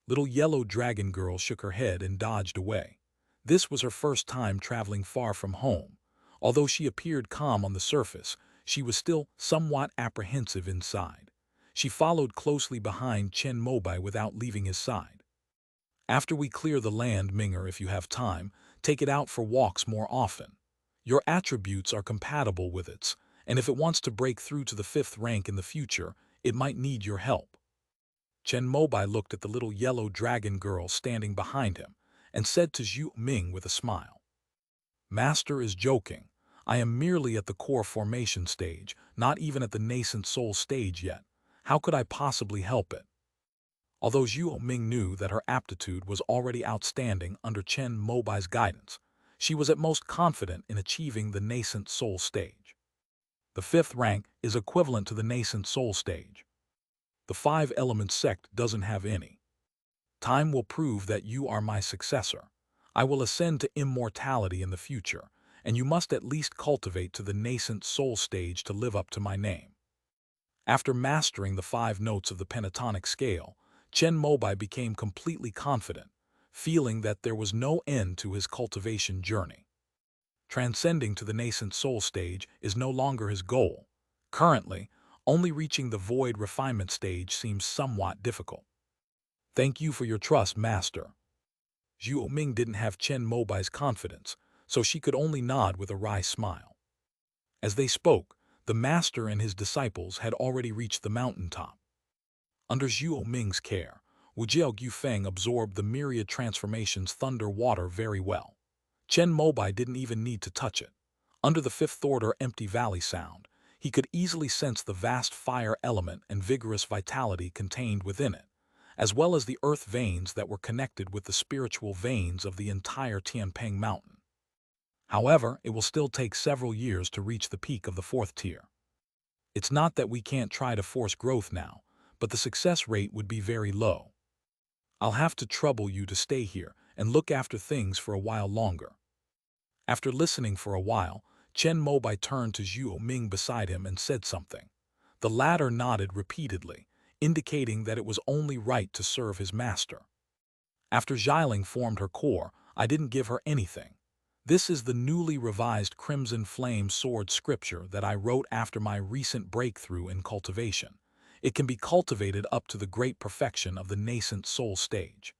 Little Yellow Dragon Girl shook her head and dodged away. This was her first time traveling far from home. Although she appeared calm on the surface, she was still somewhat apprehensive inside. She followed closely behind Chen Mobai without leaving his side. After we clear the land, Minger, if you have time, take it out for walks more often. Your attributes are compatible with its, and if it wants to break through to the 5th rank in the future, it might need your help. Chen Mobai looked at the little Yellow Dragon Girl standing behind him and said to Zhu Ming with a smile, Master is joking. I am merely at the core formation stage, not even at the nascent soul stage yet. How could I possibly help it? Although Zhuo Ming knew that her aptitude was already outstanding under Chen Mobai's guidance, she was at most confident in achieving the nascent soul stage. The fifth rank is equivalent to the nascent soul stage. The five-element sect doesn't have any. Time will prove that you are my successor. I will ascend to immortality in the future, and you must at least cultivate to the nascent soul stage to live up to my name. After mastering the 5 notes of the pentatonic scale, Chen Mobai became completely confident, feeling that there was no end to his cultivation journey. Transcending to the nascent soul stage is no longer his goal. Currently, only reaching the void refinement stage seems somewhat difficult. Thank you for your trust, Master. Zhuo Ming didn't have Chen Mobai's confidence, so she could only nod with a wry smile. As they spoke, the Master and his disciples had already reached the mountaintop. Under Zhuo Ming's care, Wujiao Gufeng absorbed the myriad transformations thunder water very well. Chen Mobai didn't even need to touch it. Under the fifth-order empty valley sound, he could easily sense the vast fire element and vigorous vitality contained within it, as well as the earth veins that were connected with the spiritual veins of the entire Tianping Mountain. However, it will still take several years to reach the peak of the 4th tier. It's not that we can't try to force growth now, but the success rate would be very low. I'll have to trouble you to stay here and look after things for a while longer. After listening for a while, Chen Mobai turned to Zhuo Ming beside him and said something. The latter nodded repeatedly, indicating that it was only right to serve his master. After Xialing formed her core, I didn't give her anything. This is the newly revised Crimson Flame Sword scripture that I wrote after my recent breakthrough in cultivation. It can be cultivated up to the great perfection of the nascent soul stage.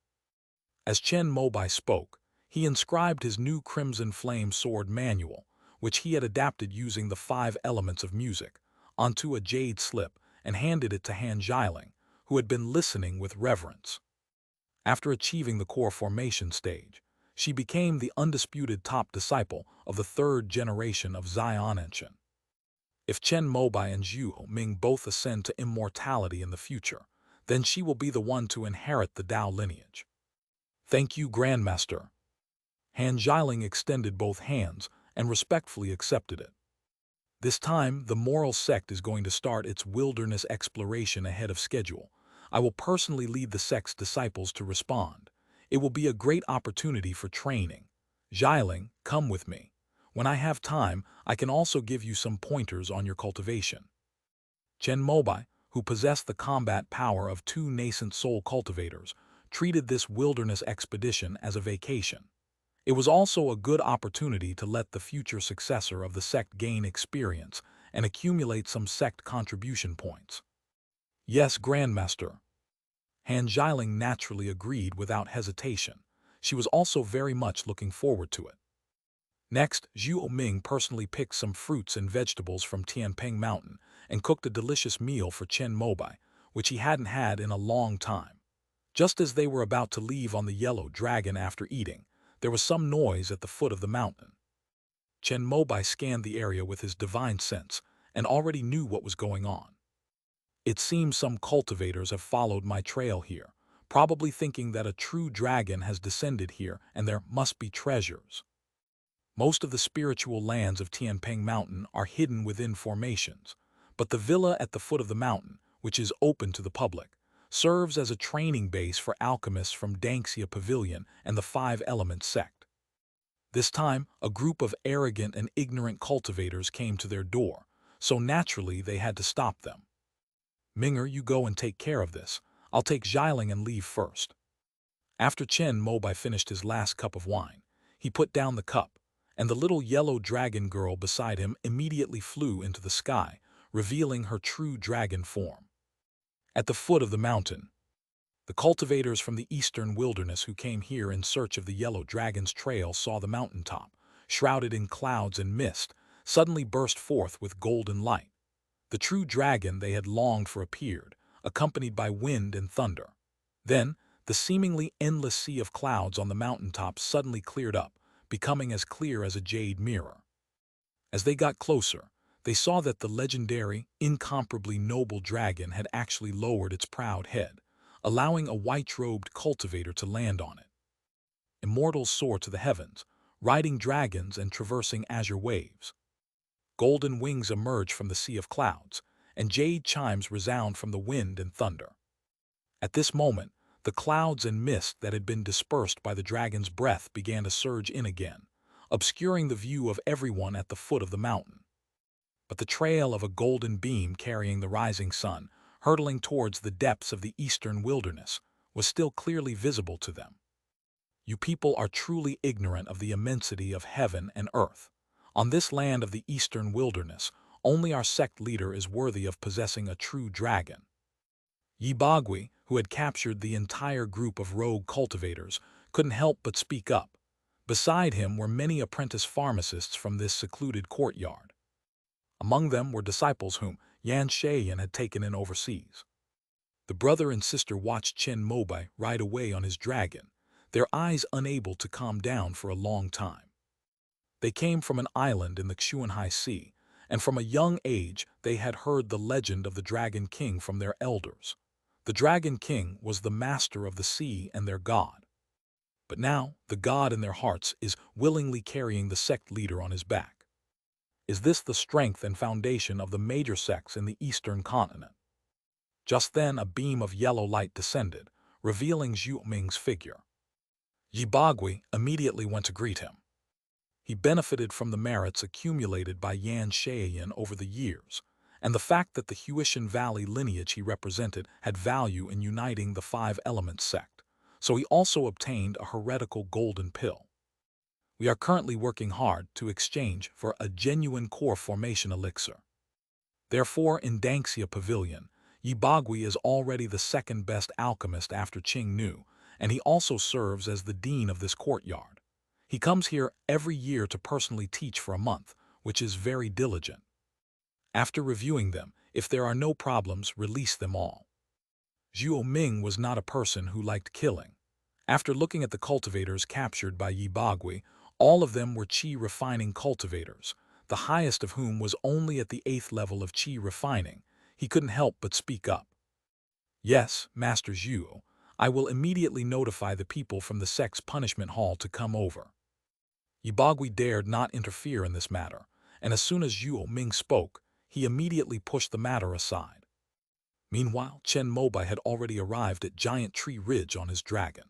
As Chen Mobai spoke, he inscribed his new Crimson Flame Sword manual, which he had adapted using the 5 elements of music, onto a jade slip and handed it to Han Xialing, who had been listening with reverence. After achieving the core formation stage, she became the undisputed top disciple of the 3rd generation of Xianenshan. If Chen Mobai and Zhuo Ming both ascend to immortality in the future, then she will be the one to inherit the Dao lineage. Thank you, Grandmaster. Han Xialing extended both hands and respectfully accepted it. This time, the moral sect is going to start its wilderness exploration ahead of schedule. I will personally lead the sect's disciples to respond. It will be a great opportunity for training. Xialing, come with me. When I have time, I can also give you some pointers on your cultivation. Chen Mobai, who possessed the combat power of 2 nascent soul cultivators, treated this wilderness expedition as a vacation. It was also a good opportunity to let the future successor of the sect gain experience and accumulate some sect contribution points. Yes, Grandmaster. Han Xialing naturally agreed without hesitation. She was also very much looking forward to it. Next, Zhuo Ming personally picked some fruits and vegetables from Tianping Mountain and cooked a delicious meal for Chen Mobai, which he hadn't had in a long time. Just as they were about to leave on the yellow dragon after eating, there was some noise at the foot of the mountain. Chen Mobai scanned the area with his divine sense and already knew what was going on. It seems some cultivators have followed my trail here, probably thinking that a true dragon has descended here and there must be treasures. Most of the spiritual lands of Tianping Mountain are hidden within formations, but the villa at the foot of the mountain, which is open to the public, serves as a training base for alchemists from Danxia Pavilion and the 5-element sect. This time, a group of arrogant and ignorant cultivators came to their door, so naturally they had to stop them. Minger, you go and take care of this. I'll take Xialing and leave first. After Chen Mobai finished his last cup of wine, he put down the cup, and the little yellow dragon girl beside him immediately flew into the sky, revealing her true dragon form. At the foot of the mountain, the cultivators from the eastern wilderness who came here in search of the yellow dragon's trail saw the mountaintop, shrouded in clouds and mist, suddenly burst forth with golden light. The true dragon they had longed for appeared, accompanied by wind and thunder. Then, the seemingly endless sea of clouds on the mountaintop suddenly cleared up, becoming as clear as a jade mirror. As they got closer, they saw that the legendary, incomparably noble dragon had actually lowered its proud head, allowing a white-robed cultivator to land on it. Immortals soar to the heavens, riding dragons and traversing azure waves. Golden wings emerge from the sea of clouds, and jade chimes resound from the wind and thunder. At this moment, the clouds and mist that had been dispersed by the dragon's breath began to surge in again, obscuring the view of everyone at the foot of the mountain. But the trail of a golden beam carrying the rising sun, hurtling towards the depths of the eastern wilderness, was still clearly visible to them. You people are truly ignorant of the immensity of heaven and earth. On this land of the eastern wilderness, only our sect leader is worthy of possessing a true dragon. Yibagwi, who had captured the entire group of rogue cultivators, couldn't help but speak up. Beside him were many apprentice pharmacists from this secluded courtyard. Among them were disciples whom Yan Shayan had taken in overseas. The brother and sister watched Chen Mobai ride away on his dragon, their eyes unable to calm down for a long time. They came from an island in the Xuanhai Sea, and from a young age they had heard the legend of the Dragon King from their elders. The Dragon King was the master of the sea and their god. But now, the god in their hearts is willingly carrying the sect leader on his back. Is this the strength and foundation of the major sects in the eastern continent? Just then a beam of yellow light descended, revealing Zhu Ming's figure. Yibagwi immediately went to greet him. He benefited from the merits accumulated by Yan Shayan over the years, and the fact that the Huishan Valley lineage he represented had value in uniting the Five Elements sect, so he also obtained a heretical golden pill. We are currently working hard to exchange for a genuine core formation elixir. Therefore, in Dangxia Pavilion, Yibagwi is already the second best alchemist after Qing Nu, and he also serves as the dean of this courtyard. He comes here every year to personally teach for a month, which is very diligent. After reviewing them, if there are no problems, release them all. Zhuo Ming was not a person who liked killing. After looking at the cultivators captured by Yibagwi, all of them were qi refining cultivators, the highest of whom was only at the 8th level of qi refining. He couldn't help but speak up. Yes, Master Zhuo, I will immediately notify the people from the sect's punishment hall to come over. Yibagwi dared not interfere in this matter, and as soon as Zhuo Ming spoke, he immediately pushed the matter aside. Meanwhile, Chen Mobai had already arrived at Giant Tree Ridge on his dragon.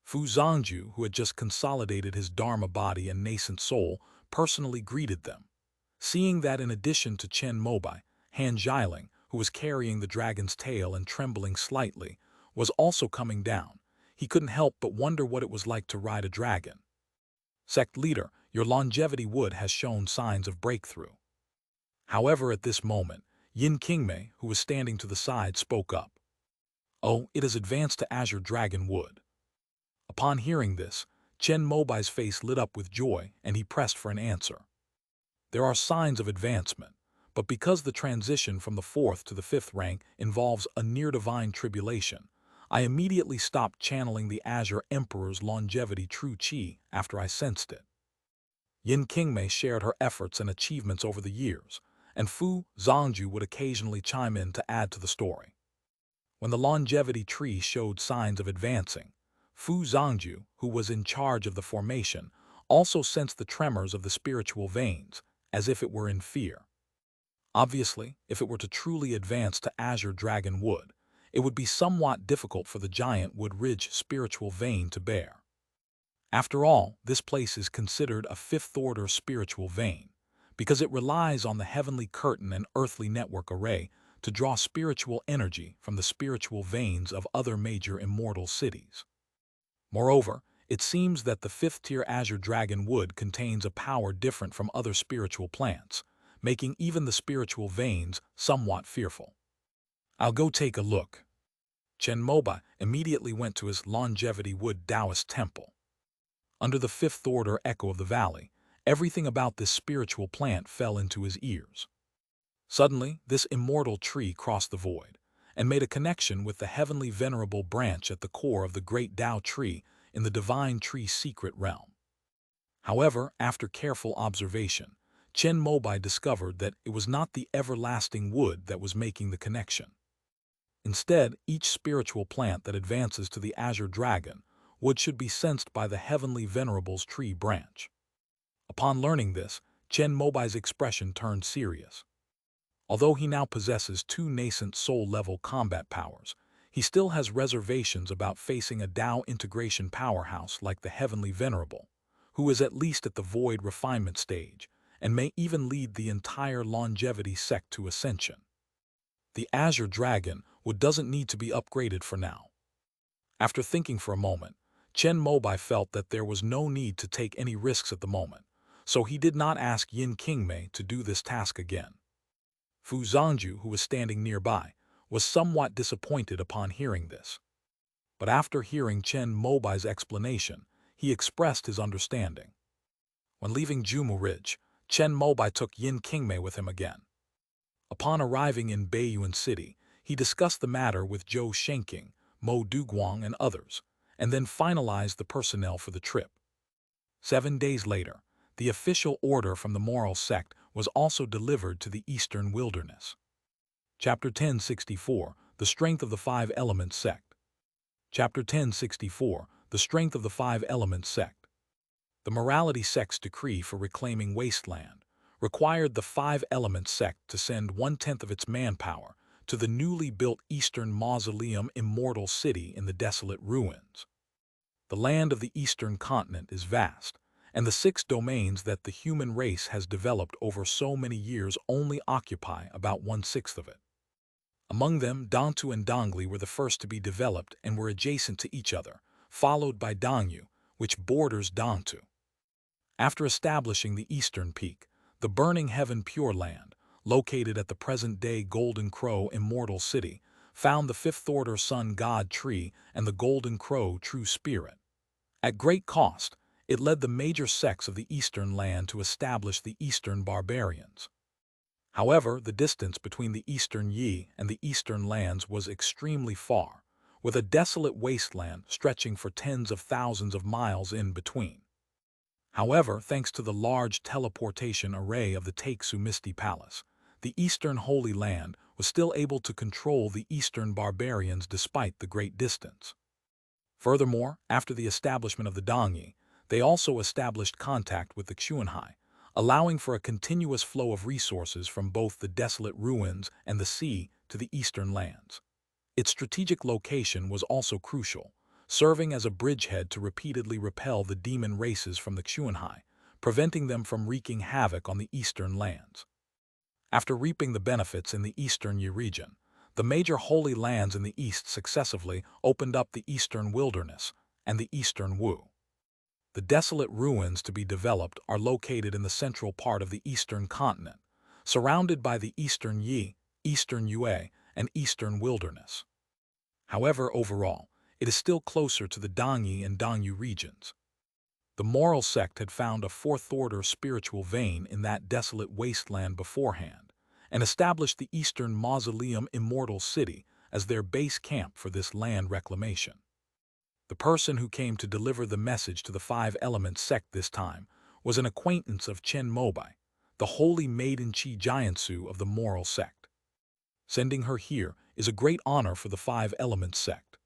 Fu Zongju, who had just consolidated his Dharma body and nascent soul, personally greeted them. Seeing that in addition to Chen Mobai, Han Jiling, who was carrying the dragon's tail and trembling slightly, was also coming down, he couldn't help but wonder what it was like to ride a dragon. Sect leader, your longevity wood has shown signs of breakthrough. However, at this moment, Yin Qingmei, who was standing to the side, spoke up. Oh, it has advanced to Azure Dragon Wood. Upon hearing this, Chen Mobai's face lit up with joy, and he pressed for an answer. There are signs of advancement, but because the transition from the 4th to the 5th rank involves a near-divine tribulation, I immediately stopped channeling the Azure Emperor's longevity true qi after I sensed it. Yin Qingmei shared her efforts and achievements over the years, and Fu Zongju would occasionally chime in to add to the story. When the longevity tree showed signs of advancing, Fu Zongju, who was in charge of the formation, also sensed the tremors of the spiritual veins, as if it were in fear. Obviously, if it were to truly advance to Azure Dragon Wood, it would be somewhat difficult for the giant Wood Ridge spiritual vein to bear. After all, this place is considered a 5th-order spiritual vein, because it relies on the heavenly curtain and earthly network array to draw spiritual energy from the spiritual veins of other major immortal cities. Moreover, it seems that the 5th-tier Azure Dragon Wood contains a power different from other spiritual plants, making even the spiritual veins somewhat fearful. I'll go take a look. Chen Mobai immediately went to his Longevity Wood Taoist temple. Under the 5th-order echo of the valley, everything about this spiritual plant fell into his ears. Suddenly, this immortal tree crossed the void, and made a connection with the heavenly venerable branch at the core of the great Tao tree in the divine tree secret realm. However, after careful observation, Chen Mobai discovered that it was not the everlasting wood that was making the connection. Instead, each spiritual plant that advances to the azure dragon wood should be sensed by the heavenly venerable's tree branch. Upon learning this, Chen Mobai's expression turned serious. Although he now possesses two nascent soul-level combat powers, he still has reservations about facing a Tao integration powerhouse like the Heavenly Venerable, who is at least at the void refinement stage and may even lead the entire longevity sect to ascension. The Azure Dragon wood doesn't need to be upgraded for now. After thinking for a moment, Chen Mobai felt that there was no need to take any risks at the moment, so he did not ask Yin Qingmei to do this task again. Fu Zhangju, who was standing nearby, was somewhat disappointed upon hearing this. But after hearing Chen Mobai's explanation, he expressed his understanding. When leaving Jumu Ridge, Chen Mobai took Yin Qingmei with him again. Upon arriving in Beiyuan City, he discussed the matter with Zhou Shenqing, Mo Duguang, and others, and then finalized the personnel for the trip. 7 days later, the official order from the Moral Sect was also delivered to the Eastern Wilderness. Chapter 1064, The Strength of the Five Elements Sect. Chapter 1064, The Strength of the Five Elements Sect. The Morality Sect's decree for reclaiming wasteland required the Five Elements Sect to send 1/10 of its manpower to the newly built Eastern Mausoleum Immortal City in the desolate ruins. The land of the Eastern continent is vast, and the 6 domains that the human race has developed over so many years only occupy about 1/6 of it. Among them, Dantu and Dongli were the first to be developed and were adjacent to each other, followed by Dongyu, which borders Dantu. After establishing the Eastern Peak, the Burning Heaven Pure Land, located at the present-day Golden Crow Immortal City, found the Fifth-Order Sun God Tree and the Golden Crow True Spirit. At great cost, it led the major sects of the Eastern Land to establish the Eastern Barbarians. However, the distance between the Eastern Yi and the Eastern Lands was extremely far, with a desolate wasteland stretching for tens of thousands of miles in between. However, thanks to the large teleportation array of the Taiksu Misty Palace, the Eastern Holy Land was still able to control the Eastern Barbarians despite the great distance. Furthermore, after the establishment of the Dongyi, they also established contact with the Xuanhai, allowing for a continuous flow of resources from both the desolate ruins and the sea to the Eastern lands. Its strategic location was also crucial, serving as a bridgehead to repeatedly repel the demon races from the Xuanhai, preventing them from wreaking havoc on the Eastern lands. After reaping the benefits in the Eastern Yi region, the major holy lands in the east successively opened up the Eastern Wilderness and the Eastern Wu. The desolate ruins to be developed are located in the central part of the Eastern continent, surrounded by the Eastern Yi, Eastern Yue, and Eastern Wilderness. However, overall, it is still closer to the Dongyi and Dongyu regions. The Moral Sect had found a fourth-order spiritual vein in that desolate wasteland beforehand, and established the Eastern Mausoleum Immortal City as their base camp for this land reclamation. The person who came to deliver the message to the Five Elements Sect this time was an acquaintance of Chen Mobai, the holy maiden Qi Jiansu of the Moral Sect. Sending her here is a great honor for the Five Elements Sect.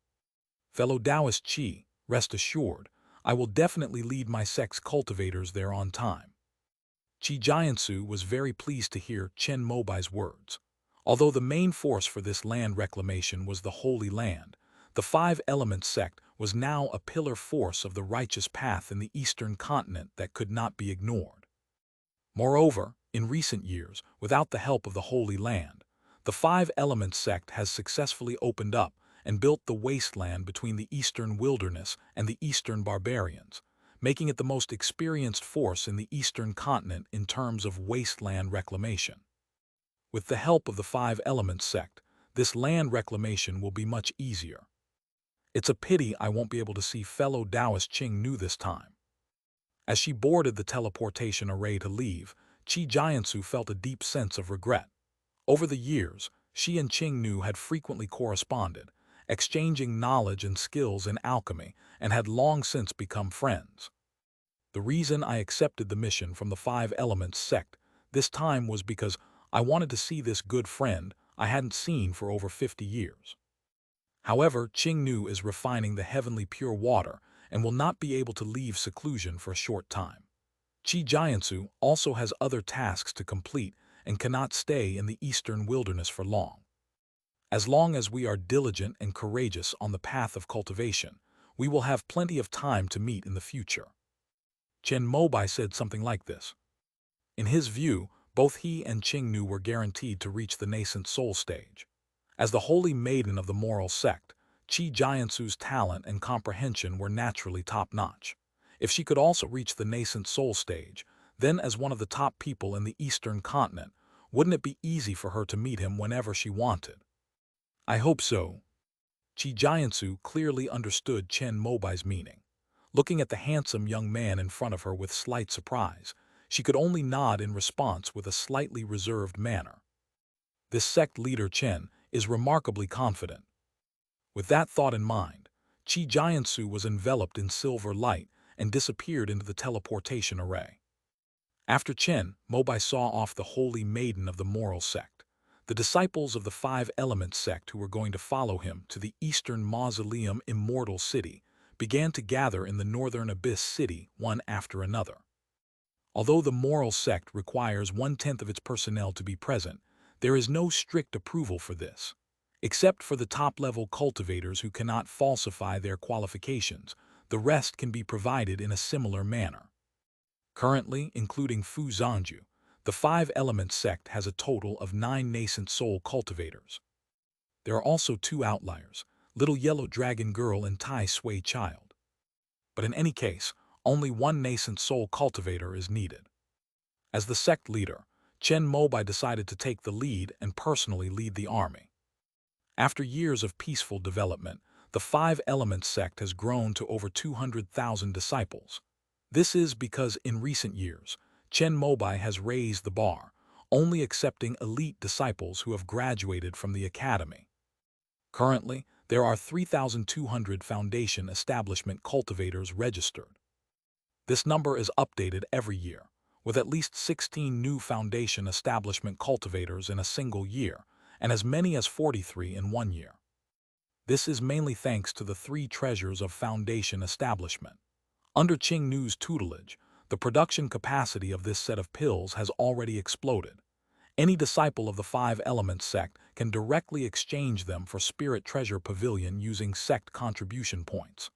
Fellow Taoist Qi, rest assured, I will definitely lead my sect's cultivators there on time. Qi Jiansu was very pleased to hear Chen Mobai's words. Although the main force for this land reclamation was the Holy Land, the Five Elements Sect was now a pillar force of the righteous path in the Eastern continent that could not be ignored. Moreover, in recent years, without the help of the Holy Land, the Five Elements Sect has successfully opened up and built the wasteland between the Eastern Wilderness and the Eastern Barbarians, making it the most experienced force in the Eastern continent in terms of wasteland reclamation. With the help of the Five Elements Sect, this land reclamation will be much easier. It's a pity I won't be able to see fellow Taoist Qing Nu this time. As she boarded the teleportation array to leave, Qi Jiansu felt a deep sense of regret. Over the years, she and Qing Nu had frequently corresponded, exchanging knowledge and skills in alchemy, and had long since become friends. The reason I accepted the mission from the Five Elements Sect this time was because I wanted to see this good friend I hadn't seen for over 50 years. However, Qingnu is refining the heavenly pure water and will not be able to leave seclusion for a short time. Qi Jiansu also has other tasks to complete and cannot stay in the eastern wilderness for long. As long as we are diligent and courageous on the path of cultivation, we will have plenty of time to meet in the future. Chen Mobai said something like this. In his view, both he and Qingnu were guaranteed to reach the nascent soul stage. As the holy maiden of the moral sect, Qi Jiansu's talent and comprehension were naturally top-notch. If she could also reach the nascent soul stage, then as one of the top people in the eastern continent, wouldn't it be easy for her to meet him whenever she wanted? I hope so. Qi Jiansu clearly understood Chen Mobai's meaning. Looking at the handsome young man in front of her with slight surprise, she could only nod in response with a slightly reserved manner. This sect leader Chen is remarkably confident. With that thought in mind, Qi Jiansu was enveloped in silver light and disappeared into the teleportation array. After Chen Mobai saw off the holy maiden of the moral sect, the disciples of the Five Elements sect who were going to follow him to the eastern mausoleum immortal city began to gather in the northern abyss city one after another. Although the moral sect requires 1/10 of its personnel to be present, there is no strict approval for this. Except for the top-level cultivators who cannot falsify their qualifications, the rest can be provided in a similar manner. Currently, including Fu Zhangju, the Five Elements sect has a total of 9 nascent soul cultivators. There are also 2 outliers, Little Yellow Dragon Girl and Tai Sui Child. But in any case, only 1 nascent soul cultivator is needed. As the sect leader, Chen Mobai decided to take the lead and personally lead the army. After years of peaceful development, the Five Elements sect has grown to over 200,000 disciples. This is because in recent years, Chen Mobai has raised the bar, only accepting elite disciples who have graduated from the academy. Currently, there are 3,200 foundation establishment cultivators registered. This number is updated every year, with at least 16 new foundation establishment cultivators in a single year, and as many as 43 in 1 year. This is mainly thanks to the 3 treasures of foundation establishment. Under Qingnu's tutelage, the production capacity of this set of pills has already exploded. Any disciple of the Five Elements sect can directly exchange them for Spirit Treasure Pavilion using sect contribution points.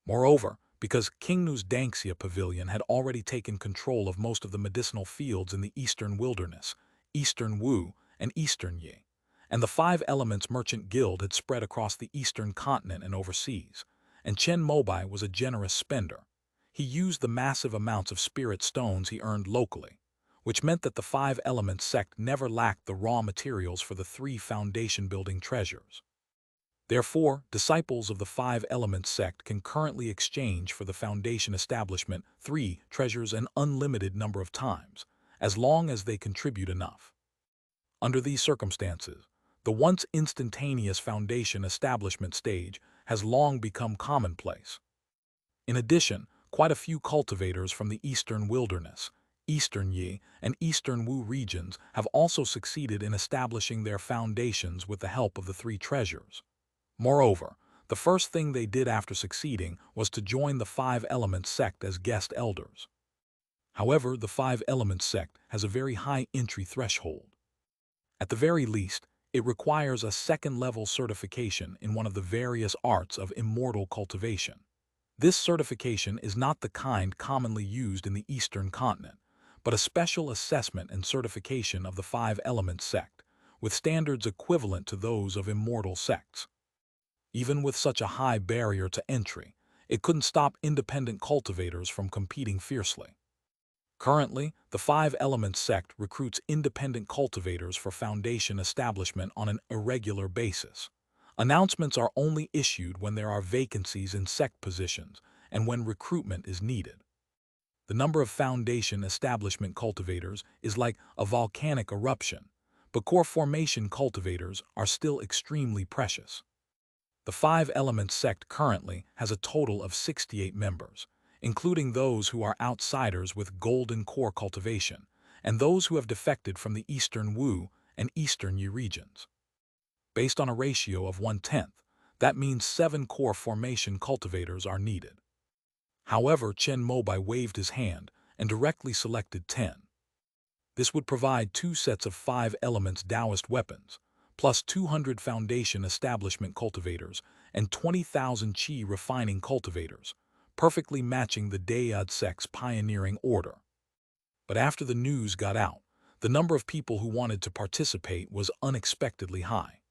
Moreover, because Qingnu's Danxia Pavilion had already taken control of most of the medicinal fields in the Eastern Wilderness, Eastern Wu, and Eastern Yi, and the Five Elements Merchant Guild had spread across the Eastern continent and overseas, and Chen Mobai was a generous spender. He used the massive amounts of spirit stones he earned locally, which meant that the Five Elements sect never lacked the raw materials for the 3 foundation-building treasures. Therefore, disciples of the Five Elements sect can currently exchange for the foundation establishment 3 treasures an unlimited number of times, as long as they contribute enough. Under these circumstances, the once instantaneous foundation establishment stage has long become commonplace. In addition, quite a few cultivators from the Eastern Wilderness, Eastern Yi, and Eastern Wu regions have also succeeded in establishing their foundations with the help of the 3 treasures. Moreover, the first thing they did after succeeding was to join the Five Elements sect as guest elders. However, the Five Elements sect has a very high entry threshold. At the very least, it requires a second-level certification in one of the various arts of immortal cultivation. This certification is not the kind commonly used in the Eastern continent, but a special assessment and certification of the Five Elements sect, with standards equivalent to those of immortal sects. Even with such a high barrier to entry, it couldn't stop independent cultivators from competing fiercely. Currently, the Five Elements sect recruits independent cultivators for foundation establishment on an irregular basis. Announcements are only issued when there are vacancies in sect positions and when recruitment is needed. The number of foundation establishment cultivators is like a volcanic eruption, but core formation cultivators are still extremely precious. The Five Elements sect currently has a total of 68 members, including those who are outsiders with golden core cultivation, and those who have defected from the Eastern Wu and Eastern Yi regions. Based on a ratio of 1/10, That means 7 core formation cultivators are needed. However, Chen Mobai waved his hand and directly selected 10. This would provide 2 sets of 5 elements Taoist weapons, plus 200 foundation establishment cultivators and 20,000 qi refining cultivators, perfectly matching the Dayad sect's pioneering order. But after the news got out, the number of people who wanted to participate was unexpectedly high.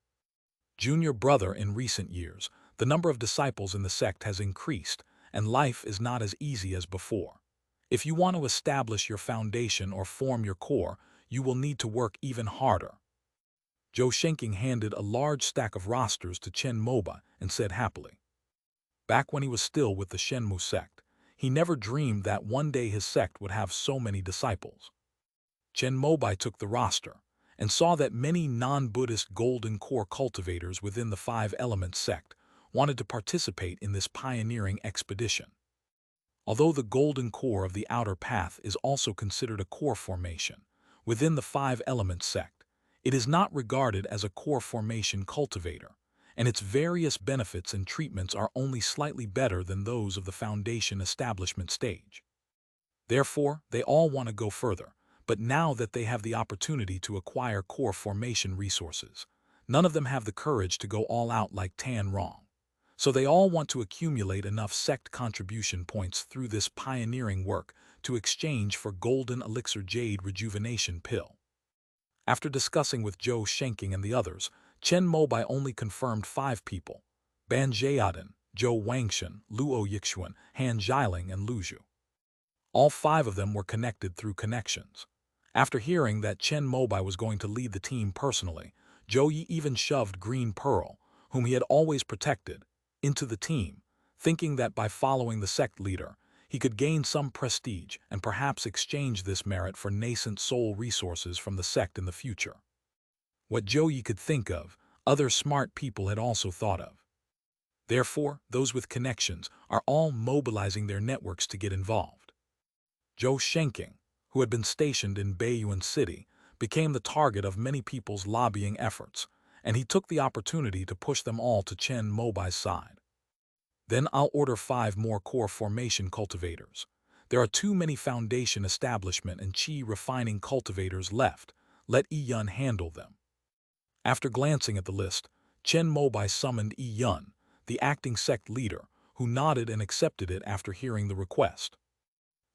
Junior brother, in recent years, the number of disciples in the sect has increased, and life is not as easy as before. If you want to establish your foundation or form your core, you will need to work even harder. Zhou Shenking handed a large stack of rosters to Chen Mobai and said happily. Back when he was still with the Shenmu sect, he never dreamed that one day his sect would have so many disciples. Chen Mobai took the roster and saw that many non-Buddhist golden core cultivators within the 5-element sect wanted to participate in this pioneering expedition. Although the golden core of the outer path is also considered a core formation within the 5-element sect, it is not regarded as a core formation cultivator, and its various benefits and treatments are only slightly better than those of the foundation establishment stage. Therefore, they all want to go further, but now that they have the opportunity to acquire core formation resources, none of them have the courage to go all out like Tan Rong. So they all want to accumulate enough sect contribution points through this pioneering work to exchange for golden elixir jade rejuvenation pill. After discussing with Zhou Shenking and the others, Chen Mobai only confirmed 5 people: Ban Jiadan, Zhou Wangshan, Luo Yixuan, Han Jiling, and Lu Zhu. All 5 of them were connected through connections. After hearing that Chen Mobai was going to lead the team personally, Zhou Yi even shoved Green Pearl, whom he had always protected, into the team, thinking that by following the sect leader, he could gain some prestige and perhaps exchange this merit for nascent soul resources from the sect in the future. What Zhou Yi could think of, other smart people had also thought of. Therefore, those with connections are all mobilizing their networks to get involved. Zhou Shenking, who had been stationed in Baiyuan City, became the target of many people's lobbying efforts, and he took the opportunity to push them all to Chen Mobai's side. Then I'll order 5 more core formation cultivators. There are too many foundation establishment and qi refining cultivators left. Let Yi Yun handle them. After glancing at the list, Chen Mobai summoned Yi Yun, the acting sect leader, who nodded and accepted it after hearing the request.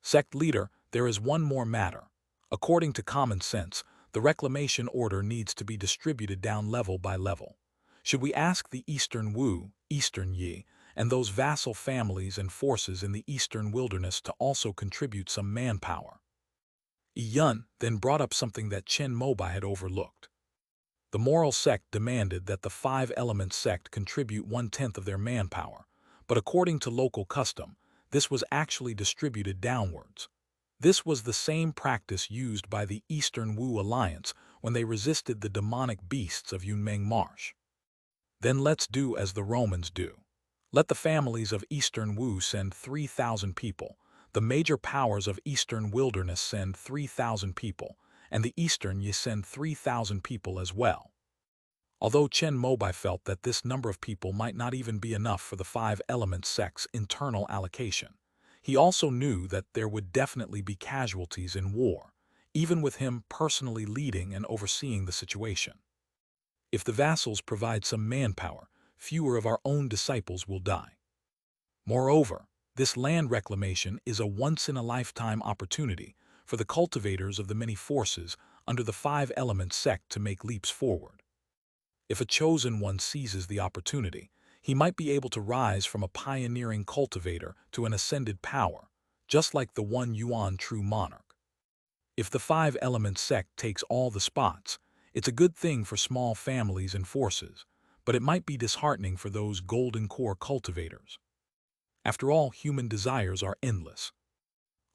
Sect leader, there is one more matter. According to common sense, the reclamation order needs to be distributed down level by level. Should we ask the Eastern Wu, Eastern Yi, and those vassal families and forces in the Eastern Wilderness to also contribute some manpower? Yi Yun then brought up something that Chen Mobai had overlooked. The moral sect demanded that the 5-element sect contribute 1/10 of their manpower, but according to local custom, this was actually distributed downwards. This was the same practice used by the Eastern Wu Alliance when they resisted the demonic beasts of Yunmeng Marsh. Then let's do as the Romans do. Let the families of Eastern Wu send 3,000 people, the major powers of Eastern Wilderness send 3,000 people, and the Eastern Yi send 3,000 people as well. Although Chen Mobai felt that this number of people might not even be enough for the 5-element sect's internal allocation, he also knew that there would definitely be casualties in war, even with him personally leading and overseeing the situation. If the vassals provide some manpower, fewer of our own disciples will die. Moreover, this land reclamation is a once-in-a-lifetime opportunity for the cultivators of the many forces under the 5-element sect to make leaps forward. If a chosen one seizes the opportunity, he might be able to rise from a pioneering cultivator to an ascended power, just like the One Yuan true monarch. If the 5-element sect takes all the spots, it's a good thing for small families and forces, but it might be disheartening for those golden core cultivators. After all, human desires are endless.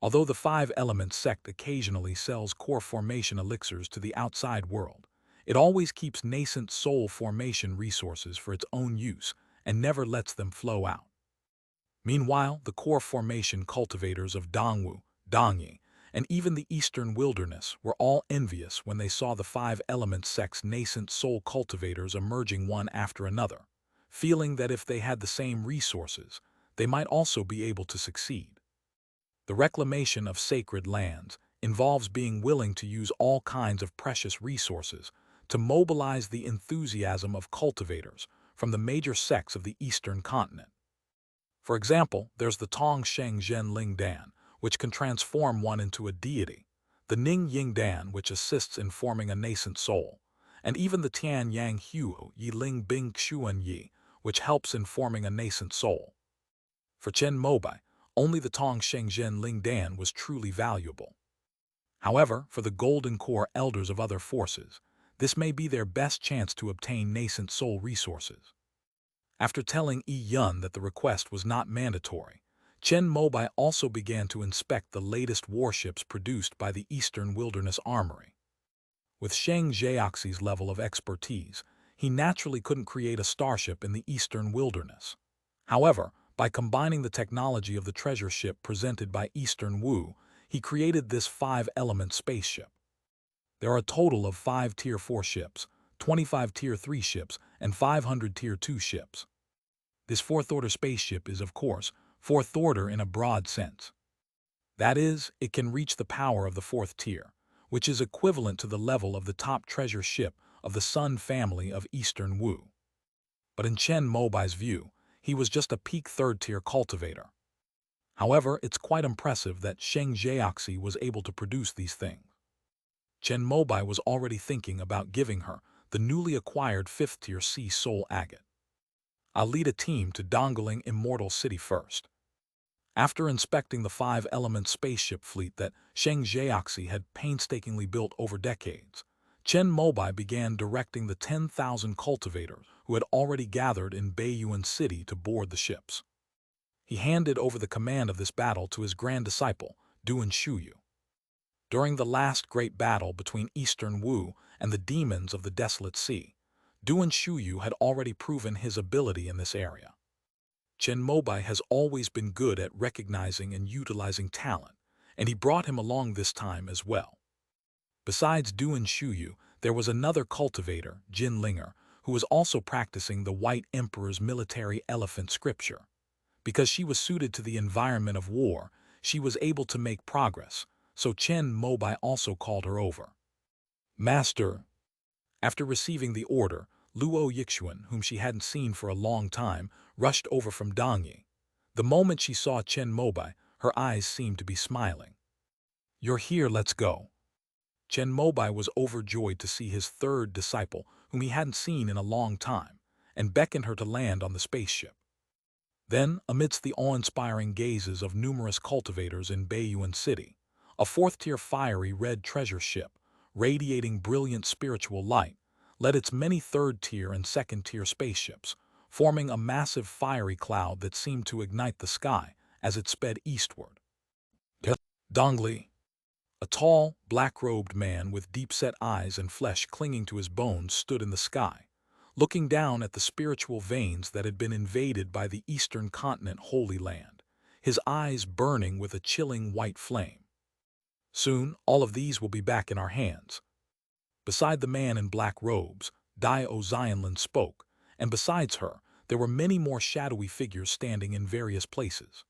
Although the 5-element sect occasionally sells core formation elixirs to the outside world, it always keeps nascent soul formation resources for its own use and never lets them flow out. Meanwhile, the core formation cultivators of Dongwu, Dongyi, and even the Eastern Wilderness were all envious when they saw the 5-element sect's nascent soul cultivators emerging one after another, feeling that if they had the same resources, they might also be able to succeed. The reclamation of sacred lands involves being willing to use all kinds of precious resources to mobilize the enthusiasm of cultivators from the major sects of the Eastern continent. For example, there's the Tong Sheng Zhen Ling Dan, which can transform one into a deity, the Ning Ying Dan, which assists in forming a nascent soul, and even the Tian Yang Hu Yi Ling Bing Xuan Yi, which helps in forming a nascent soul. For Chen Mobai, only the Tong Sheng Zhen Ling Dan was truly valuable. However, for the Golden Core elders of other forces, this may be their best chance to obtain nascent soul resources. After telling Yi Yun that the request was not mandatory, Chen Mobai also began to inspect the latest warships produced by the Eastern Wilderness Armory. With Sheng Jiaxi's level of expertise, he naturally couldn't create a starship in the Eastern Wilderness. However, by combining the technology of the treasure ship presented by Eastern Wu, he created this 5-element spaceship. There are a total of 5 Tier 4 ships, 25 Tier 3 ships, and 500 Tier 2 ships. This 4th-order spaceship is, of course, 4th order in a broad sense. That is, it can reach the power of the 4th tier, which is equivalent to the level of the top treasure ship of the Sun family of Eastern Wu. But in Chen Mobai's view, he was just a peak 3rd-tier cultivator. However, it's quite impressive that Sheng Jiaxi was able to produce these things. Chen Mobai was already thinking about giving her the newly acquired 5th-tier sea soul agate. I'll lead a team to Dongling Immortal City first. After inspecting the 5-element spaceship fleet that Sheng Jiaxi had painstakingly built over decades, Chen Mobai began directing the 10,000 cultivators who had already gathered in Baiyuan City to board the ships. He handed over the command of this battle to his grand disciple, Duan Shuyu. During the last great battle between Eastern Wu and the demons of the Desolate Sea, Duan Shuyu had already proven his ability in this area. Chen Mobai has always been good at recognizing and utilizing talent, and he brought him along this time as well. Besides Duan Shuyu, there was another cultivator, Jin Linger, who was also practicing the White Emperor's military elephant scripture. Because she was suited to the environment of war, she was able to make progress, so Chen Mobai also called her over. Master. After receiving the order, Luo Yixuan, whom she hadn't seen for a long time, rushed over from Dongyi. The moment she saw Chen Mobai, her eyes seemed to be smiling. "You're here, let's go." Chen Mobai was overjoyed to see his 3rd disciple, whom he hadn't seen in a long time, and beckoned her to land on the spaceship. Then, amidst the awe-inspiring gazes of numerous cultivators in Baiyuan City, a 4th-tier fiery red treasure ship, radiating brilliant spiritual light, led its many 3rd-tier and 2nd-tier spaceships, forming a massive fiery cloud that seemed to ignite the sky as it sped eastward. Dongli. A tall, black-robed man with deep-set eyes and flesh clinging to his bones stood in the sky, looking down at the spiritual veins that had been invaded by the Eastern continent Holy Land, his eyes burning with a chilling white flame. "Soon, all of these will be back in our hands." Beside the man in black robes, Dai O Zionlin spoke, and besides her, there were many more shadowy figures standing in various places.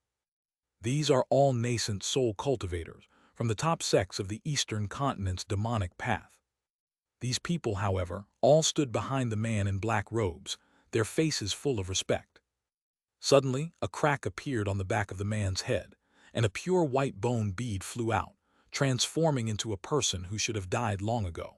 These are all nascent soul cultivators from the top sects of the Eastern continent's demonic path. These people, however, all stood behind the man in black robes, their faces full of respect. Suddenly, a crack appeared on the back of the man's head, and a pure white bone bead flew out, transforming into a person who should have died long ago.